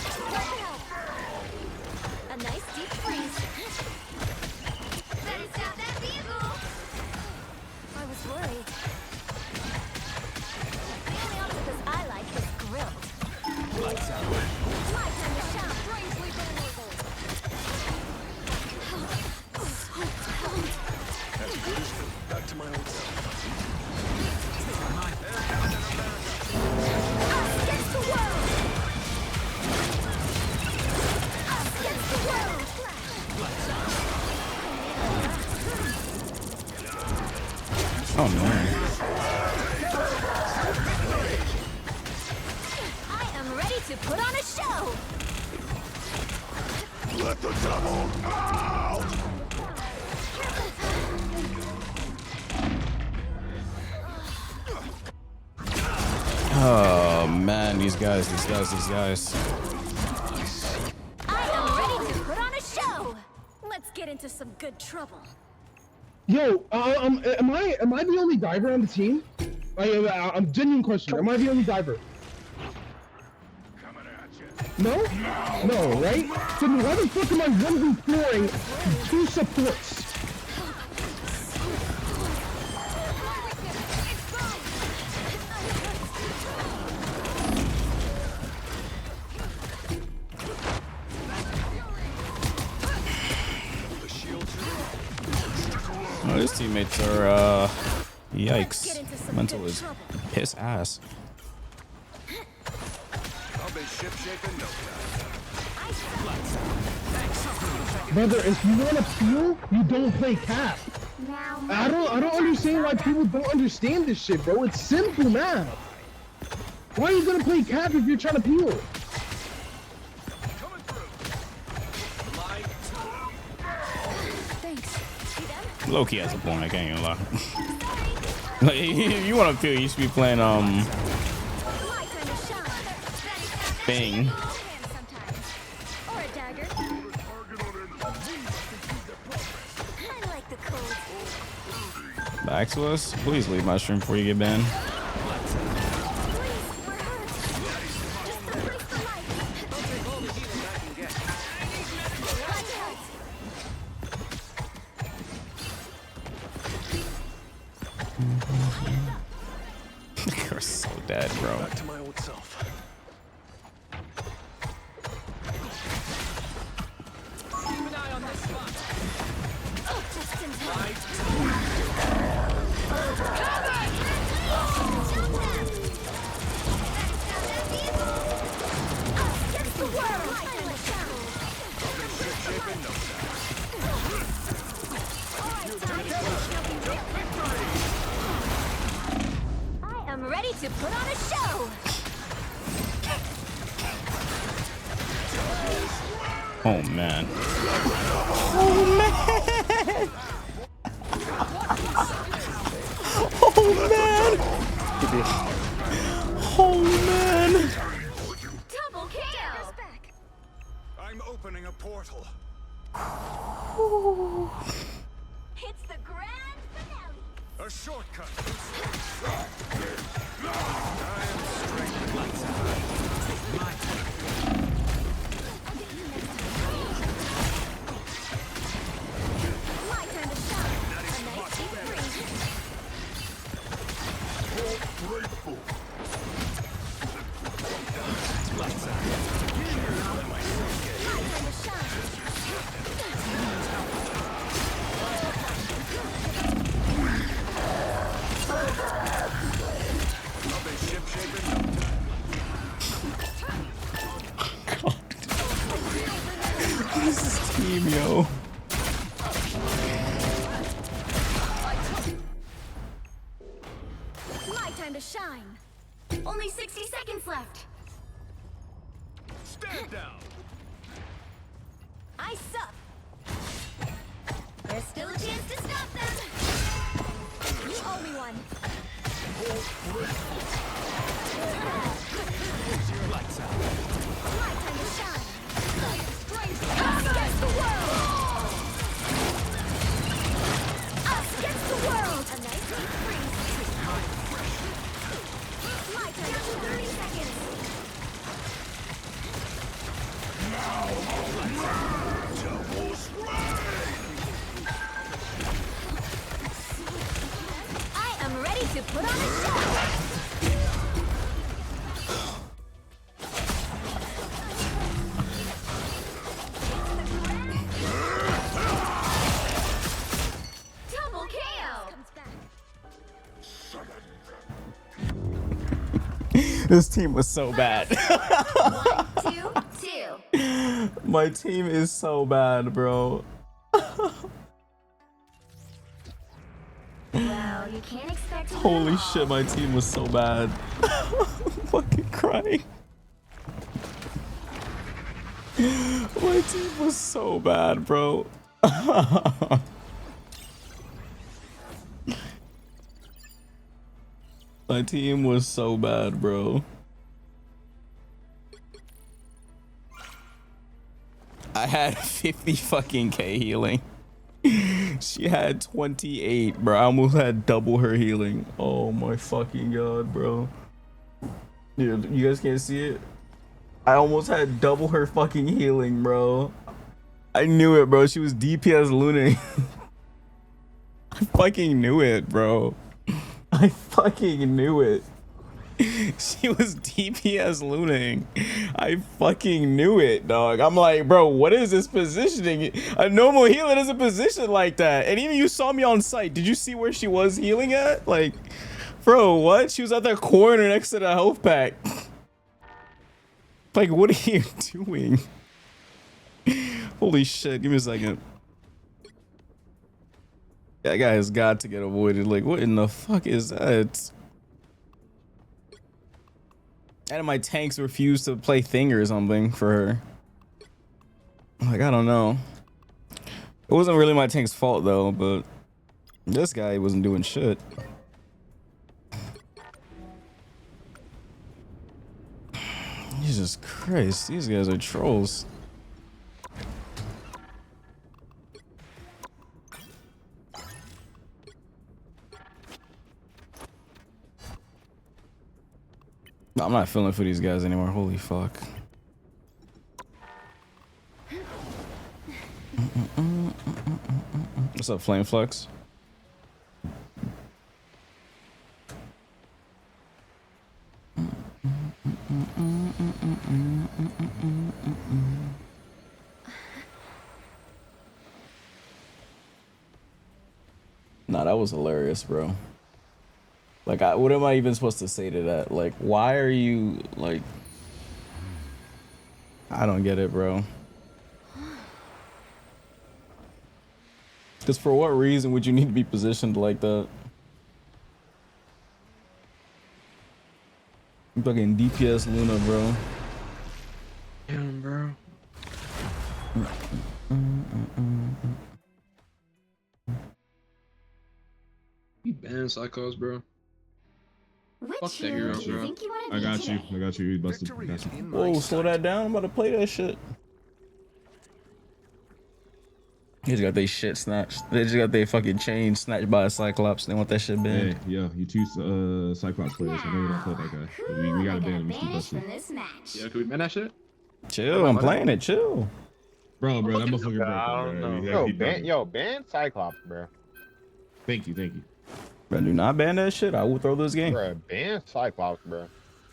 A nice deep freeze. Better stop that vehicle. I was worried. The only octopus I like is grilled. Lights out. My time to shine. Strangely vulnerable.
As good as new. Back to my old self.
Us against the world. Us against the world.
Oh no.
I am ready to put on a show.
Let the devil out!
Oh man, these guys.
I am ready to put on a show. Let's get into some good trouble.
Yo, am I the only diver on the team? I'm genuine question. Am I the only diver? No? No, right? So then why the fuck am I 1v4ing 2 supports?
Oh, his teammates are yikes. Mental is piss ass.
I'll be
Brother, if you want to peel, you don't play cap. I don't understand why people don't understand this shit, bro. It's simple math. Why are you gonna play cap if you're trying to peel?
Loki has a point. I can't even lie. Like, if you want to peel, you should be playing Bing. Back to us. Please leave my stream before you get banned. You're so dead, bro.
Back to my old self.
Keep an eye on this spot.
Just in I am ready to put on a show.
Oh man.
Oh man.
Oh man. Oh man.
Double kill.
I'm opening a portal.
It's the grand finale.
A shortcut.
My turn to shine. A nice deep breeze. My turn to
This is team, yo.
My time to shine. Only 60 seconds left.
Stand down.
I suck. There's still a chance to stop them. You owe me one. My time to shine. Us against the world. Us against the world. A nice deep freeze. My time to 30 seconds. I am ready to put on a show. Double KO.
This team was so bad.
1, 2, 2.
My team is so bad, bro.
Well, you can't expect to
Holy shit, my team was so bad. I'm fucking crying. My team was so bad, bro. My team was so bad, bro. I had 50 fucking K healing. She had 28, bro. I almost had double her healing. Oh my fucking god, bro. Dude, you guys can't see it? I almost had double her fucking healing, bro. I knew it, bro. She was DPS looting. I fucking knew it, bro. I fucking knew it. She was DPS looting. I fucking knew it, dog. I'm like, bro, what is this positioning? A normal healer doesn't position like that. And even you saw me on site. Did you see where she was healing at? Like, bro, what? She was at that corner next to the health pack. Like, what are you doing? Holy shit, give me a second. That guy has got to get avoided. Like, what in the fuck is that? And my tanks refuse to play thing or something for her. Like, I don't know. It wasn't really my tank's fault though, but this guy wasn't doing shit. Jesus Christ, these guys are trolls. I'm not feeling for these guys anymore. Holy fuck. What's up, Flame Flux? Nah, that was hilarious, bro. Like, what am I even supposed to say to that? Like, why are you, like... I don't get it, bro. Because for what reason would you need to be positioned like that? I'm fucking DPS Luna, bro.
Damn, bro. You ban Cyclops, bro. Fuck that hero, bro.
I got you. I got you. You busted. I got you.
Whoa, slow that down. I'm about to play that shit. They just got their shit snatched. They just got their fucking chain snatched by a Cyclops. They want that shit banned.
Hey, yo, you two Cyclops players. I know you don't play that guy. But we gotta ban him. He's too busted.
Yeah, can we ban that shit?
Chill, I'm playing it. Chill.
Bro, that motherfucker broke.
Yo, ban Cyclops, bro.
Thank you.
Bro, do not ban that shit. I will throw this game.
Bro, ban Cyclops, bro.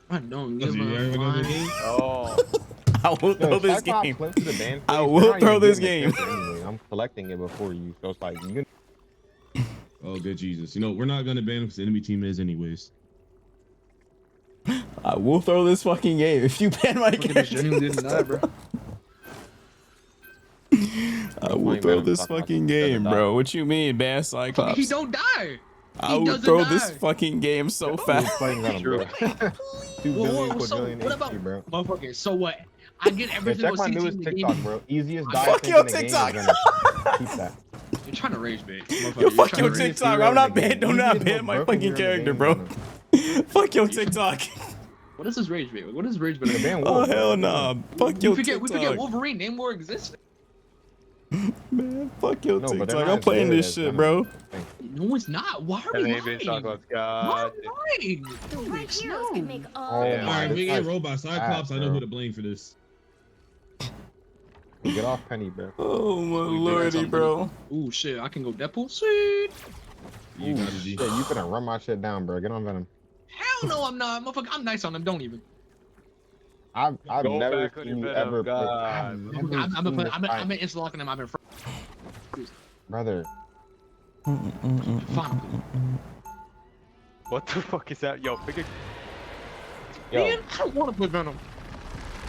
I don't
give a
Oh.
I will throw this
Cyclops
game.
went to the ban
I
phase.
will
You're not
throw
even
this
getting
game.
the anyway. I'm collecting it before you, so it's like you can.
Oh, good Jesus. You know, we're not gonna ban him because the enemy team is anyways.
I will throw this fucking game if you ban my character. I will throw this fucking game, bro. What you mean, ban Cyclops?
He don't die.
I will throw this fucking game so fast.
Whoa,
what about motherfucker? So what? I get everything.
Check my newest TikTok, bro. Easiest die
Fuck
thing
your
in the game is
TikTok.
gonna keep that.
You're trying to rage bait.
Yo, fuck your TikTok. I'm not banned. Do not ban my fucking character, bro. Fuck your TikTok.
What is this rage bait? What is rage bait?
Oh hell nah. Fuck your
We
TikTok.
forget Wolverine. Name more exists.
Man, fuck your TikTok. I'm playing this shit, bro.
No, it's not. Why are we lying?
God.
Lying.
The right heroes can make all
Alright, we get robot Cyclops. I know who to blame for this.
Get off Penny, bro.
Oh my lordy, bro.
Ooh shit, I can go Deadpool. Sweet.
You got it, G.
You finna run my shit down, bro. Get on Venom.
Hell no, I'm not. Motherfucker, I'm nice on them. Don't even.
I've never seen you ever play.
I've been insta-locking them. I've been
brother.
What the fuck is that? Yo, pick a...
Man, I don't want to put Venom.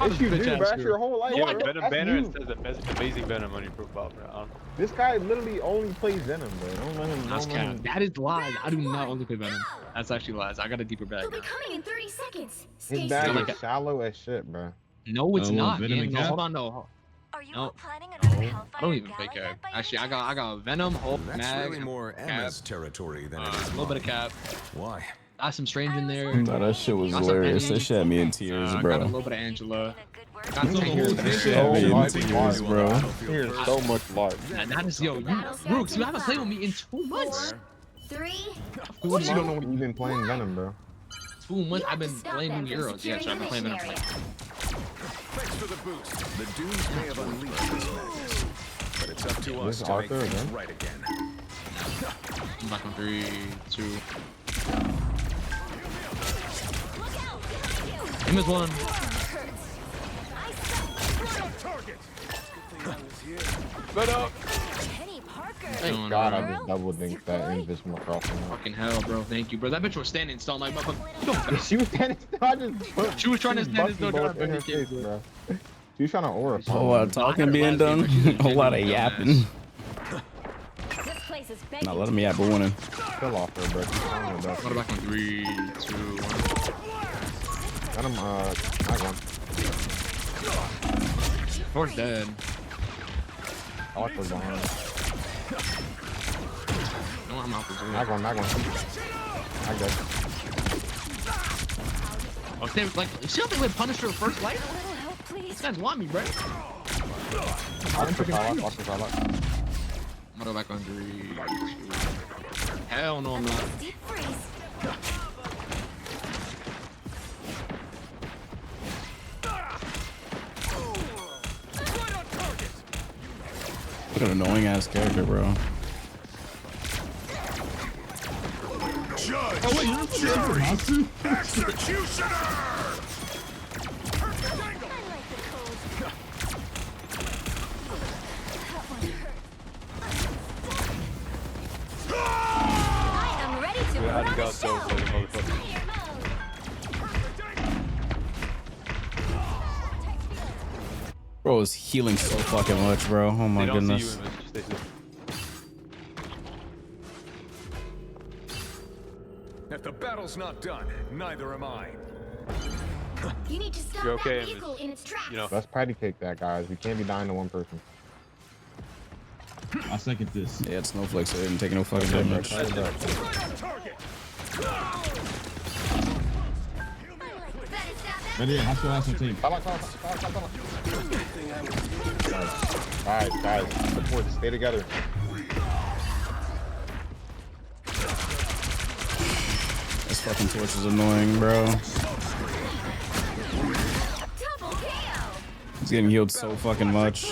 Yes, you do, bro. That's your whole life.
Yeah,
bro.
Venom
That's
banner
you.
says amazing Venom on your profile, bro.
This guy literally only plays Venom, bro. Don't let him.
That's cap. That is lies. I do not only play Venom. That's actually lies. I got a deeper bag.
They'll be coming in 30 seconds.
His bag is shallow as shit, bro.
No, it's not.
Venom
Man.
and
No,
Cap?
hold on, no.
Are you
No.
planning another Hellfire
I don't even fake Cap. Actually, I got Venom, Hulk,
That's
Mag,
really more Emma's
Cap,
territory than it
a
is
little bit of
mine.
Cap.
Why?
Got some Strange in there.
Nah, that shit was hilarious. That shit had me in tears,
Got a
bro.
little bit of Angela. Got
So the whole
That shit had me in tears, bro.
Here's so much large.
That is Brooks, you haven't played with me in 2 months.
3.
What you don't know?
You've been playing Venom, bro.
2 months. I've been playing New Heroes. Yeah, so I've been playing Venom.
Thanks for the boost. The dunes may have unleashed this madness, but it's up to us
This
to make
Arthur
things
again?
right again.
I'm back on 3, 2. Him is 1.
But
Penny Parker.
Thank
God, I just double dinked that invisible crossing.
Fucking hell, bro. Thank you, bro. That bitch was standing still. I'm like, motherfucker.
She was standing still. I just put,
She was trying to stand still.
in her face, bro. She was trying to aura.
A whole lot of talking being done. A whole lot of yapping. Nah, let him yap, but winning.
Kill off her, bro.
What about 3, 2, 1?
Got him, I won.
Horse dead.
I like the behind.
No, I'm out for
Mag one. I guess.
Oh, they like, see how they would punish her first light? These guys want me, bro.
Watch the Charlotte.
I'm gonna go back on 3, 2. Hell no, I'm not.
What an annoying ass character, bro.
Judge!
Oh, wait, you're Infernasu?
Executioner!
I am ready to
Yeah, I
run
got
the show.
those motherfuckers.
Bro is healing so fucking much, bro. Oh my goodness.
If the battle's not done, neither am I.
You need to stop
You're okay,
that vehicle in its tracks.
You know.
Let's patty cake that, guys. We can't be dying to one person.
I second this.
Yeah, it's Snowflake, so they didn't take no fucking damage.
Ready? How's your ass on team?
Guys, support. Stay together.
This fucking torch is annoying, bro. He's getting healed so fucking much.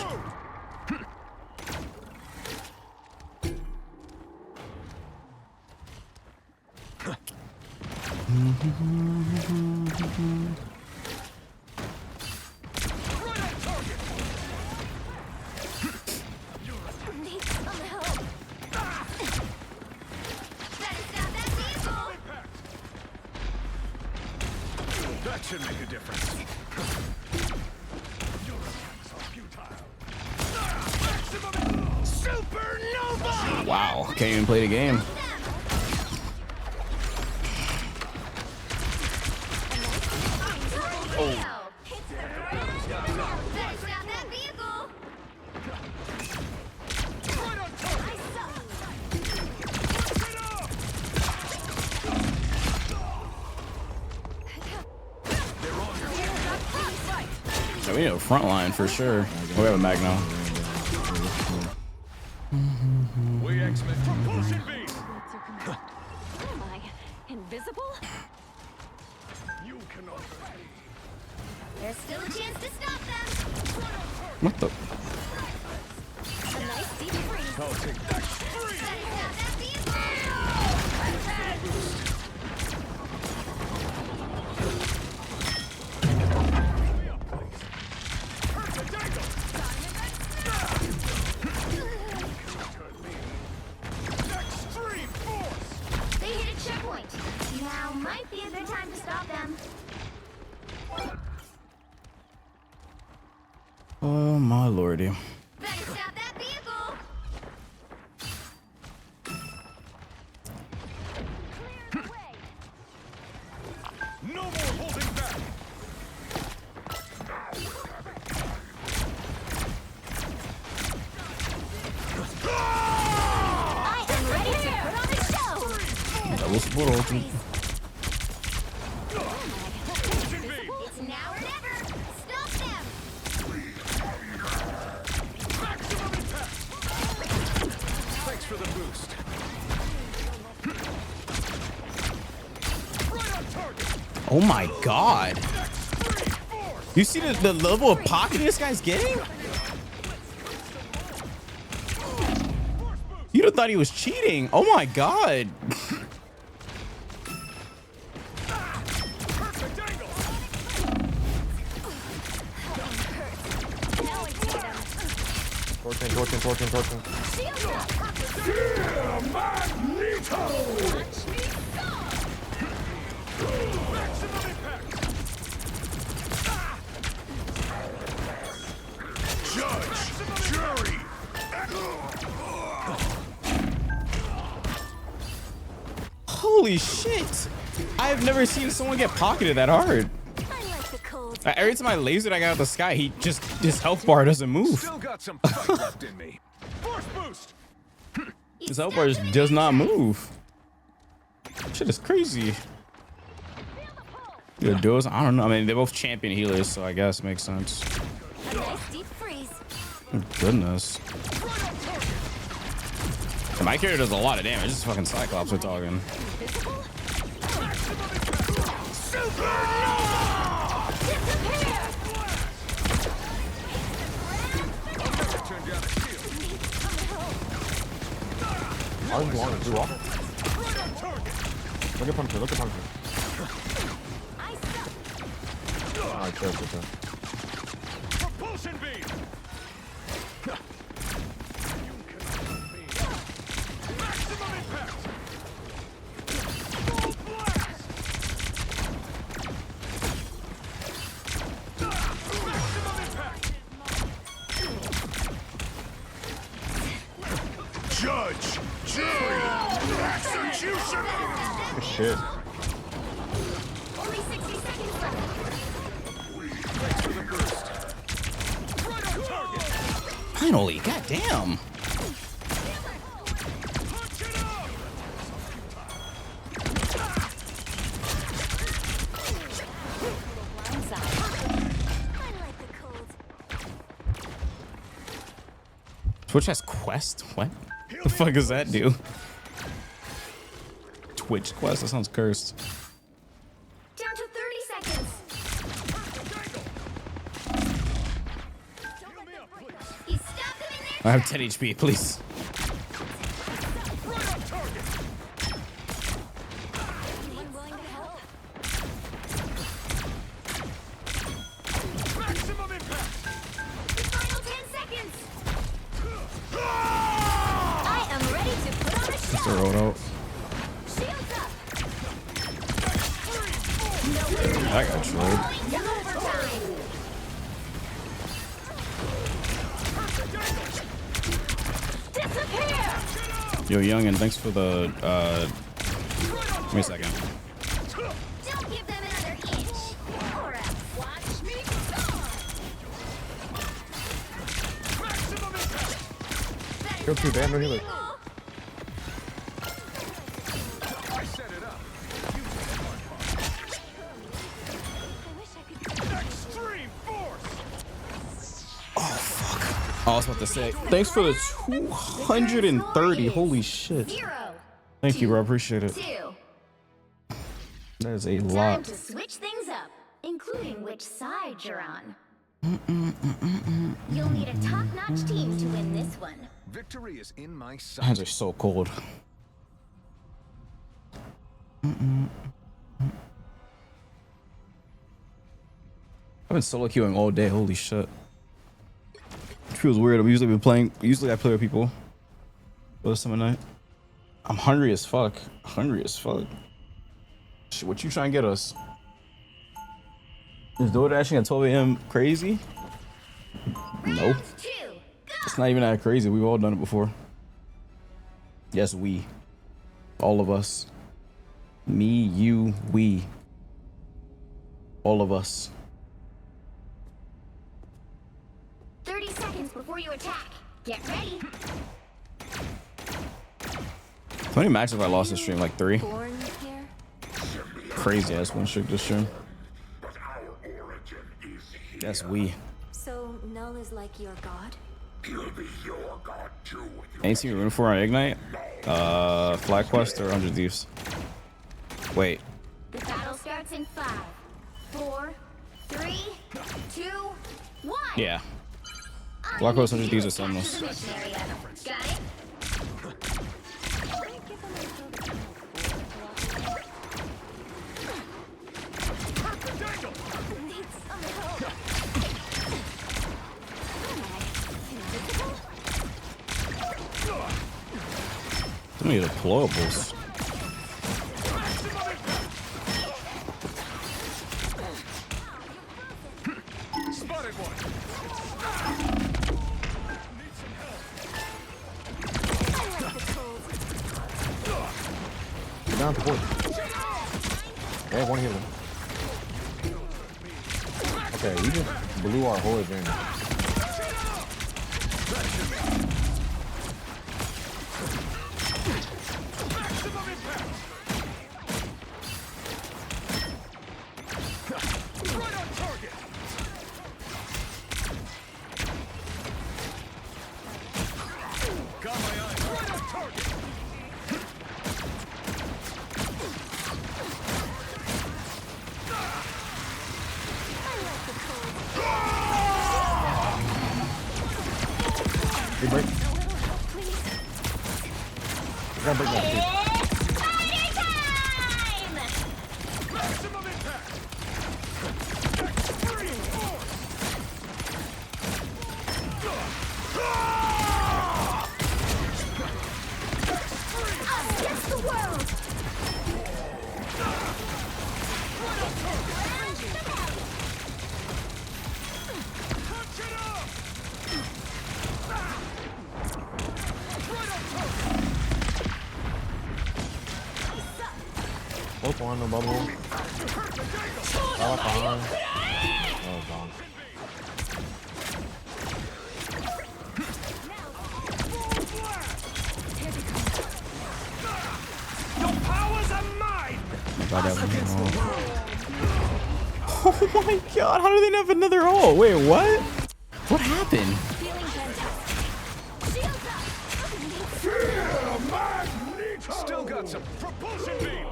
That should make a difference. Supernova!
Wow, can't even play the game. Yeah, we need a front line for sure. Oh, we have a mag now.
We expect propulsion beam.
Am I invisible?
You cannot.
There's still a chance to stop them.
What the?
A nice deep freeze.
I'll take that.
They hit a checkpoint. Now might be a good time to stop them.
Oh my lordy.
Better stop that vehicle.
No more holding back.
I am ready to put on a show.
Double support ultimate.
It's now or never. Stop them.
Maximum impact. Thanks for the boost. Right on target.
Oh my god. You see the level of pocket this guy's getting? You'd have thought he was cheating. Oh my god.
Torching, torching, torching, torching.
Judge, jury.
Holy shit! I have never seen someone get pocketed that hard. Every time I laser that guy out of the sky, his health bar doesn't move.
Still got some fight left in me. Force boost.
His health bar just does not move. Shit is crazy. The duos, I don't know. I mean, they're both champion healers, so I guess it makes sense. Oh, goodness. And my character does a lot of damage. This is fucking Cyclops we're talking.
Look at Punisher, look at Punisher. Alright, chill.
Propulsion beam. Maximum impact. Full blast. Maximum impact. Judge, jury, executioner.
Good shit.
Only 60 seconds left.
Finally, goddamn. Twitch has quest? What? The fuck does that do? Twitch quest? That sounds cursed.
Down to 30 seconds.
I have 10 HP, please.
Maximum impact.
Final 10 seconds. I am ready to put on a show.
Just a roll out.
Shields up.
I got trolled. Yo, Youngin, thanks for the, give me a second.
Don't give them another inch. Or else watch me soar.
Kill 2, damn, no healer.
I set it up. Extreme force.
I was about to say, thanks for the 230. Holy shit. Thank you, bro. I appreciate it. That is a
Time
lot.
to switch things up, including which side you're on. You'll need a top-notch team to win this one.
Victory is in my sight.
Hands are so cold. I've been solo queuing all day. Holy shit. It feels weird. Usually I play with people. But this time of night. I'm hungry as fuck. Shit, what you trying to get us? Is door dashing at 12 a.m. crazy? Nope. It's not even that crazy. We've all done it before. Yes, we. All of us. Me, you, we. All of us.
30 seconds before you attack. Get ready.
How many matches have I lost this stream? Like 3? Crazy ass one streak this stream. That's we.
So Null is like your god?
He'll be your god too.
Anything you're rooting for on Ignite? Flag Quest or 100 Thieves? Wait.
The battle starts in 5, 4, 3, 2, 1.
Yeah. Flag Quest 100 Thieves are seamless.
Got it?
need deployables.
Spotted one.
Down to 4. They have one healer. Okay, we just blew our whole advantage. Big break. I gotta break that too. Both one, no bubble. I like behind. Oh, gone.
Your powers are mine.
Oh my god, how do they have another ult? Wait, what? What happened?
Still got some propulsion beam.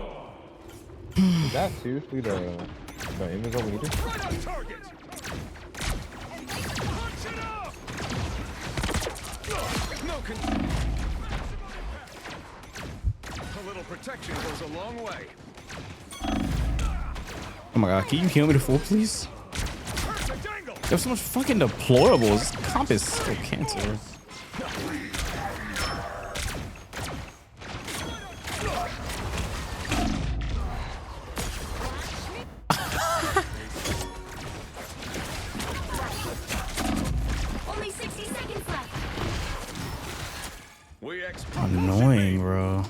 Is that seriously the invisible leader?
Right on target. Punch it up. No a little protection goes a long way.
Oh my god, can you heal me to full, please? There's so much fucking deployables. This comp is so cancer.
Only 60 seconds left.
Annoying, bro.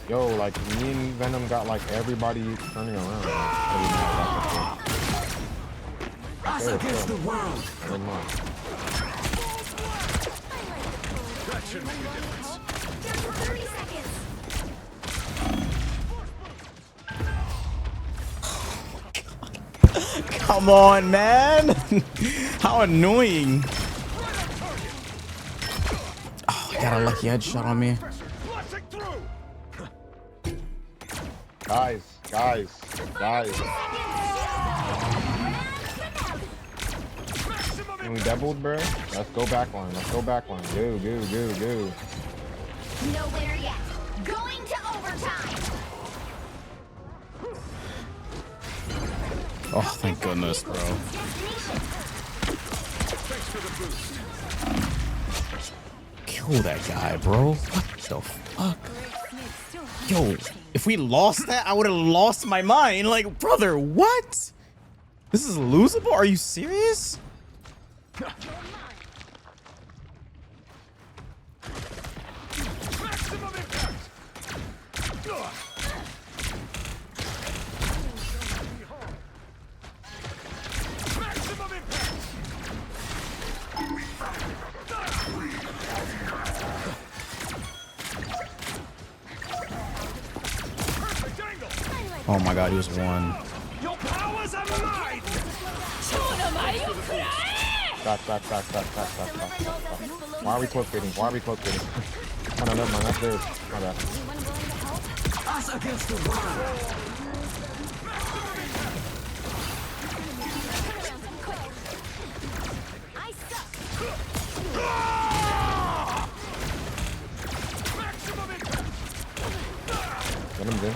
Yo, like me and Venom got like everybody turning around.
Us against the world.
Never mind.
That should make a difference.
30 seconds.
Come on, man. How annoying. Oh, I got a lucky headshot on me.
Guys. Can we doubled, bro? Let's go backline. Go.
No winner yet. Going to overtime.
Oh, thank goodness, bro. Kill that guy, bro. What the fuck? Yo, if we lost that, I would have lost my mind. Like, brother, what? This is losable? Are you serious? Oh my god, he was one.
Your powers are mine.
Back. Why are we close fitting? Oh, no, never mind. That's theirs. My bad.
Us against the world.
I suck.
Get him in.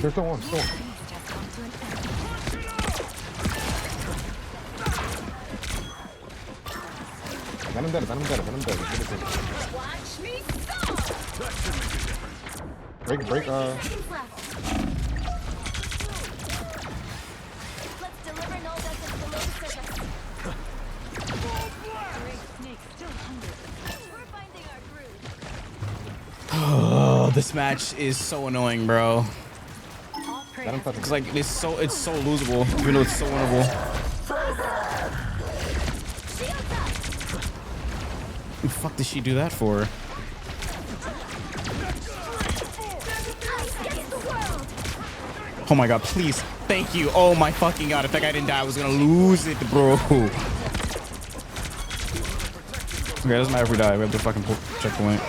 There's still one. Got him dead.
Watch me stop!
Break.
Let's
deliver no vessels below the surface. Great snake still hungry. We're finding our brood.
Oh, this match is so annoying, bro.
Got him.
It's like it's so losable, even though it's so winnable. What the fuck did she do that for? Oh my god, please. Thank you. Oh my fucking god. If that guy didn't die, I was gonna lose it, bro. Okay, it doesn't matter if we die. We have to fucking checkpoint.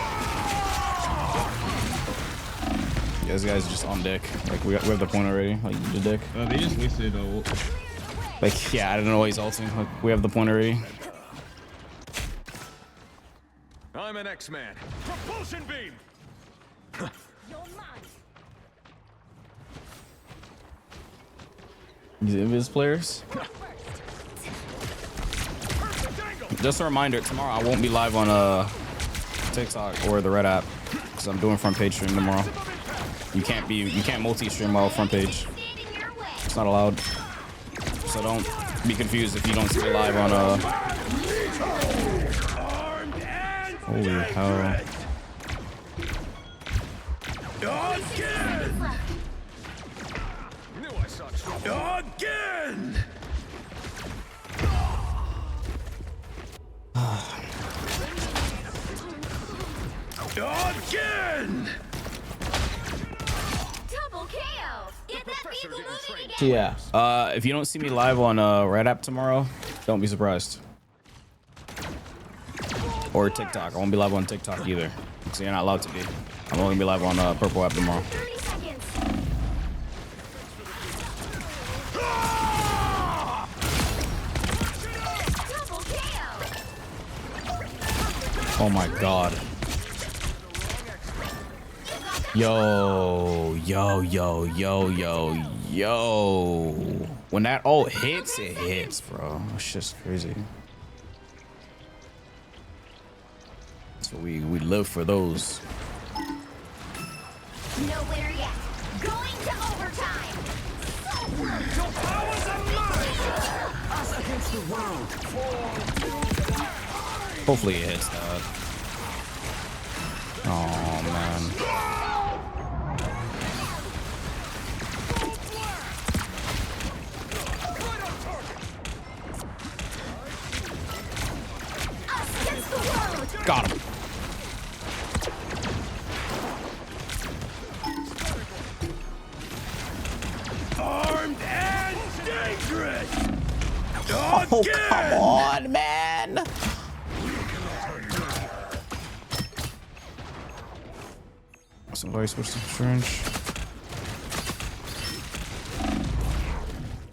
Yeah, this guy's just on deck. Like, we have the point already. Like, the deck.
They just wasted
Like, yeah, I don't know why he's ulting. Like, we have the point already.
I'm an X-Man. Propulsion beam.
These Invis players. Just a reminder, tomorrow I won't be live on TikTok or the Red app because I'm doing front page stream tomorrow. You can't multi-stream while front page. It's not allowed. So don't be confused if you don't see it live on holy hell.
Again! Again!
Double KO! Get that people moving again!
So yeah, if you don't see me live on Red app tomorrow, don't be surprised. Or TikTok. I won't be live on TikTok either. So you're not allowed to be. I'm only gonna be live on Purple app tomorrow.
30 seconds. Double KO!
Oh my god. Yo. When that ult hits, it hits, bro. It's just crazy. So we live for those.
No winner yet. Going to overtime.
Your powers are mine! Us against the world.
Hopefully it hits that. Oh man. Got him.
Armed and dangerous!
Oh, come on, man. Somebody switch to trench.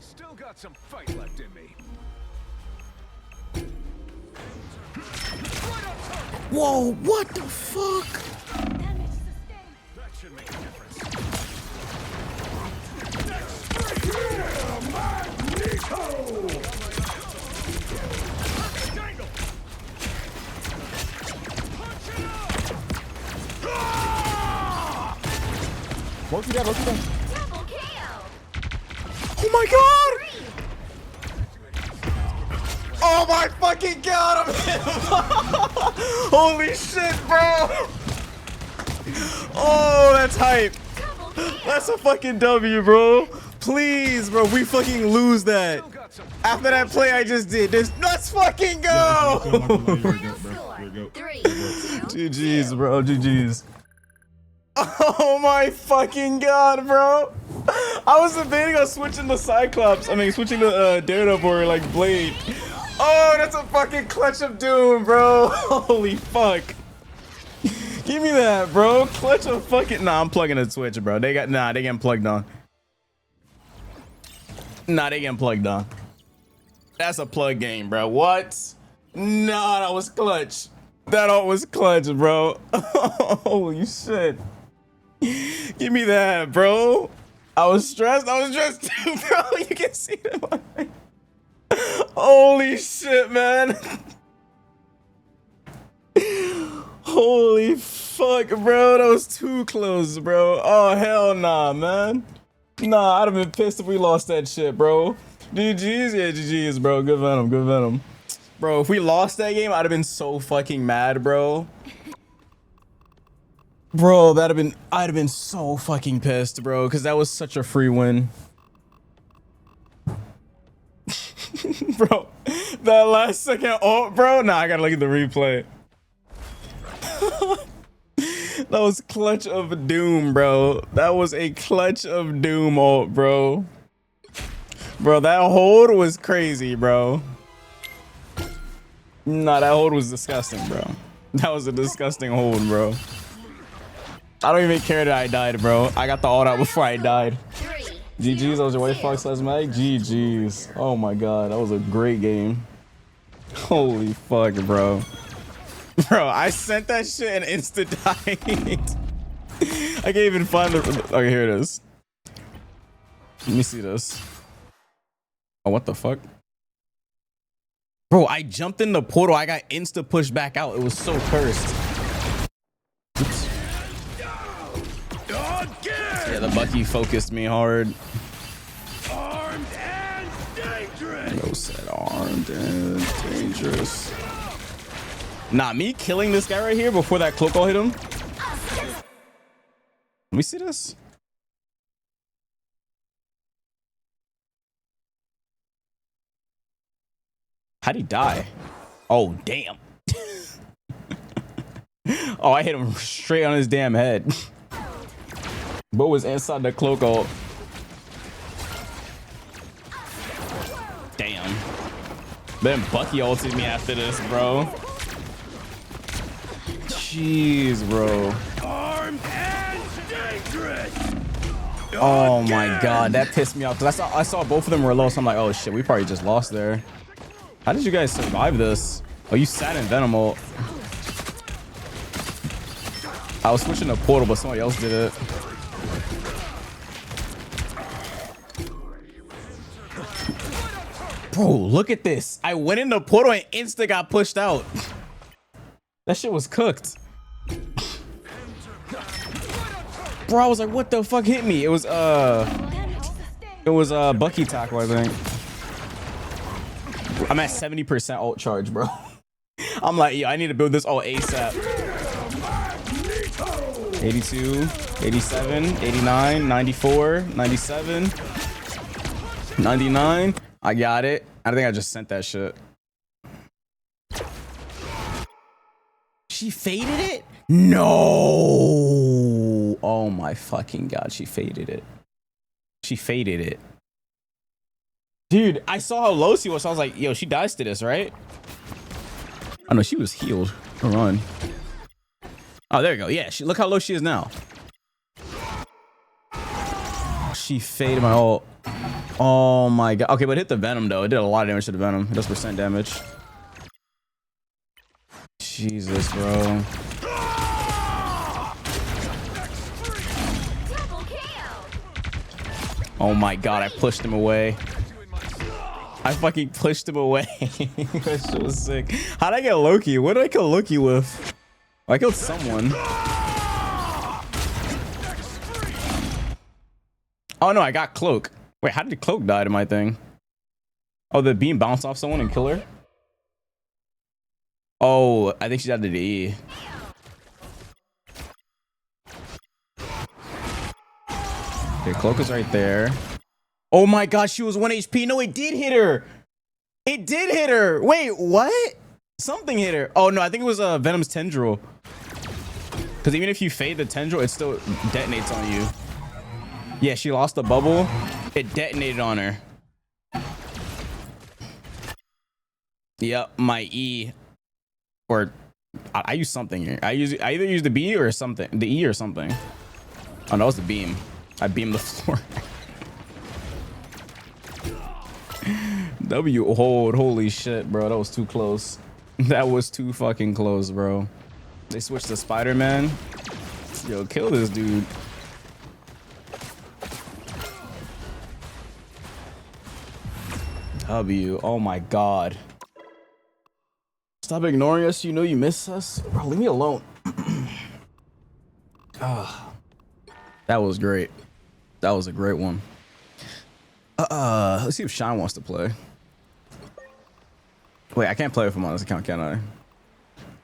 Still got some fight left in me.
Whoa, what the fuck?
That should make a difference.
Loki down.
Double KO!
Oh my god! Oh my fucking god, I'm him! Holy shit, bro! Oh, that's hype. That's a fucking W, bro. Please, bro, we fucking lose that. After that play I just did, let's fucking go! GG's, bro, GG's. Oh my fucking god, bro. I was debating on switching to Cyclops. I mean, switching to Daredevil or like Blade. Oh, that's a fucking clutch of doom, bro. Holy fuck. Give me that, bro. Clutch of fucking. Nah, I'm plugging the Switch, bro. They getting plugged on. Nah, they getting plugged on. That's a plug game, bro. What? Nah, that was clutch. That all was clutch, bro. Holy shit. Give me that, bro. I was stressed too, bro. You can see that. Holy shit, man. Holy fuck, bro. That was too close, bro. Oh, hell nah, man. Nah, I'd have been pissed if we lost that shit, bro. GG's, yeah, GG's, bro. Good venom, good venom. Bro, if we lost that game, I'd have been so fucking mad, bro. Bro, I'd have been so fucking pissed, bro, because that was such a free win. Bro, that last second ult, bro. Nah, I gotta look at the replay. That was clutch of doom, bro. That was a clutch of doom ult, bro. Bro, that hold was crazy, bro. Nah, that hold was disgusting, bro. That was a disgusting hold, bro. I don't even care that I died, bro. I got the ult out before I died. GG's, I was your white fox last night. GG's. Oh my god, that was a great game. Holy fuck, bro. Bro, I sent that shit and insta died. I can't even find the. Okay, here it is. Let me see this. Oh, what the fuck? Bro, I jumped in the portal. I got insta pushed back out. It was so cursed. Oops. Yeah, the Bucky focused me hard.
Armed and dangerous.
No said armed and dangerous. Nah, me killing this guy right here before that cloak all hit him. Let me see this. How'd he die? Oh, damn. Oh, I hit him straight on his damn head. Bo was inside the cloak ult. Damn. Then Bucky ulted me after this, bro. Jeez, bro.
Armed and dangerous.
Oh my god, that pissed me off because I saw both of them were low, so I'm like, oh shit, we probably just lost there. How did you guys survive this? Oh, you sat in Venom ult. I was switching to portal, but somebody else did it. Bro, look at this. I went in the portal and insta got pushed out. That shit was cooked. Bro, I was like, what the fuck hit me? It was Bucky tackle, I think. I'm at 70% ult charge, bro. I'm like, yeah, I need to build this all ASAP. 82, 87, 89, 94, 97, 99. I got it. I think I just sent that shit. She faded it? No. Oh my fucking god, she faded it. She faded it. Dude, I saw how low she was, so I was like, yo, she dies to this, right? Oh no, she was healed. Hold on. Oh, there you go. Yeah, look how low she is now. She faded my ult. Oh my god. Okay, but hit the Venom though. It did a lot of damage to the Venom. It does % damage. Jesus, bro. Oh my god, I pushed him away. I fucking pushed him away. That shit was sick. How'd I get Loki? What did I kill Loki with? Oh, I killed someone. Oh no, I got Cloak. Wait, how did Cloak die to my thing? Oh, the beam bounced off someone and kill her? Oh, I think she died to the E. Okay, Cloak is right there. Oh my god, she was 1 HP. No, it did hit her. It did hit her. Wait, what? Something hit her. Oh no, I think it was Venom's Tendril. Because even if you fade the Tendril, it still detonates on you. Yeah, she lost the bubble. It detonated on her. Yep, my E. Or I use something here. I either use the B or something. The E or something. Oh, no, that was the beam. I beamed the floor. W hold. Holy shit, bro. That was too close. That was too fucking close, bro. They switched to Spider-Man. Yo, kill this dude. W. Oh my god. Stop ignoring us. You know you miss us. Bro, leave me alone. Ah, that was great. That was a great one. Let's see if Sean wants to play. Wait, I can't play with him on this account, can I?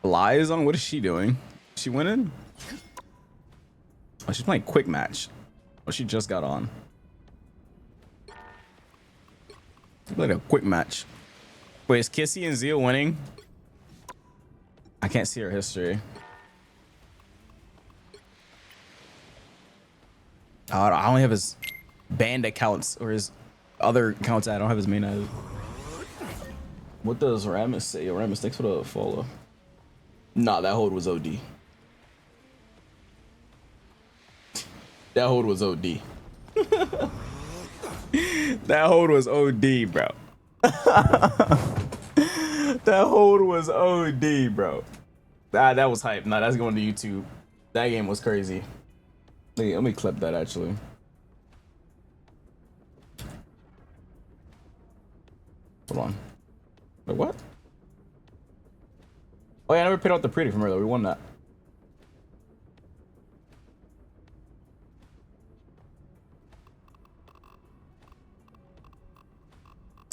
Lie is on. What is she doing? Is she winning? Oh, she's playing quick match. Oh, she just got on. She played a quick match. Wait, is Kissy and Zeal winning? I can't see her history. Oh, I only have his band accounts or his other accounts. I don't have his main ID. What does Ramus say? Yo, Ramus, thanks for the follow. Nah, that hold was OD. That hold was OD. That hold was OD, bro. That hold was OD, bro. That was hype. Nah, that's going to YouTube. That game was crazy. Let me clip that actually. Hold on. Wait, what? Oh yeah, I never paid out the pretty from earlier. We won that.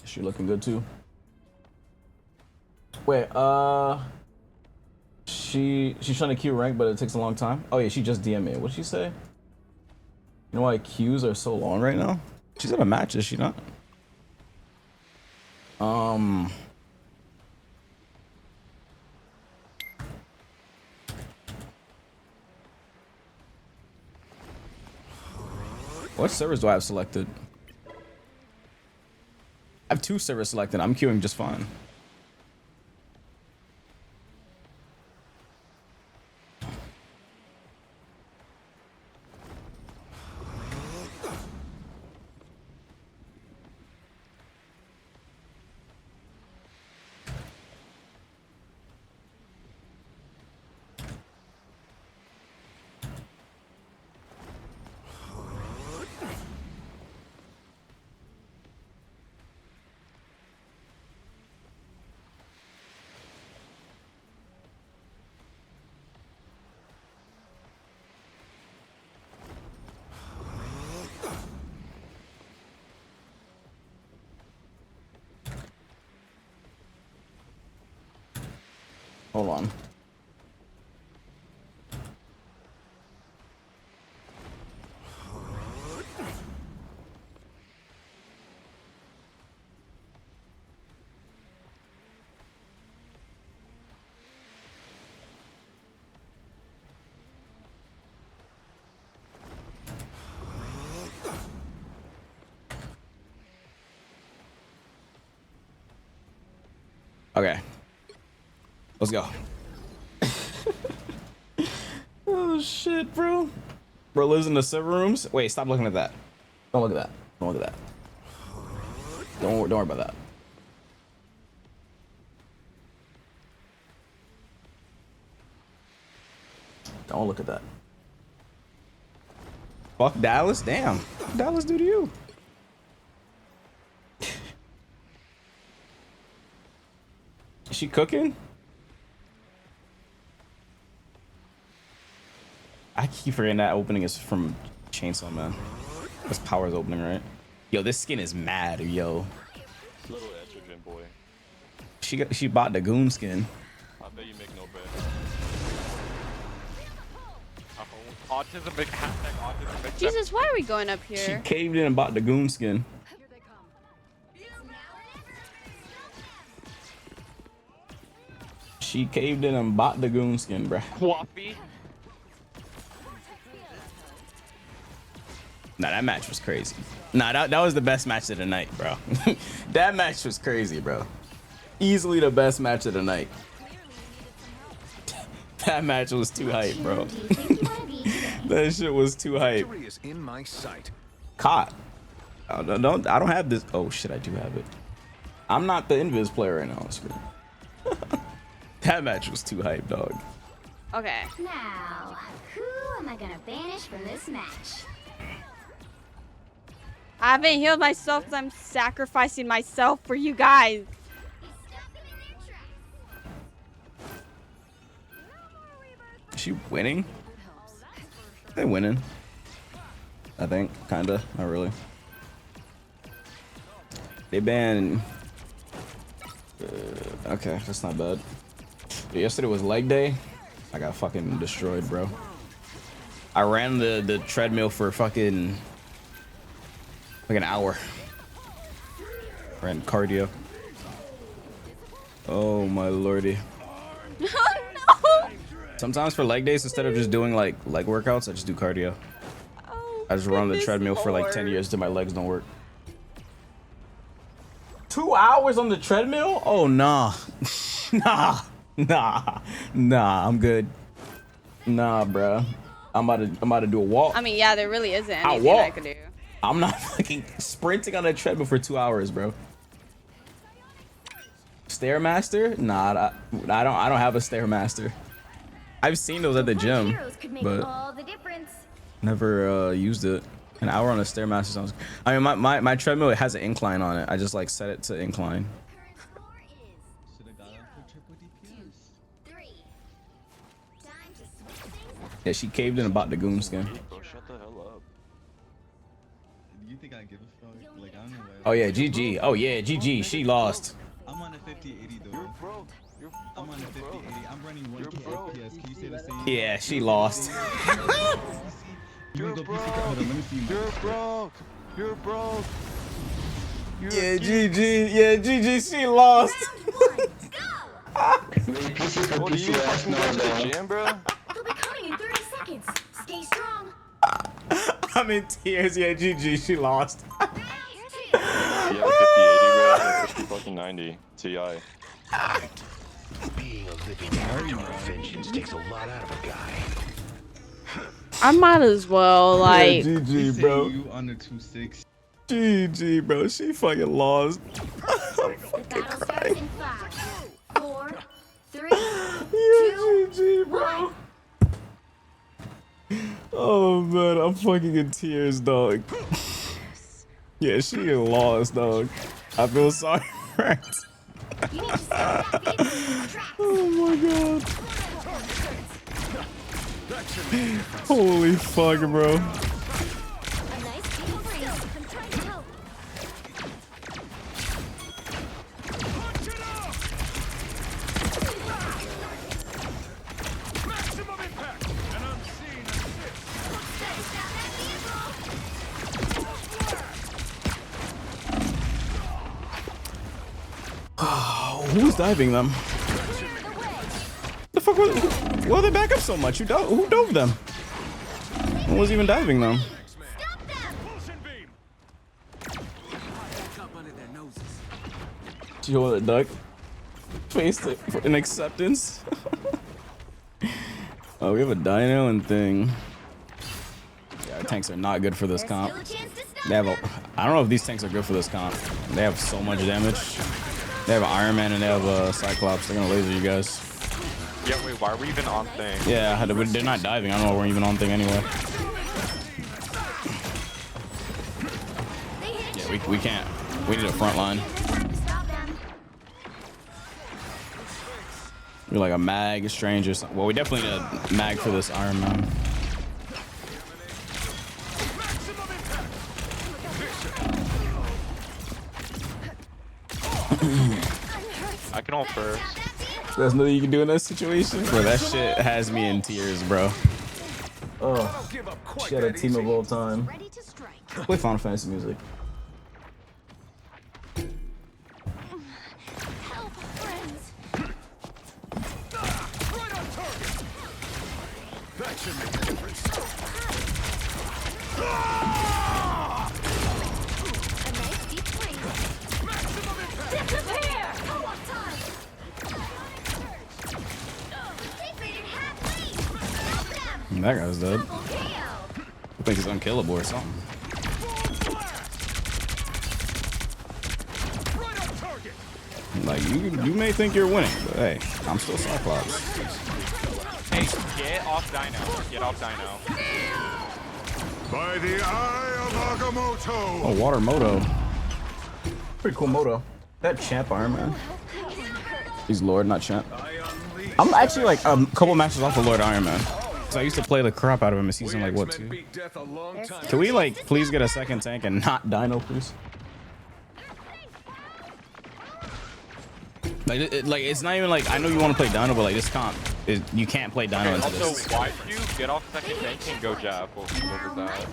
She looking good too. Wait, she's trying to queue rank, but it takes a long time. Oh yeah, she just DM'd me. What'd she say? You know why queues are so long right now? She's at a match, is she not? What servers do I have selected? I have 2 servers selected. I'm queuing just fine. Hold on. Okay. Let's go. Oh shit, bro. Bro lives in the server rooms. Wait, stop looking at that. Don't look at that. Don't look at that. Don't worry about that. Don't look at that. Fuck Dallas. Damn. What Dallas do to you? Is she cooking? I keep forgetting that opening is from Chainsaw Man. That's Power's opening, right? Yo, this skin is mad, yo.
Little estrogen boy.
She bought the goon skin.
I bet you make no bet.
Autism big hashtag autism big.
Jesus, why are we going up here?
She caved in and bought the goon skin. She caved in and bought the goon skin, bruh.
Quaffy.
Nah, that match was crazy. Nah, that was the best match of the night, bro. That match was crazy, bro. Easily the best match of the night. That match was too hype, bro. That shit was too hype.
In my sight.
Caught. I don't have this. Oh shit, I do have it. I'm not the Invis player right now on screen. That match was too hype, dog.
Okay.
Now, who am I gonna banish from this match?
I haven't healed myself because I'm sacrificing myself for you guys.
Is she winning? They winning. I think, kinda, not really. They banned. Okay, that's not bad. Yesterday was leg day. I got fucking destroyed, bro. I ran the treadmill for fucking like an hour. Ran cardio. Oh my lordy.
Oh no!
Sometimes for leg days, instead of just doing like leg workouts, I just do cardio. I just run the treadmill for like 10 years till my legs don't work. 2 hours on the treadmill? Oh nah. Nah, I'm good. Nah, bro. I'm about to do a walk.
I mean, yeah, there really isn't anything I could do.
I'm not fucking sprinting on a treadmill for 2 hours, bro. Stairmaster? Nah, I don't have a Stairmaster. I've seen those at the gym, but never used it. An hour on a Stairmaster sounds. I mean, my treadmill, it has an incline on it. I just like set it to incline. Yeah, she caved in about the goon skin.
Shut the hell up.
You think I give a fuck? Like, I don't know why.
Oh yeah, GG. Oh yeah, GG. She lost.
I'm on a 50-80 though. I'm on a 50-80. I'm running 1K FPS. Can you say the same?
Yeah, she lost.
You're broke.
You're broke.
Yeah, GG. Yeah, GG. She lost.
What do you fucking go to the gym, bro?
They'll be coming in 30 seconds. Stay strong.
I'm in tears. Yeah, GG. She lost.
Yeah, 50-80, bro. 50 fucking 90 Ti.
Being a living actor of vengeance takes a lot out of a guy.
I might as well, like.
Yeah, GG, bro.
You under 2-6.
GG, bro. She fucking lost.
I'm fucking crying. 5, 4, 3,
yeah, 2, GG, bro. 1. Oh man, I'm fucking in tears, dog. Yeah, she lost, dog. I feel sorry for her. Oh my god. Holy fuck, bro. Who's diving them? The fuck was, why they back up so much? Who dove them? Who was even diving them? Do you want a duck? Faced it for an acceptance. Oh, we have a dino and thing. Yeah, our tanks are not good for this comp. They have I don't know if these tanks are good for this comp. They have so much damage. They have an Iron Man and they have a Cyclops. They're gonna laser you guys.
Yeah, wait, why are we even on thing?
Yeah, they're not diving. I don't know if we're even on thing anyway. Yeah, we can't. We need a front line. We're like a mag, a strange or something. Well, we definitely need a mag for this Iron Man.
I can ult first.
There's nothing you can do in that situation, bro. That shit has me in tears, bro. Oh, she had a team of all time. Play Final Fantasy music.
That should make a difference.
A nice deep freeze. Maximum impact. Disappear. Co-op time.
That guy's dead. I think he's unkillable or something. Like you may think you're winning, but hey, I'm still Cyclops.
Hey, get off Dino. Get off Dino.
By the eye of Agamotto.
Oh, water moto. Pretty cool moto. That champ Iron Man. He's Lord, not champ. I'm actually like a couple matches off of Lord Iron Man. So I used to play the crap out of him in season like what 2? Can we like please get a second tank and not Dino, please? Like it's not even like I know you want to play Dino, but like this comp, you can't play Dino into this.
Also, why did you get off second tank and go jab? What was that?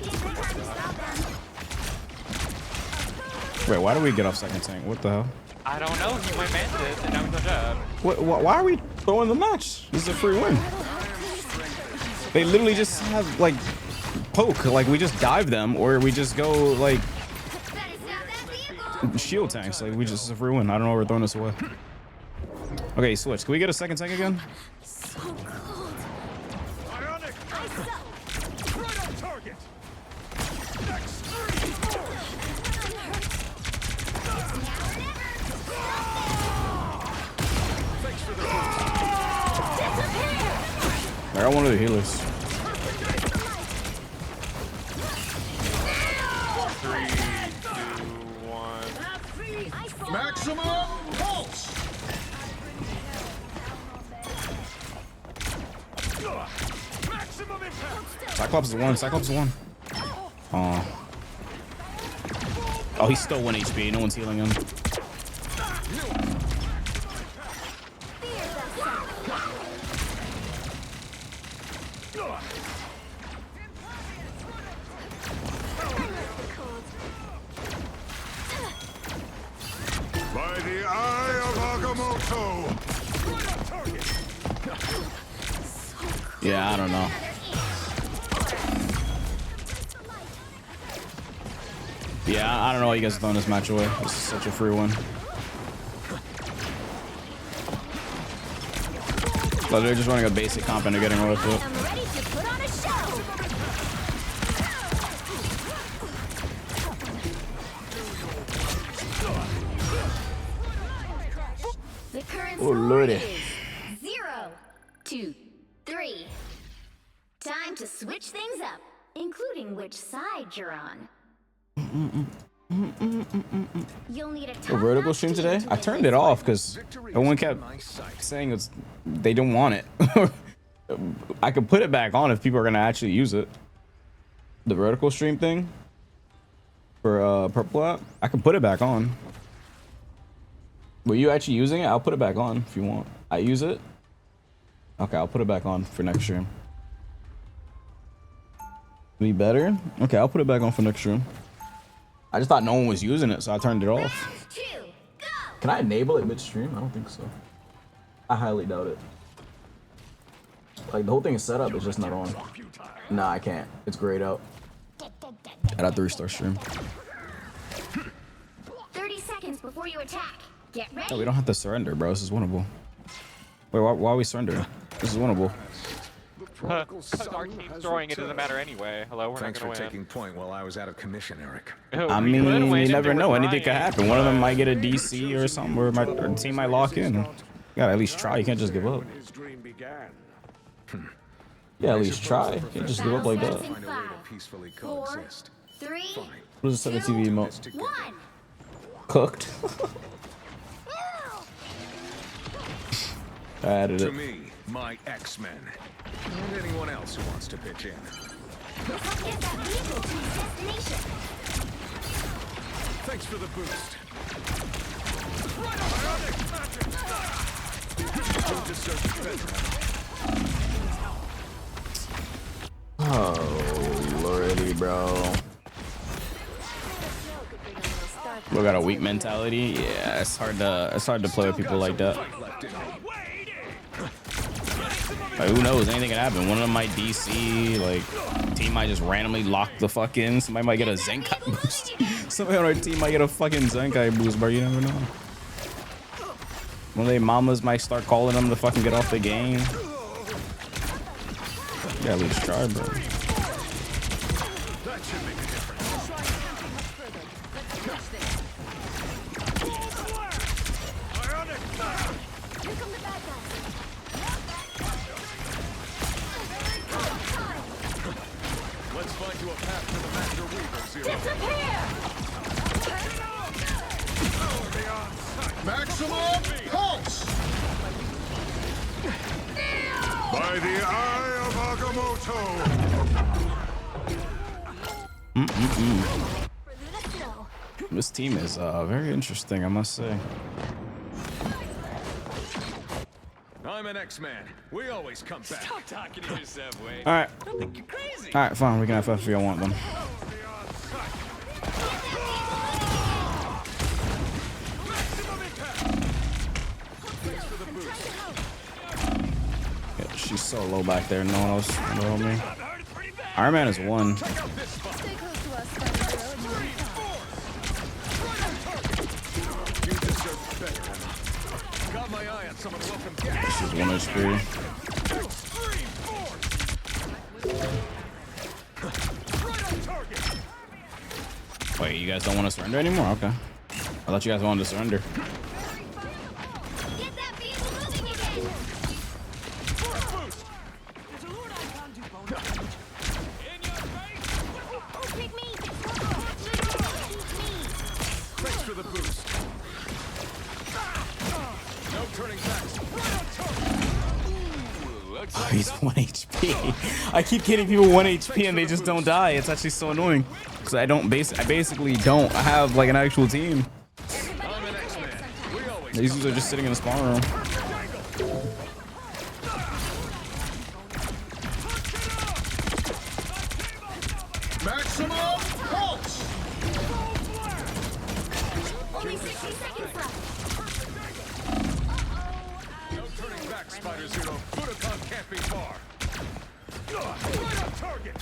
Wait, why do we get off second tank? What the hell?
I don't know. He went mantis and now he's on jab.
Why are we throwing the match? This is a free win. They literally just have like poke, like we just dive them, or we just go like shield tanks. Like we just a free win. I don't know. We're throwing this away. Okay, switch. Can we get a second tank again?
So cold.
Ionic. Right on target. Next 3, 4. Thanks for the
I got one of the healers.
3, 2, 1.
Maximum pulse.
maximum impact.
Cyclops is 1. Cyclops is 1. Oh. Oh, he's still 1 HP. No one's healing him.
By the eye of Agamotto.
Yeah, I don't know. Yeah, I don't know why you guys are throwing this match away. This is such a free one. But they're just running a basic comp and they're getting away with it.
I'm ready to put on a show. The current
Oh, lordy.
is 0, 2, 3. Time to switch things up, including which side you're on. You'll need a
A vertical stream today? I turned it off because everyone kept saying they don't want it. I could put it back on if people are gonna actually use it. The vertical stream thing for Purple app, I can put it back on. Were you actually using it? I'll put it back on if you want. I use it. Okay, I'll put it back on for next stream. Be better? Okay, I'll put it back on for next stream. I just thought no one was using it, so I turned it off. Can I enable it mid-stream? I don't think so. I highly doubt it. Like, the whole thing is set up, it's just not on. Nah, I can't. It's grayed out. At a 3-star stream.
30 seconds before you attack. Get ready.
No, we don't have to surrender, bro. This is winnable. Wait, why are we surrendering? This is winnable.
Our team's throwing it doesn't matter anyway. Hello, we're
Thanks
not
for
gonna
taking point while I was out of commission, Eric.
I mean, you never know. Anything could happen. One of them might get a DC or something, or our team might lock in. You gotta at least try. You can't just give up. Yeah, at least try. You can't just give up like that.
4, 3,
What is the 7 TV emote?
1.
Cooked. I added
To
it.
me, my X-Men, and anyone else who wants to pitch in.
Get that vehicle to its destination.
Thanks for the boost.
Oh, lordy, bro. We got a weak mentality. Yeah, it's hard to play with people like that. Like, who knows? Anything can happen. One of them might DC. Like, team might just randomly lock the fuck in. Somebody might get a Zenkai boost. Somebody on our team might get a fucking Zenkai boost, bro. You never know. One of their mamas might start calling them to fucking get off the game. You gotta at least try, bro.
That should make a difference.
Here come the bad guys.
Let's find
to a path to the Master Weaver, Zero.
Maximum pulse!
By the eye of Agamotto!
This team is very interesting, I must say.
I'm an X-Man. We always come back.
Stop talking to yourself, Wade.
All right.
I don't think you're crazy.
All right, fine. We can FF if you want them. Yeah, she's so low back there. No one else can help me. Iron Man is 1.
Got my eye on someone. Welcome.
She's 1 HP. Wait, you guys don't want to surrender anymore? Okay. I thought you guys wanted to surrender.
Thanks for the boost. No turning back.
Oh, he's 1 HP. I keep getting people 1 HP and they just don't die. It's actually so annoying. Because I basically don't have like an actual team. These dudes are just sitting in the spawn room.
Maximum pulse!
Only 60 seconds left.
No turning back, Spider Zero. Budokan can't be far. Right on target.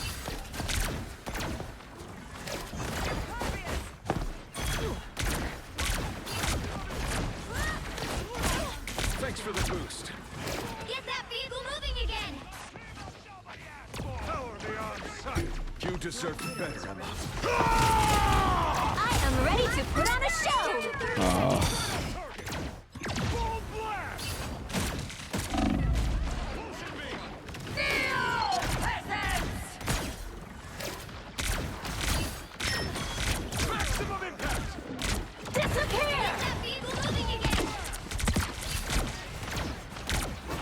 Thanks for the boost.
Get that vehicle moving again.
Power beyond sight. You deserve better, Emma.
I am ready to put on a show.
Maximum impact.
Disappear. Get that vehicle moving again.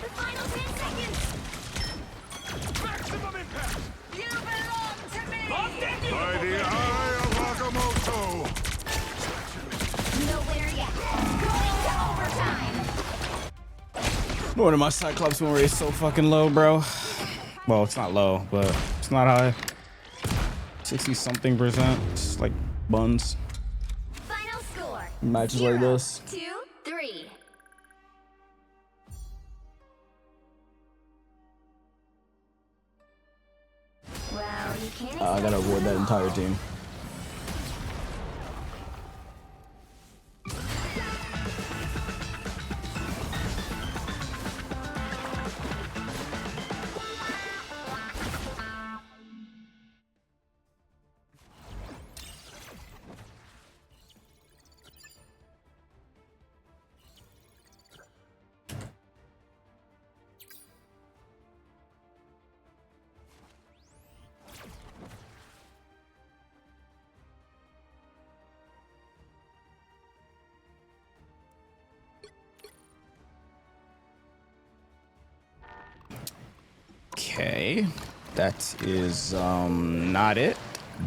The final 10 seconds.
Maximum impact.
You belong to me.
By the eye of Agamotto.
Nowhere yet. Going to overtime.
No wonder my Cyclops win rate is so fucking low, bro. Well, it's not low, but it's not high. 60-something%. It's like buns.
Final score.
Matches like this.
2, 3. Well, you can't.
I gotta avoid that entire team. Okay, that is not it,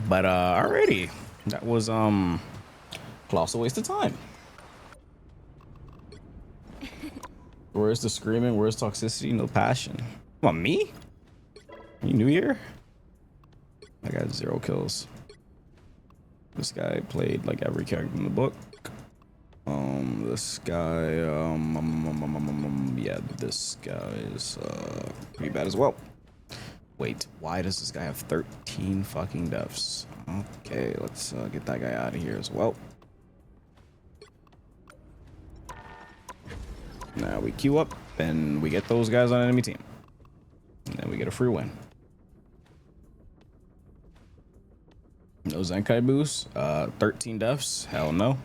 but alrighty, that was colossal waste of time. Where's the screaming? Where's toxicity? No passion. Come on, me? Are you new here? I got 0 kills. This guy played like every character in the book. This guy, yeah, this guy is pretty bad as well. Wait, why does this guy have 13 fucking deaths? Okay, let's get that guy out of here as well. Now we queue up and we get those guys on enemy team. And then we get a free win. No Zenkai boost, 13 deaths, hell no.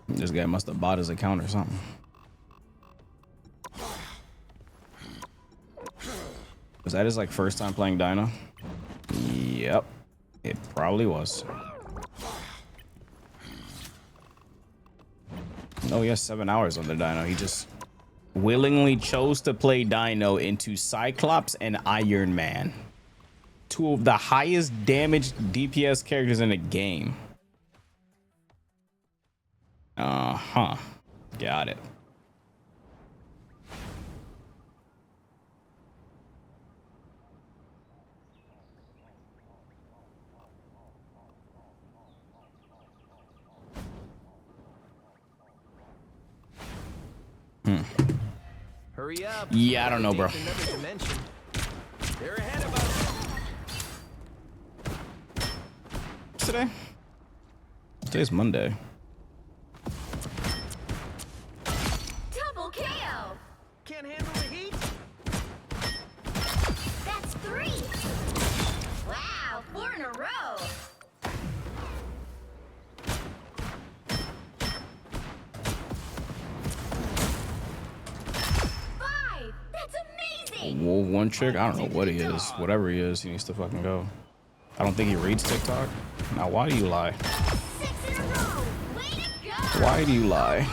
This guy must have bought his account or something. Was that his like first time playing Dino? Yep, it probably was. Oh, he has 7 hours on the Dino. He just willingly chose to play Dino into Cyclops and Iron Man, two of the highest damaged DPS characters in the game. Uh-huh. Got it.
Hurry up.
Yeah, I don't know, bro.
They're ahead of us.
Today? Today's Monday.
Double KO.
Can't handle the heat.
That's 3. Wow, 4 in a row.
Well, one trick? I don't know what he is. Whatever he is, he needs to fucking go. I don't think he reads TikTok. Now, why do you lie?
6 in a row. Way to go.
Why do you lie?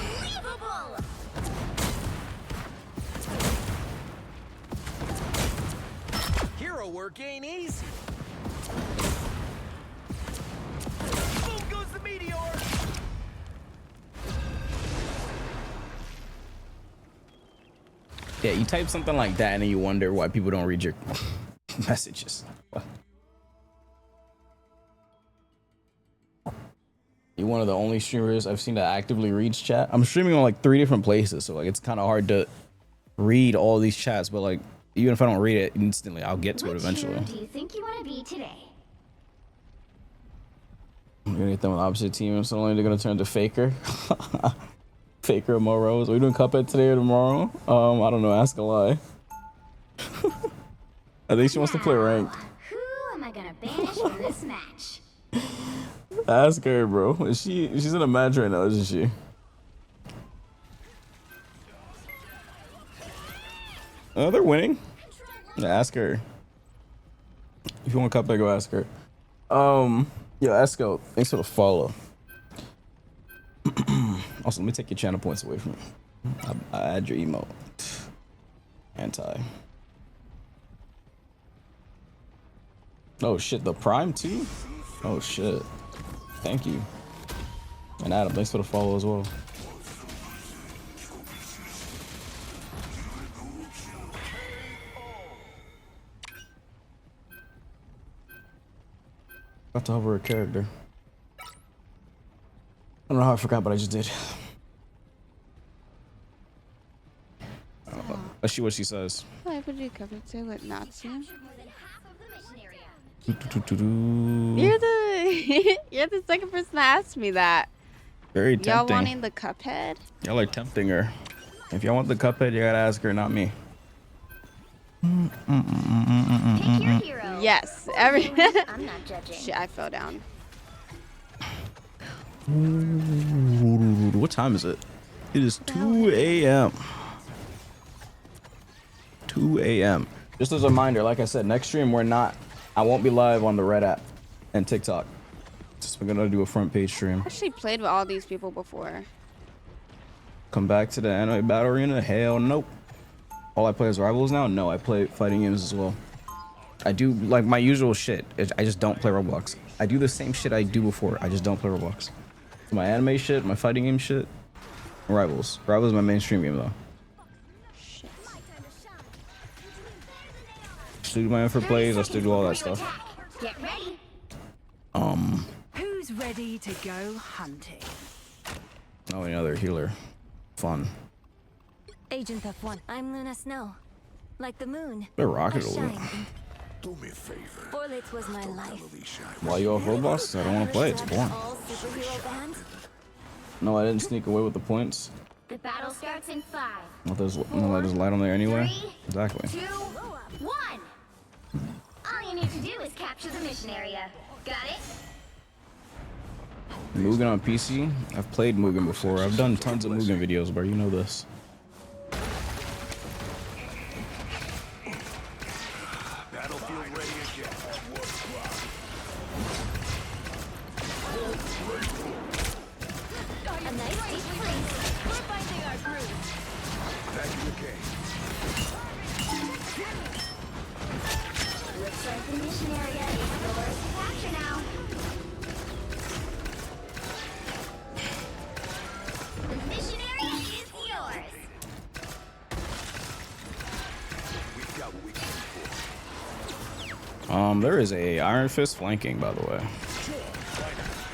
Hero work ain't easy. Boom goes the meteor.
Yeah, you type something like that and then you wonder why people don't read your messages. You're one of the only streamers I've seen that actively reads chat. I'm streaming on like 3 different places, so like it's kind of hard to read all these chats, but like even if I don't read it instantly, I'll get to it eventually.
Which hero do you think you want to be today?
I'm gonna get them on the opposite team, so only they're gonna turn to Faker. Faker or Morose. Are we doing Cuphead today or tomorrow? I don't know. Ask a lie. I think she wants to play ranked.
Who am I gonna banish from this match?
Ask her, bro. She's in a match right now, isn't she? Oh, they're winning. Yeah, ask her. If you want Cuphead, go ask her. Yo, Esco, thanks for the follow. Also, let me take your channel points away from you. I add your emote. Anti. Oh shit, the Prime too? Oh shit. Thank you. And Adam, thanks for the follow as well. Got to hover a character. I don't know how I forgot, but I just did. Let's see what she says.
Why would you cover it say what not to?
Doo-doo-doo-doo-doo.
You're the you're the second person that asked me that.
Very
Y'all
tempting.
wanting the Cuphead?
Y'all are tempting her. If y'all want the Cuphead, you gotta ask her, not me.
Yes. Every.
I'm not judging.
Shit, I fell down.
What time is it? It is 2 a.m. 2 a.m. Just as a reminder, like I said, next stream I won't be live on the Red app and TikTok. Just we're gonna do a front page stream.
I actually played with all these people before.
Come back to the anime battle arena? Hell nope. All I play is Rivals now? No, I play fighting games as well. I do like my usual shit. I just don't play Roblox. I do the same shit I do before. I just don't play Roblox. My anime shit, my fighting game shit, Rivals. Rivals is my mainstream game though. Still do my Infer plays. I still do all that stuff.
Get ready.
Who's ready to go hunting?
Oh, another healer. Fun.
Agent F1. I'm Luna Snow. Like the moon.
They're rocket
I
a
shine.
little.
Do me a favor.
Orlix was my life.
Why you off Roblox? I don't want to play. It's boring.
All superhero bands.
No, I didn't sneak away with the points.
The battle starts in 5.
Well, there's light on there anyway.
3,
Exactly.
2, 1. All you need to do is capture the mission area. Got it?
Mugen on PC. I've played Mugen before. I've done tons of Mugen videos, bro. You know this.
deep freeze.
We're finding our groove.
Back in the game.
Looks like the mission area is yours to capture now. The mission area is yours.
We've got what we came for.
There is a Iron Fist flanking, by the way.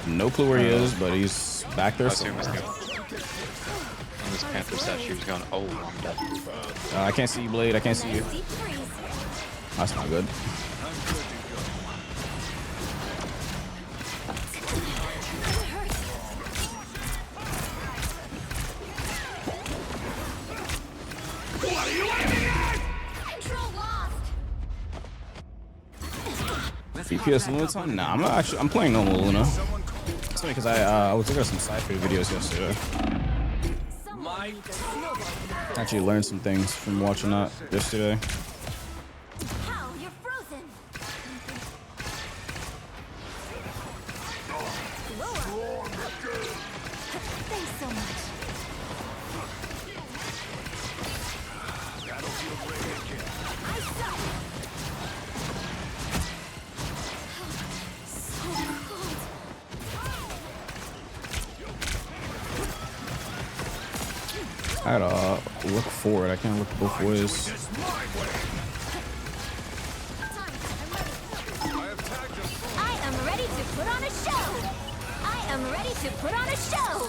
No clue where he is, but he's back there somewhere.
This Panther statue is going, oh, I'm dead.
I can't see you, Blade. I can't see you. That's not good.
Control lost.
DPS Luna time? Nah, I'm not actually. I'm playing normal Luna. It's funny because I was looking at some sci-fi videos yesterday. Actually learned some things from watching that yesterday.
How? You're frozen. Thanks so much. I suck. So cold.
I gotta look forward. I can't look both ways.
I am ready to put on a show. I am ready to put on a show.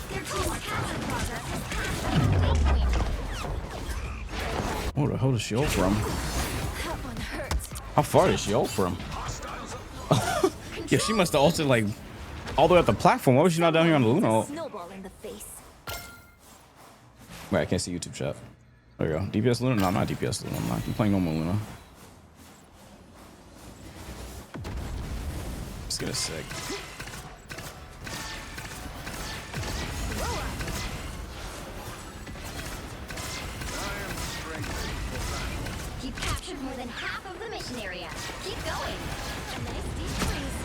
Their team's capture progress has passed the midway point.
Where the hell does she ult from?
That one hurts.
How far does she ult from? Yeah, she must have ulted like all the way up the platform. Why was she not down here on the Luna ult?
Snowball in the face.
Wait, I can't see YouTube chat. There you go. DPS Luna? No, I'm not DPS Luna. I'm playing normal Luna. Let's get a sec.
You've captured more than half of the mission area. Keep going. A nice deep freeze.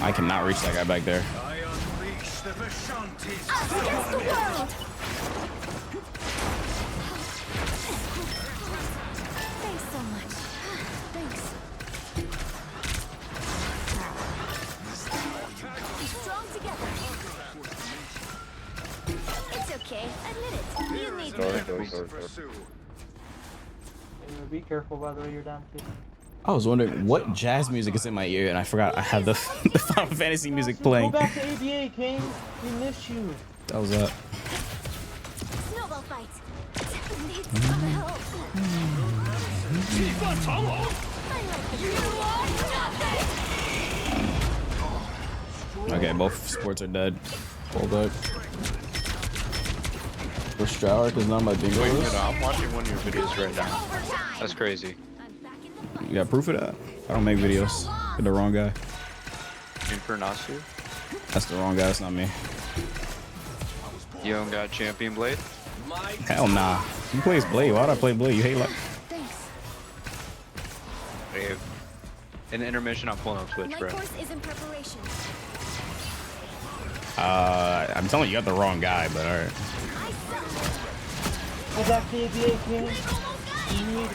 I cannot reach that guy back there.
I unleash the Vishantis.
Us against the world. Thanks so much. Thanks. Be strong together. It's okay. Admit it. You need me.
Be careful by the way you're down too.
I was wondering what jazz music is in my ear, and I forgot I have the Final Fantasy music playing.
Go back to ABA, King. We miss you.
That was that.
Snowball fight. Needs some help.
Okay, both sports are dead. Hold up. The Strauer is not my bingo
Wait,
list.
I'm watching one of your videos right now. That's crazy.
You got proof of that? I don't make videos. You're the wrong guy.
Infernasu?
That's the wrong guy. That's not me.
You don't got Champion Blade?
Hell nah. You play Blade. Why'd I play Blade? You hate like.
Hey, in the intermission, I'm pulling up Switch, bro.
Course is in preparation.
I'm telling you, you got the wrong guy, but alright.
Go back to ABA, King. You need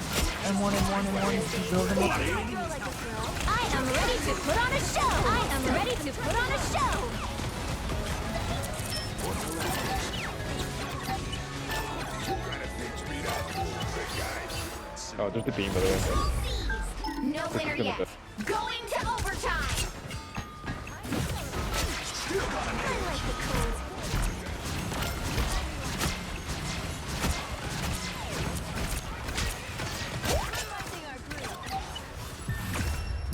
M1 to build him up.
I am ready to put on a show. I am ready to put on a show.
Oh, there's the beam, by the way.
No winner yet. Going to overtime. I like the code.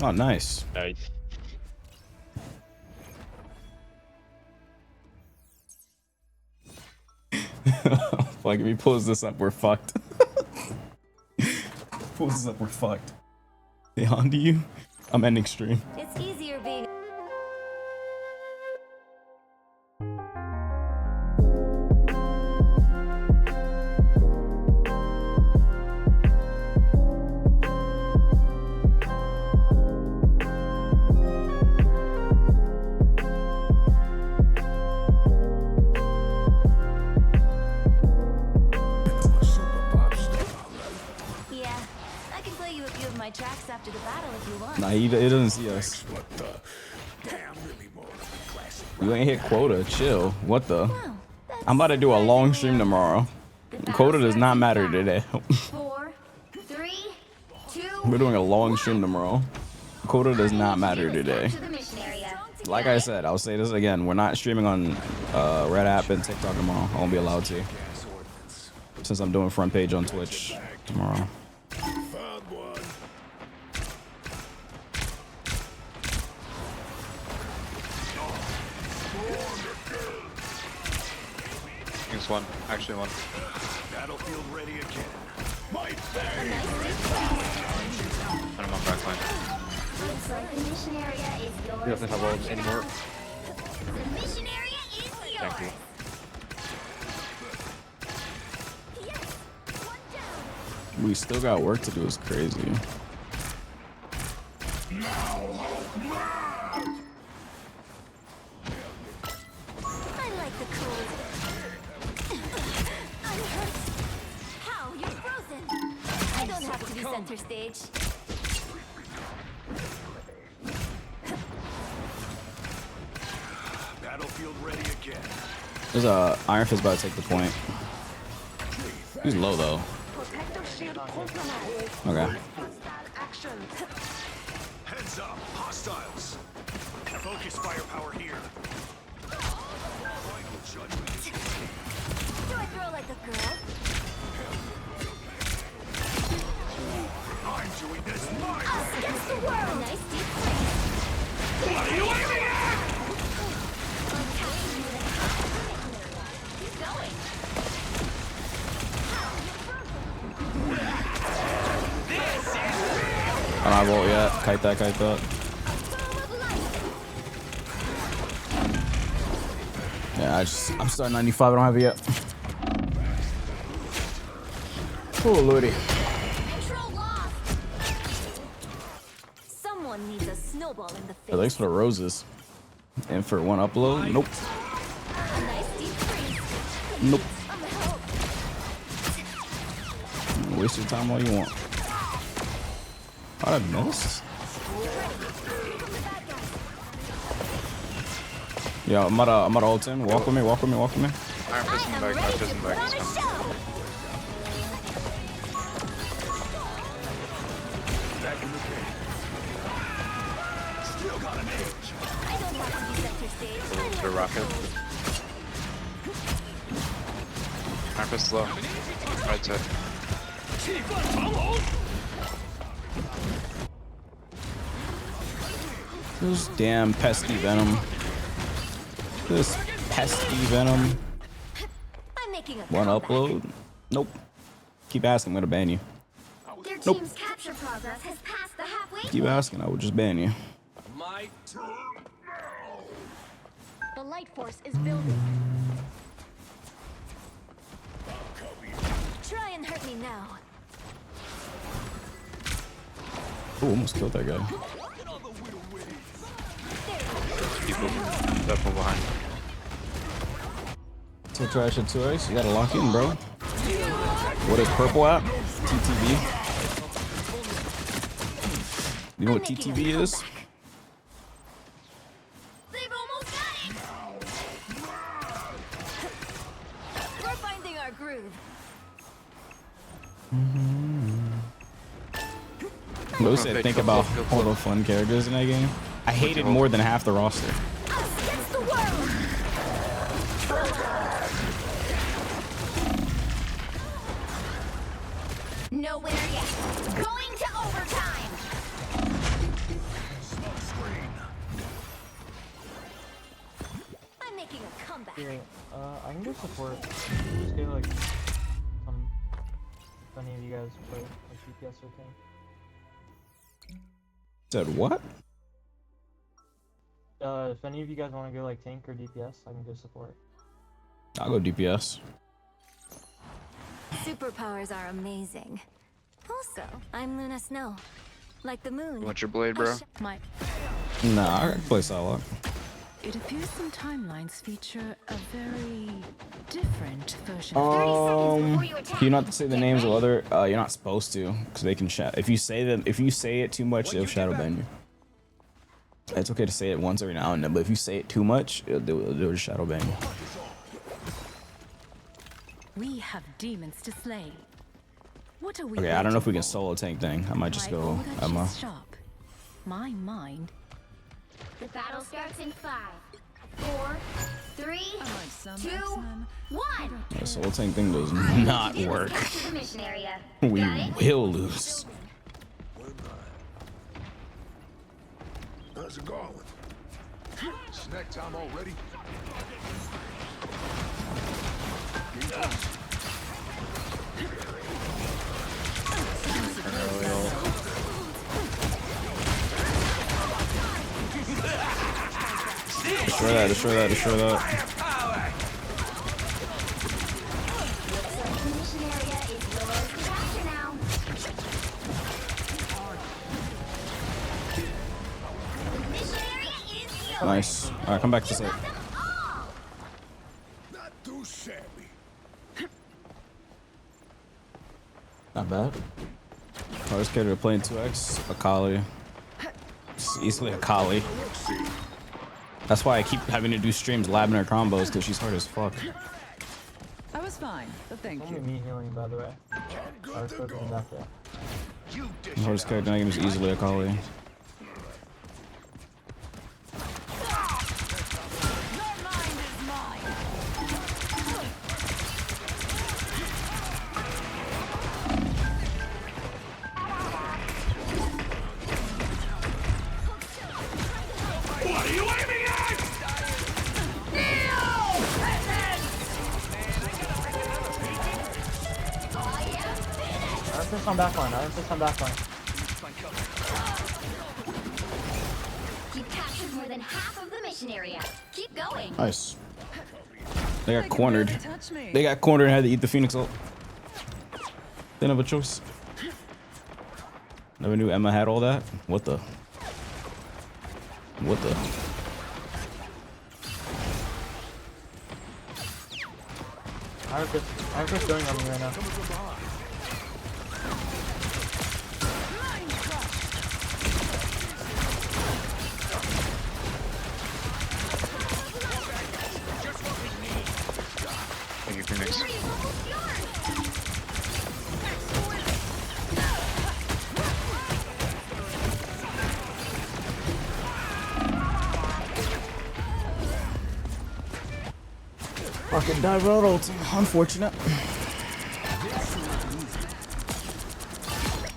Oh, nice.
Nice.
Like, if he pulls this up, we're fucked. Pulls this up, we're fucked. They on to you? I'm ending stream.
It's easier being
he doesn't see us. You ain't hit quota. Chill. What the? I'm about to do a long stream tomorrow. Quota does not matter today.
4, 3, 2.
We're doing a long stream tomorrow. Quota does not matter today.
To the mission area.
Like I said, I'll say this again. We're not streaming on Red App and TikTok tomorrow. I won't be allowed to. Since I'm doing front page on Twitch tomorrow.
There's one. Actually one.
Battlefield ready again. My
And I'm on back line.
Looks like the mission area is yours.
He doesn't have ult anymore.
The mission area is yours.
Thank you.
We still got work to do. It's crazy.
I like the cold. I'm hurt. How? You're frozen. I don't have to be center stage.
Battlefield ready again.
There's a Iron Fist about to take the point. He's low though. Okay.
Heads up, hostiles. Focus firepower here. Final judgment.
Do I throw like a girl?
I'm doing this my way.
Against the world. Nice deep breath.
What are you aiming at?
Keep going.
I don't have ult yet. Kite that, kite that. Yeah, I'm starting 95. I don't have it yet. Oh lordy.
Someone needs a snowball in the face.
Oh, thanks for the roses. And for one upload. Nope.
Nice deep freeze.
Nope. Waste your time all you want. I missed. Yeah, I'm about to ult him. Walk with me, walk with me, walk with me.
Iron Fist in the back. Iron Fist in the back. He's coming.
Still got an edge.
I don't have to be center stage.
The rocket. Iron Fist low. Right side.
This damn pesky venom. This pesky venom.
I'm making a
One upload? Nope. Keep asking, I'm gonna ban you.
Their
Nope.
team's capture progress has passed the halfway
Keep asking, I will just ban you.
My turn.
The light force is building. Try and hurt me now.
Oh, almost killed that guy.
People. Definitely behind.
So trash at 2 ice. You gotta lock in, bro. What is purple at? TTV. You know what TTV is?
They've almost got it.
We're finding our groove.
What was it? Think about all the fun characters in that game. I hated more than half the roster.
Against the world.
No winner yet. Going to overtime.
I'm making a comeback.
Yeah, I can go support. Just get like if any of you guys play like DPS or thing.
Said what?
If any of you guys want to go like tank or DPS, I can go support.
I'll go DPS.
Superpowers are amazing. Also, I'm Luna Snow. Like the moon.
You want your blade, bro?
Nah, I can play Psylocke.
It appears some timelines feature a very different version
You not to say the names of other. You're not supposed to, because they can shadow. If you say them, if you say it too much, they'll shadow ban you. It's okay to say it once every now and then, but if you say it too much, it'll do a shadow bang.
We have demons to slay. What are we?
Okay, I don't know if we can solo tank thing. I might just go Emma.
Sharp. My mind.
The battle starts in 5, 4, 3, 2, 1.
The solo tank thing does not work. We will lose.
How's it going? Snack time already?
Destroy that, destroy that, destroy that. Nice. Alright, come back to site.
Not too shabby.
Not bad. I was scared of playing 2x. Akali. It's easily Akali. That's why I keep having to do streams labbing her combos, because she's hard as fuck.
I was fine, but thank you. Only me healing, by the way. I was supposed to be back there.
The hardest character in the game is easily Akali.
On backline, I insist on backline.
You've captured more than half of the mission area. Keep going.
Nice. They got cornered. They got cornered and had to eat the Phoenix ult. Didn't have a choice. Never knew Emma had all that. What the? What the?
I'm just going on me right now.
Thank you, Phoenix.
Fucking dive out ult. Unfortunate.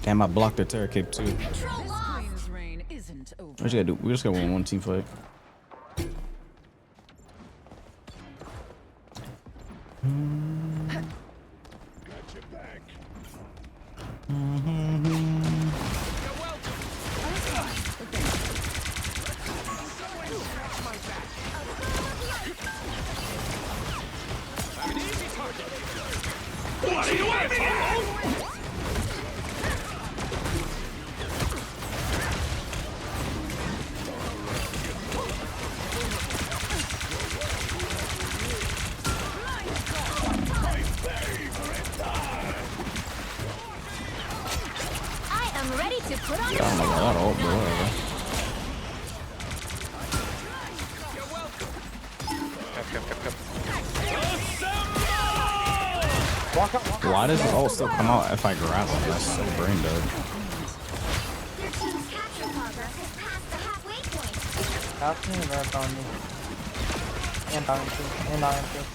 Damn, I blocked their terror cape too. We just gotta win one team fight.
What are you aiming at?
I am ready to put on
Oh my god, ult, bro. Why does the ult still come out if I grab him? That's so brain dead.
Half me and Earth on me. And Iron Fist. And Iron Fist.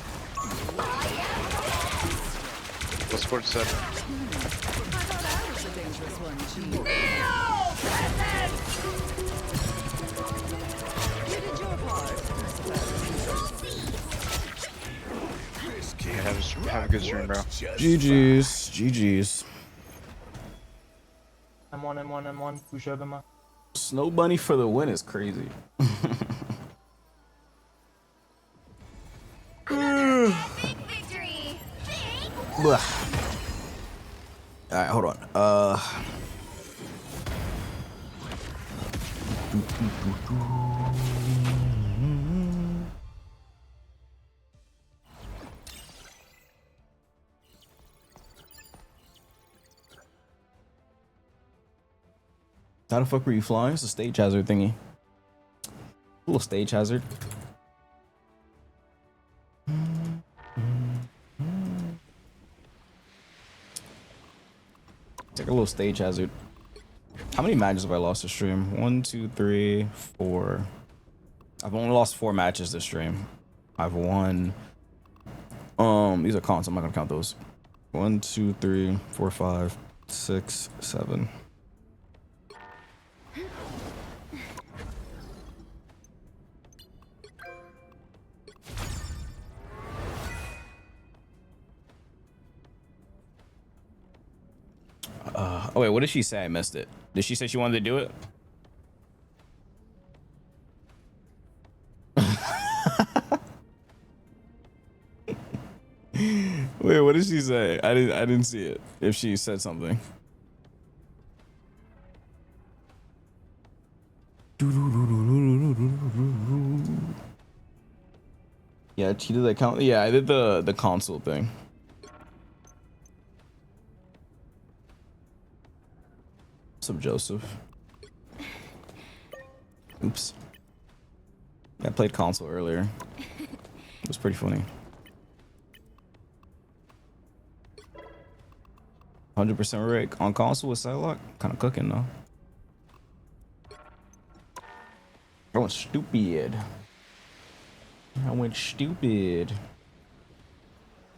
What's score set? Have a good stream, bro.
GG's. GG's.
M1. Push
Snow Bunny for the win is crazy. Alright, hold on. How the fuck were you flying? It's a stage hazard thingy. little stage hazard. It's like a little stage hazard. How many matches have I lost this stream? 1, 2, 3, 4. I've only lost 4 matches this stream. I've won. These are cons. I'm not gonna count those. 1, 2, 3, 4, 5, 6, 7. Oh wait, what did she say? I missed it. Did she say she wanted to do it? Wait, what did she say? I didn't see it. If she said something. Yeah, she did the count. Yeah, I did the console thing. What's up, Joseph? Oops. Yeah, I played console earlier. It was pretty funny. 100% Rick on console with Psylocke. Kind of cooking though. I went stupid.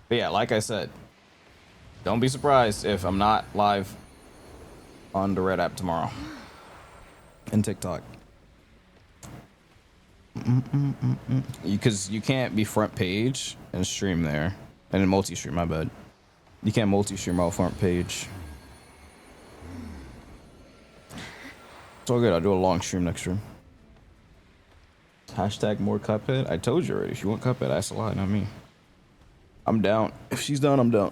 But yeah, like I said, don't be surprised if I'm not live on the Red app tomorrow and TikTok. Because you can't be front page and stream there, and then multi-stream. My bad. You can't multi-stream off front page. It's all good. I'll do a long stream next stream. Hashtag more Cuphead. I told you already. If you want Cuphead, ask a lot, not me. I'm down. If she's down, I'm down.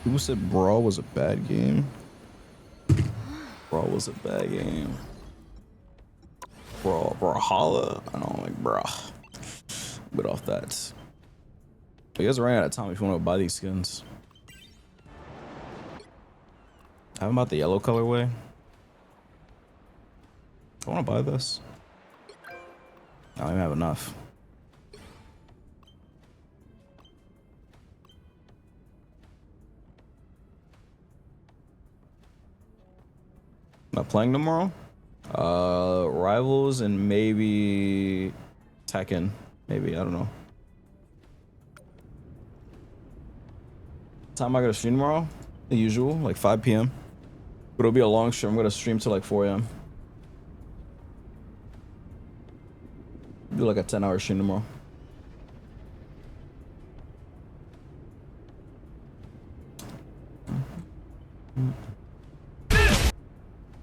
People said Brawl was a bad game. Brawl was a bad game. Brawlhalla. I don't like bra. But off that. You guys are running out of time if you want to buy these skins. I haven't bought the yellow colorway. I want to buy this. I don't even have enough. Not playing tomorrow? Rivals and maybe Tekken. Maybe, I don't know. Time I gotta stream tomorrow? The usual, like 5 p.m. But it'll be a long stream. I'm gonna stream till like 4 a.m. Do like a 10-hour stream tomorrow.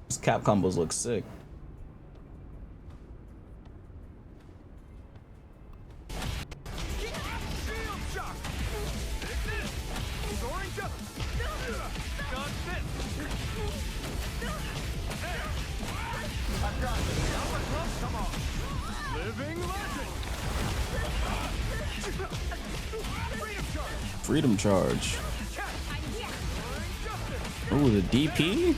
These cap combos look sick. Freedom charge. Oh, the DP?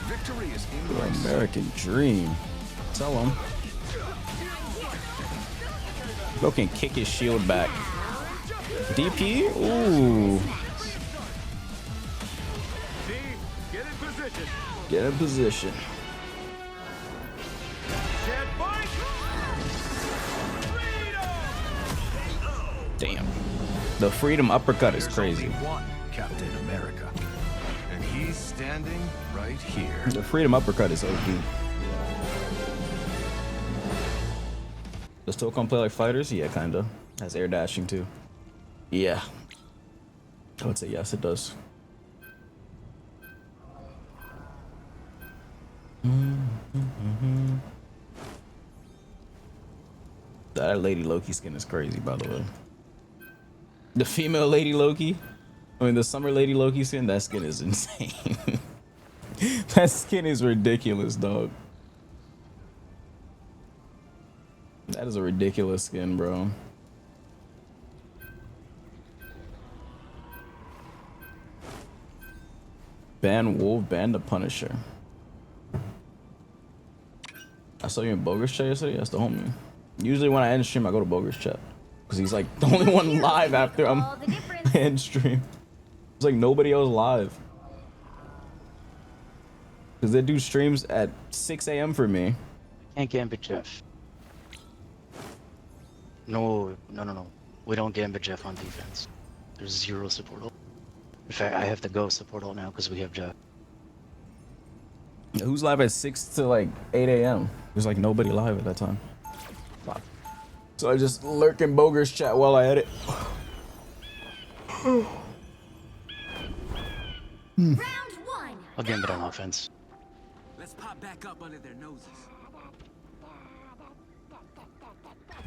Victory is in
the American dream. Tell him. Bro can kick his shield back. DP? Ooh. Get in position. Damn. The freedom uppercut is crazy.
One Captain America, and he's standing right here.
The freedom uppercut is OP. Does Tokon play like fighters? Yeah, kinda. Has air dashing too. Yeah. I would say yes, it does. That Lady Loki skin is crazy, by the way. The female Lady Loki, I mean the summer Lady Loki skin, that skin is insane. That skin is ridiculous, dog. That is a ridiculous skin, bro. Ban Wolf, ban the Punisher. I saw you in Boger's chat yesterday. That's the homie. Usually when I end stream, I go to Boger's chat because he's like the only one live after I'm end stream. It's like nobody else live because they do streams at 6 a.m. for me.
Can't gambit Jeff. No. We don't gambit Jeff on defense. There's 0 support ult. In fact, I have to go support ult now because we have Jeff.
Who's live at 6 to like 8 a.m.? There's like nobody live at that time. So I just lurk in Boger's chat while I edit.
Round 1.
I'll gambit on offense.
Let's pop back up under their noses.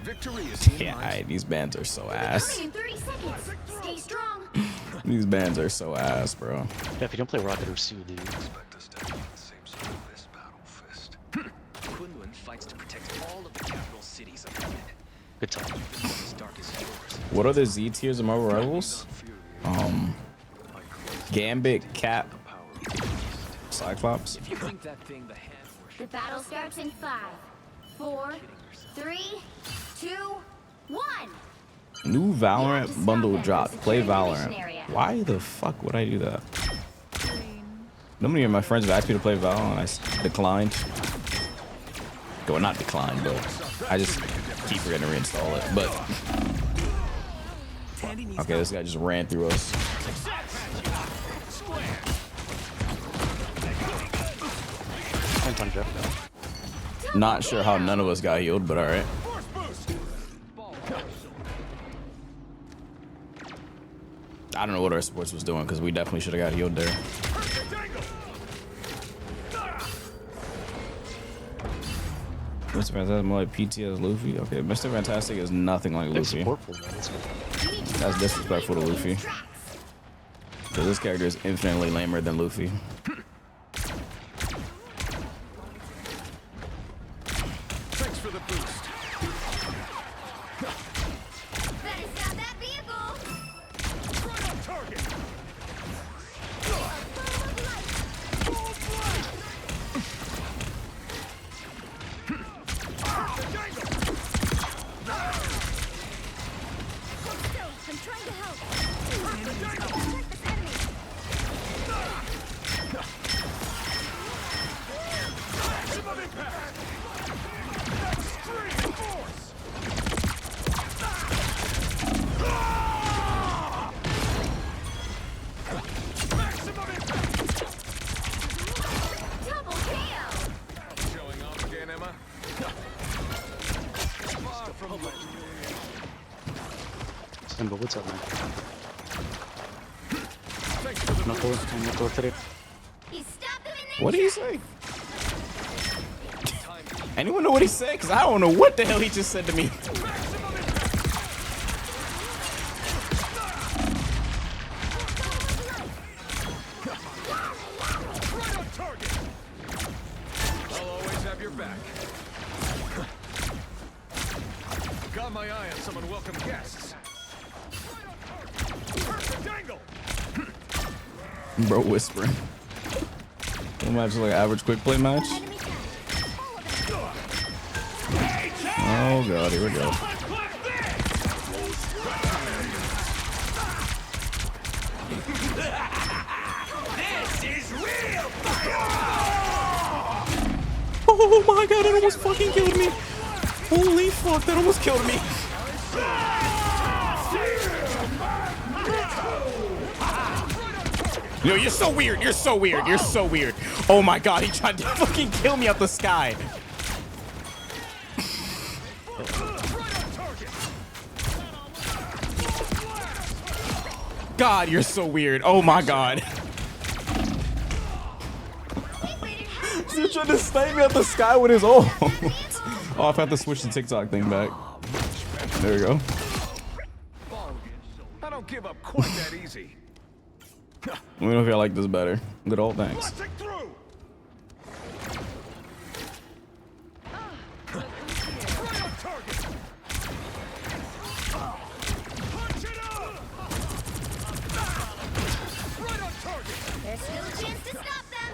Victory is in
Yeah, these bands are so ass.
Coming in 30 seconds. Stay strong.
These bands are so ass, bro.
Jeff, you don't play Rocket or Sue, dude.
Kunlun fights to protect all of the capital cities of planet.
Good time.
As dark as yours.
What are the Z tiers of Marvel Rivals? Gambit, Cap, Cyclops.
If you think that thing the hand
The battle starts in 5, 4, 3, 2, 1.
New Valorant bundle drop. Play Valorant. Why the fuck would I do that? Nobody of my friends have asked me to play Valorant and I declined. Well, not declined, but I just keep forgetting to reinstall it. But okay, this guy just ran through us. Not sure how none of us got healed, but all right. I don't know what our sports was doing because we definitely should have got healed there. Mr. Fantastic more like PT as Luffy. Okay, Mr. Fantastic is nothing like Luffy. That's disrespectful to Luffy. Because this character is infinitely lamer than Luffy.
Thanks for the boost.
Better stop that vehicle.
Right on target.
I'm trying to help. Protect this enemy.
Maximum impact. Extreme force. Maximum impact.
Double KO.
Showing off again, Emma. Far from legendary.
Simba, what's up, man?
Thanks for the
No puedo hacer.
You stop them in
What did he say? Anyone know what he said? Because I don't know what the hell he just said to me.
Right on target. I'll always have your back. Got my eye on someone welcome guests. Perfect angle.
Bro whispering. What match is like an average quick play match? Oh god, here we go.
This is real.
Oh my god, that almost fucking killed me. Holy fuck, that almost killed me. Yo, you're so weird. You're so weird. You're so weird. Oh my god, he tried to fucking kill me out the sky. God, you're so weird. Oh my god. He's trying to snipe me out the sky with his ult. Oh, I have to switch the TikTok thing back. There we go.
I don't give up quite that easy.
Let me know if y'all like this better. Good old thanks.
There's still a chance to stop them.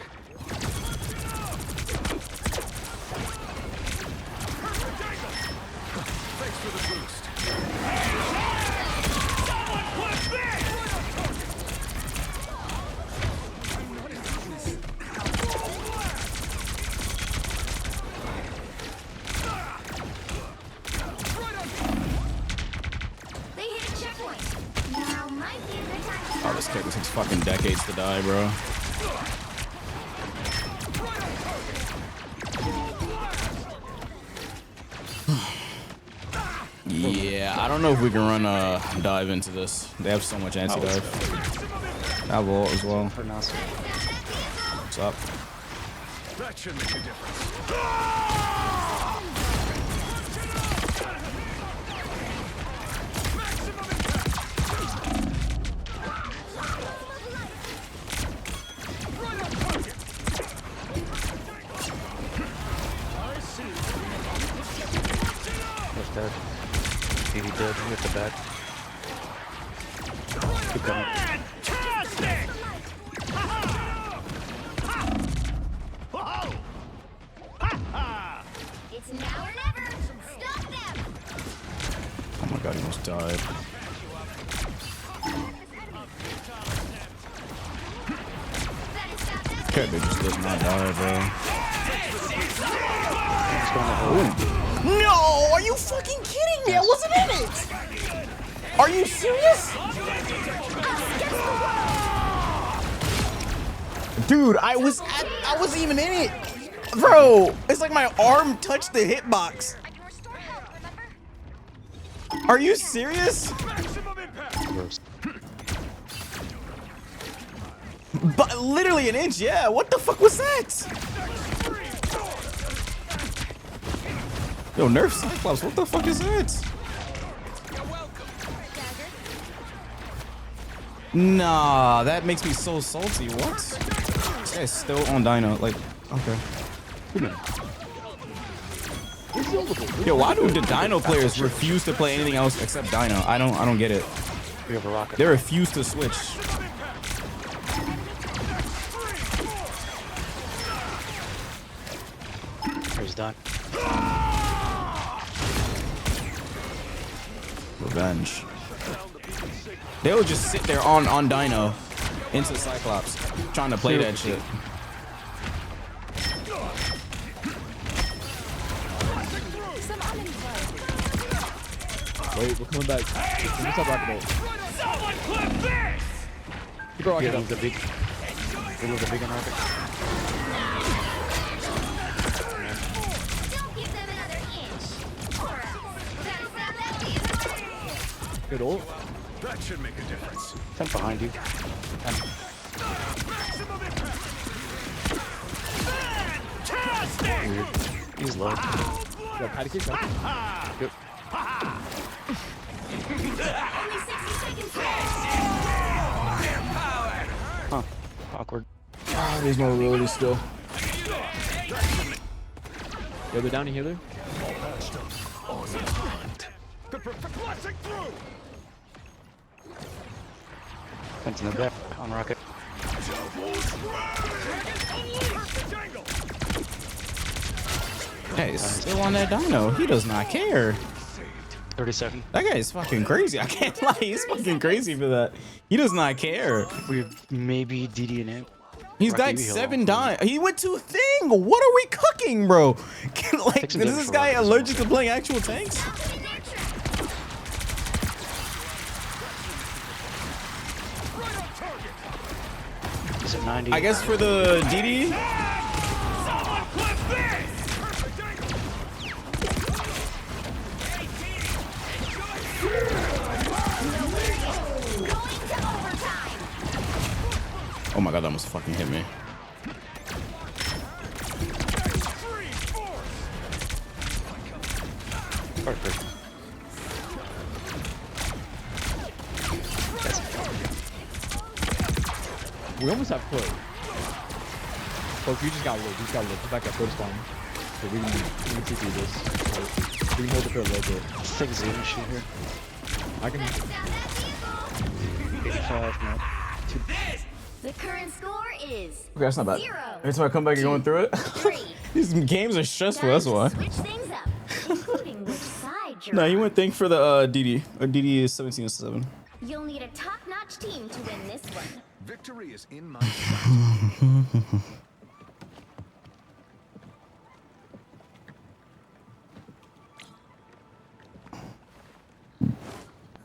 Thanks for the boost.
They hit a checkpoint. Now might be a good time to
Oh, this character takes fucking decades to die, bro. Yeah, I don't know if we can run dive into this. They have so much anti-dive. I have ult as well. What's up?
That should make a difference.
What's dead? TV dead. You hit the back. Keep coming.
Fantastic!
It's now or never. Stop them.
Oh my god, he almost died. Character just does not die, bro. No! Are you fucking kidding me? I wasn't in it! Are you serious? Dude, I wasn't even in it! Bro, it's like my arm touched the hitbox. Are you serious? But literally an inch, yeah. What the fuck was that? Yo, nerf Cyclops, what the fuck is that? Nah, that makes me so salty. What? This guy's still on Dino. Like, okay. Yo, why do the Dino players refuse to play anything else except Dino? I don't get it.
We have a rocket.
They refuse to switch.
He's done.
Revenge. They'll just sit there on Dino into Cyclops trying to play that shit.
Wait, we're coming back. What's up, rocket bolt?
Someone clip this!
Keep rocking
Yeah,
up.
the big. It was a big rocket.
Don't give them another inch. Or else. Better stop that vehicle.
Good ult.
That should make a difference.
10 behind you. 10.
Fantastic!
Weird. He's low.
Yo, patty cake, patty cake. Good.
Only 60 seconds
Huh. Awkward.
Ah, there's no ability still.
Yo, they're down healer.
The classic through.
Fence in the back. On rocket.
Hey, he's still on that Dino. He does not care.
30 seconds.
That guy is fucking crazy. I can't lie. He's fucking crazy for that. He does not care.
We maybe DD and it.
He's got 7 dimes. He went to thing. What are we cooking, bro? Like, is this guy allergic to playing actual tanks?
Is it 90?
I guess for the DD.
Someone clip this!
Oh my god, that almost fucking hit me.
Perfect.
We almost have foot. Oh, you just got lit. You just got lit. Just back at first spawn. So we can CC this. So we can hold the foot a little bit.
Thick Z machine here.
I can.
85, no.
The curve current score is
Okay, that's not bad.
0.
Every time I come back, you're going through it. These games are stressful. That's why.
Switch things up, including which side you're
No, you
on.
went think for the DD. DD is 17-7.
You'll need a top-notch team to win this one.
Victory is in my sight.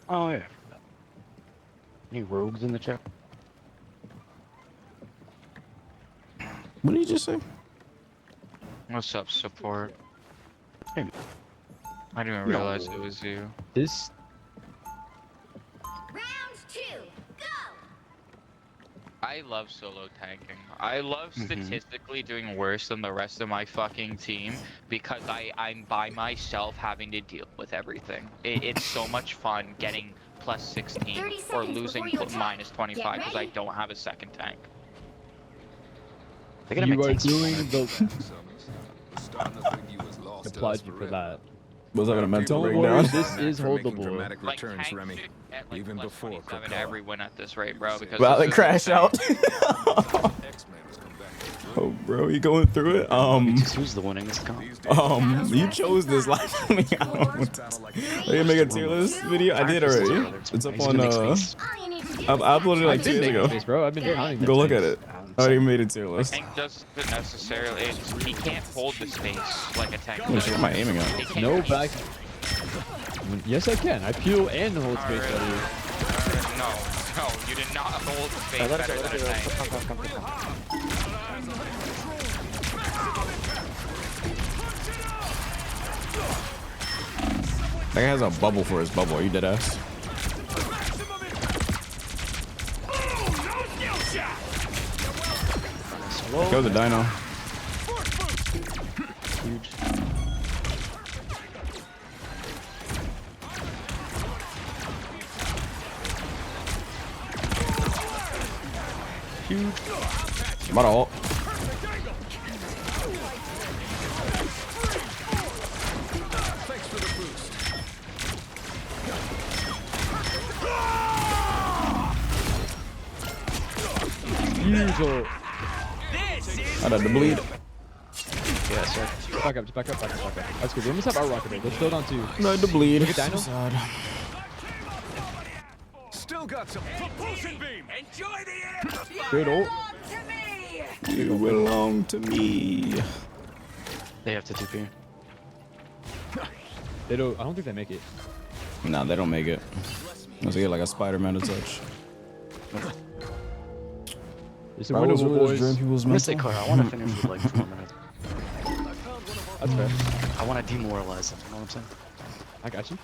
Oh yeah. Any rogues in the chat?
What did you just say?
What's up, support? I didn't even realize it was you.
This.
Round 2, go!
I love solo tanking. I love statistically doing worse than the rest of my fucking team because I'm by myself having to deal with everything. It's so much fun getting plus 16 or losing minus 25 because I don't have a second tank.
You are doing the. Applaud you for that.
Was that a mental
Don't
breakdown?
worry, this is holdable.
Like, tanks should get like plus 27 every win at this rate, bro. Because
Well,
this
they
is
crash
insane.
out. Oh, bro, you going through it?
Who's the winningest comp?
You chose this live. I mean, I don't know what to- Are you gonna make a tier list video? I did already. It's up on I uploaded it like 2 days ago.
Bro, I've been counting.
Go look at it. I already made a tier
A
list.
tank doesn't necessarily. He can't hold the space like a tank.
Which
does.
one am I aiming at?
He can't
No,
reach.
back. Yes, I can. I peel and hold space better.
No, you did not hold space better than a tank.
That guy has a bubble for his bubble. Are you dead ass? Kill the dino.
Huge.
Huge. I'm about to ult.
Huge ult.
I had to bleed.
Yeah, so.
Back up, back up, back up, back up. That's good. We almost have our rocket rate. Let's build on 2.
I had to bleed.
Look at Dino.
Still got some propulsion beam.
Enjoy the air.
Good ult.
You belong to me.
They have to 2P.
They don't. I don't think they make it.
Nah, they don't make it. Unless they get like a Spider-Man to touch.
It's a
Bro, I was
winnable,
really
boys.
just people's
I'm gonna stay
mental.
clear. I want to finish with like 4 minutes.
That's fair.
I want to demoralize them. You know what I'm saying?
I got you.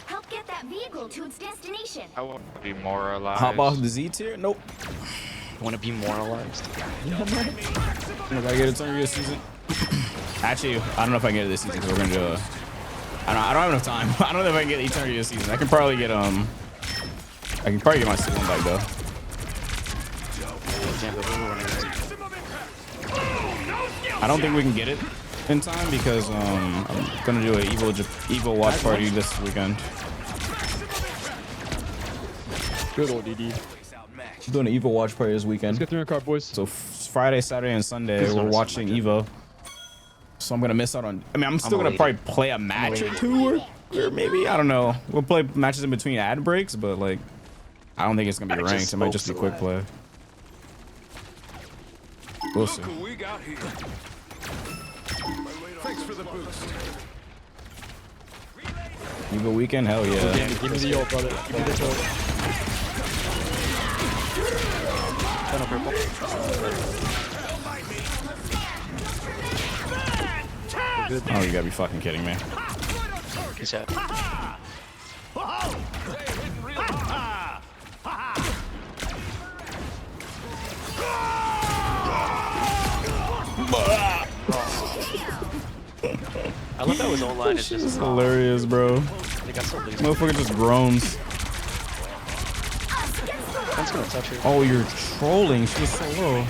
Help get that vehicle to its destination.
I want to be moralized.
Hop off the Z tier? Nope.
I want to be moralized.
If I get a turn this season. Actually, I don't know if I can get it this season because we're gonna do a. I don't have enough time. I don't know if I can get Eternity this season. I can probably get I can probably get my season back though. I don't think we can get it in time because I'm gonna do a Evo watch party this weekend.
Good old DD.
I'm doing an Evo watch party this weekend.
Let's get through the car, boys.
So Friday, Saturday, and Sunday we're watching Evo. So I'm gonna miss out on. I mean, I'm still gonna probably play a match or two, or maybe I don't know. We'll play matches in between ad breaks, but like, I don't think it's gonna be ranked. It might just be quick play. We'll see.
Look who we got here. Thanks for the boost.
Evo weekend, hell yeah.
Give me the ult, brother. Give me the ult.
Oh, you gotta be fucking kidding me.
Peace out. I love how his old line is just
Hilarious, bro.
They got so lazy.
Motherfucker just groans.
One's gonna touch her.
Oh, you're trolling. She was so low.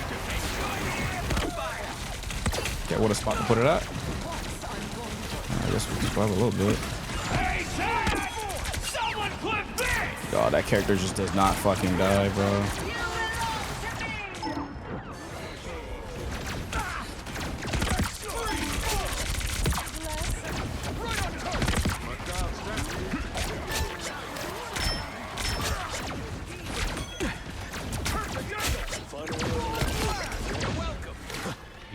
Yeah, what a spot to put it at. I guess we can grab a little bit. God, that character just does not fucking die, bro.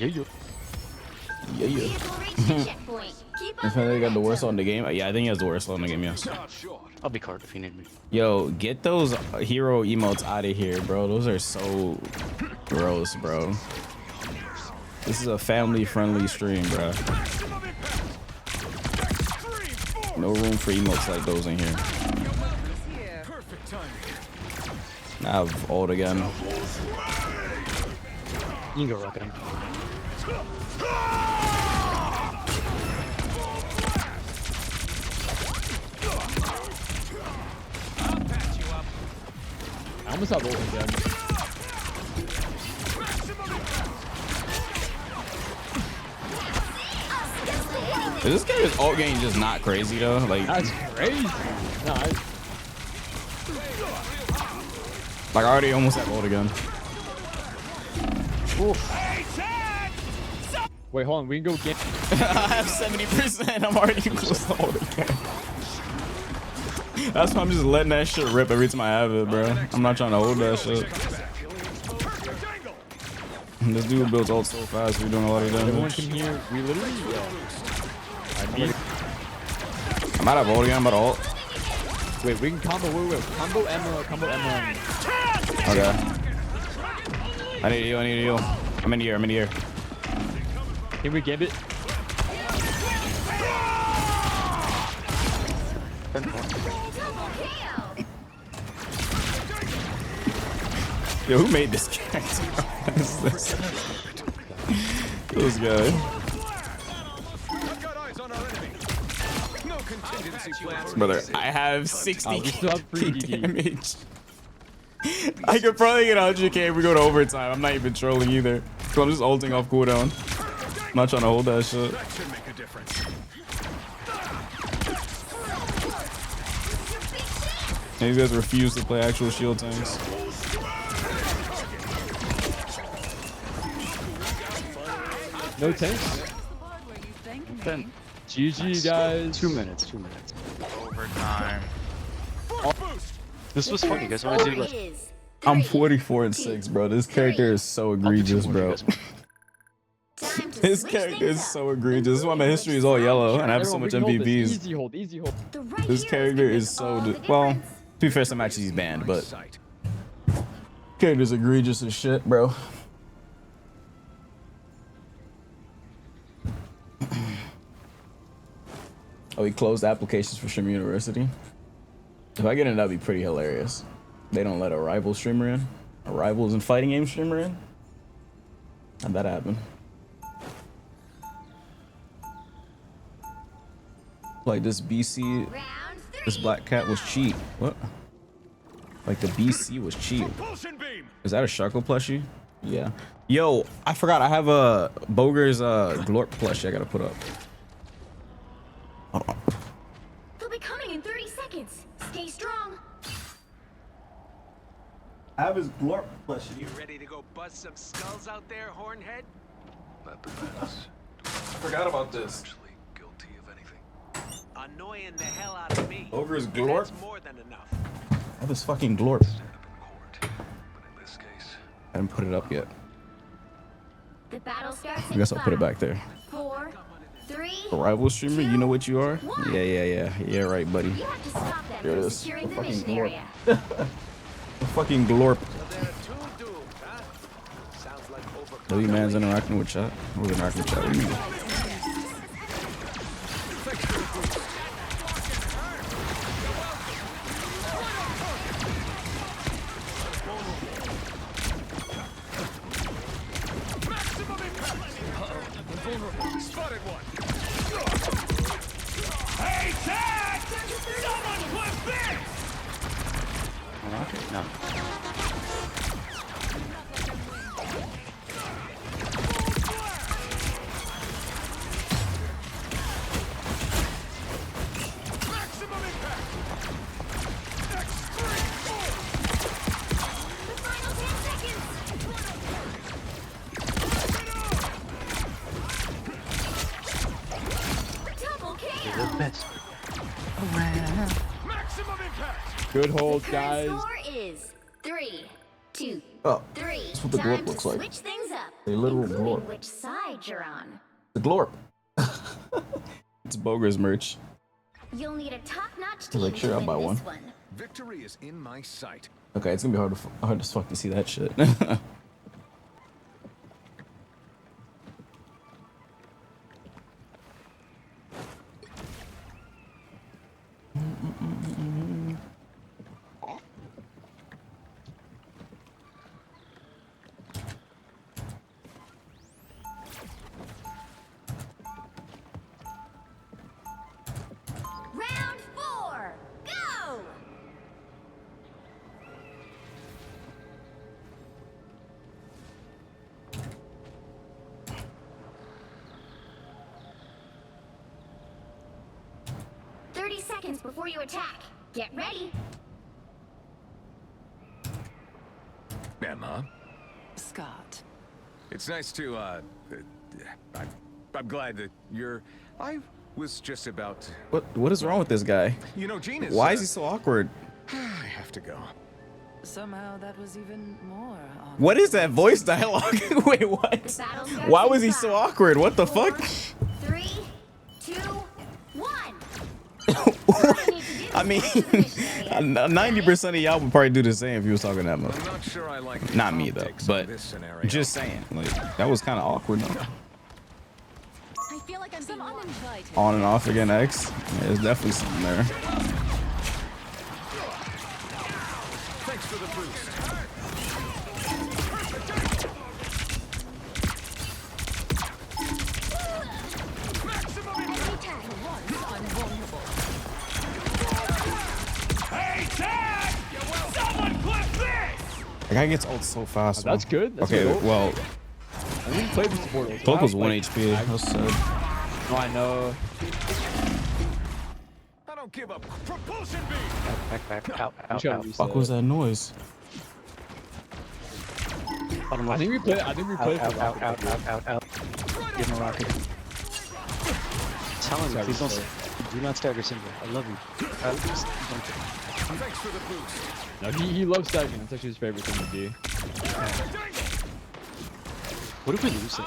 Yeah, yeah.
Yeah, yeah. Infinity got the worst on the game. Yeah, I think he has the worst on the game. Yes.
I'll be card if you need me.
Yo, get those hero emotes out of here, bro. Those are so gross, bro. This is a family-friendly stream, bro. No room for emotes like those in here. I have ult again.
You can go rock him. I almost have ult again.
Is this guy's ult game just not crazy though? Like
that's crazy. No,
like I already almost have ult again.
Wait, hold on. We can go get.
I have 70%. I'm already close to ult again. That's why I'm just letting that shit rip every time I have it, bro. I'm not trying to hold that shit. This dude builds ult so fast. We're doing a lot of damage.
Everyone can hear. We literally.
I'm out of ult again. I'm out of ult.
Wait, we can combo. Wait. Combo Emma. Combo Emma.
Okay. I need you. I need you. I'm in the air. I'm in the air.
Can we give it?
Yo, who made this character? What is this? This guy. Brother, I have 60k damage. I could probably get 100k if we go to overtime. I'm not even trolling either. So I'm just ulting off cooldown. I'm not trying to hold that shit. And these guys refuse to play actual shield tanks.
No tanks?
Then
GG, guys.
2 minutes. 2 minutes.
Overtime.
This was fun. You guys want to do like?
I'm 44-6, bro. This character is so egregious, bro. This character is so egregious. This is why my history is all yellow and I have so much MVPs.
Easy hold. Easy hold.
This character is so well. To be fair, some matches he's banned, but character's egregious as shit, bro. Oh, he closed applications for Streamer University. If I get in, that'd be pretty hilarious. They don't let a rival streamer in. A rivals and fighting game streamer in. How'd that happen? Like this BC, this black cat was cheap. What? Like the BC was cheap. Is that a Sharko plushie? Yeah. Yo, I forgot I have a Boger's Glorp plushie I gotta put up. Hold on.
They'll be coming in 30 seconds. Stay strong.
I have his Glorp plushie.
You ready to go bust some skulls out there, Hornhead?
Not the best.
I forgot about this.
Guilty of anything.
Annoying the hell out of me.
Boger's Glorp?
That's more than enough.
I have his fucking Glorp.
But in this case,
I didn't put it up yet.
The battle starts
I guess I'll put it back there.
4, 3.
A rival streamer, you know what you are? Yeah, right, buddy.
You have to stop them
Here it
from
is.
securing the
Fucking
mission
Glorp.
area.
The fucking Glorp.
So there are 2 doomed, huh? Sounds like
Maybe man's interacting with chat. Who's interacting with chat? What do you mean?
Spotted one. Hey, Tag! Someone clip this!
Rocket? No.
Maximum impact! Next 3, 4.
The final 10 seconds. Double kill.
The best.
Maximum impact!
Good hold,
Current
guys.
score is 3, 2,
Oh,
3.
that's what the
Time
Glorp
to
looks like.
switch things up.
A literal
including
glorp.
which side you're on.
The glorp. It's Boger's merch.
You'll need a top-notch
He's like,
team
sure,
to
I'll
win
buy
this
one.
one.
Victory is in my sight.
Okay, it's gonna be hard as fuck to see that shit.
Round 4, go! Seconds before you attack. Get ready.
Emma,
Scott.
it's nice to, I'm glad that you're... I was just about...
What is wrong with this guy?
You know, Gene is...
Why is he so awkward?
I have to go.
Somehow that was even more awkward.
What is that voice dialogue? Wait, what? Why was he so awkward? What the fuck?
3, 2, 1.
I mean, 90% of y'all would probably do the same if you was talking that much.
I'm not sure I like...
Not me though, but just saying, like that was kind of awkward. No?
I feel like I'm being uninvited.
On and off again, X. Yeah, there's definitely something there.
Thanks for the boost.
The guy gets ult so fast.
That's good. That's
okay,
good.
well,
I didn't play the support ult.
Cloak was 1 HP. That's sad.
No, I know.
I don't give up. Propulsion beam.
Back. Out.
Fuck was that noise?
I think we played. Out.
Give him a rocket. Tell him, please don't. Do not stagger Simba. I love you.
Thanks for the boost.
No, he loves staggering. That's actually his favorite thing to do.
What if we lose it?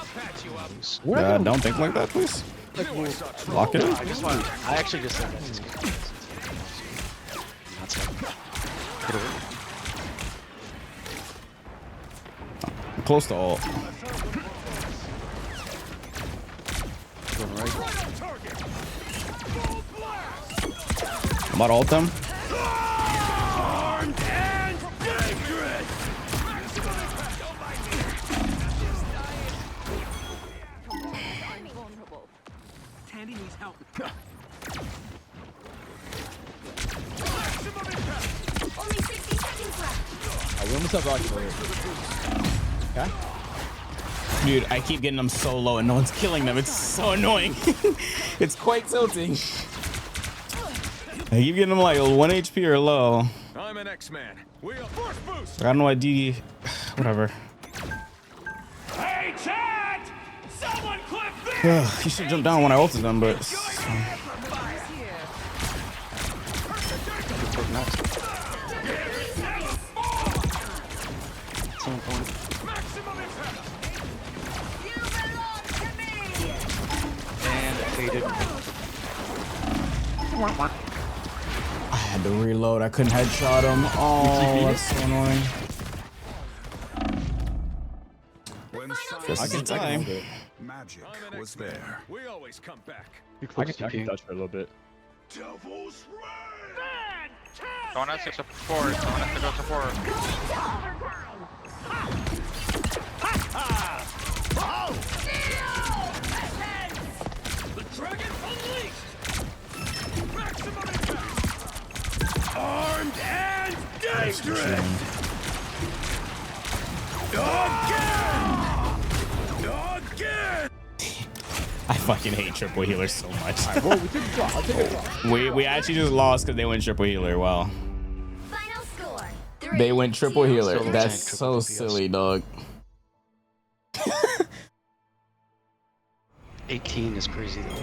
Yeah, don't think like that, please. Lock it in.
I actually just said that. That's it. Get away.
I'm close to ult.
Going right.
I'm about to ult them.
Tandy needs help.
Only 60 seconds left.
We almost have rocket for it. Okay.
Dude, I keep getting them so low and no one's killing them. It's so annoying. It's quite tilting. I keep getting them like 1 HP or low.
I'm an X-Man. We are force boost.
I got no ID. Whatever.
Hey, chat! Someone clip this!
You should jump down when I ulted them, but.
And faded.
I had to reload. I couldn't headshot him. Oh, that's so annoying. This is the time.
Magic was there. We always come back.
I can touch for a little bit.
Devil's
Someone has to support. Someone has to go support.
The dragon unleashed! Maximum impact! Armed and dangerous! Again!
I fucking hate triple healers so much.
Well, we took a draw. I'll take a draw.
We actually just lost because they went triple healer. Wow.
Final score.
They went triple healer. That's so silly, dog.
18 is crazy though.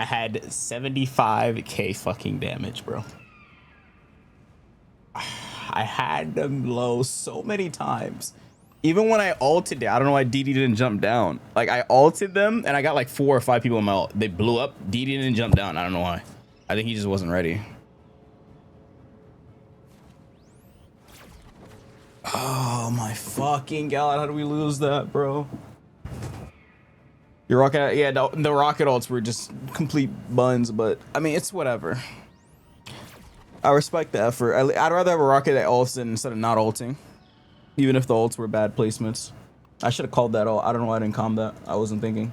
I had 75k fucking damage, bro. I had them low so many times. Even when I ulted it, I don't know why DD didn't jump down. Like, I ulted them, and I got like 4 or 5 people in my ult. They blew up. DD didn't jump down. I don't know why. I think he just wasn't ready. Oh my fucking god! How do we lose that, bro? Your rocket, yeah, the rocket ults were just complete buns, but I mean, it's whatever. I respect the effort. I'd rather have a rocket that ults instead of not ulting, even if the ults were bad placements. I should have called that ult. I don't know why I didn't calm that. I wasn't thinking.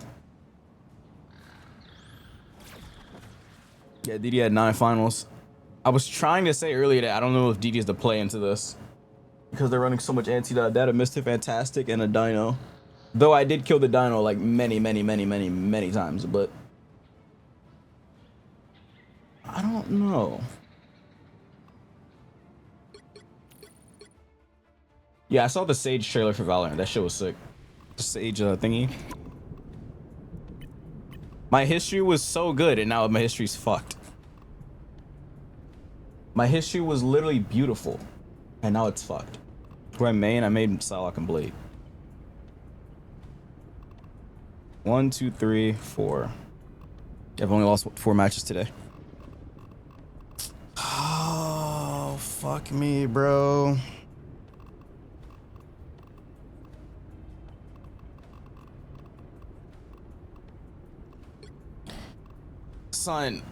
Yeah, DD had 9 finals. I was trying to say earlier that I don't know if DD is the play into this because they're running so much anti-dot data, Mr. Fantastic, and a Dino. Though I did kill the Dino like many times, but I don't know. Yeah, I saw the Sage trailer for Valorant. That shit was sick. The Sage thingy. My history was so good, and now my history's fucked. My history was literally beautiful, and now it's fucked. Who I made Psylocke and Blade. 1, 2, 3, 4. I've only lost 4 matches today. Oh, fuck me, bro. Son.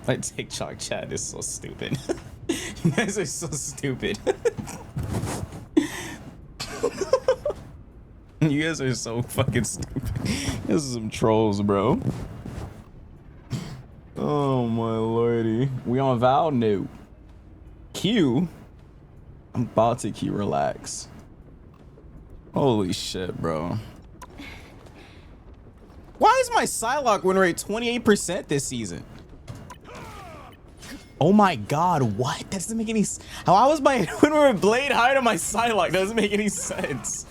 My TikTok chat is so stupid. You guys are so stupid. You guys are so fucking stupid. This is some trolls, bro. Oh my lordy. We on Val? No. Q? I'm about to Q, relax. Holy shit, bro. Why is my Psylocke win rate 28% this season? Oh my god, what? That doesn't make any sense. How was my win rate Blade higher than my Psylocke? That doesn't make any sense.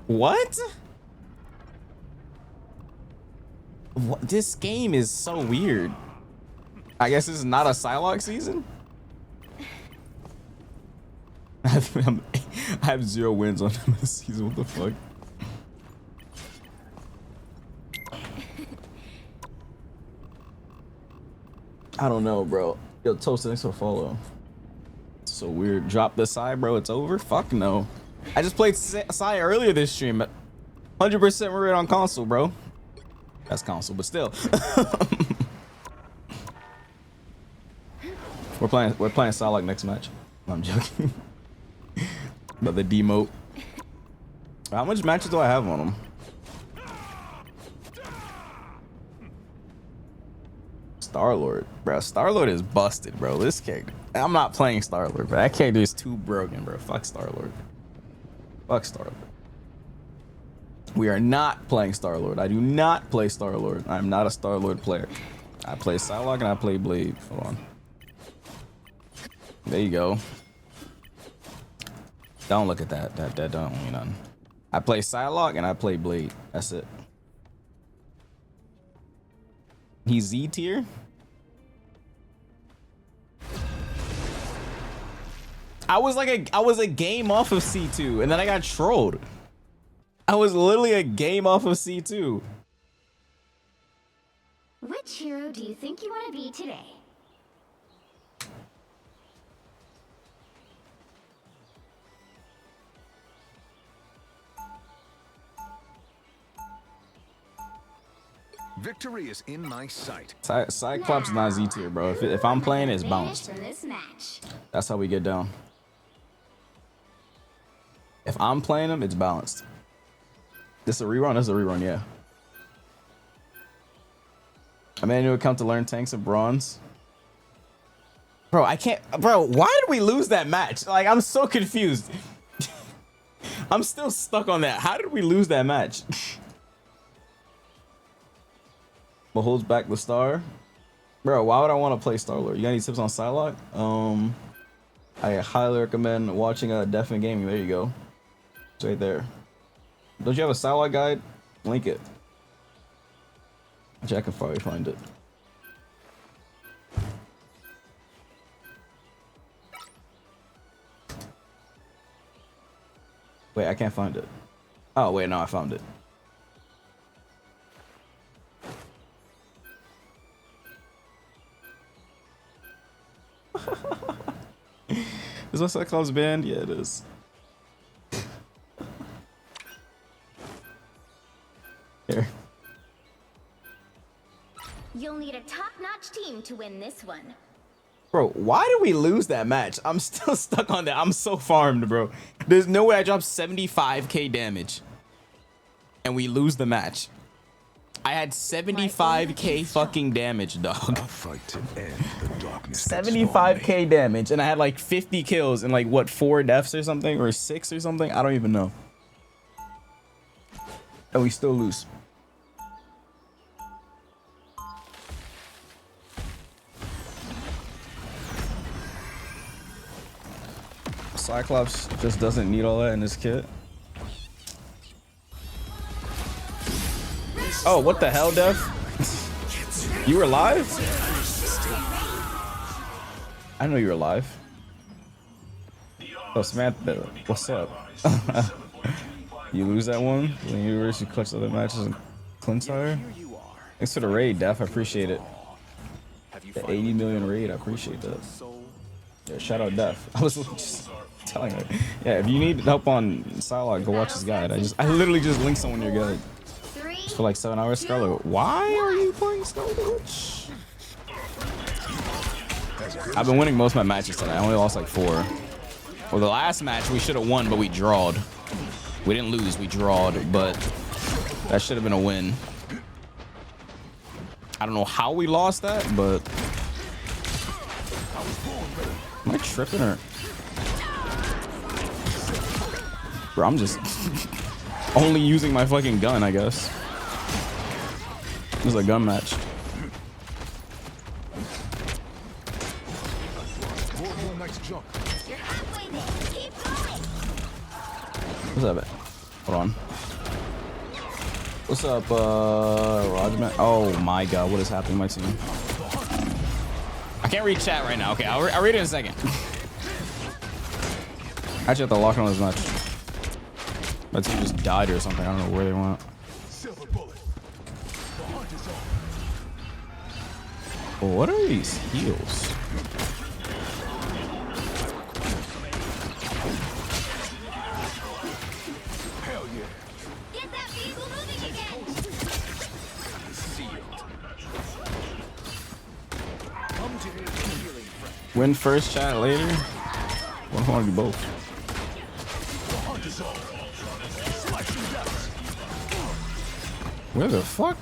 What? What? This game is so weird. I guess this is not a Psylocke season? I have 0 wins on him this season. What the fuck? I don't know, bro. Yo, Toast, thanks for follow. It's so weird. Drop the Psy, bro. It's over? Fuck no. I just played Psy earlier this stream. 100% rate on console, bro. That's console, but still. We're playing Psylocke next match. No, I'm joking. But the demote. How much matches do I have on him? Star-Lord, bro. Star-Lord is busted, bro. This character. I'm not playing Star-Lord, bro. That character is too broken, bro. Fuck Star-Lord. Fuck Star-Lord. We are not playing Star-Lord. I do not play Star-Lord. I'm not a Star-Lord player. I play Psylocke and I play Blade. Hold on. There you go. Don't look at that. That don't mean nothing. I play Psylocke and I play Blade. That's it. He's Z tier. I was a game off of C2 and then I got trolled. I was literally a game off of C2.
Which hero do you think you want to be today?
Victory is in my sight.
Cyclops is not Z tier, bro. If I'm playing, it's bounced. That's how we get down. If I'm playing him, it's balanced. This is a rerun? This is a rerun, yeah. I made a new account to learn tanks of bronze. Bro, I can't. Bro, why did we lose that match? Like, I'm so confused. I'm still stuck on that. How did we lose that match? But holds back the star. Bro, why would I want to play Star-Lord? You got any tips on Psylocke? I highly recommend watching Definite Gaming. There you go. It's right there. Don't you have a Psylocke guide? Link it. I can probably find it. Wait, I can't find it. Oh, wait, no, I found it. Is that Cyclops band? Yeah, it is. Here.
You'll need a top-notch team to win this one.
Bro, why did we lose that match? I'm still stuck on that. I'm so farmed, bro. There's no way I dropped 75k damage and we lose the match. I had 75k fucking damage, dog. 75k damage, and I had like 50 kills and like what, 4 deaths or something, or 6 or something. I don't even know. And we still lose. Cyclops just doesn't need all that in his kit. Oh, what the hell, Dev? You were live? I know you were live. Oh, Samantha, what's up? You lose that one when you actually clutch other matches in Clintire? Thanks for the raid, Def. I appreciate it. The 80 million raid, I appreciate that. Yeah, shout out Def. I was just telling her. Yeah, if you need help on Psylocke, go watch his guide. I literally just linked someone your guide. Just for like 7 hours. Scarlet, why are you playing Scarlet Witch? I've been winning most of my matches tonight. I only lost like 4. Well, the last match we should have won, but we drawed. We didn't lose, we drawed, but that should have been a win. I don't know how we lost that, but am I tripping or? Bro, I'm just only using my fucking gun, I guess. This is a gun match. What's up, man? Hold on. What's up, Roger? Oh my god, what is happening to my team? I can't read chat right now. Okay, I'll read it in a second. I actually have to lock on this match. My team just died or something. I don't know where they went. Oh, what are these heals?
Hell yeah.
Get that vehicle moving again.
Win first, chat later. What if I want to do both? Where the fuck?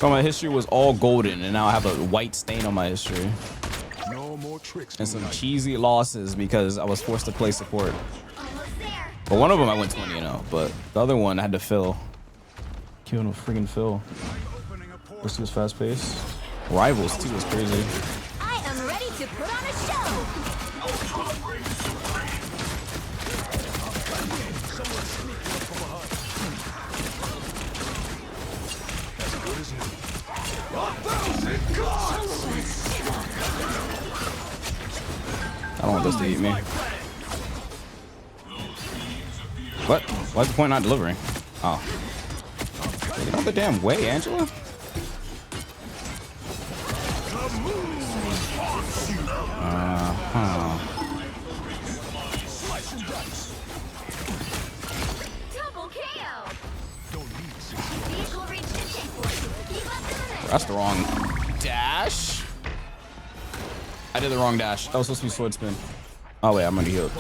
Oh, my history was all golden, and now I have a white stain on my history.
No more tricks.
And some cheesy losses because I was forced to play support. But one of them I went 20-0, but the other one I had to fill. Killing a freaking fill. This was fast paced. Rivals too was crazy.
I am ready to put on a show.
I don't want this to eat me. What? What's the point not delivering? Oh. Get out the damn way, Angela.
Double KO. Vehicle reached the checkpoint. Keep up the momentum.
That's the wrong dash. I did the wrong dash. That was supposed to be sword spin. Oh wait, I'm already healed.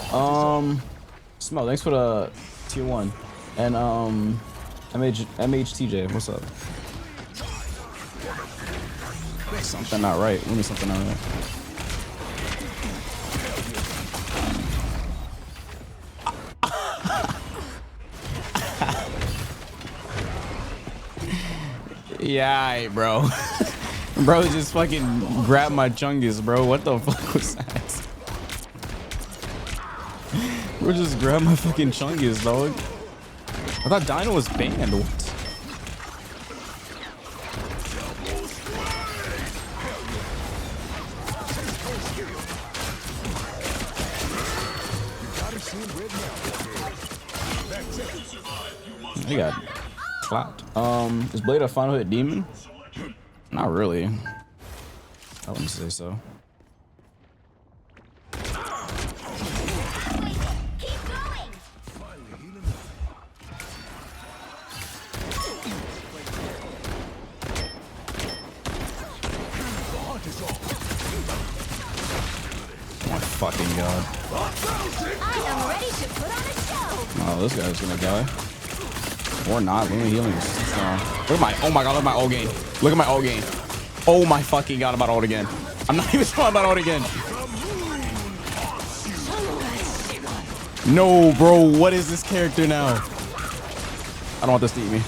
Smell, thanks for the tier 1. And MHTJ, what's up? Something not right. Let me something not right. Yeah, bro. Bro, just fucking grabbed my chungus, bro. What the fuck was that? Bro, just grabbed my fucking chungus, dog. I thought Dino was banned. What? He got clapped. Is Blade a final hit demon? Not really. I wouldn't say so. Oh my fucking god. Oh, this guy's gonna die. Or not. Lunar healing is too strong. Look at my, oh my god, look at my ult gain. Look at my ult gain. Oh my fucking god, I'm about ult again. I'm not even talking about ult again. No, bro, what is this character now? I don't want this to eat me.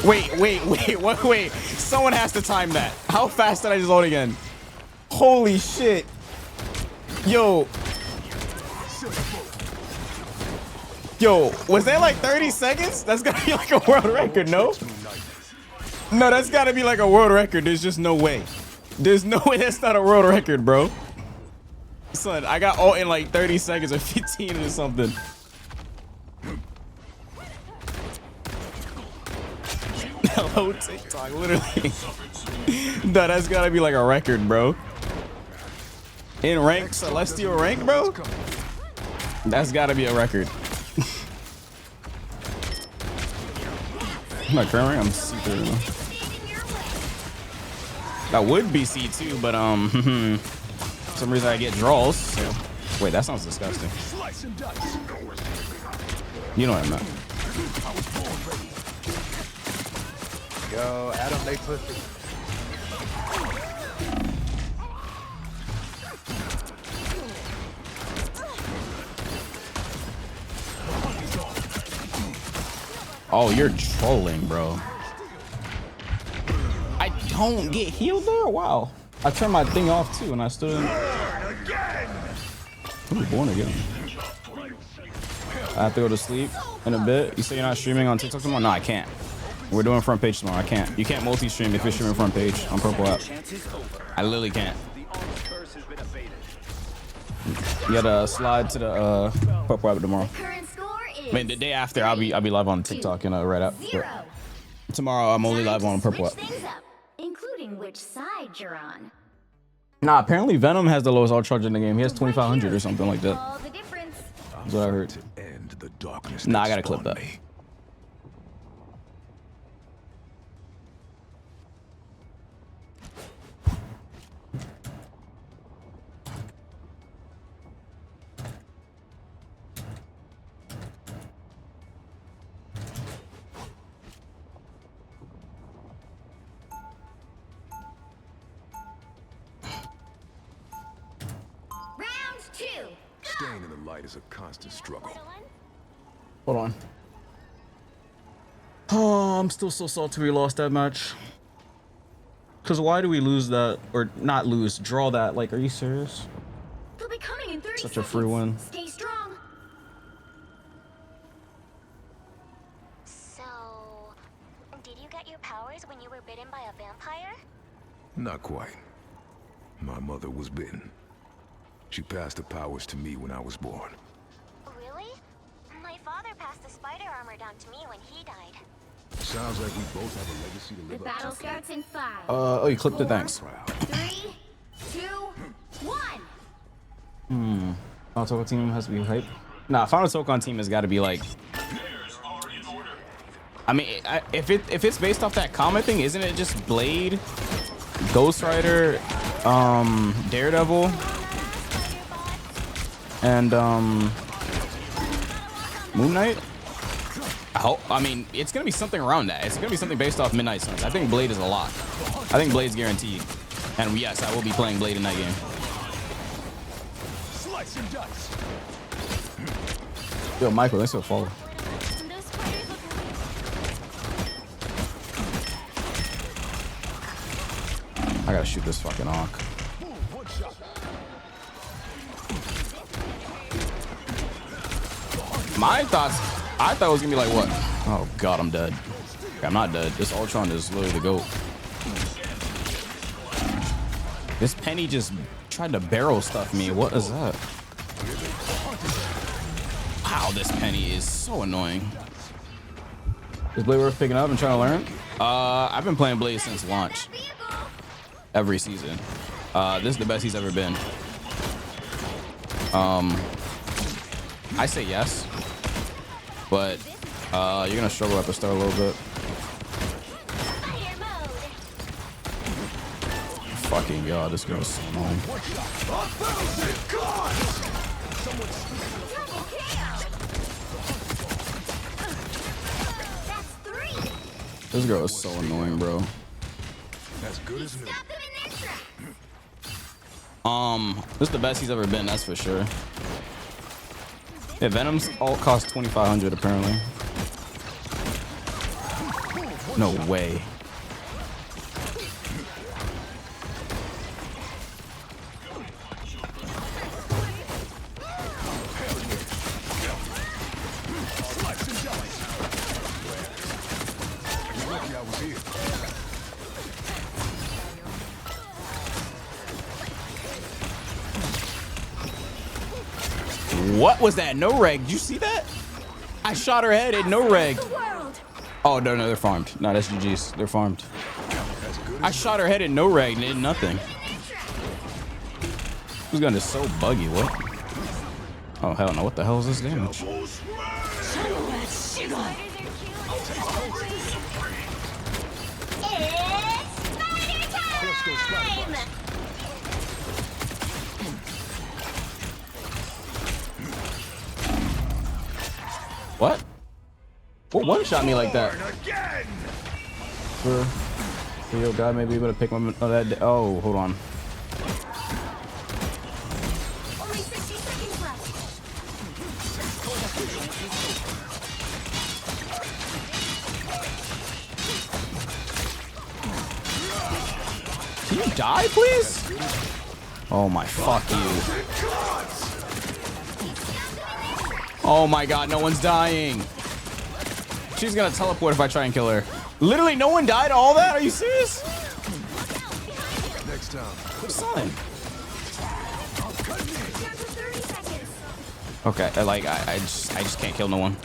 Wait. Someone has to time that. How fast did I just ult again? Holy shit. Yo, was that like 30 seconds? That's gotta be like a world record, no? No, that's gotta be like a world record. There's just no way. There's no way that's not a world record, bro. Son, I got ult in like 30 seconds or 15 or something. Hello, TikTok, literally. No, that's gotta be like a record, bro. In rank, celestial rank, bro? That's gotta be a record. I'm not current rank, I'm C3. That would be C2, but for some reason I get draws. So. Wait, that sounds disgusting. You know what I meant.
Yo, Adam, they pussy.
Oh, you're trolling, bro. I don't get healed there? Wow. I turned my thing off too and I stood in. Ooh, born again. I have to go to sleep in a bit. You say you're not streaming on TikTok tomorrow? No, I can't. We're doing front page tomorrow. I can't. You can't multi-stream if you're streaming front page on Purple app. I literally can't. You gotta slide to the Purple app tomorrow. I mean, the day after, I'll be live on TikTok and right up. Tomorrow, I'm only live on Purple app.
Including which side you're on.
Nah, apparently Venom has the lowest ult charge in the game. He has 2,500 or something like that. That's what I heard. Nah, I gotta clip that.
Staying in the light is a constant struggle.
Hold on. Oh, I'm still so salty we lost that match. Because why do we lose that? Or not lose, draw that? Like, are you serious?
They'll be coming in 30
Such a free win.
Stay strong.
So, did you get your powers when you were bitten by a vampire?
Not quite. My mother was bitten. She passed the powers to me when I was born.
Really? My father passed the spider armor down to me when he died.
Sounds like we both have a legacy to
The
live
battle
up to.
starts in 5.
Oh, you clipped it, thanks.
3, 2, 1.
Final Tokon team has to be hype. Nah, Final Tokon team has got to be like. I mean, if it's based off that comment thing, isn't it just Blade, Ghost Rider, Daredevil, and Moon Knight? I mean, it's gonna be something around that. It's gonna be something based off Midnight Suns. I think Blade is a lot. I think Blade's guaranteed. And yes, I will be playing Blade in that game.
Slice and dice.
Yo, Michael, thanks for the follow. I gotta shoot this fucking Ankh. My thoughts, I thought it was gonna be like what? Oh god, I'm dead. Okay, I'm not dead. This Ultron is literally the GOAT. This Penny just tried to barrel stuff me. What is that? Wow, this Penny is so annoying. Is Blade worth picking up and trying to learn? I've been playing Blade since launch. Every season. This is the best he's ever been. I say yes, but you're gonna struggle at the start a little bit. Fucking god, this girl's so annoying. This girl is so annoying, bro.
As good as new.
This is the best he's ever been, that's for sure. Yeah, Venom's all cost 2,500 apparently. No way. What was that? No reg. Did you see that? I shot her head at no reg. Oh, no, they're farmed. No, that's GG's. They're farmed. I shot her head at no reg and did nothing. This gun is so buggy. What? Oh, hell no. What the hell is this damage? What? What one shot me like that? For your guy, maybe able to pick one. Oh, that. Oh, hold on.
Only 60 seconds left.
Can you die, please? Oh my, fuck you. Oh my god, no one's dying. She's gonna teleport if I try and kill her. Literally, no one died. All that? Are you serious?
Next time.
Son. Okay, I just can't kill no one.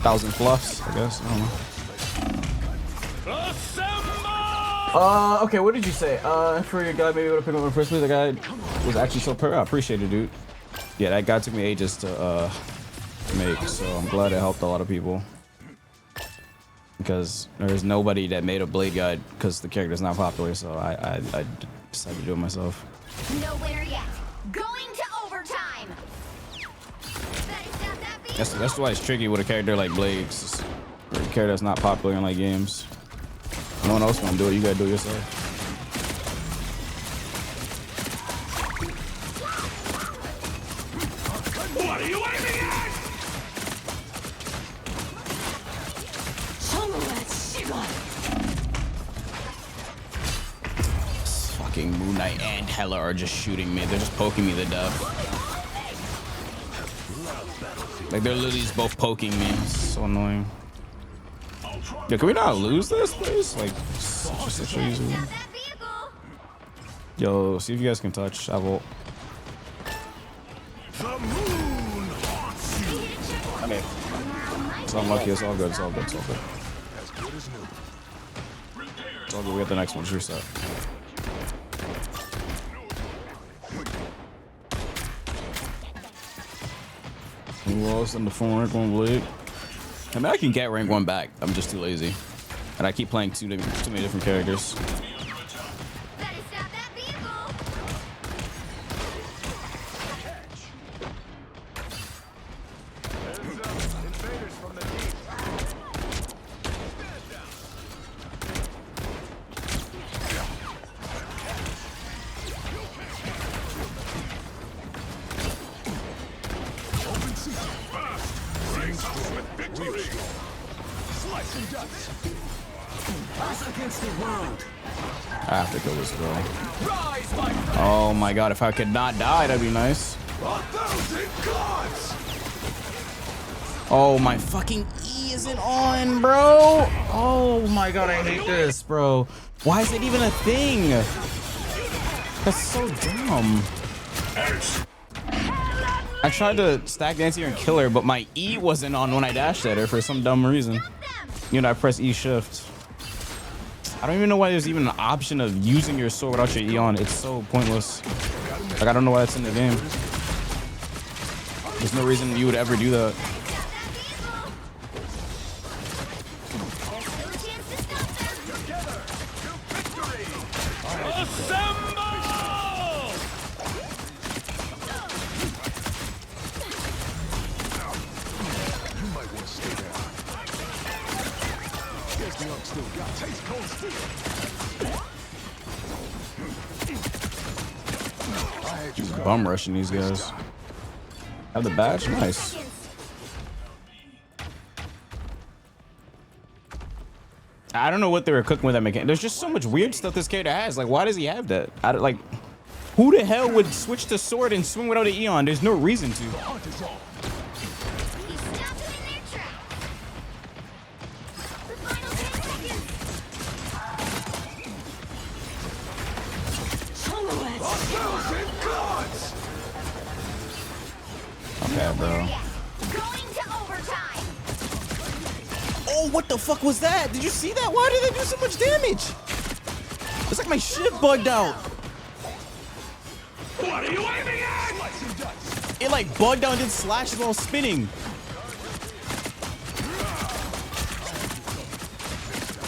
1,000 fluffs, I guess. I don't know. Okay, what did you say? For your guy, maybe able to pick up in first place. The guy was actually so I appreciate it, dude. Yeah, that guy took me ages to make, so I'm glad it helped a lot of people. Because there's nobody that made a Blade guide because the character's not popular, so I decided to do it myself.
No winner yet. Going to overtime.
That's why it's tricky with a character like Blade. It's a character that's not popular in like games. No one else gonna do it. You gotta do it yourself.
What are you aiming at?
Fucking Moon Knight and Hela are just shooting me. They're just poking me to death. Like they're literally just both poking me. It's so annoying. Yo, can we not lose this, please? Like, just so easy. Yo, see if you guys can touch. I will. Okay. It's unlucky. It's all good. It's all good. It's all good. It's all good. We got the next one. Just reset. We lost in the 4 rank 1 Blade. I mean, I can get rank 1 back. I'm just too lazy. And I keep playing too many different characters. I have to kill this girl. Oh my god, if I could not die, that'd be nice. Oh, my fucking E isn't on, bro. Oh my god, I hate this, bro. Why is it even a thing? That's so dumb. I tried to stack dance here and kill her, but my E wasn't on when I dashed at her for some dumb reason. You know, I press E shift. I don't even know why there's even an option of using your sword without your E on. It's so pointless. Like, I don't know why that's in the game. There's no reason you would ever do that. Just bum rushing these guys. Have the badge? Nice. I don't know what they were cooking with that mechanic. There's just so much weird stuff this character has. Like, why does he have that? I don't, like, who the hell would switch to sword and swing without an E on? There's no reason to. Okay, bro. Oh, what the fuck was that? Did you see that? Why did they do so much damage? It's like my shit bugged out.
What are you aiming at?
It like bugged out and did slashes while spinning.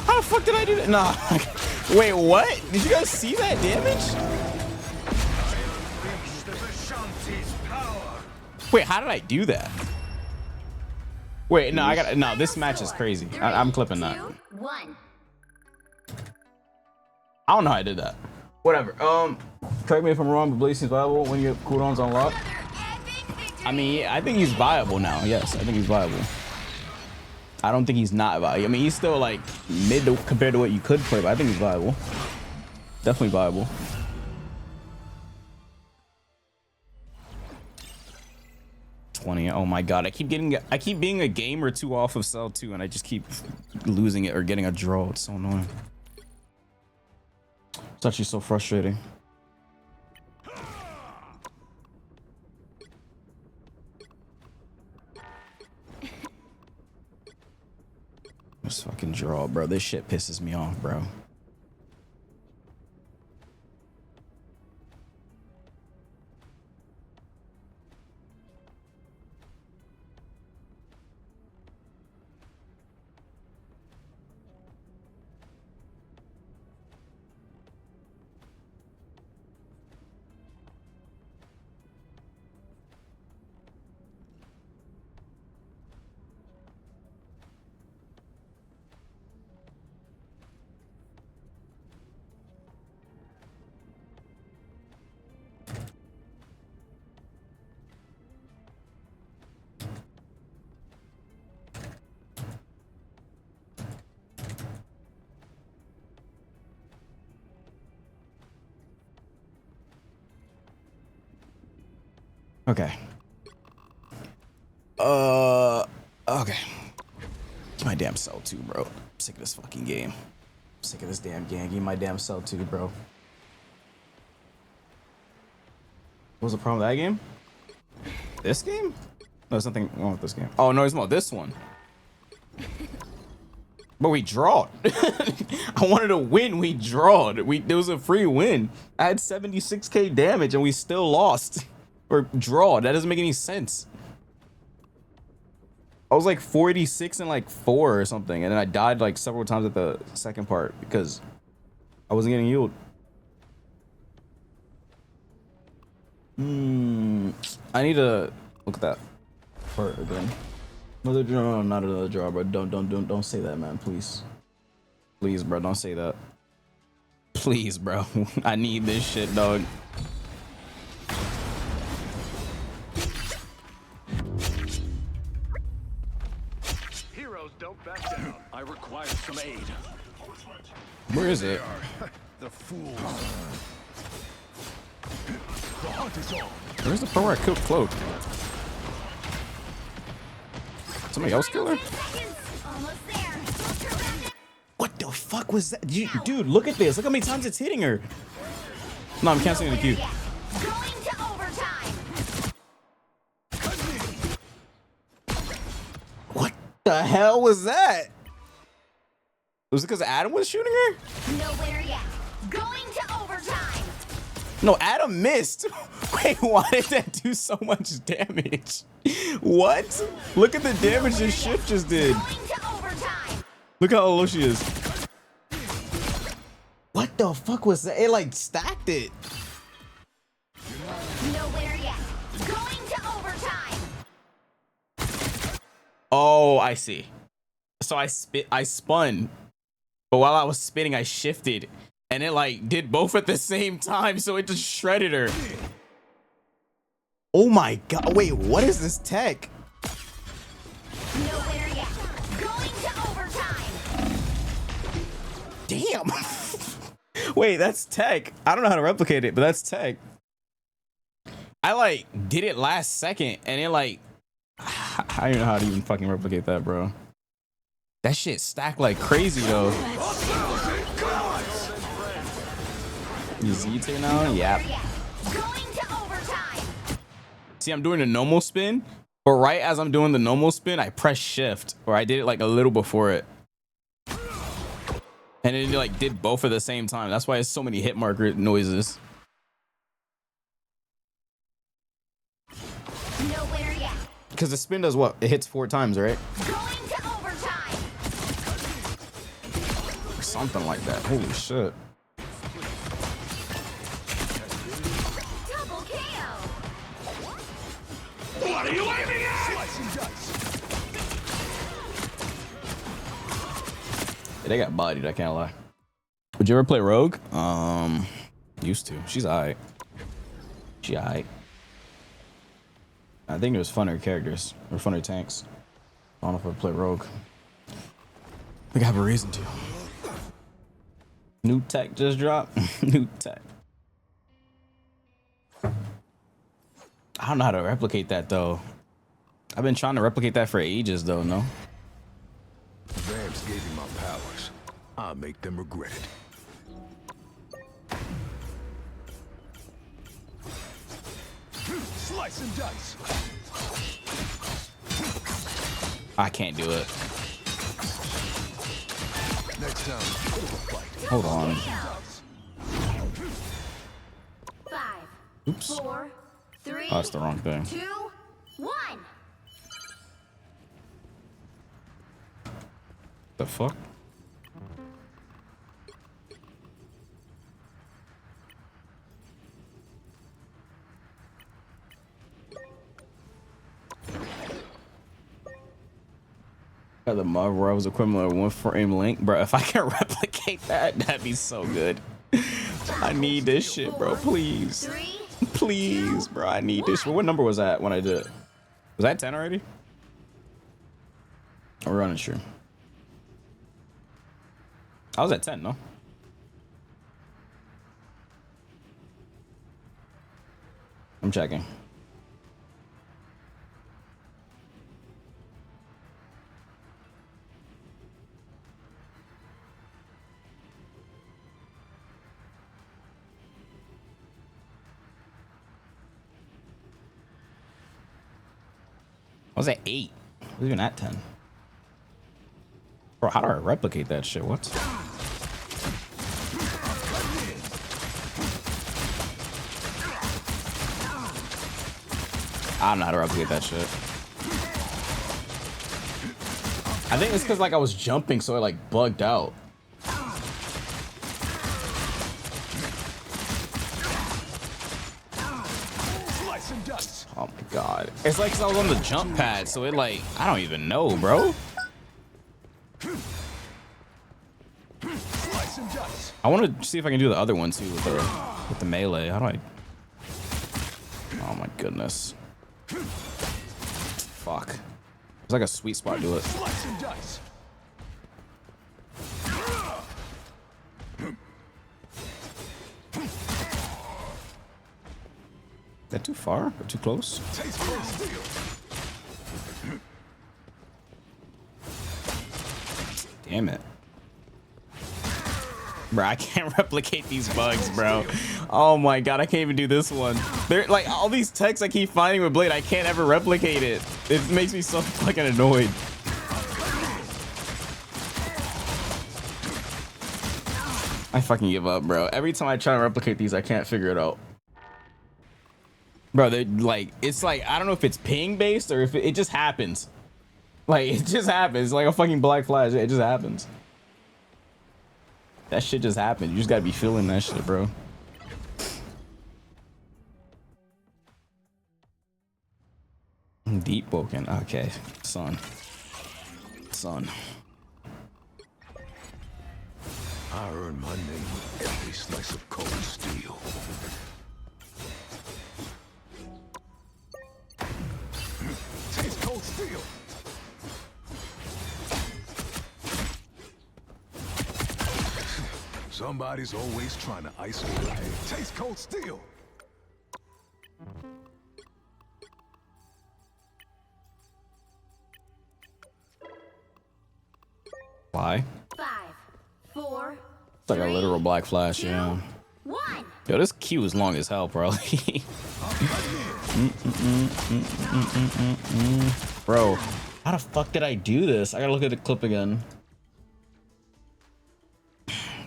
How the fuck did I do that? Nah. Wait, what? Did you guys see that damage? Wait, how did I do that? Wait, no, I got no. This match is crazy. I'm clipping that. I don't know how I did that. Whatever. Correct me if I'm wrong, but Blaze seems viable when your cooldowns unlocked. I mean, I think he's viable now. Yes, I think he's viable. I don't think he's not viable. I mean, he's still like mid compared to what you could play, but I think he's viable. Definitely viable. Oh my god, I keep being a game or two off of Cell 2 and I just keep losing it or getting a draw. It's so annoying. It's actually so frustrating. This fucking draw, bro. This shit pisses me off, bro. Okay. Okay. My damn Cell 2, bro. I'm sick of this fucking game. I'm sick of this damn game. Give me my damn Cell 2, bro. What was the problem with that game? This game? No, there's nothing wrong with this game. Oh, no, it's not this one. But we drawed. I wanted to win. We drawed. There was a free win. I had 76k damage and we still lost. Or draw. That doesn't make any sense. I was like 46 and like 4 or something, and then I died like several times at the second part because I wasn't getting healed. I need to look at that part again. Another draw, no, not another draw, bro. Don't say that, man. Please, please, bro. Don't say that. Please, bro. I need this shit, dog.
Don't back down.
I require
Where is it?
The fools. The hunt is on.
Where's the part where I killed Cloak? Somebody else killed her? What the fuck was that? Dude, look at this. Look how many times it's hitting her. No, I'm canceling the queue. What the hell was that? Was it because Adam was shooting her?
Nowhere yet. Going to overtime.
No, Adam missed. Wait, why did that do so much damage? What? Look at the damage this shift just did. Look how low she is. What the fuck was that? It like stacked it.
Nowhere yet. Going to overtime.
Oh, I see. So I spun. But while I was spinning, I shifted. And it like did both at the same time, so it just shredded her. Oh my god, wait, what is this tech?
Nowhere yet. Going to overtime.
Damn. Wait, that's tech. I don't know how to replicate it, but that's tech. I like did it last second and it like I don't know how to even fucking replicate that, bro. That shit stacked like crazy though. You Z tier now? Yep. See, I'm doing a normal spin, but right as I'm doing the normal spin, I press shift, or I did it like a little before it. And it like did both at the same time. That's why it's so many hit marker noises. Because the spin does what? It hits 4 times, right? Something like that. Holy shit.
What are you aiming at?
Yeah, they got bodied, I can't lie. Would you ever play Rogue? Used to. She's alright. She alright. I think there's funner characters or funner tanks. I don't know if I play Rogue. I think I have a reason to. New tech just dropped. New tech. I don't know how to replicate that though. I've been trying to replicate that for ages though, no?
Vamps gave me my powers. I'll make them regret it.
Slice and dice.
I can't do it.
Next time, fight.
Hold on.
5,
Oops.
4, 3,
Oh, that's the wrong thing.
2, 1.
The fuck? Got the mod where I was equivalent of 1 frame link, bro. If I can replicate that, that'd be so good. I need this shit, bro. Please. Please, bro. I need this. What number was that when I did it? Was that 10 already? We're running sure. I was at 10, no? I'm checking. I was at 8. I was even at 10. Bro, how do I replicate that shit? What? I don't know how to replicate that shit. I think it's because like I was jumping, so it like bugged out. Oh my god. It's like 'cause I was on the jump pad, so it like, I don't even know, bro. I want to see if I can do the other one too with the melee. How do I? Oh my goodness. Fuck. There's like a sweet spot to it. That too far or too close? Damn it. Bro, I can't replicate these bugs, bro. Oh my god, I can't even do this one. They're like all these techs I keep finding with Blade, I can't ever replicate it. It makes me so fucking annoyed. I fucking give up, bro. Every time I try to replicate these, I can't figure it out. Bro, they like, it's like, I don't know if it's ping based or if it just happens. Like, it just happens. Like a fucking black flash. It just happens. That shit just happened. You just gotta be feeling that shit, bro. Deep woken. Okay. Son.
I earn my name with every slice of cold steel. Taste cold steel. Somebody's always trying to isolate the pain. Taste cold steel.
Why?
5, 4,
It's like a literal black flash, yeah.
1.
Yo, this queue is long as hell, bro. Bro, how the fuck did I do this? I gotta look at the clip again.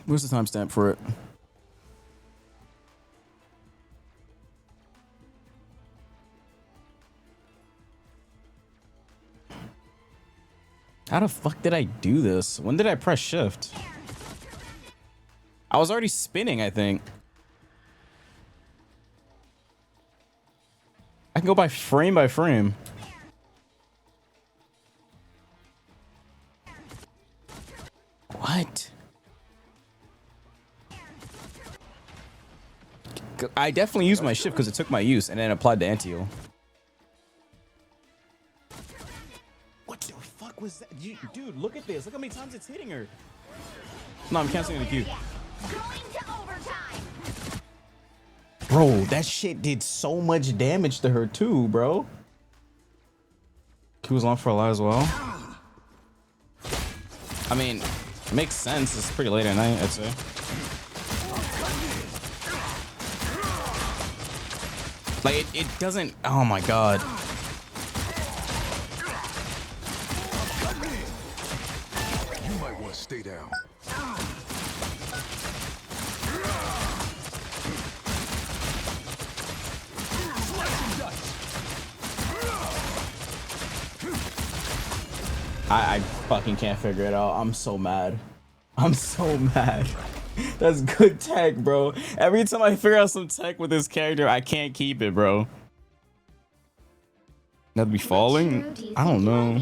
Where's the timestamp for it? How the fuck did I do this? When did I press shift? I was already spinning, I think. I can go by frame. What? I definitely used my shift because it took my use and then applied the anti-heal. What the fuck was that? Dude, look at this. Look how many times it's hitting her. No, I'm canceling the queue. Bro, that shit did so much damage to her too, bro. Q was on for a lot as well. I mean, it makes sense. It's pretty late at night, I'd say. Like, it doesn't... Oh my god.
You might want to stay down.
I fucking can't figure it out. I'm so mad. I'm so mad. That's good tech, bro. Every time I figure out some tech with this character, I can't keep it, bro. That'd be falling? I don't know.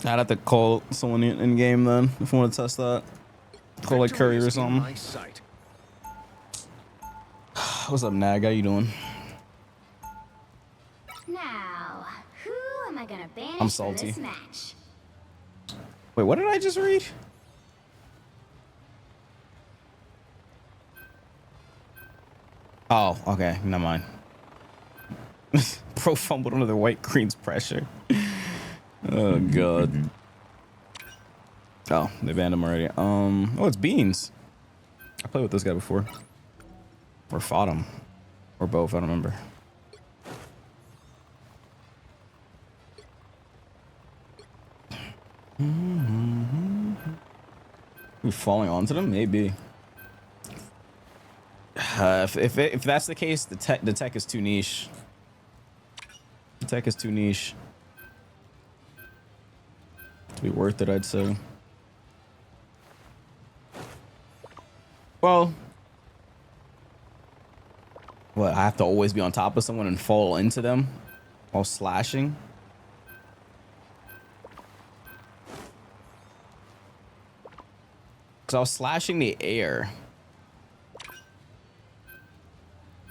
I'd have to call someone in game then if I want to test that. Call like Curry or something. What's up, Nag? How you doing?
Now, who am I gonna banish
I'm salty.
for this match?
Wait, what did I just read? Oh, okay. Never mind. Pro fumbled under the white queen's pressure. Oh god. Oh, they banned him already. Oh, it's Beans. I played with this guy before. Or fought him. Or both, I don't remember. We falling onto them? Maybe. If that's the case, the tech is too niche. The tech is too niche to be worth it, I'd say. Well, what, I have to always be on top of someone and fall into them while slashing? Because I was slashing the air.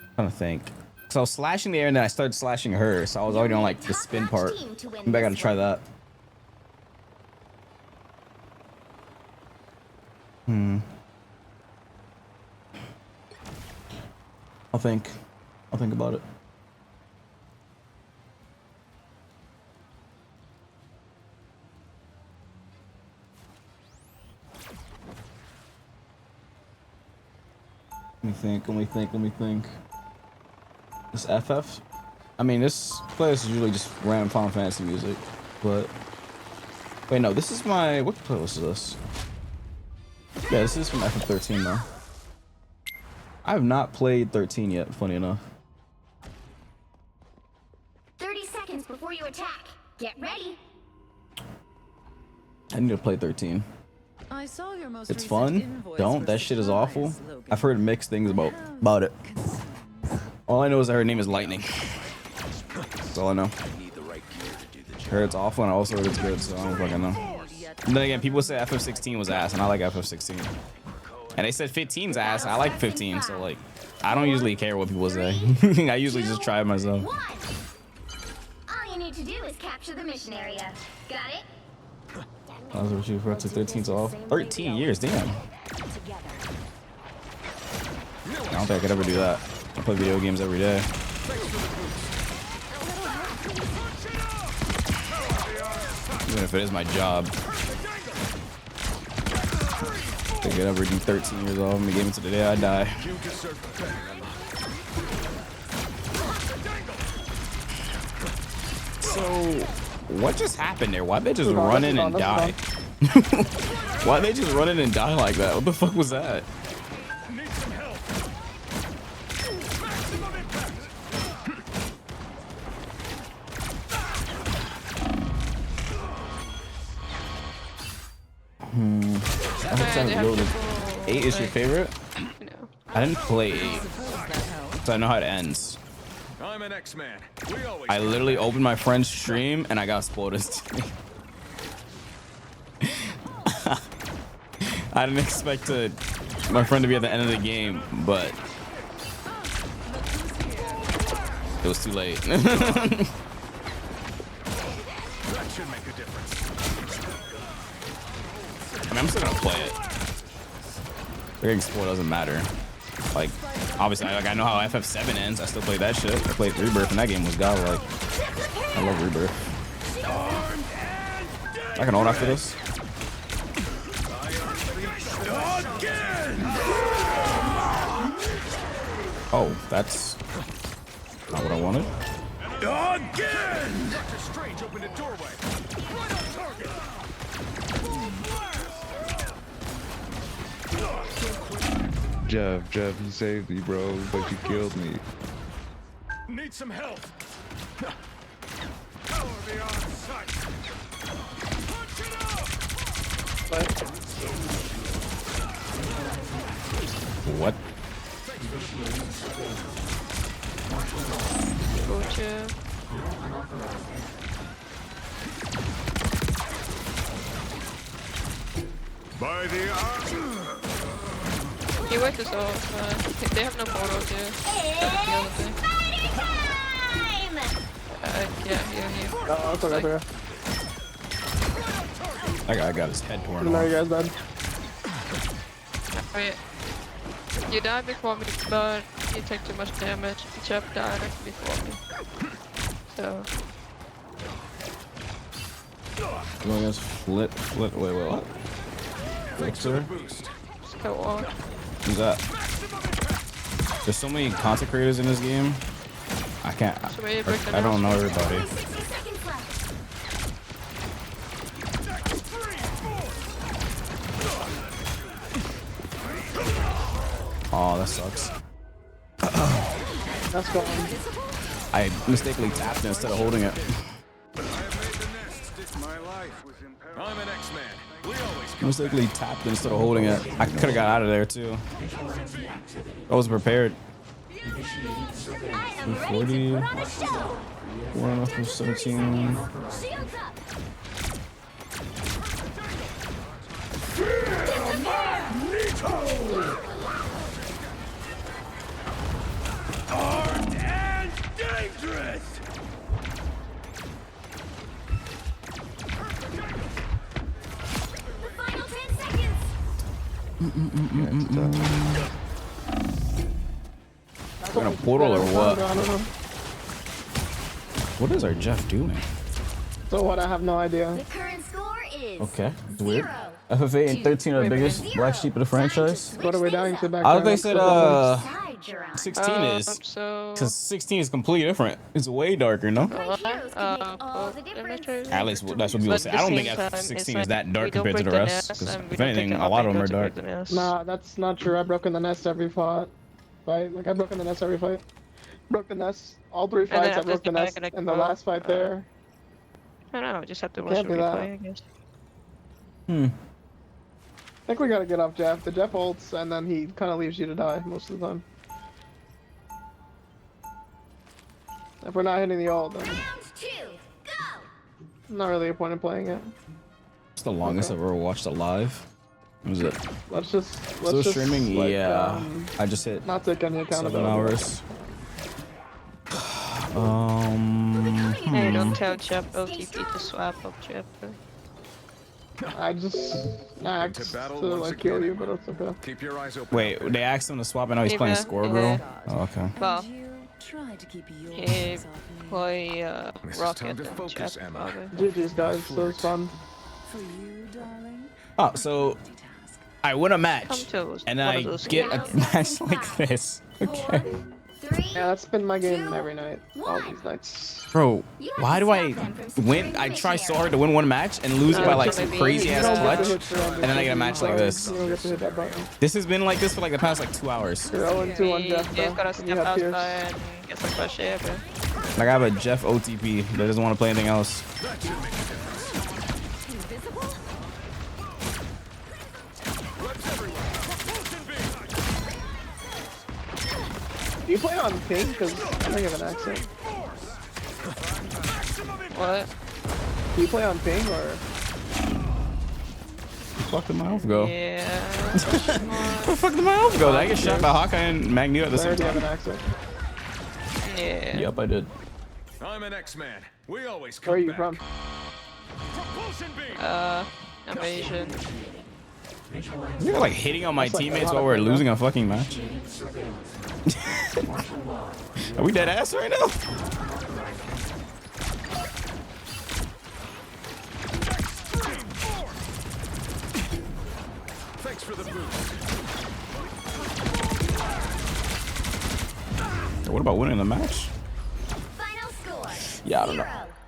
I'm trying to think. Because I was slashing the air and then I started slashing her. So I was already on like the spin part. Maybe I gotta try that. I'll think. I'll think about it. Let me think. This FF? I mean, this playlist is usually just random Final Fantasy music, but... Wait, no, this is my... What playlist is this? Yeah, this is from FF13, though. I have not played 13 yet, funny enough.
30 seconds before you attack. Get ready.
I need to play 13.
I saw your most
It's
recent
fun.
invoice
Don't.
for
That shit is
supplies,
awful.
Logan.
I've heard mixed things about it. All I know is that her name is Lightning. That's all I know. I heard it's awful, and I also heard it's good, so I don't fucking know. And then again, people say FF16 was ass, and I like FF16. And they said 15's ass, and I like 15, so like, I don't usually care what people say. I usually just try it myself.
All you need to do is capture the mission area. Got it?
I was what you for up to 13's off. 13 years, damn. I don't think I could ever do that. I play video games every day. Even if it is my job. I think I'd ever do 13 years off in the game until the day I die. So, what just happened there? Why'd they just run in and die? Why'd they just run in and die like that? What the fuck was that? FF7 8 is your favorite? I didn't play 8, so I know how it ends.
I'm an X-Man.
I literally opened my friend's stream and I got spoiled instantly. I didn't expect my friend to be at the end of the game, but it was too late.
That should make a difference.
I mean, I'm still gonna play it. Getting spoiled doesn't matter. Like, obviously, I know how FF7 ends. I still play that shit. I played Rebirth, and that game was godlike. I love Rebirth. I can hold after this. Oh, that's not what I wanted.
Again! Doctor Strange opened a doorway. Right on target.
Jeff, you saved me, bro, but you killed me.
Need some help. Power beyond sight. Punch it up.
What?
Gotcha.
By the arm.
You wait this off. They have no portals here.
It's spider time!
Yeah, here.
Oh, it's okay, okay.
That guy got his head torn
No,
off.
you guys bad.
Oh, yeah. You died before me, but you take too much damage. Jeff died before me. So.
Come on, guys. Wait, what? Elixir?
Just go on.
Who's that? There's so many content creators in this game. I can't. I don't know everybody. Oh, that sucks.
That's gone.
I mistakenly tapped it instead of holding it.
I'm an X-Man. We always
Mistakenly tapped it instead of holding it. I could have got out of there too. I wasn't prepared. 240. 1 off of 17.
armed and dangerous.
The final 10 seconds.
In a portal or what?
I don't know.
What is our Jeff doing?
So what? I have no idea.
The current score is
Okay, it's weird. FFA and 13 are the biggest black sheep of the franchise.
What are we dying to back?
I thought they said 16 is,
so
because 16 is completely different. It's way darker, no? At least that's what people say. I don't think F16 is that dark compared to the rest. Because if anything, a lot of them are dark.
Nah, that's not true. I've broken the nest every fight. Like I've broken the nest every fight. Broke the nest. All 3 fights I broke the nest. And the last fight there.
I don't know. Just have to watch the replay, I guess.
I think we gotta get off Jeff. The Jeff ults and then he kind of leaves you to die most of the time. If we're not hitting the ult, then not really a point in playing it.
It's the longest I've ever watched a live. What was it?
Let's just
streaming?
like,
yeah. I just hit
not take any
7 hours.
Hey, don't tell Jeff OTP to swap up Jeff.
I just asked to like kill you, but it's okay.
Keep your eyes open.
Wait, they asked him to swap and now he's playing Score Girl? Oh, okay.
Well, he play Rocket and Jeff.
GG's guys, so it's fun.
Oh, so I win a match and then I get a match like this. Okay.
Yeah, that's been my game every night, all these nights.
Bro, why do I win? I try so hard to win one match and lose it by like some crazy ass clutch, and then I get a match like this. This has been like this for like the past like 2 hours.
You're 0-2 on Jeff,
You gotta step outside and get some fresh air, bro.
Like I have a Jeff OTP that doesn't want to play anything else.
Do you play on ping? Because I think I have an accent.
What?
Do you play on ping or?
Where the fuck did my health go?
Yeah.
Where the fuck did my health go? Did I get shot by Hawkeye and Magneto at the same time?
Have an accent.
Yeah.
Yep, I did.
I'm an X-Man. We always come
Where are you
back.
from?
I'm Asian.
You're like hitting on my teammates while we're losing a fucking match. Are we dead ass right now?
Thanks for the boost.
What about winning the match?
Final score.
Yeah, I don't know.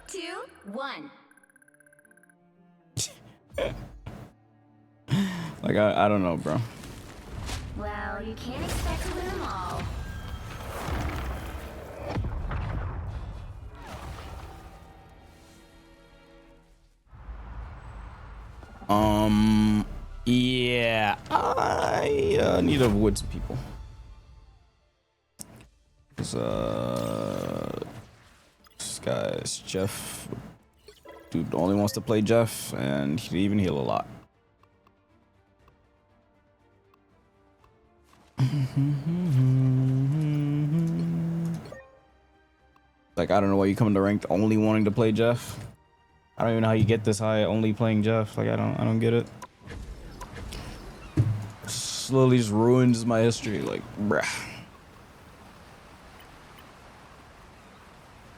0, 2, 1.
Like I don't know, bro.
Well, you can't expect to win them all.
Yeah, I need to avoid some people. Cause this guy's Jeff. Dude only wants to play Jeff, and he even heal a lot. Like I don't know why you come to ranked only wanting to play Jeff. I don't even know how you get this high only playing Jeff. Like I don't get it. Slowly just ruins my history. Like bruh.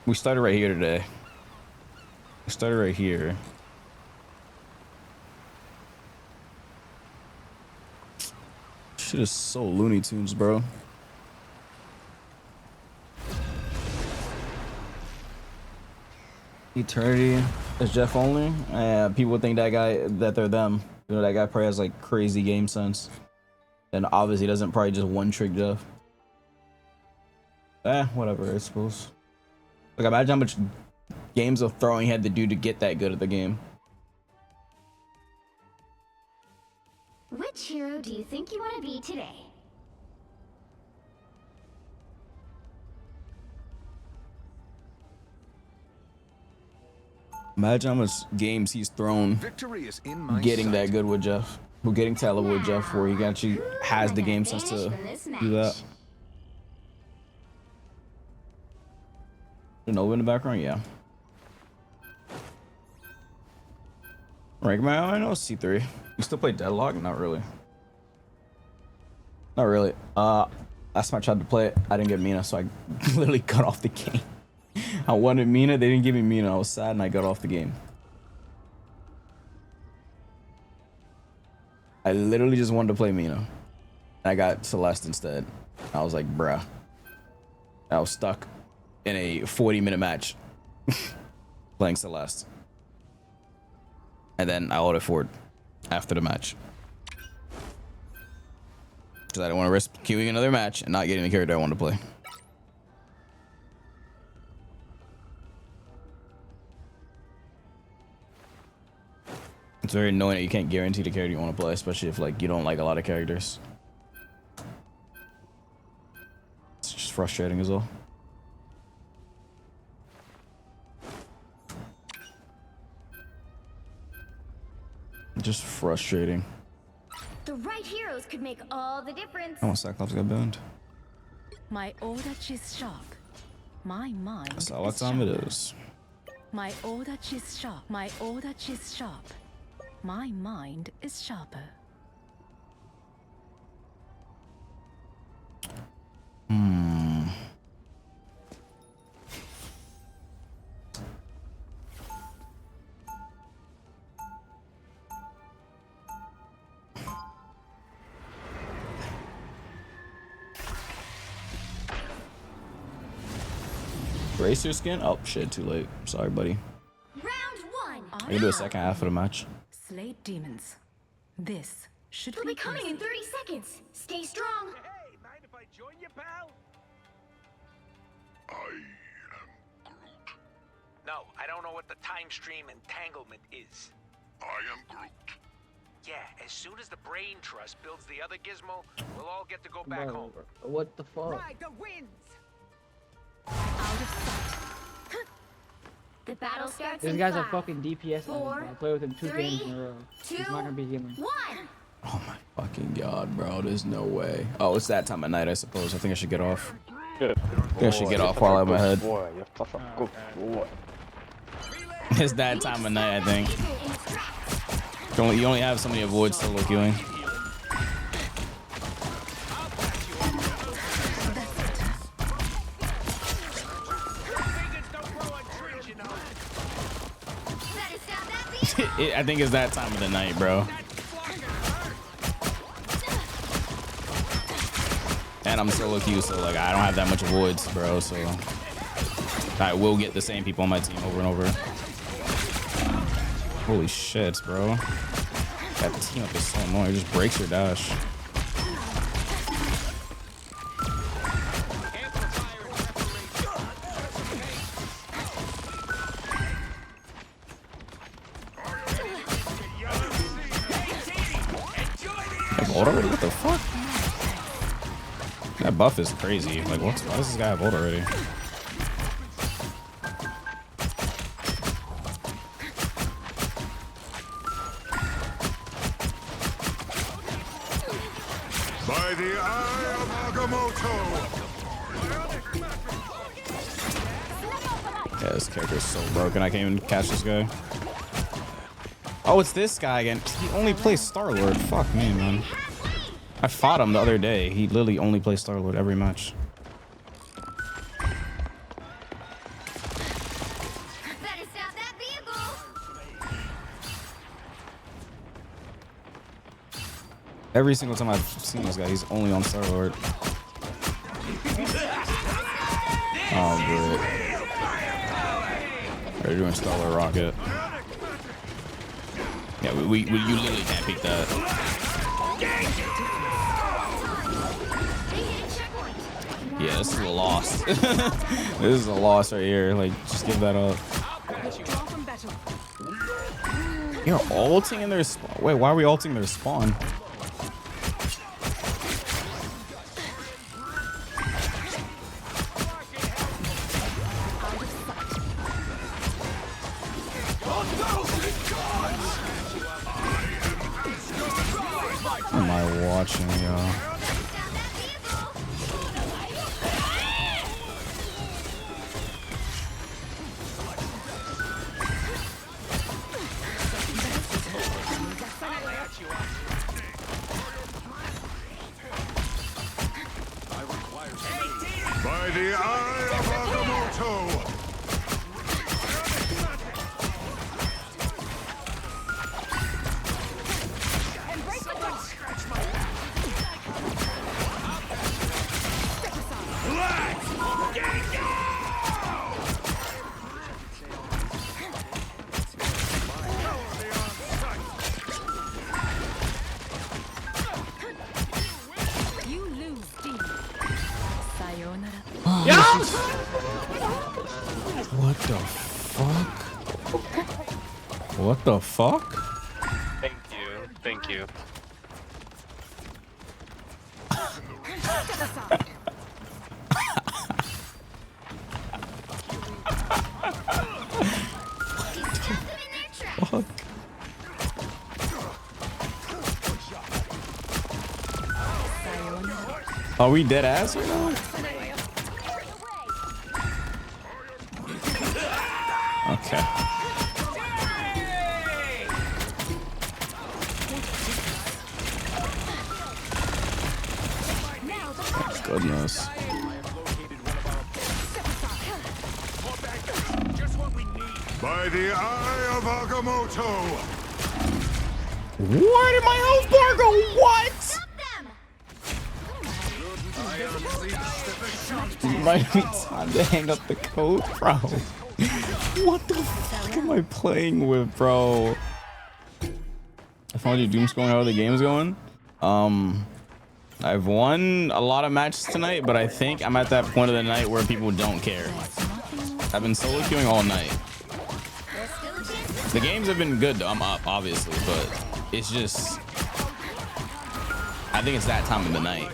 We started right here today. We started right here. Shit is so Looney Tunes, bro. Eternity is Jeff only. People think that guy that they're them. You know that guy probably has like crazy game sense, and obviously doesn't probably just one trick Jeff. Whatever I suppose. Like imagine how much games of throwing he had to do to get that good at the game.
Which hero do you think you want to be today?
Imagine how much games he's thrown
Victory is in my
getting
sight.
that good with Jeff. We're getting to that level with Jeff where he actually has the game sense to do that. Nova in the background, yeah. Rank man, I know C3. You still play Deadlock? Not really. Not really. last time I tried to play it, I didn't get Mina, so I literally got off the game. I wanted Mina, they didn't give me Mina. I was sad and I got off the game. I literally just wanted to play Mina. I got Celeste instead. I was like, bruh. I was stuck in a 40-minute match playing Celeste. And then I ordered Ford after the match. Because I didn't want to risk queuing another match and not getting the character I wanted to play. It's very annoying that you can't guarantee the character you want to play, especially if like you don't like a lot of characters. It's just frustrating as well. Just frustrating.
The right heroes could make all the difference.
Oh, Cyclops got banned.
My order is sharp. My mind.
That's all what time it is.
My order is sharp. My order is sharp. My mind is sharper.
Racer skin? Oh shit, too late. Sorry, buddy.
Round 1.
I can do a second half of the match.
Slay demons. This should
They'll
be
be coming in 30 seconds. Stay strong.
Hey, mind if I join you, pal? No, I don't know what the time stream entanglement is.
I am Groot.
Yeah, as soon as the brain trust builds the other gizmo, we'll all get to go back home.
What the fuck?
Ride the winds!
The battle starts
This
in
guy's
5,
a fucking DPS.
4,
I play with him 2
3,
games in a row. He's not gonna be healing.
1.
Oh my fucking god, bro. There's no way. Oh, it's that time of night, I suppose. I think I should get off. I think I should get off while I'm ahead. It's that time of night, I think. You only have so many avoids solo queuing. I think it's that time of the night, bro. And I'm solo queue, so like I don't have that much avoids, bro. So I will get the same people on my team over and over. Holy shit, bro. That team up is so annoying. It just breaks your dash. Ult already? What the fuck? That buff is crazy. Like, why does this guy have ult already?
By the eye of Agamotto!
Yeah, this character is so broken. I can't even catch this guy. Oh, it's this guy again. He only plays Star-Lord. Fuck me, man. I fought him the other day. He literally only plays Star-Lord every match.
Better stop that vehicle.
Every single time I've seen this guy, he's only on Star-Lord. Oh, great. They're doing Star-Lord Rocket. Yeah, you literally can't peek that. Yeah, this is a loss. This is a loss right here. Like, just give that up. You're ulting in their spawn. Wait, why are we ulting their spawn? What am I watching, y'all?
By the eye of Agamotto!
You lose, Dean. Sayonara.
Yes! What the fuck? What the fuck?
Thank you. Thank you.
Fuck. Are we dead ass right now? Okay. Goodness.
By the eye of Agamotto!
Where did my health bar go? What? You might need time to hang up the code, bro. What the fuck am I playing with, bro? I found you doom scrolling how are the games going. I've won a lot of matches tonight, but I think I'm at that point of the night where people don't care. I've been solo queuing all night. The games have been good though. I'm up, obviously, but it's just I think it's that time of the night.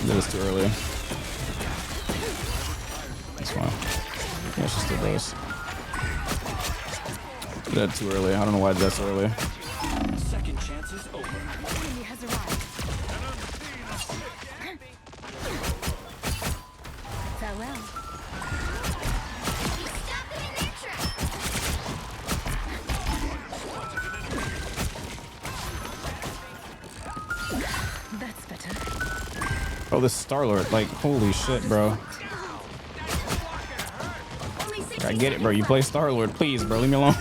That was too early. That's fine. Yeah, she still does. That's too early. I don't know why that's so early.
Second chance is over.
Enemy has arrived. Farewell. That's better.
Oh, this Star-Lord, like, holy shit, bro. I get it, bro. You play Star-Lord, please, bro. Leave me alone.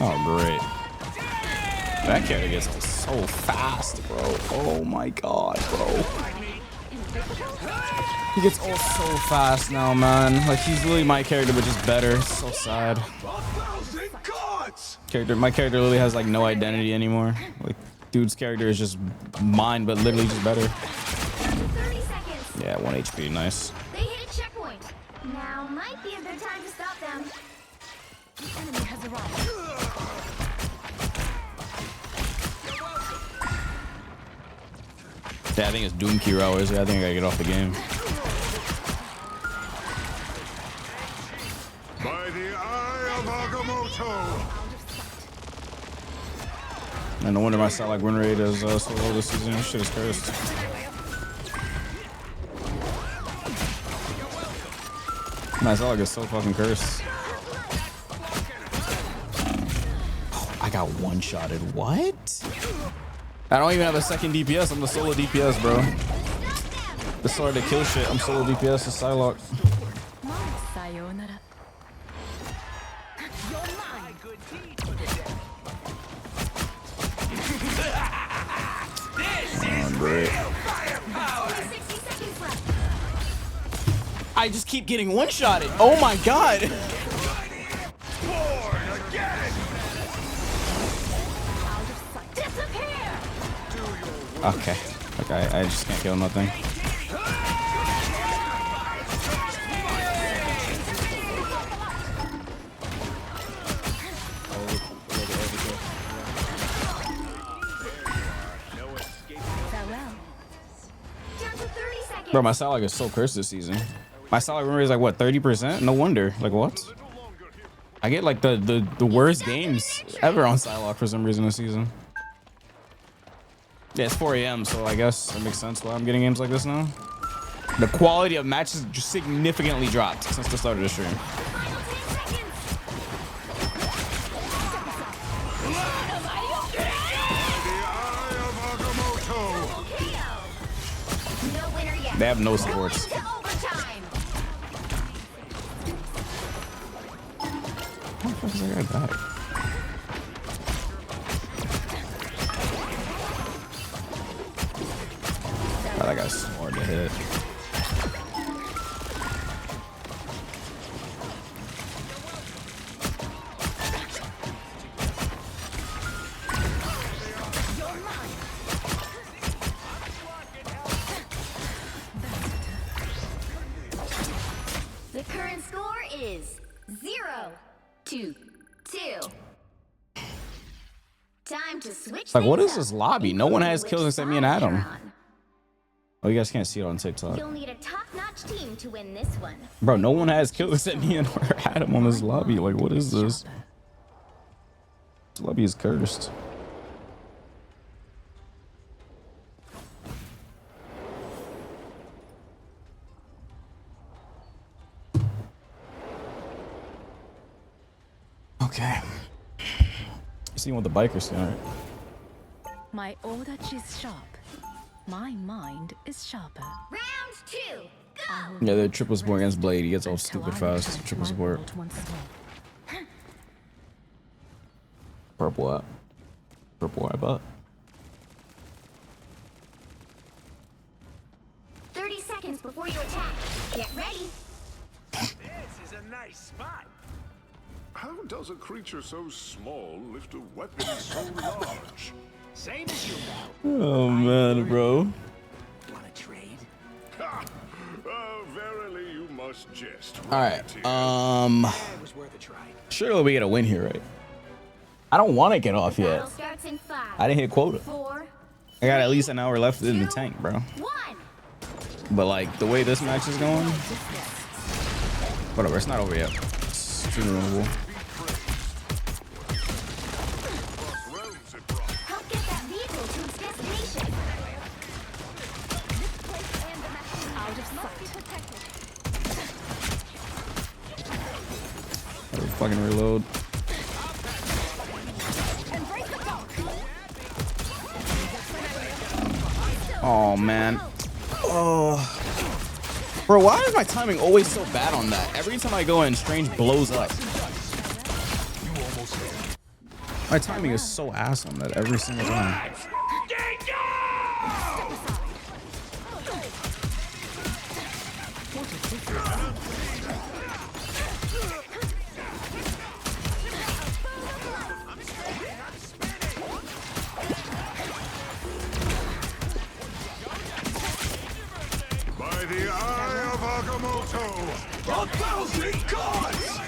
Oh, great. That character gets so fast, bro. Oh my god, bro. He gets all so fast now, man. Like, he's literally my character, but just better. It's so sad. My character literally has like no identity anymore. Like, dude's character is just mine, but literally just better.
30 seconds.
Yeah, 1 HP, nice.
They hit a checkpoint. Now might be a good time to stop them.
The enemy has arrived.
Yeah, I think it's Doom Key hours. I think I gotta get off the game.
By the eye of Agamotto!
And no wonder my side like win rate is so low this season. This shit is cursed. My side like is so fucking cursed. Oh, I got one-shotted. What? I don't even have a second DPS. I'm the solo DPS, bro. The sword to kill shit. I'm solo DPS. The Psylocke.
Sayonara.
Oh, great. I just keep getting one-shotted. Oh my god. Okay. Okay, I just can't kill nothing. Bro, my Psylocke is so cursed this season. My Psylocke win rate is like what, 30%? No wonder. Like what? I get like the worst games ever on Psylocke for some reason this season. Yeah, it's 4 AM, so I guess that makes sense why I'm getting games like this now. The quality of matches just significantly dropped since the start of the stream. They have no supports. How the fuck is that guy back? Oh, that guy's smart to hit.
The current score is 0-2. Time to switch.
Like, what is this lobby? No one has kills except me and Adam. Oh, you guys can't see it on TikTok.
You'll need a top-notch team to win this one.
Bro, no one has kills except me and Adam on this lobby. Like, what is this? This lobby is cursed. Okay. You see what the bikers see, alright?
My Odachi is sharp. My mind is sharper.
Round 2.
Yeah, they're triple support against Blade. He gets all stupid fast. Triple support. Purple up. Purple eye butt.
30 seconds before you attack. Get ready.
This is a nice spot.
How does a creature so small lift a weapon so large?
Same as you now.
Oh man, bro.
Wanna trade?
Verily you must jest.
Alright,
It was worth a try.
surely we get a win here, right? I don't want to get off yet.
Starts in 5.
I didn't hit quota.
4.
I got at least an hour left in the tank, bro.
1.
But like the way this match is going, whatever. It's not over yet. It's streamable.
Help get that vehicle to its destination.
Out of sight.
Gotta fucking reload. Oh man. Oh. Bro, why is my timing always so bad on that? Every time I go in, Strange blows up. My timing is so ass on that every single time.
By the eye of Agamotto, 1,000 gods!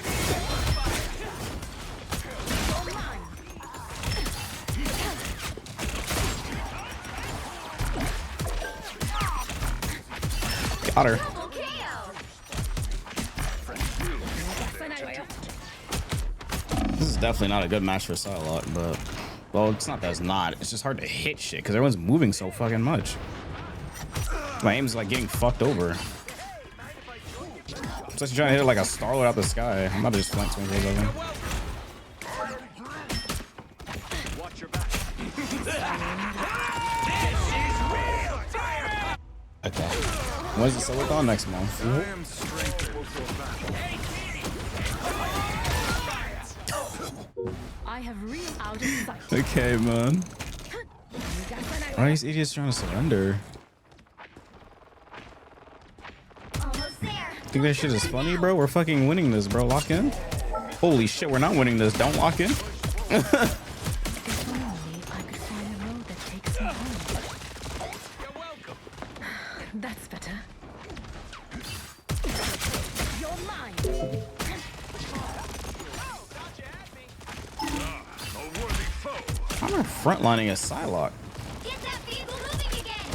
Got her. This is definitely not a good match for Psylocke, but well, it's not that it's not. It's just hard to hit shit because everyone's moving so fucking much. My aim's like getting fucked over. Especially trying to hit it like a starlet out the sky. I'm about to just flank 24/7.
Watch your back.
Okay. When's the Silicon next month?
I have real out of sight.
Okay, man. Why are these idiots trying to surrender? Think that shit is funny, bro? We're fucking winning this, bro. Lock in. Holy shit, we're not winning this. Don't lock in.
That's better. You're mine.
How am I frontlining a Psylocke?
Get that vehicle moving again.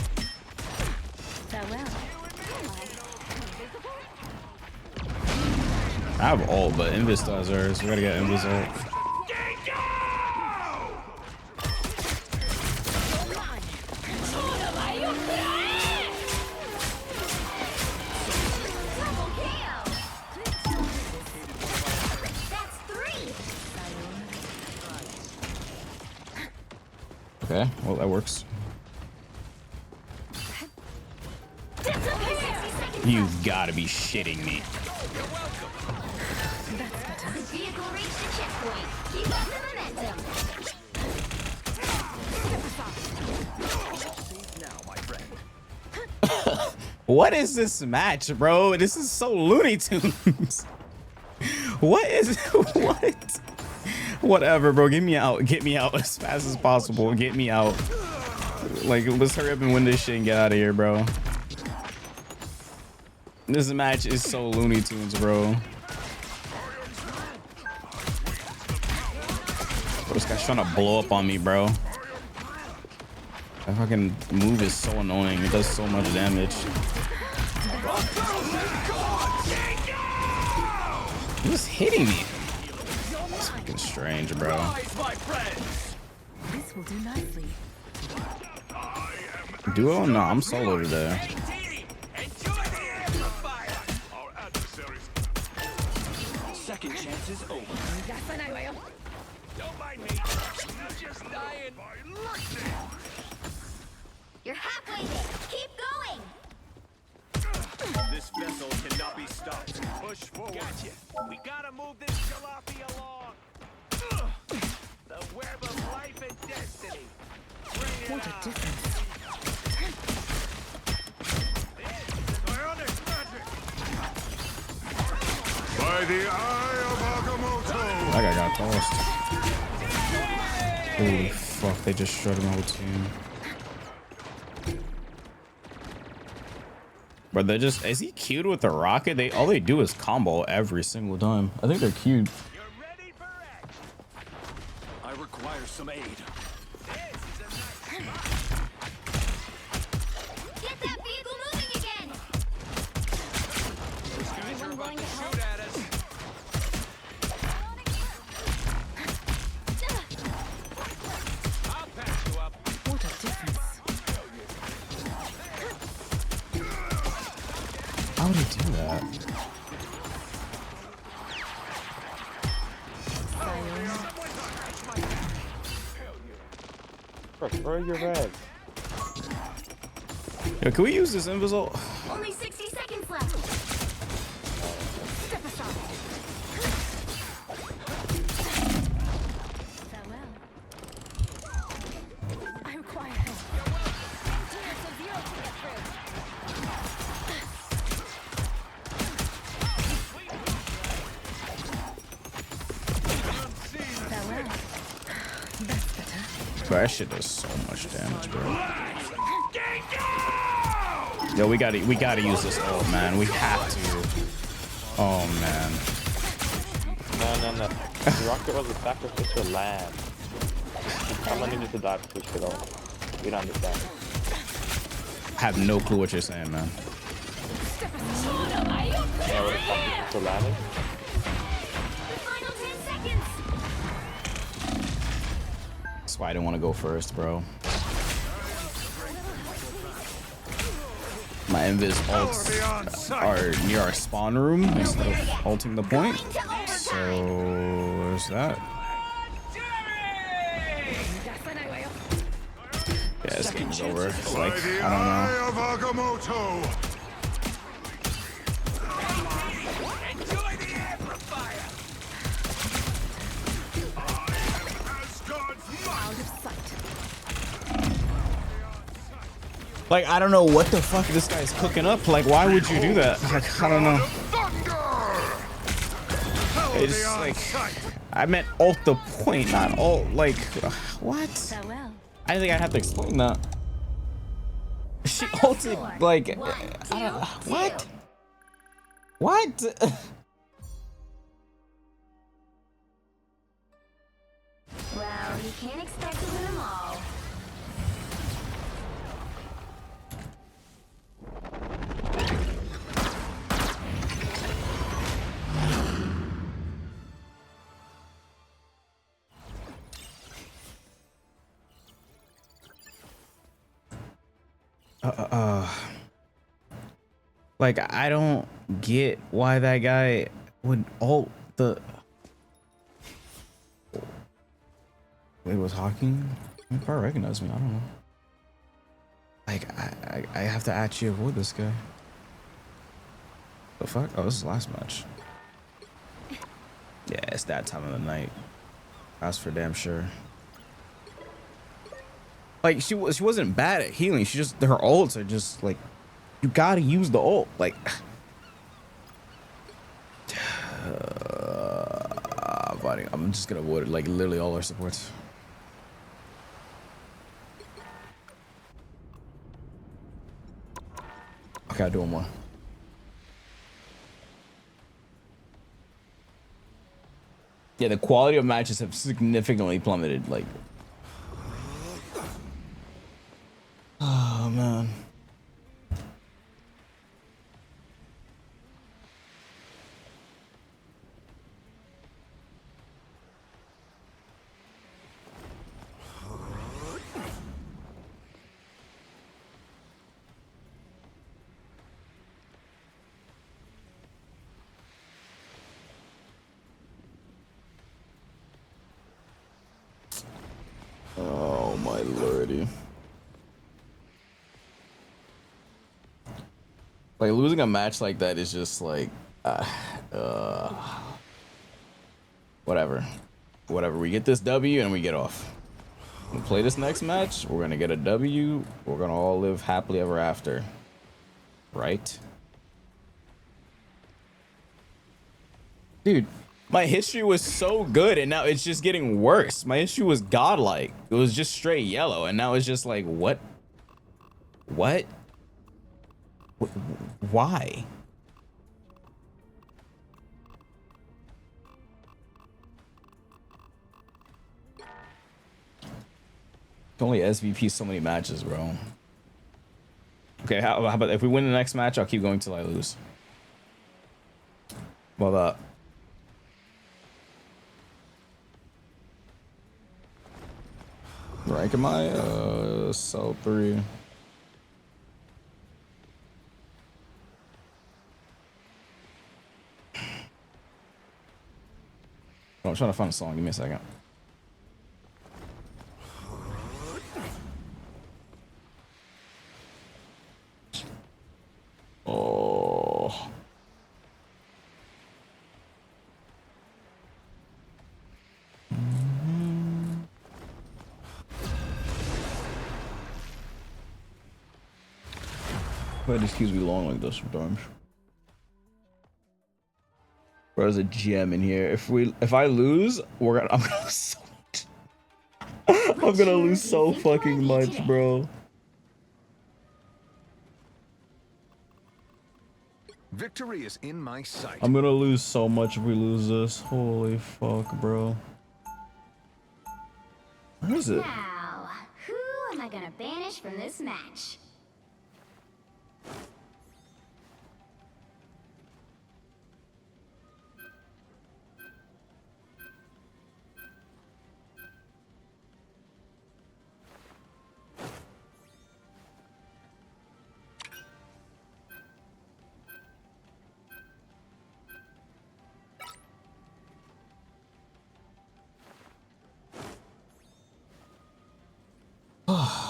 Farewell.
I have ult, but Invis still has hers. We gotta get Invis ult. Okay, well that works. You've got to be shitting me.
The vehicle reached the checkpoint. Keep up the momentum.
What is this match, bro? This is so Looney Tunes. What is what? Whatever, bro. Get me out. Get me out as fast as possible. Get me out. Like, let's hurry up and win this shit and get out of here, bro. This match is so Looney Tunes, bro. This guy's trying to blow up on me, bro. That fucking move is so annoying. It does so much damage. He's hitting me. It's fucking strange, bro.
This will do nicely.
Duo? No, I'm solo today.
Second chance is over.
Don't mind me. I'm just dying.
You're halfway there. Keep going.
This vessel cannot be stopped. Push forward. Gotcha. We gotta move this jalopy along. The web of life and destiny. Bring it
What a
on.
difference.
By the eye of Agamotto.
That guy got tossed. Holy fuck, they just shredded my whole team. But they're just, is he queued with the rocket? All they do is combo every single time. I think they're queued.
I require some aid.
Get that vehicle moving again.
Those guys are about to shoot at us. I'll patch you up.
What a difference.
How would he do that?
Bro, throw your red.
Yo, can we use this invisible?
Only 60 seconds left. Step aside.
Farewell. I require help. Farewell. That's better.
Bro, that shit does so much damage, bro. Yo, we gotta use this ult, man. We have to. Oh man.
No. The rocket was a sacrificial lamb. Someone needed to die to push it off. You don't understand.
I have no clue what you're saying, man.
Yeah, what a sacrificial lamb is?
Final 10 seconds.
That's why I didn't want to go first, bro. My invis ults are near our spawn room instead of ulting the point. So there's that. Yeah, this game's over. It's like, I don't know.
Of Agamotto.
Enjoy the amplifier.
Out of sight.
Like, I don't know what the fuck this guy's cooking up. Like, why would you do that? Like, I don't know. It's like, I meant ult the point, not ult, like, what?
Farewell.
I didn't think I'd have to explain that. She ulted, like, I don't, what? What?
Well, you can't expect to win them all.
Like, I don't get why that guy would ult the... Wait, was Hawking? He probably recognize me. I don't know. Like I have to actually avoid this guy. The fuck? Oh, this is the last match. Yeah, it's that time of the night. That's for damn sure. Like she wasn't bad at healing. She just her ults are just like you gotta use the ult. Like I'm just gonna avoid it. Like literally all our supports. Okay, I'll do one more. Yeah, the quality of matches have significantly plummeted. Like, oh man. Oh my lordy. Like losing a match like that is just like whatever. Whatever. We get this W and we get off. We'll play this next match, we're gonna get a W, we're gonna all live happily ever after. Right? Dude, my history was so good and now it's just getting worse. My history was godlike. It was just straight yellow and now it's just like, what? What? Why? Only SVP so many matches, bro. Okay, how about if we win the next match, I'll keep going till I lose. Well, rank am I? Cell 3. Oh, I'm trying to find a song. Give me a second. Oh. Why these queues be long like this sometimes? There's a gem in here. If I lose, I'm gonna lose so much. I'm gonna lose so fucking much, bro.
Victory is in my sight.
I'm gonna lose so much if we lose this. Holy fuck, bro. Where is it?
Now, who am I gonna banish from this match?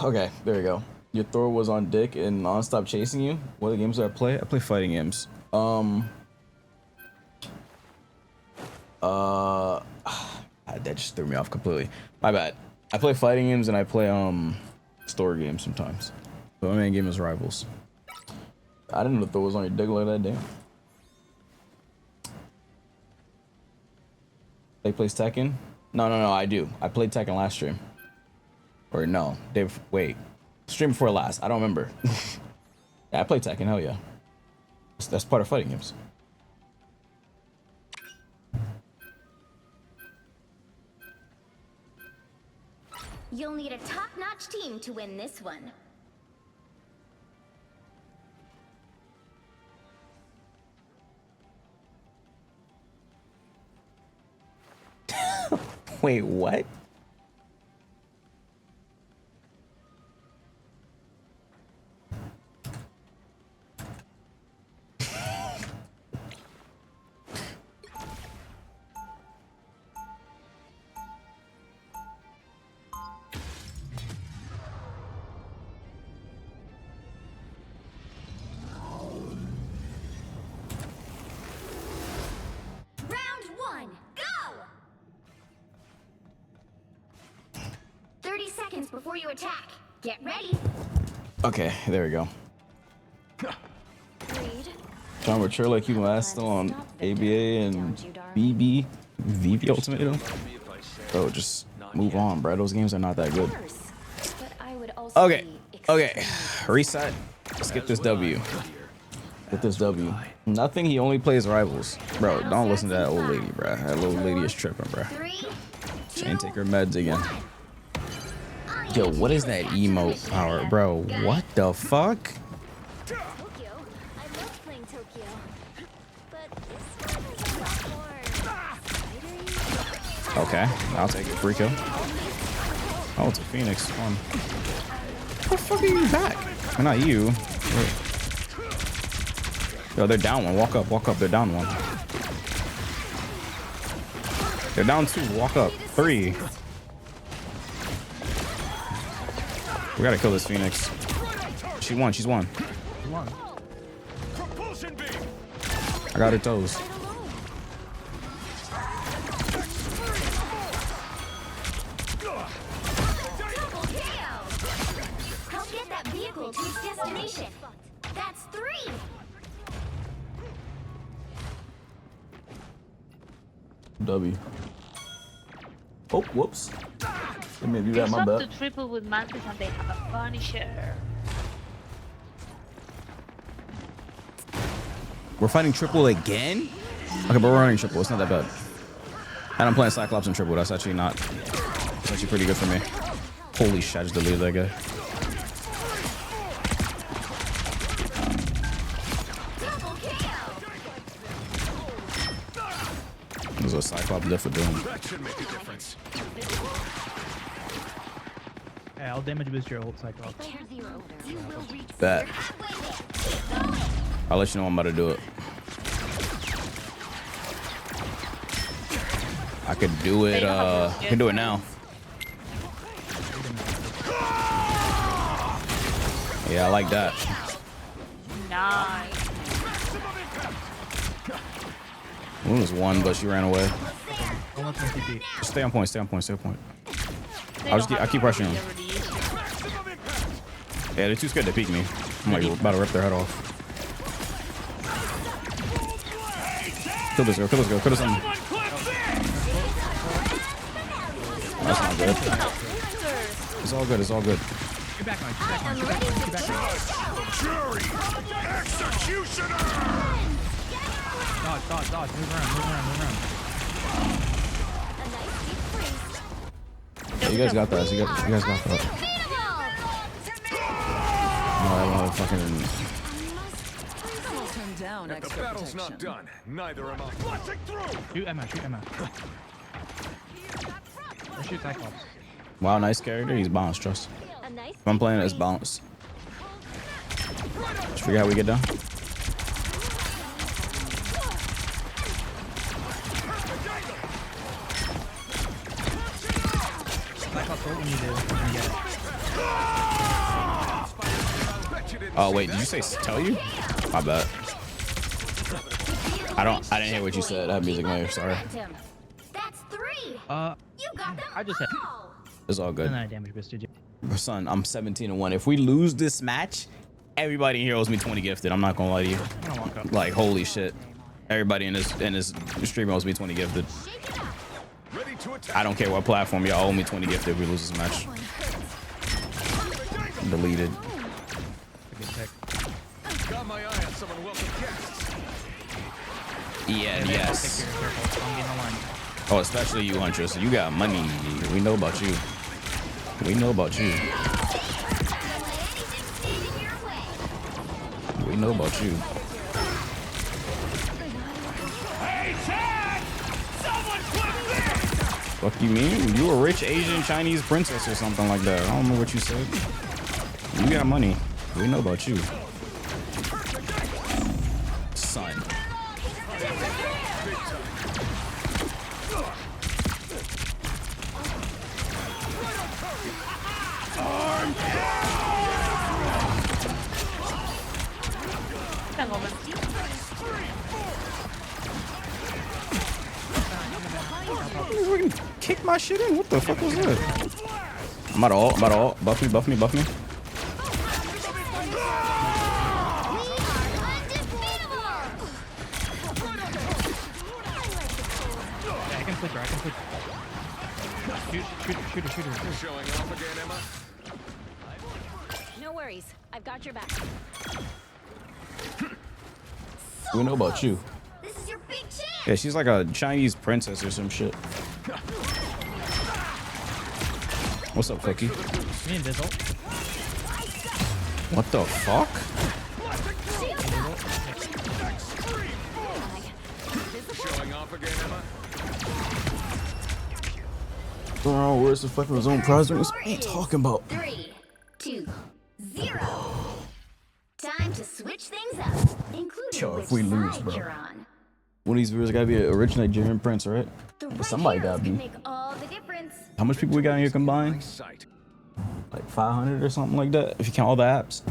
Okay, there we go. Your Thor was on dick and non-stop chasing you. What other games do I play? I play fighting games. That just threw me off completely. My bad. I play fighting games and I play story games sometimes. But my main game is Rivals. I didn't know Thor was on your dick like that, damn. They plays Tekken? No, I do. I played Tekken last stream. Or no, wait. Stream before last. I don't remember. Yeah, I play Tekken, hell yeah. That's part of fighting games.
You'll need a top-notch team to win this one.
Wait, what?
seconds before you attack. Get ready.
Okay, there we go.
Read.
Trying to mature like you last on ABA and VV Ultimatum. Bro, just move on, bro. Those games are not that good. Okay, okay. Reset. Let's get this W. Get this W. Nothing. He only plays rivals, bro. Don't listen to that old lady, bro. That old lady is tripping, bro. She ain't take her meds again. Yo, what is that emote power, bro? What the fuck?
Tokyo. I love playing Tokyo. But this one is a lot more spidery.
Okay, I'll take it. Free kill. Oh, it's a Phoenix. One. What the fuck are you back? Well, not you. Wait. Yo, they're down one. Walk up, walk up. They're down one. They're down two. Walk up. Three. We gotta kill this Phoenix. She won. She's won. I got her toes.
Help get that vehicle to its destination. That's 3.
W. Oh, whoops. Let me do that, my
Swap
bad.
to triple with Mantis and they have a Punisher.
We're fighting triple again? Okay, but we're running triple. It's not that bad. And I'm playing Cyclops and triple. That's actually not. That's actually pretty good for me. Holy shit, I just deleted that guy. This is what Cyclops did for doing.
That should make a difference.
Hey, I'll damage boost your ult Cyclops.
Bet. I'll let you know I'm about to do it. I could do it, I can do it now. Yeah, I like that.
Nice.
One was one, but she ran away. Just stay on point, stay on point, stay on point. I keep rushing them. Yeah, they're too scared to peek me. I'm like about to rip their head off. Kill this girl, kill this girl, kill this one. That's not good. It's all good, it's all good.
Get back on, get back on, get back on, get back on.
Jury! Executioner!
Dodge, dodge, move around, move around, move around.
Yeah, you guys got that, you guys got that. No, I want to fucking...
If the battle's not done, neither am I.
Flashing through!
Shoot Emma, shoot Emma. Or shoot Cyclops.
Wow, nice character. He's balanced, trust. If I'm playing it, it's balanced. Just figure out how we get down.
Cyclops ult when you do. You're gonna get it.
Oh wait, did you say tell you? My bad. I didn't hear what you said. I have music in my ear, sorry.
That's 3. You got them
I just hit.
It's all good.
And then I damage boosted you.
Son, I'm 17-1. If we lose this match, everybody in here owes me 20 gifted. I'm not gonna lie to you. Like holy shit. Everybody in this stream owes me 20 gifted. I don't care what platform, y'all owe me 20 gifted if we lose this match. Deleted.
Got my eye on someone welcome guests.
Yeah, yes. Oh, especially you, Huntress. You got money. We know about you. We know about you. We know about you.
Hey, Chad! Someone clip this!
Fuck you mean? You a rich Asian Chinese princess or something like that. I don't know what you said. You got money. We know about you. Son. Kick my shit in. What the fuck was that? I'm about to ult. I'm about to ult. Buff me, buff me, buff me.
Yeah, I can flicker. I can flicker. Shoot her.
Showing off again, Emma.
No worries. I've got your back.
We know about you.
This is your big chance.
Yeah, she's like a Chinese princess or some shit. What's up, Cookie?
Me and Bizzle.
What the fuck?
Showing off again, Emma.
Oh, where's the fucking zone prize? What are you talking about?
3, 2, 0. Time to switch things up, including
Yo,
which
if we lose,
side
bro.
you're on.
One of these viewers gotta be a rich Nigerian prince, right?
The right
Somebody
heroes
gotta
can
be.
make all the difference.
How much people we got in here combined? Like 500 or something like that, if you count all the apps.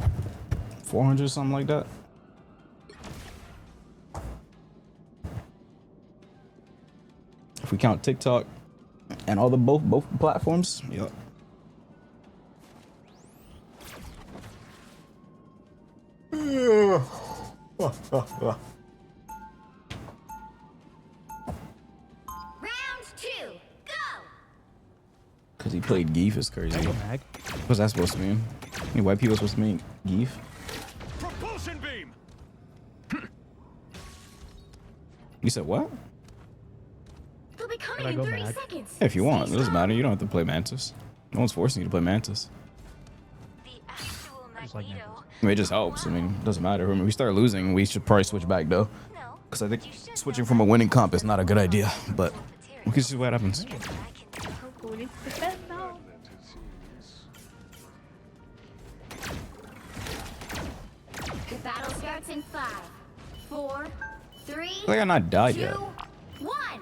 400 or something like that. If we count TikTok and all the both platforms, yep.
Round 2, go!
Cause he played Geef is crazy. What's that supposed to mean? Any white people supposed to mean Geef?
Propulsion beam.
You said what?
They'll be coming
I
in
go
30
mad?
seconds.
Yeah, if you want, it doesn't matter. You don't have to play Mantis. No one's forcing you to play Mantis.
Just like Mantis.
I mean, it just helps. I mean, it doesn't matter. When we start losing, we should probably switch back though. Because I think switching from a winning comp is not a good idea. But we can see what happens.
The battle starts in 5, 4, 3,
Like I'm not died
2,
yet.
1.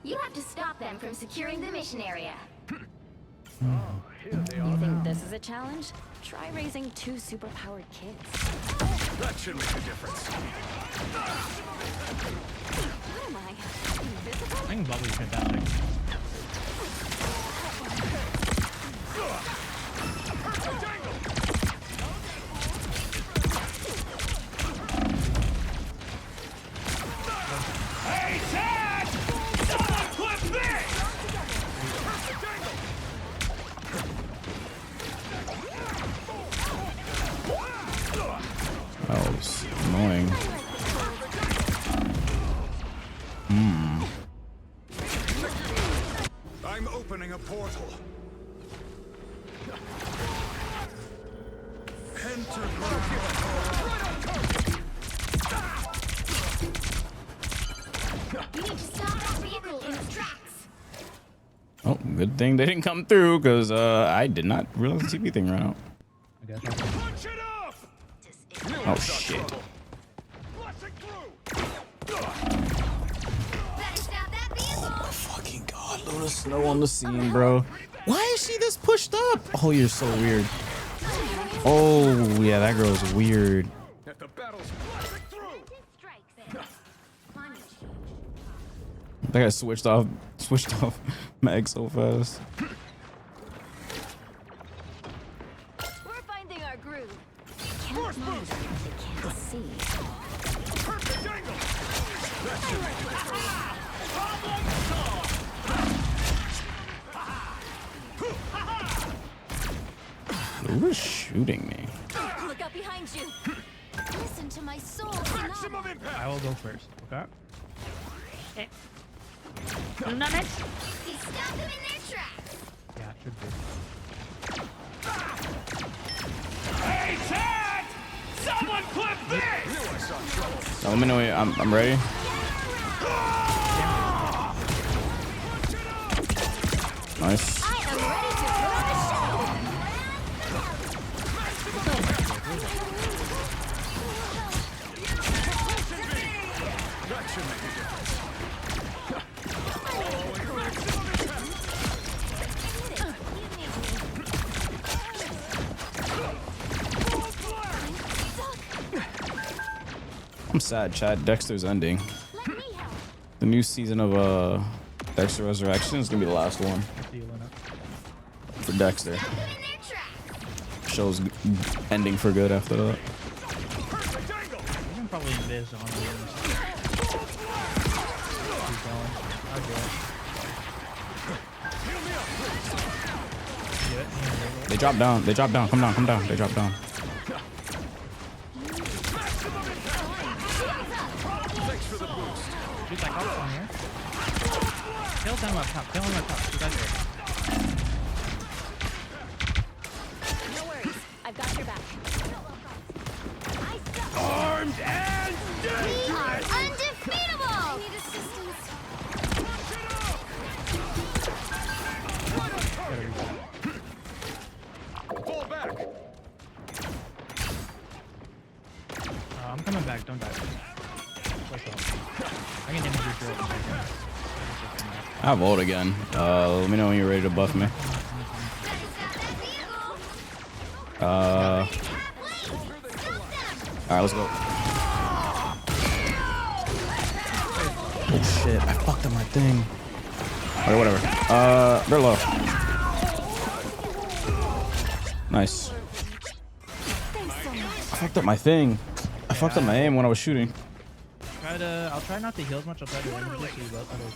You have to stop them from securing the mission area.
You think this is a challenge? Try raising 2 superpowered kids.
That should make a difference.
What am I? Invisible?
I think Bubbly's fantastic.
Hey, Ted! Someone clip this!
That was annoying.
I'm opening a portal. Enter
You need to stop that vehicle in its tracks.
Oh, good thing they didn't come through because I did not realize the TV thing ran out. Oh shit. Oh fucking god, Luna Snow on the scene, bro. Why is she this pushed up? Oh, you're so weird. Oh yeah, that girl's weird. That guy switched off Mag so fast.
We're finding our groove. Can't move because they can't see.
Perfect angle! That should make a difference.
Who is shooting me?
Look up behind you. Listen to my soul.
Maximum impact!
I will go first. Okay.
Okay. Luna next.
Stop them in their tracks.
Yeah, it should be.
Hey, Ted! Someone clip this!
Let me know when I'm ready. Nice.
I am ready to put on a show.
That should make a difference.
I'm sad, Chad. Dexter's ending. The new season of Dexter Resurrection is gonna be the last one. for Dexter. Show's ending for good after that.
You can probably miss on the keep going. I'll do it.
They drop down. They drop down. Come down. Come down. They drop down.
Thanks for the boost. Shoot that cop on here. Kill him up top. Kill him up top. Shoot that there.
No worries. I've got your back.
Armed and dangerous!
We are undefeatable!
I need assistance.
Fall back!
I'm coming back. Don't die. What's up? I can damage your shield.
I have ult again. Let me know when you're ready to buff me. Alright, let's go. Oh shit, I fucked up my thing. Okay, whatever. They're low. Nice. I fucked up my thing. I fucked up my aim when I was shooting.
I'll try not to heal as much. I'll try to damage it so you both others.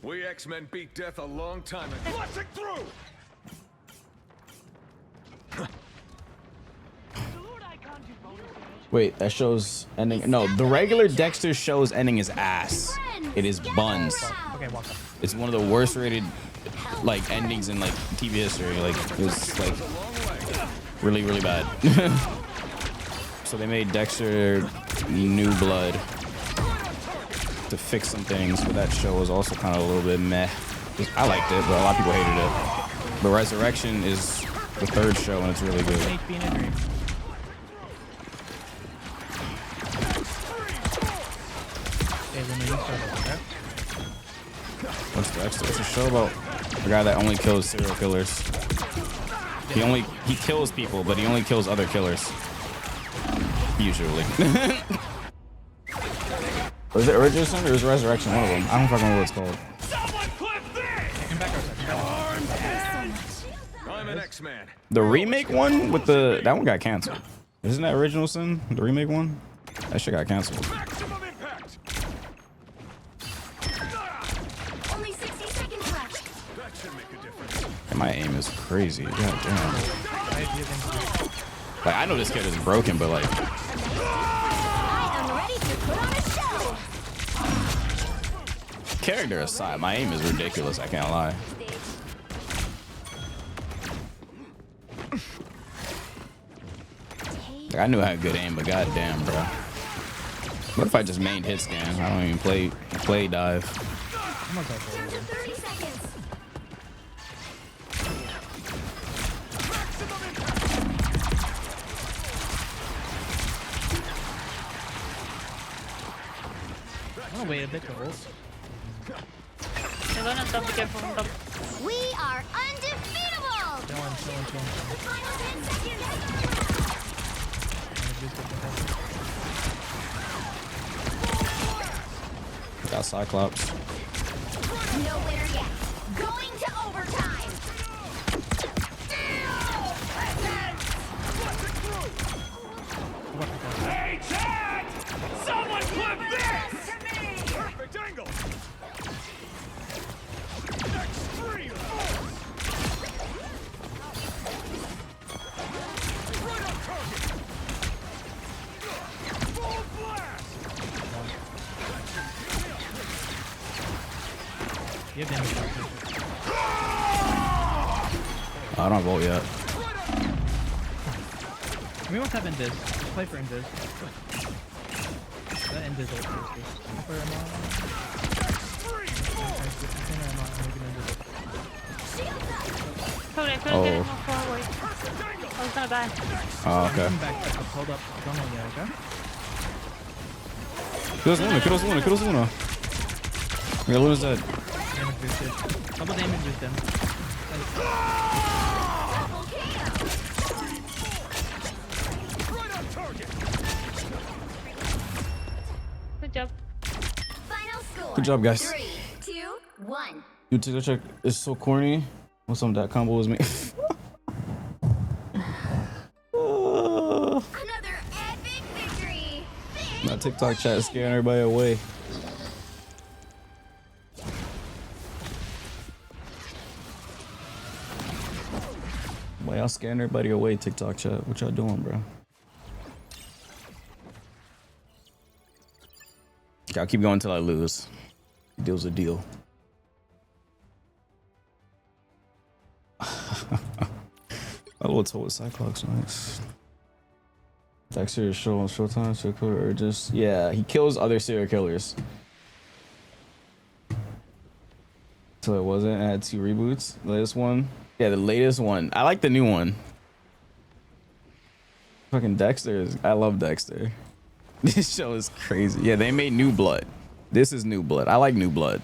We X-Men beat death a long time ago.
Blasting through!
Wait, that shows ending. No, the regular Dexter show's ending is ass. It is buns.
Okay, walk up.
It's one of the worst rated like endings in like TV history. Like it's like really, really bad. So they made Dexter New Blood to fix some things, but that show was also kind of a little bit meh. I liked it, but a lot of people hated it. But Resurrection is the third show and it's really good. What's Dexter? It's a show about a guy that only kills serial killers. He kills people, but he only kills other killers. Usually. Was it Original Sin or was Resurrection? One of them. I don't fucking know what it's called.
I'm an X-Man.
The remake one with that one got canceled. Isn't that Original Sin? The remake one? That shit got canceled.
Only 60 seconds left.
That should make a difference.
And my aim is crazy. God damn. Like I know this kid is broken, but like.
I am ready to put on a show.
Character aside, my aim is ridiculous. I can't lie. Like, I knew I had good aim, but goddamn, bro. What if I just mained hit scan? I don't even play dive.
30 seconds.
I'm gonna wait a bit to hold.
We are undefeatable.
Chillin'.
Final 10 seconds.
Got Cyclops.
No winner yet. Going to overtime.
Hey, Chad! Someone clip this!
Perfect angle.
Extreme force! Right on target! Full blast!
You have damage.
I don't vote yet.
We won't have Invis. Just play for Invis. That Invis ult first.
Cody, I couldn't get him more forward. I was gonna die.
Oh, okay.
Come back. Hold up. Don't know yet, okay?
Kill Luna. Yeah, Luna's dead.
Damage boosted. Double damage with them.
Good job.
Final score.
Good job, guys.
3, 2, 1.
YouTube check is so corny. What's up? That combo was me. TikTok chat scaring everybody away. Why y'all scaring everybody away, TikTok chat? What y'all doing, bro? Okay, I'll keep going until I lose. Deal's a deal. I will tell what Cyclops nice. Dexter is show on Showtime, serial killer, or just yeah, he kills other serial killers. So it wasn't. I had 2 reboots. The latest one, yeah, the latest one. I like the new one. Fucking Dexter is. I love Dexter. This show is crazy. Yeah, they made New Blood. This is New Blood. I like New Blood.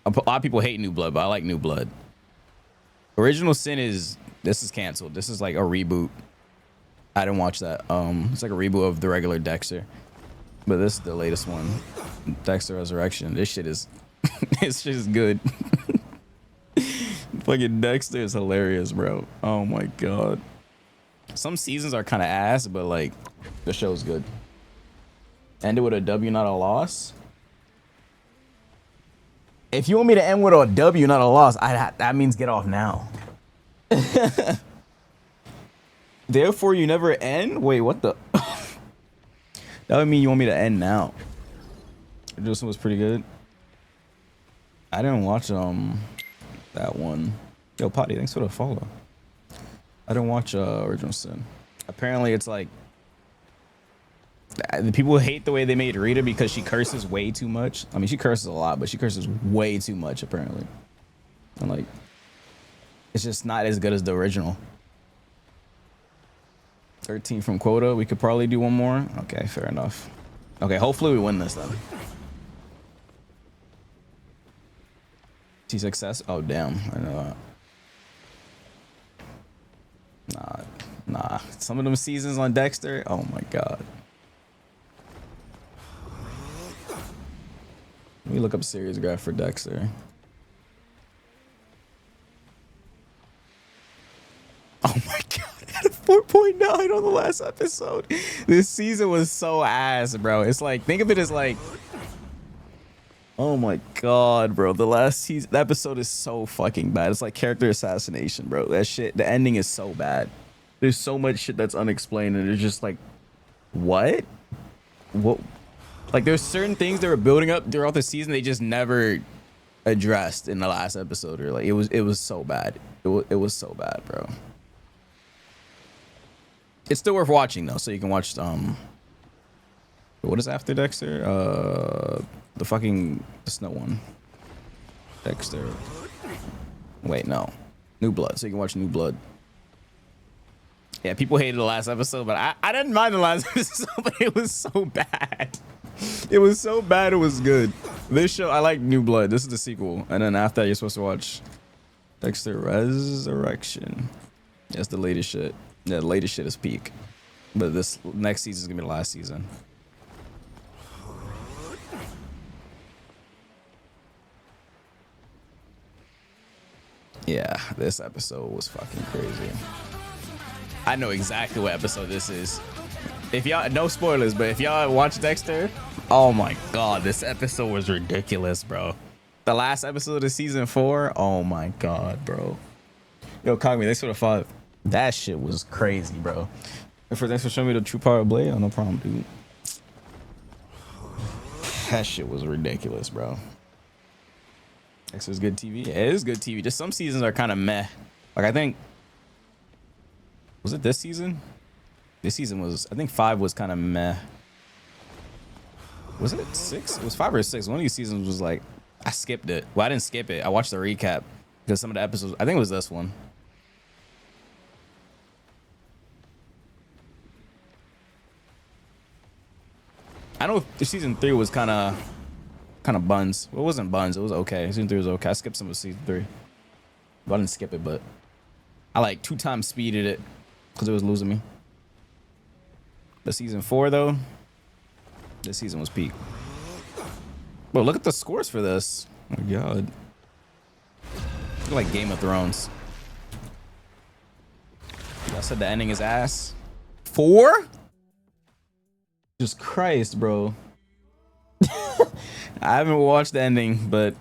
A lot of people hate New Blood, but I like New Blood. Original Sin is. This is canceled. This is like a reboot. I didn't watch that. It's like a reboot of the regular Dexter, but this is the latest one, Dexter Resurrection. This shit is, this shit is good. Fucking Dexter is hilarious, bro. Oh my god. Some seasons are kind of ass, but like the show's good. Ended with a W, not a loss. If you want me to end with a W, not a loss, that means get off now. Therefore, you never end? Wait, what the? That would mean you want me to end now. This one was pretty good. I didn't watch that one. Yo, Potty, thanks for the follow. I didn't watch Original Sin. Apparently, it's like the people hate the way they made Rita because she curses way too much. I mean, she curses a lot, but she curses way too much apparently. And like, it's just not as good as the original. 13 from quota. We could probably do one more. Okay, fair enough. Okay, hopefully we win this then. See success? Oh damn, I know that. Nah. Some of them seasons on Dexter. Oh my god. Let me look up series graph for Dexter. Oh my god, I had a 4.9 on the last episode. This season was so ass, bro. It's like, think of it as like, oh my god, bro. The last season, the episode is so fucking bad. It's like character assassination, bro. That shit, the ending is so bad. There's so much shit that's unexplained, and it's just like, what? Like, there's certain things they were building up throughout the season they just never addressed in the last episode. Or like, it was so bad. It was so bad, bro. It's still worth watching though, so you can watch what is after Dexter? The snow one. Dexter. Wait, no. New Blood. So you can watch New Blood. Yeah, people hated the last episode, but I didn't mind the last episode, but it was so bad. It was so bad it was good. This show, I like New Blood. This is the sequel. And then after that, you're supposed to watch Dexter Resurrection. That's the latest shit. Yeah, the latest shit is peak. But this next season is gonna be the last season. Yeah, this episode was fucking crazy. I know exactly what episode this is. If y'all, no spoilers, but if y'all watch Dexter, oh my god, this episode was ridiculous, bro. The last episode of season 4, oh my god, bro. Yo, Kagami, thanks for the 5. That shit was crazy, bro. And thanks for showing me the true power of Blade. Oh, no problem, dude. That shit was ridiculous, bro. Dexter's good TV. Yeah, it is good TV. Just some seasons are kind of meh. Like, I think, was it this season? This season was, I think 5 was kind of meh. Was it 6? It was 5 or 6. One of these seasons was like, I skipped it. Well, I didn't skip it. I watched the recap because some of the episodes, I think it was this one. I know season 3 was kind of buns. Well, it wasn't buns. It was okay. Season 3 was okay. I skipped some of season 3. Well, I didn't skip it, but I like 2 times speeded it because it was losing me. But season 4 though, this season was peak. Bro, look at the scores for this. Oh my god. Look like Game of Thrones. Y'all said the ending is ass. 4? Jesus Christ, bro. I haven't watched the ending, but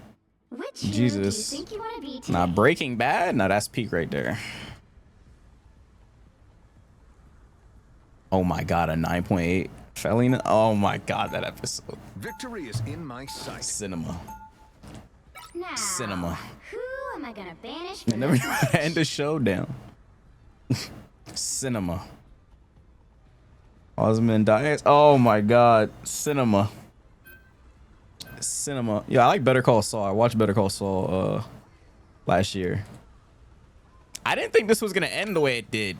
Which
Jesus.
do you think you want to be today?
Nah, Breaking Bad? Nah, that's peak right there. Oh my god, a 9.8. Felina? Oh my god, that episode.
Victory is in my sight.
Cinema.
Now,
Cinema.
who am I gonna banish?
I never end the showdown. Cinema. Osmond Dias. Oh my god. Cinema. Cinema. Yeah, I like Better Call Saul. I watched Better Call Saul last year. I didn't think this was gonna end the way it did.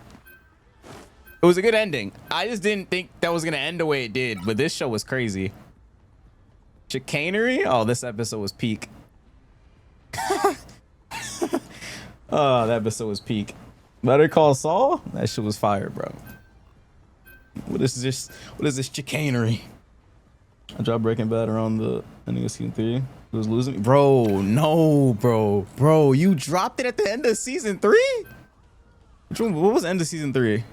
It was a good ending. I just didn't think that was gonna end the way it did, but this show was crazy. Chicanery? Oh, this episode was peak. Oh, that episode was peak. Better Call Saul? That shit was fire, bro. What is this? What is this chicanery? I dropped Breaking Bad around the ending of season 3. It was losing me. Bro, no, bro. Bro, you dropped it at the end of season 3? Which one? What was the end of season 3?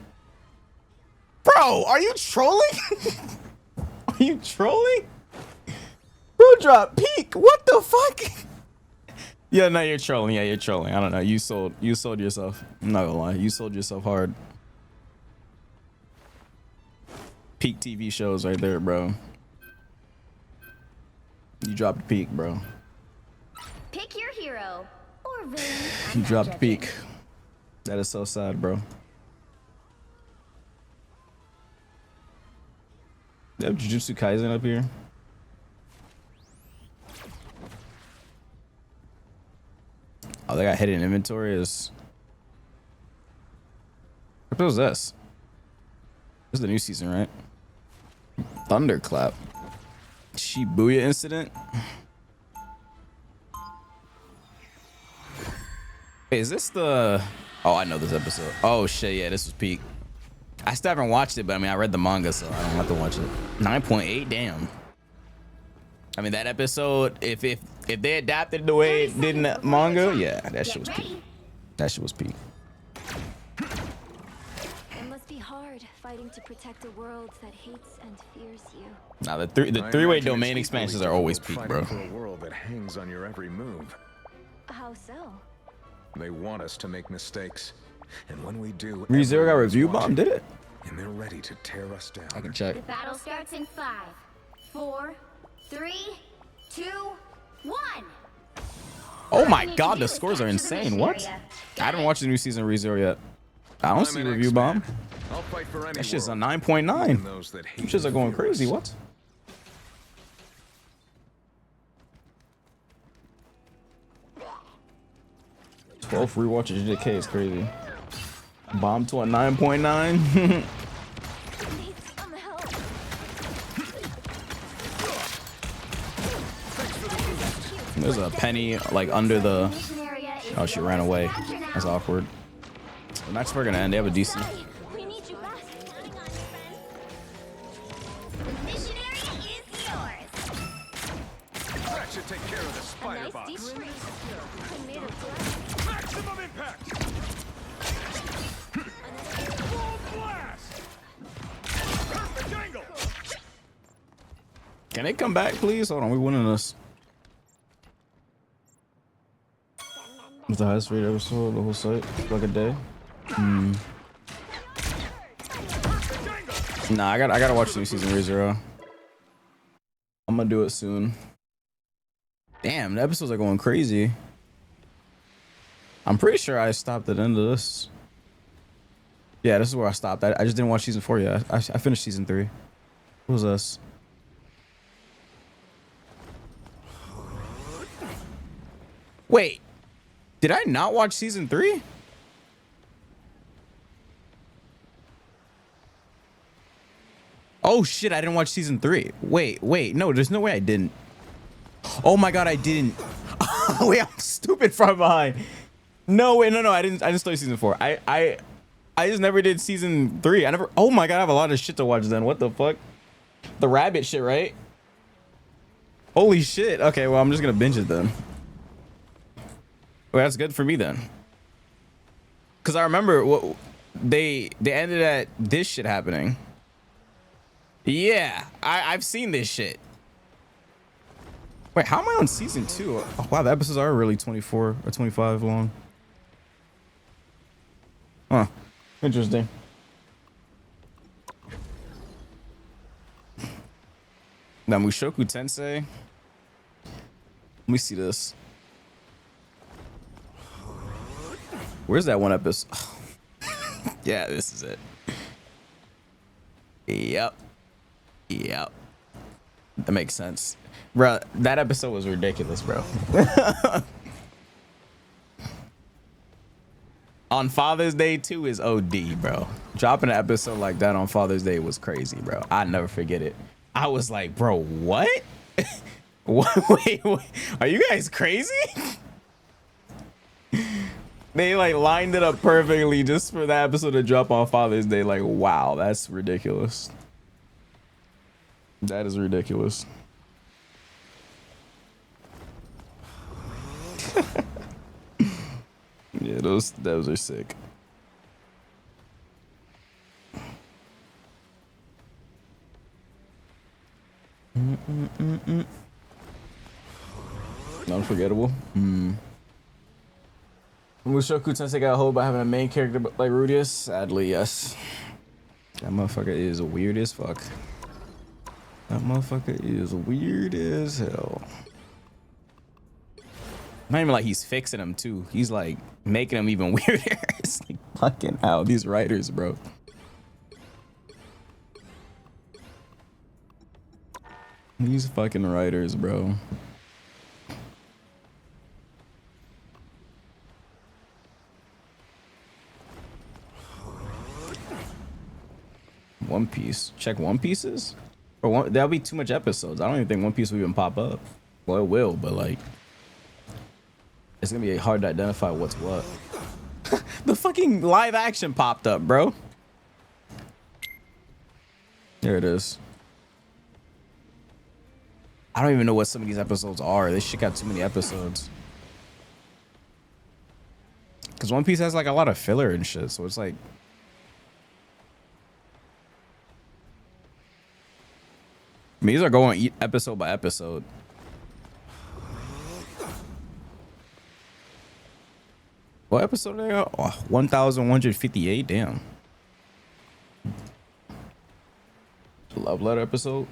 Bro, are you trolling? Are you trolling? Bro, drop peak. What the fuck? Yeah, no, you're trolling. Yeah, you're trolling. I don't know. You sold yourself. I'm not gonna lie. You sold yourself hard. Peak TV shows right there, bro. You dropped peak, bro.
Pick your hero or villain.
You dropped peak. That is so sad, bro. They have Jujutsu Kaisen up here. Oh, they got hidden inventory. What was this? This is the new season, right? Thunderclap. Shibuya incident. Wait, is this the... Oh, I know this episode. Oh, shit, yeah, this was peak. I still haven't watched it, but I mean, I read the manga, so I don't have to watch it. 9.8, damn. I mean, that episode, if they adapted the way it did in the manga, yeah, that shit was peak. That shit was peak.
It must be hard fighting to protect a world that hates and fears you.
Now the three-way domain expansions are always peak, bro.
For a world that hangs on your every move.
How so?
They want us to make mistakes, and when we do,
ReZero got review bomb, did it?
And they're ready to tear us down.
I can check.
The battle starts in 5, 4, 3, 2, 1.
Oh my god, the scores are insane. What? I haven't watched the new season of ReZero yet. I don't see review bomb. That shit's a 9.9. Those shits are going crazy. What? Twelve rewatches JK is crazy. Bomb to a 9.9. There's a penny like under the... Oh, she ran away. That's awkward. The match we're gonna end. They have a DC.
We need you back. The mission area is yours.
That should take care of the spider box. Maximum impact. Full blast. Perfect angle.
Can they come back, please? Hold on, we winning this. It's the highest rate episode, the whole site, like a day. Nah, I gotta watch the new season of ReZero. I'm gonna do it soon. Damn, the episodes are going crazy. I'm pretty sure I stopped at the end of this. Yeah, this is where I stopped. I just didn't watch season 4 yet. I finished season 3. What was this? Wait, did I not watch season 3? Oh shit, I didn't watch season 3. Wait, no, there's no way I didn't. Oh my god, I didn't. Wait, I'm stupid far behind. No, wait, no, I didn't start season 4. I just never did season 3. Oh my god, I have a lot of shit to watch then. What the fuck? The rabbit shit, right? Holy shit. Okay, well, I'm just gonna binge it then. Well, that's good for me then. Cause I remember what they ended at this shit happening. Yeah, I've seen this shit. Wait, how am I on season 2? Oh, wow, the episodes are really 24 or 25 long. Huh. Interesting. Now, Mushoku Tensei. Let me see this. Where's that one episode? Yeah, this is it. Yep. Yep. That makes sense. Bro, that episode was ridiculous, bro. On Father's Day 2 is OD, bro. Dropping an episode like that on Father's Day was crazy, bro. I'll never forget it. I was like, bro, what? What? Wait, are you guys crazy? They like lined it up perfectly just for that episode to drop on Father's Day. Like, wow, that's ridiculous. That is ridiculous. Yeah, those are sick. Unforgettable. Mushoku Tensei got hold by having a main character like Rudius? Sadly, yes. That motherfucker is weird as fuck. That motherfucker is weird as hell. Not even like he's fixing them too. He's like making them even weirder. It's like fucking hell, these writers, bro. These fucking writers, bro. One Piece. Check One Pieces? Or that'll be too much episodes. I don't even think One Piece will even pop up. Well, it will, but like, it's gonna be hard to identify what's what. The fucking live action popped up, bro. There it is. I don't even know what some of these episodes are. This shit got too many episodes. Because One Piece has like a lot of filler and shit, so it's like, I mean, these are going episode by episode. What episode are they on? Oh, 1158. Damn. Love letter episode.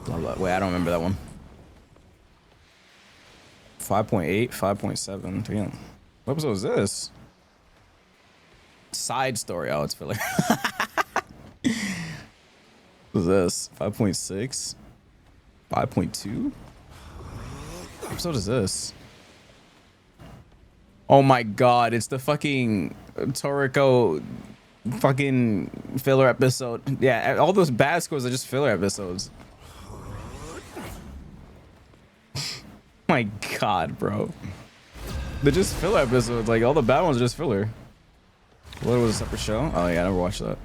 Wait, I don't remember that one. 5.8, 5.7. Damn. What episode is this? Side story. Oh, it's filler. What is this? 5.6? 5.2? What episode is this? Oh my god, it's the fucking Toriko fucking filler episode. Yeah, all those bad scores are just filler episodes. My god, bro. They're just filler episodes. Like, all the bad ones are just filler. What was a separate show? Oh yeah, I never watched that.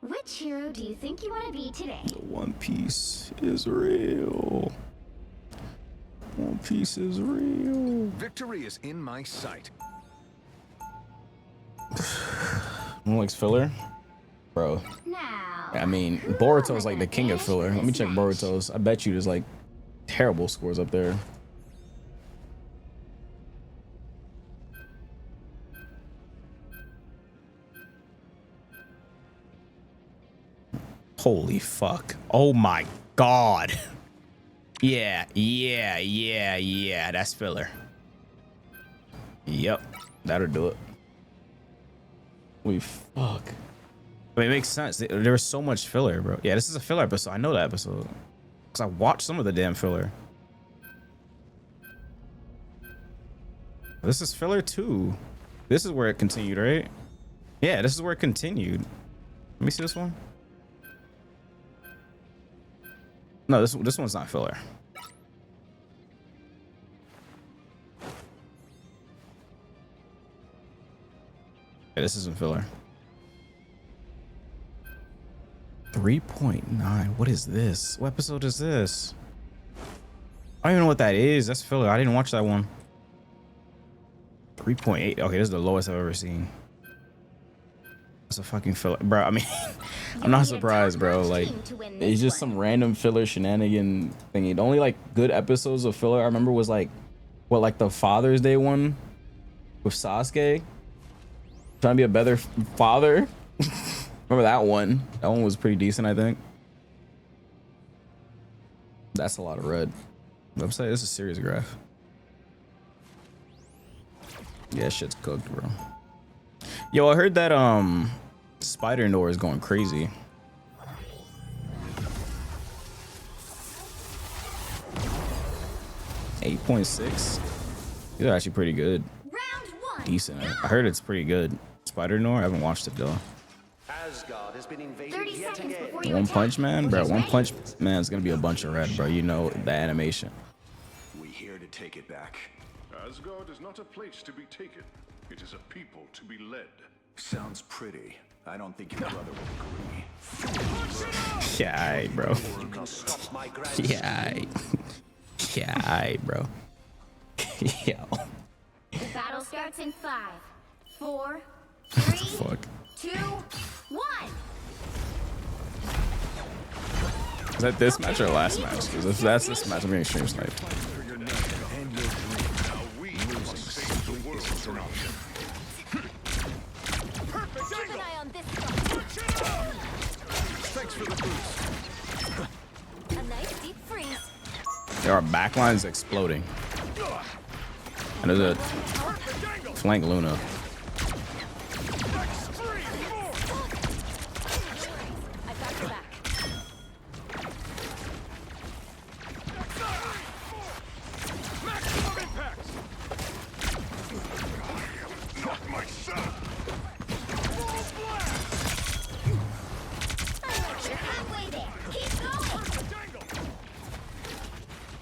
Which hero do you think you want to be today?
One Piece is real. One Piece is real.
Victory is in my sight.
One likes filler? Bro. I mean, Boruto's like the king of filler. Let me check Boruto's. I bet you there's like terrible scores up there. Holy fuck. Oh my god. Yeah. That's filler. Yep. That'll do it. Holy fuck. I mean, it makes sense. There was so much filler, bro. Yeah, this is a filler episode. I know that episode. Because I watched some of the damn filler. This is filler too. This is where it continued, right? Yeah, this is where it continued. Let me see this one. No, this one's not filler. Yeah, this isn't filler. 3.9. What is this? What episode is this? I don't even know what that is. That's filler. I didn't watch that one. 3.8. Okay, this is the lowest I've ever seen. It's a fucking filler, bro. I mean, I'm not surprised, bro. Like, it's just some random filler shenanigan thingy. The only like good episodes of filler I remember was like, what, like the Father's Day one with Sasuke trying to be a better father. Remember that one? That one was pretty decent, I think. That's a lot of red. But I'm saying this is serious graph. Yeah, shit's cooked, bro. Yo, I heard that Spider Noir is going crazy. .6. These are actually pretty good. Decent. I heard it's pretty good. Spider Noir, I haven't watched it though.
Asgard has been invaded yet again.
One Punch Man, bro. One Punch Man is gonna be a bunch of red, bro. You know the animation.
We here to take it back.
Asgard is not a place to be taken. It is a people to be led.
Sounds pretty. I don't think your brother would agree.
Yeah, aight, bro. Yeah, aight. Yeah, aight, bro. Yo.
The battle starts in 5, 4, 3,
Fuck.
2, 1.
Is that this match or last match? Because if that's this match, I'm getting stream sniped.
Thanks for the boost.
A nice deep freeze.
There are backlines exploding. And there's a flank Luna.
I got your back.
Maximum impact. Not my son.
You're halfway there. Keep going.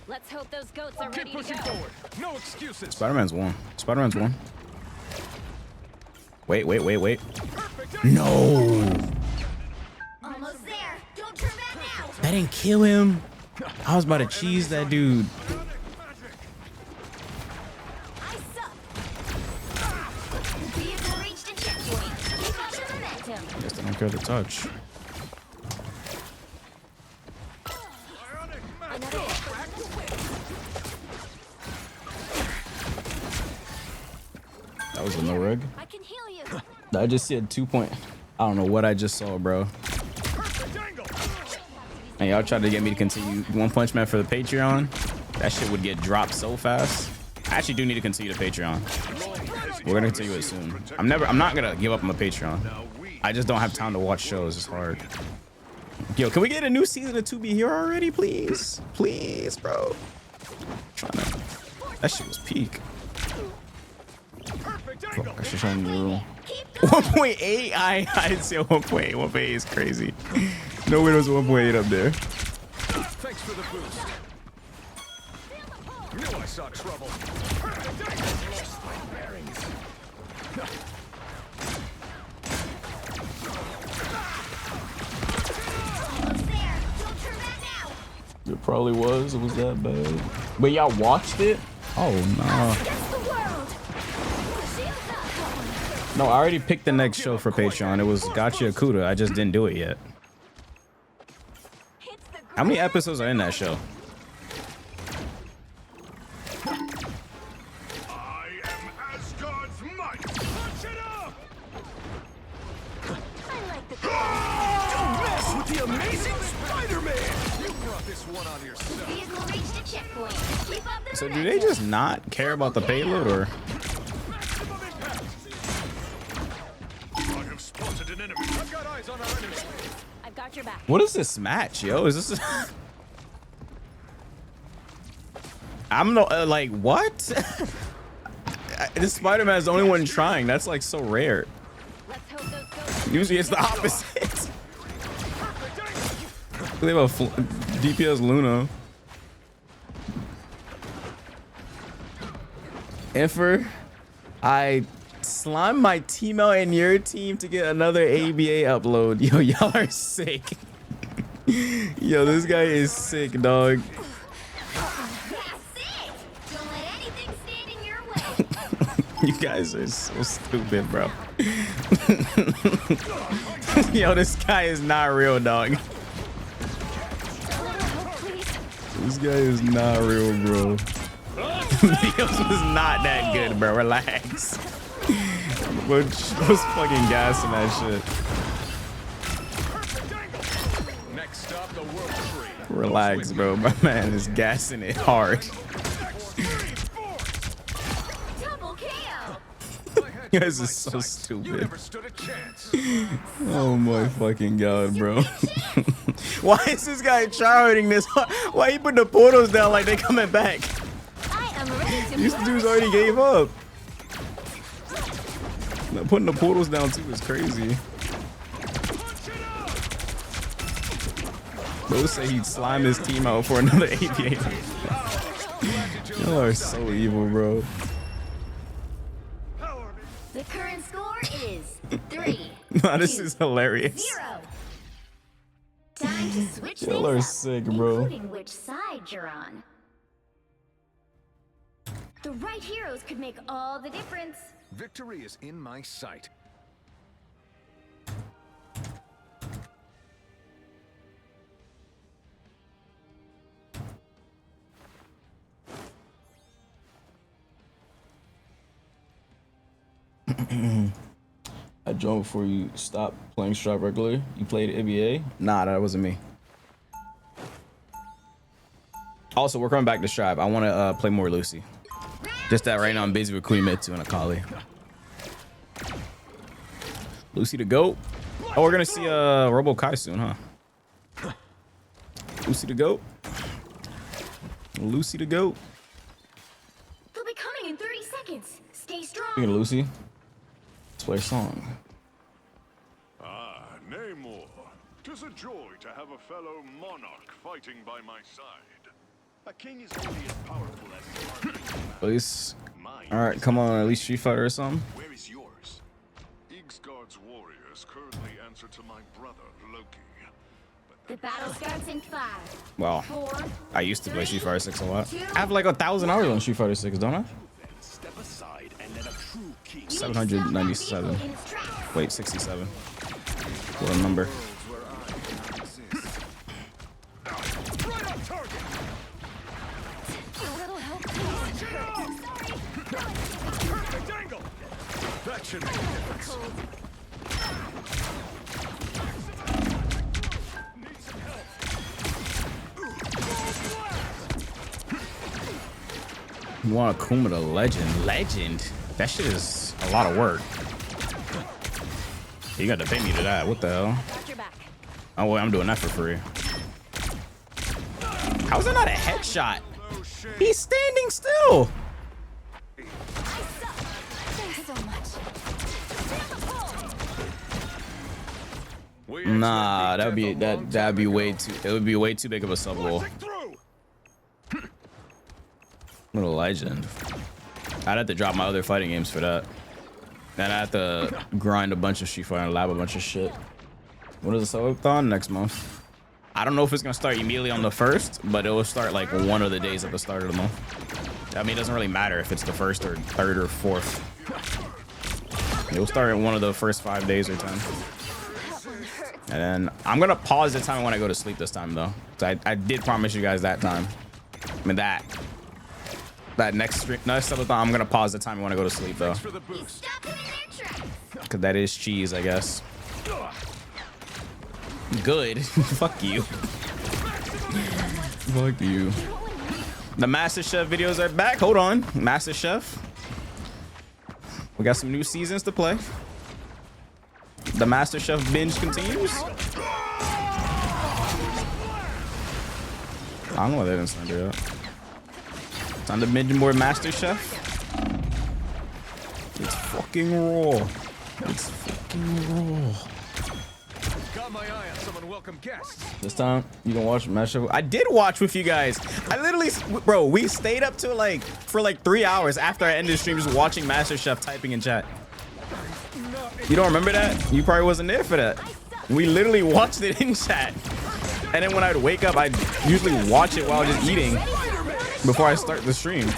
Let's hope those goats are
Keep
ready to
pushing
go.
forward. No excuses.
Spider-Man's one. Spider-Man's one. Wait. No.
Almost there. Don't turn back now.
I didn't kill him. I was about to cheese that dude.
I suck. Vehicle reached a checkpoint. Keep up the momentum.
Guess I don't care to touch. That was a no reg.
I can heal you.
I just see a 2 point. I don't know what I just saw, bro. And y'all tried to get me to continue One Punch Man for the Patreon. That shit would get dropped so fast. I actually do need to continue the Patreon. We're gonna continue it soon. I'm not gonna give up on my Patreon. I just don't have time to watch shows. It's hard. Yo, can we get a new season of 2B here already, please? Please, bro. That shit was peak. Fuck, I should show him the rule. 1.8? I say 1.8. 1.8 is crazy. No way was 1.8 up there.
Thanks for the boost. Knew I saw trouble.
It probably was. It was that bad. But y'all watched it? Oh, no. No, I already picked the next show for Patreon. It was Gotcha Akuda. I just didn't do it yet. How many episodes are in that show?
I am Asgard's might. Punch it up.
Don't mess with the amazing Spider-Man. You brought this one on yourself.
Vehicle reached a checkpoint. Keep up the
So do they just not care about the payload, or?
I have spotted an enemy.
I've got eyes on our enemy.
I've got your back.
What is this match, yo? Is this? I'm no like what? This Spider-Man is the only one trying. That's like so rare. Usually it's the opposite. They have a DPS Luna. Infer, I slime my team out in your team to get another ABA upload. Yo, y'all are sick. Yo, this guy is sick, dog. You guys are so stupid, bro. Yo, this guy is not real, dog. This guy is not real, bro. Videos was not that good, bro. Relax. Which was fucking gassing that shit.
Next stop, the world tree.
Relax, bro. My man is gassing it hard. You guys are so stupid. Oh my fucking god, bro. Why is this guy tryharding this hard? Why he put the portals down like they coming back? These dudes already gave up. Now, putting the portals down too is crazy. Bro say he'd slime his team out for another aviator. Y'all are so evil, bro.
The current score is 3.
Nah, this is hilarious.
0. Time to switch
Y'all are
things
sick,
up,
bro.
including which side you're on. The right heroes could make all the difference.
Victory is in my sight.
I joined before you stopped playing Stripe regularly. You played NBA? Nah, that wasn't me. Also, we're coming back to Stripe. I want to play more Lucy. Just that right now I'm busy with Kunimitsu and Akali. Lucy the GOAT. Oh, we're gonna see Robo Kai soon, huh? Lucy the GOAT. Lucy the GOAT.
They'll be coming in 30 seconds. Stay strong.
Speaking of Lucy, let's play a song.
Ah, Namor. 'Tis a joy to have a fellow monarch fighting by my side. A king is only as powerful as his army.
At least, all right, come on, at least Street Fighter or something.
Where is yours? Yggsgard's warriors currently answer to my brother, Loki.
The battle starts in 5.
Well,
4.
I used to play Street Fighter 6 a lot. I have like 1,000 hours on Street Fighter 6, don't I?
Step aside and let a true king.
797. Wait, 67. What a number.
That should make a difference.
You want Akuma the Legend? Legend? That shit is a lot of work. You got to pay me to that. What the hell? Oh, wait, I'm doing that for free. How is that not a headshot? He's standing still. Nah, that'd be way too. It would be way too big of a sub goal. What a legend. I'd have to drop my other fighting games for that. And I have to grind a bunch of Street Fighter and lab a bunch of shit. What is the subathon next month? I don't know if it's gonna start immediately on the 1st, but it will start like one of the days at the start of the month. I mean, it doesn't really matter if it's the 1st or 3rd or 4th. It will start in one of the first 5 days or 10. And then I'm gonna pause the time when I go to sleep this time though. So I did promise you guys that time. I mean that next subathon, I'm gonna pause the time when I go to sleep though. Cause that is cheese, I guess. Good. Fuck you. Fuck you. The MasterChef videos are back. Hold on. MasterChef. We got some new seasons to play. The MasterChef binge continues. I don't know why they didn't send it up. Time to binge more MasterChef. It's fucking raw. It's fucking raw.
Got my eye on someone welcome guests.
This time you can watch MasterChef. I did watch with you guys. I literally, bro, we stayed up to for 3 hours after I ended the stream just watching MasterChef typing in chat. You don't remember that? You probably wasn't there for that. We literally watched it in chat. And then when I'd wake up, I'd usually watch it while just eating before I start the stream.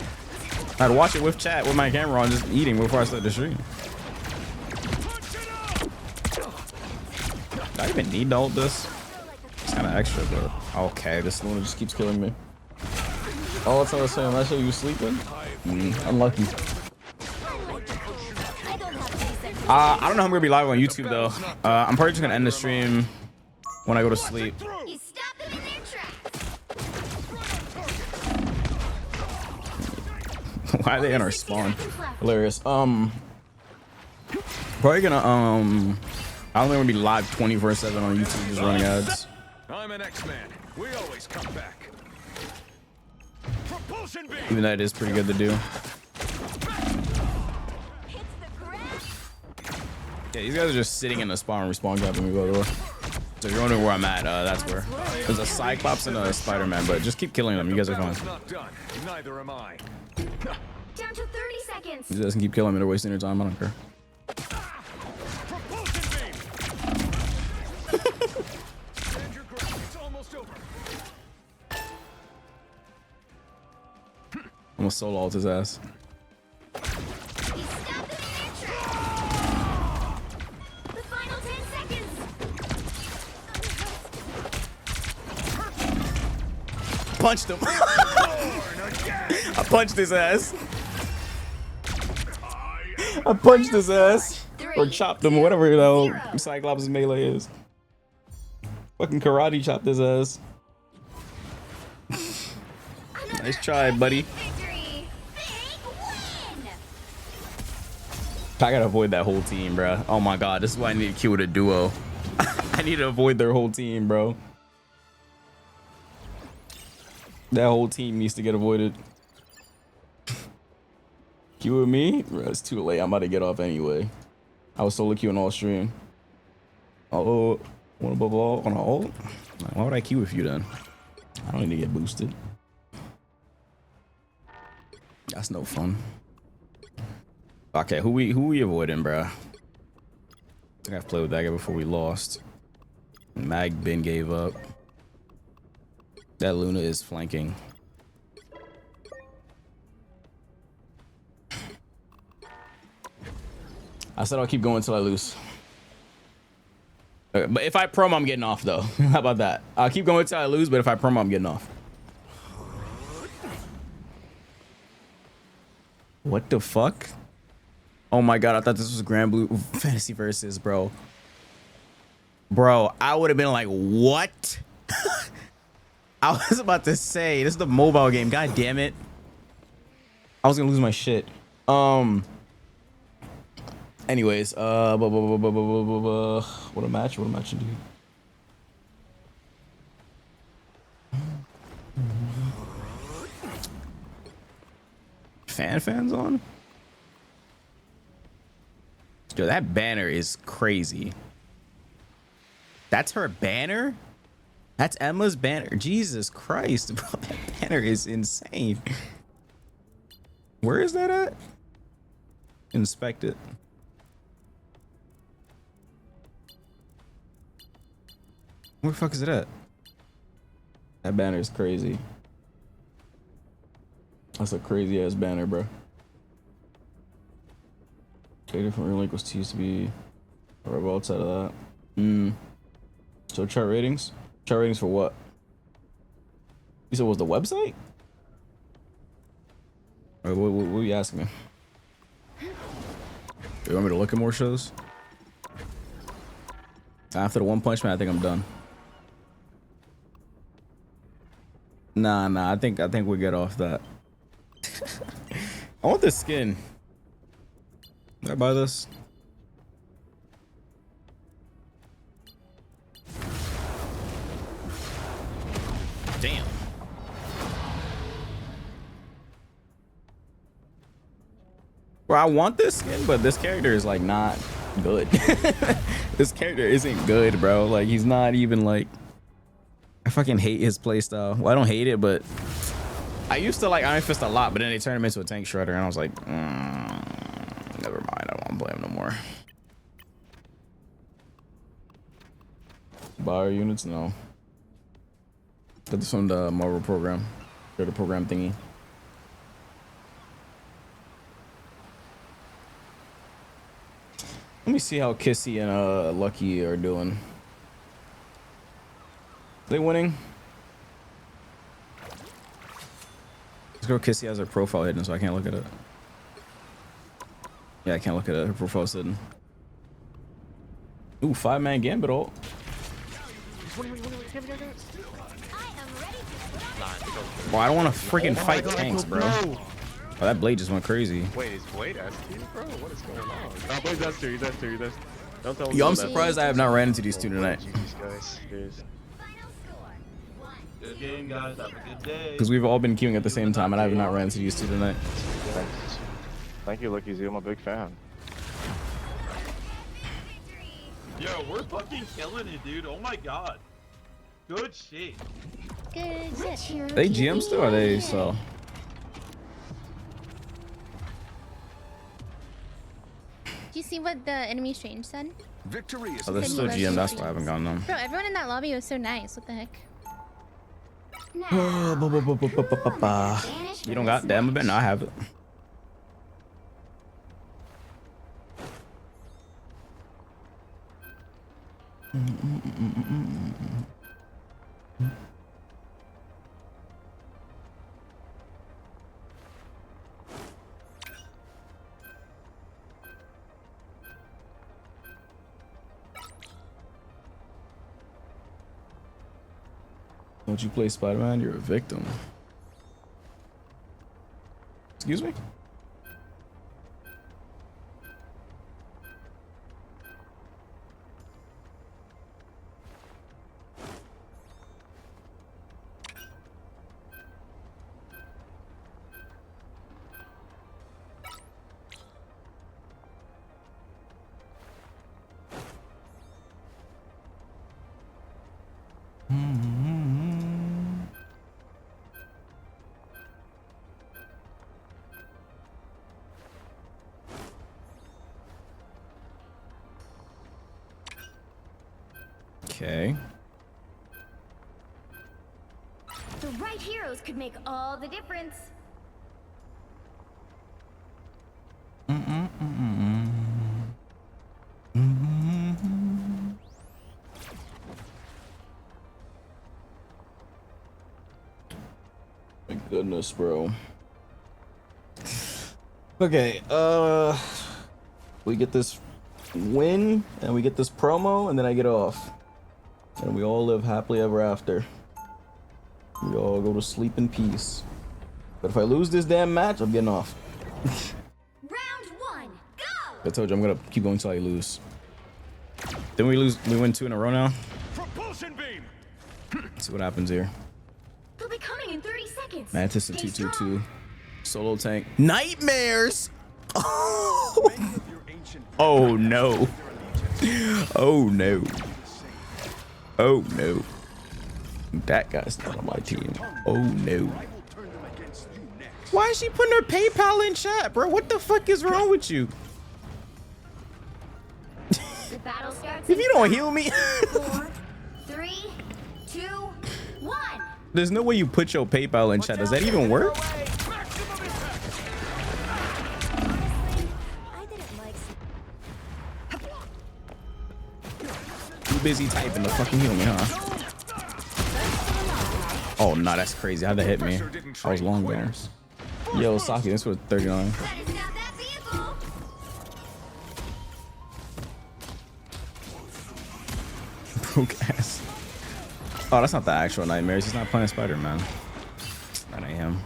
I'd watch it with chat with my camera on, just eating before I start the stream. Do I even need to hold this? It's kind of extra, but okay. This Luna just keeps killing me. Oh, that's what I was saying. Last show you sleeping? Unlucky. I don't know how I'm gonna be live on YouTube though. I'm probably just gonna end the stream when I go to sleep.
You stop them in their tracks.
Why are they in our spawn? Hilarious. Probably gonna I don't think I'm gonna be live 24/7 on YouTube just running ads.
I'm an X-Man. We always come back. Propulsion beam.
Even though it is pretty good to do. Yeah, these guys are just sitting in the spawn respawn capping me, by the way. So if you're wondering where I'm at, that's where. There's a Cyclops and a Spider-Man, but just keep killing them. You guys are fine.
Not done. Neither am I.
Down to 30 seconds.
You guys can keep killing me. They're wasting your time. I don't care.
Propulsion beam. Stand your ground. It's almost over.
I'm gonna solo ult his ass. Punched him. I punched his ass. I punched his ass. Or chopped him, whatever the hell Cyclops' melee is. Fucking karate chopped his ass. Nice try, buddy. I gotta avoid that whole team, bro. Oh my god, this is why I need to queue with a duo. I need to avoid their whole team, bro. That whole team needs to get avoided. Queue with me? Bro, it's too late. I'm about to get off anyway. I was solo queuing all stream. Oh, one above all on an ult? Why would I queue with you then? I don't need to get boosted. That's no fun. Okay, who we avoiding, bro? I think I've played with that guy before we lost. Mag Ben gave up. That Luna is flanking. I said I'll keep going until I lose. Okay, but if I promo, I'm getting off though. How about that? I'll keep going until I lose, but if I promo, I'm getting off. What the fuck? Oh my god, I thought this was Grand Blue Fantasy Versus, bro. Bro, I would have been like, what? I was about to say, this is the mobile game. God damn it. I was gonna lose my shit. Anyways, what a match, indeed. Fans on? Yo, that banner is crazy. That's her banner? That's Emma's banner. Jesus Christ, bro, that banner is insane. Where is that at? Inspect it. Where the fuck is it at? That banner is crazy. That's a crazy ass banner, bro. Okay, different relinquished used to be a rebel outside of that. So chart ratings? Chart ratings for what? You said it was the website? Or what are you asking me? You want me to look at more shows? After the One Punch Man, I think I'm done. Nah, I think we get off that. I want this skin. Did I buy this? Damn. Well, I want this skin, but this character is like not good. This character isn't good, bro. Like he's not even like. I fucking hate his playstyle. Well, I don't hate it, but I used to like Iron Fist a lot, but then they turned him into a tank shredder, and I was like, never mind. I don't want to play him no more. Buyer units, no. Got this from the Marvel program, or the program thingy. Let me see how Kissy and Lucky are doing. They winning? This girl Kissy has her profile hidden, so I can't look at it. Yeah, I can't look at it. Her profile's hidden. Ooh, 5-man gambit ult. Bro, I don't want to freaking fight tanks, bro. Oh, that blade just went crazy.
Wait, is Blade S2, bro? What is going on? No, Blade's S2, he's S2, he's S2. Don't tell him.
Yo, I'm surprised I have not ran into these two tonight.
Good game, guys. Have a good day.
Because we've all been queuing at the same time, and I have not ran into these two tonight.
Thank you, Lucky Z. I'm a big fan.
Yo, we're fucking killing it, dude. Oh my god. Good shit.
Good shit.
They GM still, or are they so?
Do you see what the enemy strange said?
Victory is
Oh, they're still GM. That's why I haven't gotten them.
Bro, everyone in that lobby was so nice. What the heck?
You don't got damn bit? No, I have it. Don't you play Spider-Man? You're a victim. Excuse me? Okay.
The right heroes could make all the difference.
My goodness, bro. Okay, we get this win and we get this promo and then I get off. And we all live happily ever after. We all go to sleep in peace. But if I lose this damn match, I'm getting off.
Round one, go!
I told you I'm gonna keep going until I lose. Then we lose. We win 2 in a row now.
Propulsion beam.
Let's see what happens here.
They'll be coming in 30 seconds.
Mantis and 222. Solo tank. Nightmares. Oh, oh no. Oh no. Oh no. That guy's not on my team. Oh no. Why is she putting her PayPal in chat, bro? What the fuck is wrong with you?
The battle starts
If you don't heal me.
4, 3, 2, 1.
There's no way you put your PayPal in chat. Does that even work? Too busy typing to fucking heal me, huh? Oh, no, that's crazy. How'd that hit me? I was long there. Yo, Saki, this was 39. Broke ass. Oh, that's not the actual Nightmares. He's not playing Spider-Man. That ain't him.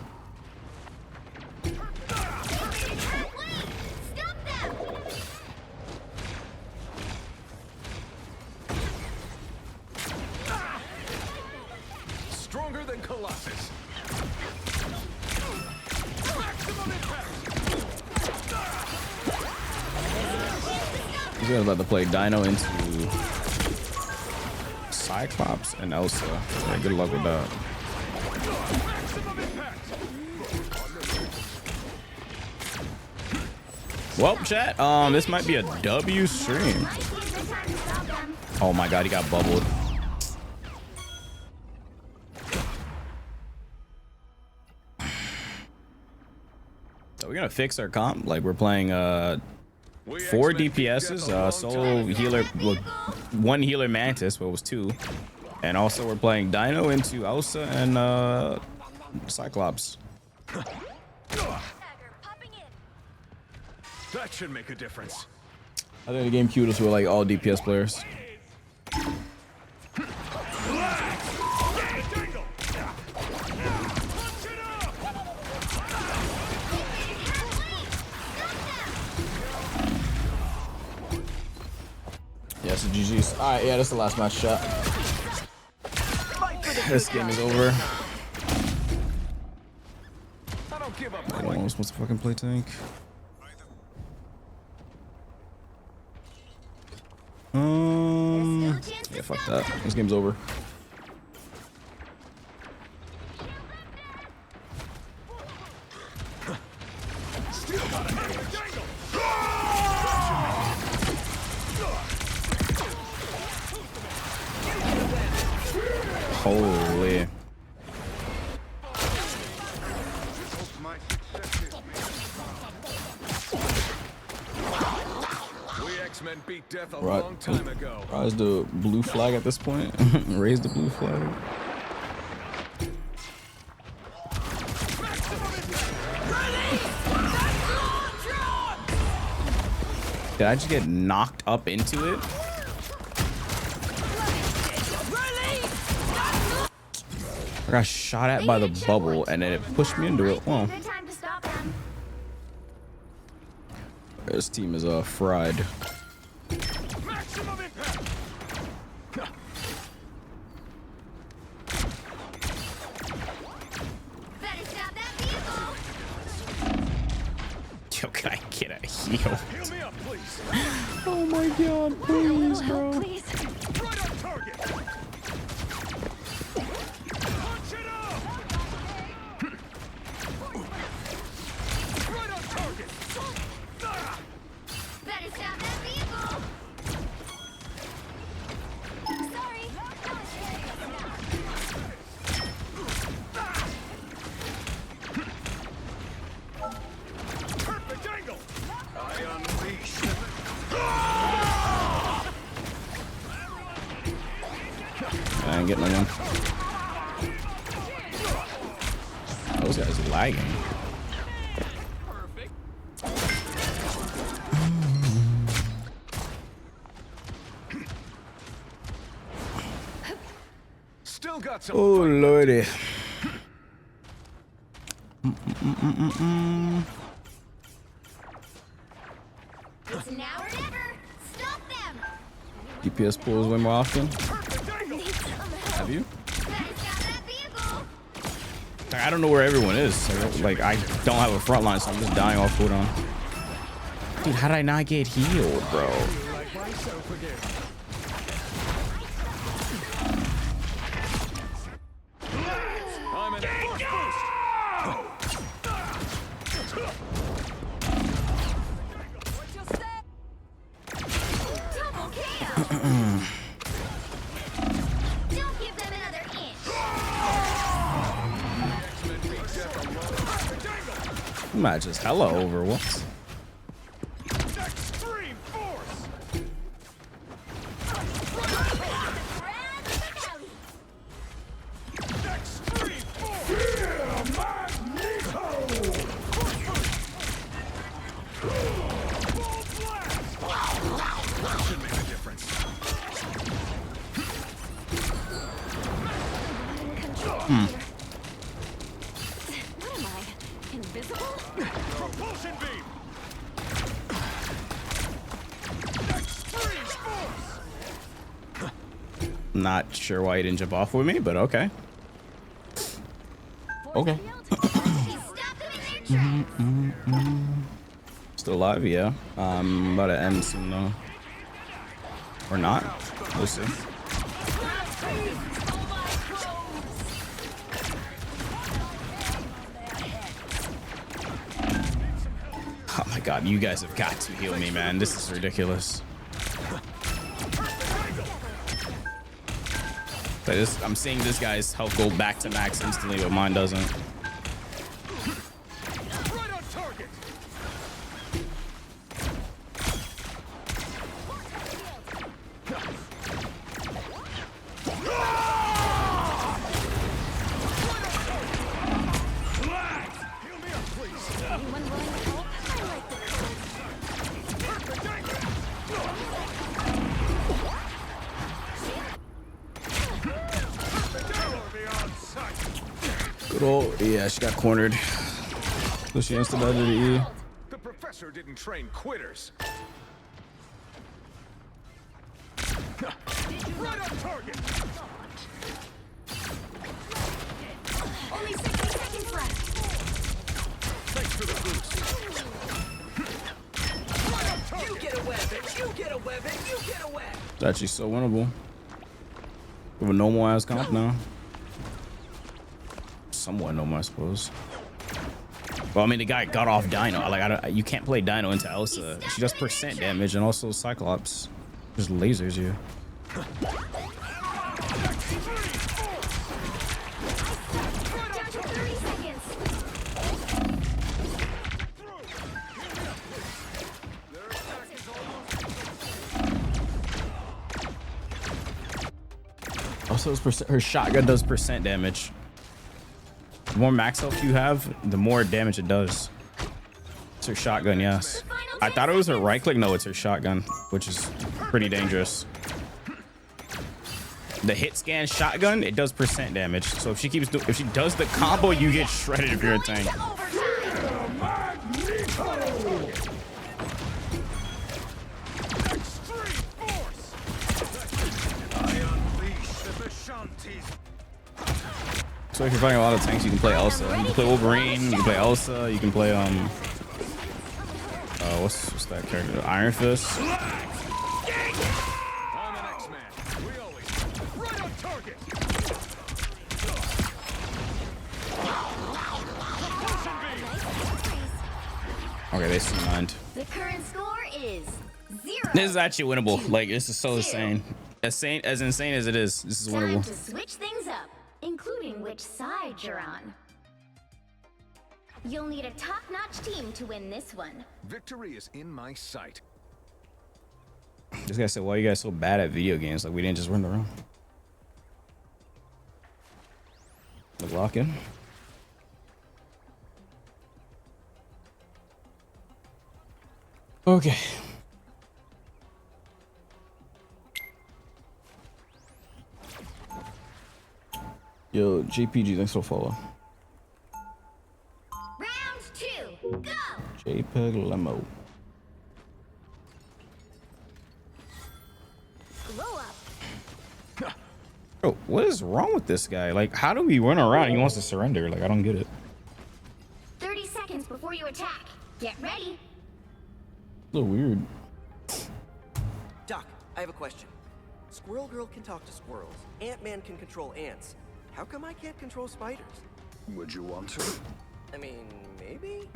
Stronger than Colossus.
He's gonna let the play Dino into Cyclops and Elsa. Yeah, good luck with that. Well, chat, this might be a W stream. Oh my god, he got bubbled. So we're gonna fix our comp. Like we're playing 4 DPSs, solo healer, well, 1 healer Mantis, but it was 2. And also we're playing Dino into Elsa and Cyclops.
That should make a difference.
I think the game queued us with like all DPS players. Yeah, so GG's. Alright, yeah, that's the last match shot. This game is over. I don't know, supposed to fucking play tank. Yeah, fuck that. This game's over. Holy.
X-Men beat death a
Right.
long time ago.
Rise the blue flag at this point. Raise the blue flag. Did I just get knocked up into it? I got shot at by the bubble and then it pushed me into it. Well, this team is fried. Yo, can I get a heal?
Heal me up, please.
Oh my god, please, bro.
Please. Right on target. Punch it up. Right on target.
Better stop that vehicle. Sorry.
Perfect angle. I unleash.
I ain't getting no one. Those guys are lagging.
Still got some.
Oh lordy.
It's now or never. Stop them.
DPS pulls way more often. Have you? Like, I don't know where everyone is. Like I don't have a front line, so I'm just dying off cooldown. Dude, how did I not get healed, bro?
I'm an
Don't give them another inch.
Match is hella over. What?
extreme force. Extreme force.
That should make a difference.
What am I? Invisible?
Propulsion beam. Extreme force.
Not sure why he didn't jump off with me, but okay. Okay. Still alive, yeah. I'm about to end soon though. Or not. We'll see. Oh my god, you guys have got to heal me, man. This is ridiculous. I'm seeing this guy's health go back to max instantly, but mine doesn't.
Right on target.
Oh, yeah, she got cornered. So she insta dodged the E.
The professor didn't train quitters.
Right on target.
Only 60 seconds left.
Thanks for the boost. You get a weapon. You get a weapon. You get a weapon.
It's actually so winnable. With a normal ass comp now. Somewhat normal, I suppose. Well, I mean, the guy got off Dino. Like, you can't play Dino into Elsa. She does % damage and also Cyclops just lasers you. Also, her shotgun does % damage. The more max health you have, the more damage it does. It's her shotgun, yes. I thought it was her right click. No, it's her shotgun, which is pretty dangerous. The hit scan shotgun, it does % damage. So if she does the combo, you get shredded if you're a tank. So if you're fighting a lot of tanks, you can play Elsa. You can play Wolverine, you can play Elsa, you can play what's that character? Iron Fist. Okay, they mind.
The current score is 0.
This is actually winnable. Like, this is so insane. As insane as it is, this is winnable.
Time to switch things up, including which side you're on. You'll need a top-notch team to win this one.
Victory is in my sight.
This guy said, why are you guys so bad at video games? Like, we didn't just run around. Like, lock in. Okay. Yo, JPG, thanks for the follow.
Round 2, go!
JPEG Lemo.
Blow up.
Bro, what is wrong with this guy? Like, how do we run around? He wants to surrender. Like, I don't get it.
30 seconds before you attack. Get ready.
A little weird.
Doc, I have a question. Squirrel Girl can talk to squirrels. Ant-Man can control ants. How come I can't control spiders?
Would you want to?
I mean, maybe?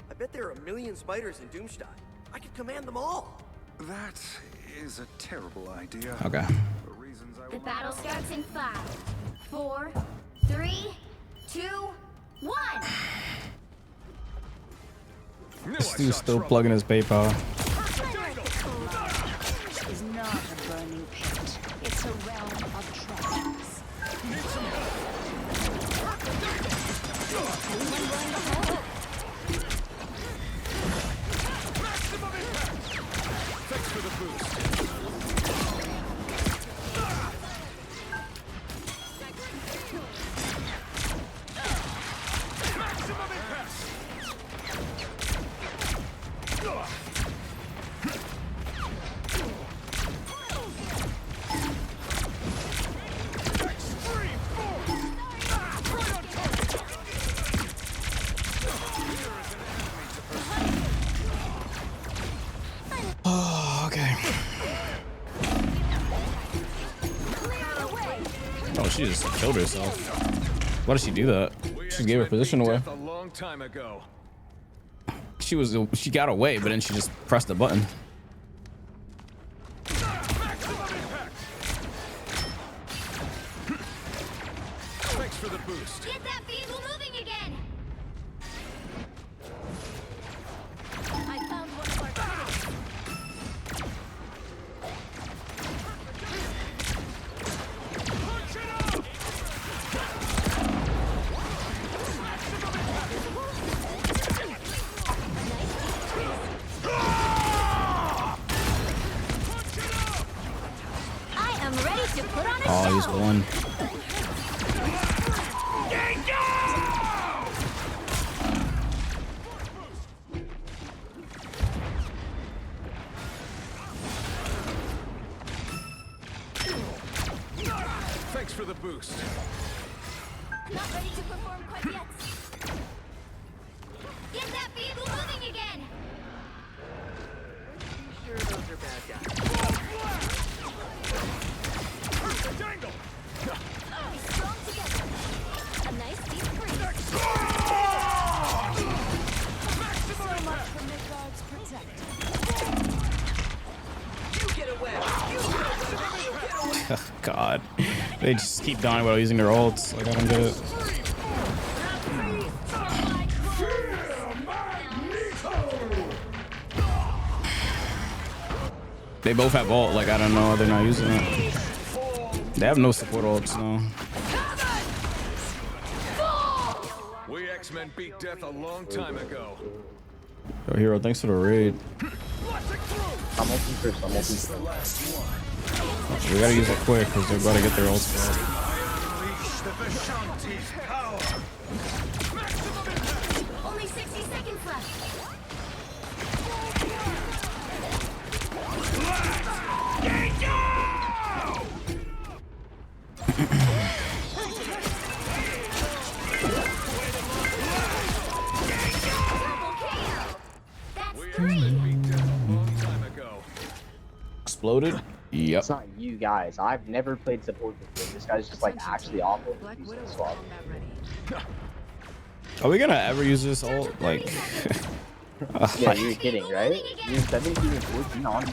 I bet there are a million spiders in Doomstadt. I could command them all.
That is a terrible idea.
Okay.
For reasons I
The
will
battle
not
starts in 5, 4, 3, 2, 1.
This dude's still plugging his PayPal.
Is not a burning pit. It's a realm of treasures.
Thanks for the boost. Maximum impact.
Oh, okay. Oh, she just killed herself. Why did she do that? She gave her position away.
a long time ago.
She got away, but then she just pressed the button.
Thanks for the boost.
Get that vehicle moving again.
I found one of our critics.
I am ready to put on a
Oh, he's
show.
one.
Thanks for the boost.
Not ready to perform quite yet. Get that vehicle moving again!
Sure, those are bad guys.
Be strong together. A nice deep breath.
So much for Midgard's protector.
You get away! You get away!
God, they just keep dying while using their ults. Like I don't get it. They both have ult. Like I don't know why they're not using it. They have no support ults no.
We X-Men beat death a long time ago.
Yo, Hero, thanks for the raid.
I'm open first. I'm open first.
We gotta use it quick because they're about to get their ults back.
Only 60 seconds left.
Exploded? Yep.
It's not you guys. I've never played support before. This guy's just like actually awful.
Are we gonna ever use this ult? Like,
yeah, you're kidding, right? You're 17-14 on the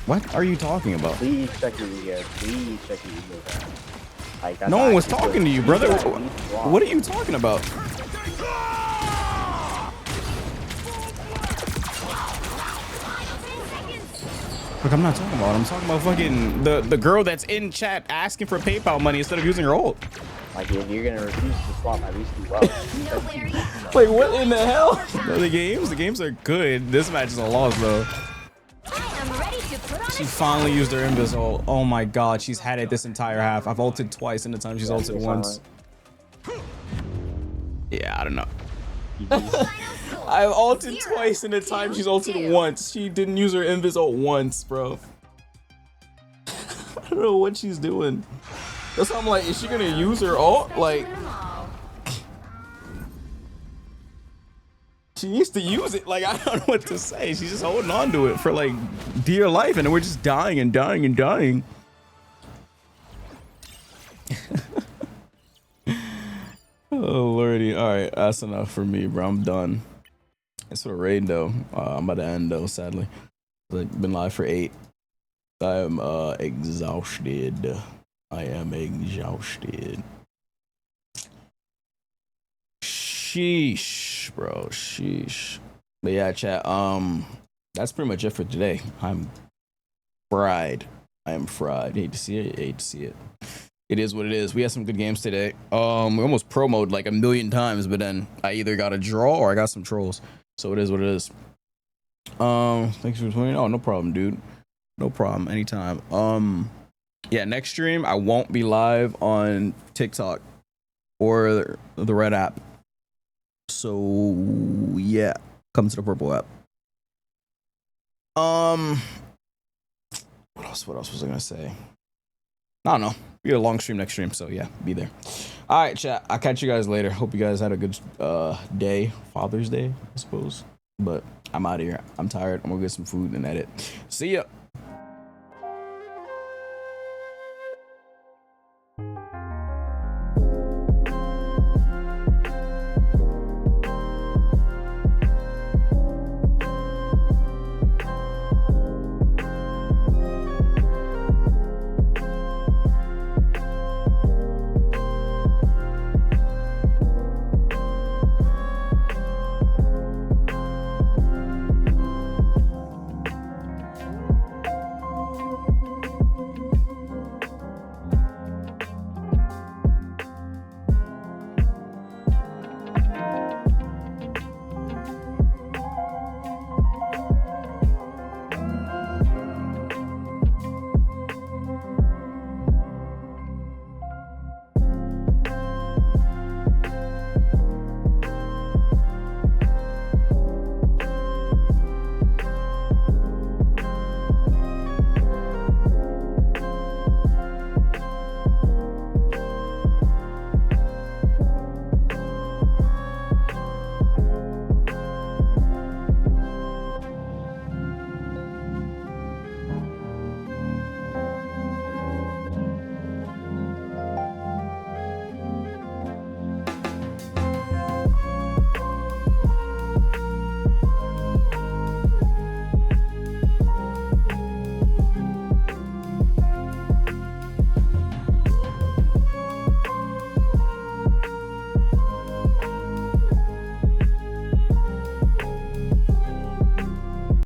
what are you talking about?
Please check your ego. Please check your ego. Like,
no one was talking to you, brother. What are you talking about? Look, I'm not talking about. I'm talking about fucking the girl that's in chat asking for PayPal money instead of using her ult.
Like if you're gonna refuse to swap, at least do well.
Like what in the hell? No, the games are good. This match is a loss though. She finally used her Invis ult. Oh my god, she's had it this entire half. I've ulted twice in the time she's ulted once. Yeah, I don't know. I've ulted twice in the time she's ulted once. She didn't use her Invis ult once, bro. I don't know what she's doing. That's why I'm like, is she gonna use her ult? Like, she needs to use it. Like, I don't know what to say. She's just holding on to it for like dear life, and we're just dying and dying and dying. Oh lordy! All right, that's enough for me, bro. I'm done. It's for the raid though. I'm about to end though, sadly. Like, been live for 8. I am exhausted. I am exhausted. Sheesh, bro. Sheesh. But yeah, chat. That's pretty much it for today. I'm fried. I am fried. Hate to see it. Hate to see it. It is what it is. We had some good games today. We almost promoed like 1,000,000 times, but then I either got a draw or I got some trolls. So it is what it is. Thanks for joining. Oh, no problem, dude. No problem. Anytime. Yeah, next stream I won't be live on TikTok or the red app. So yeah, come to the purple app. What else was I gonna say? I don't know. We got a long stream next stream, so yeah, be there. All right, chat. I'll catch you guys later. Hope you guys had a good day, Father's Day, I suppose. But I'm out of here. I'm tired. I'm gonna get some food and edit. See ya.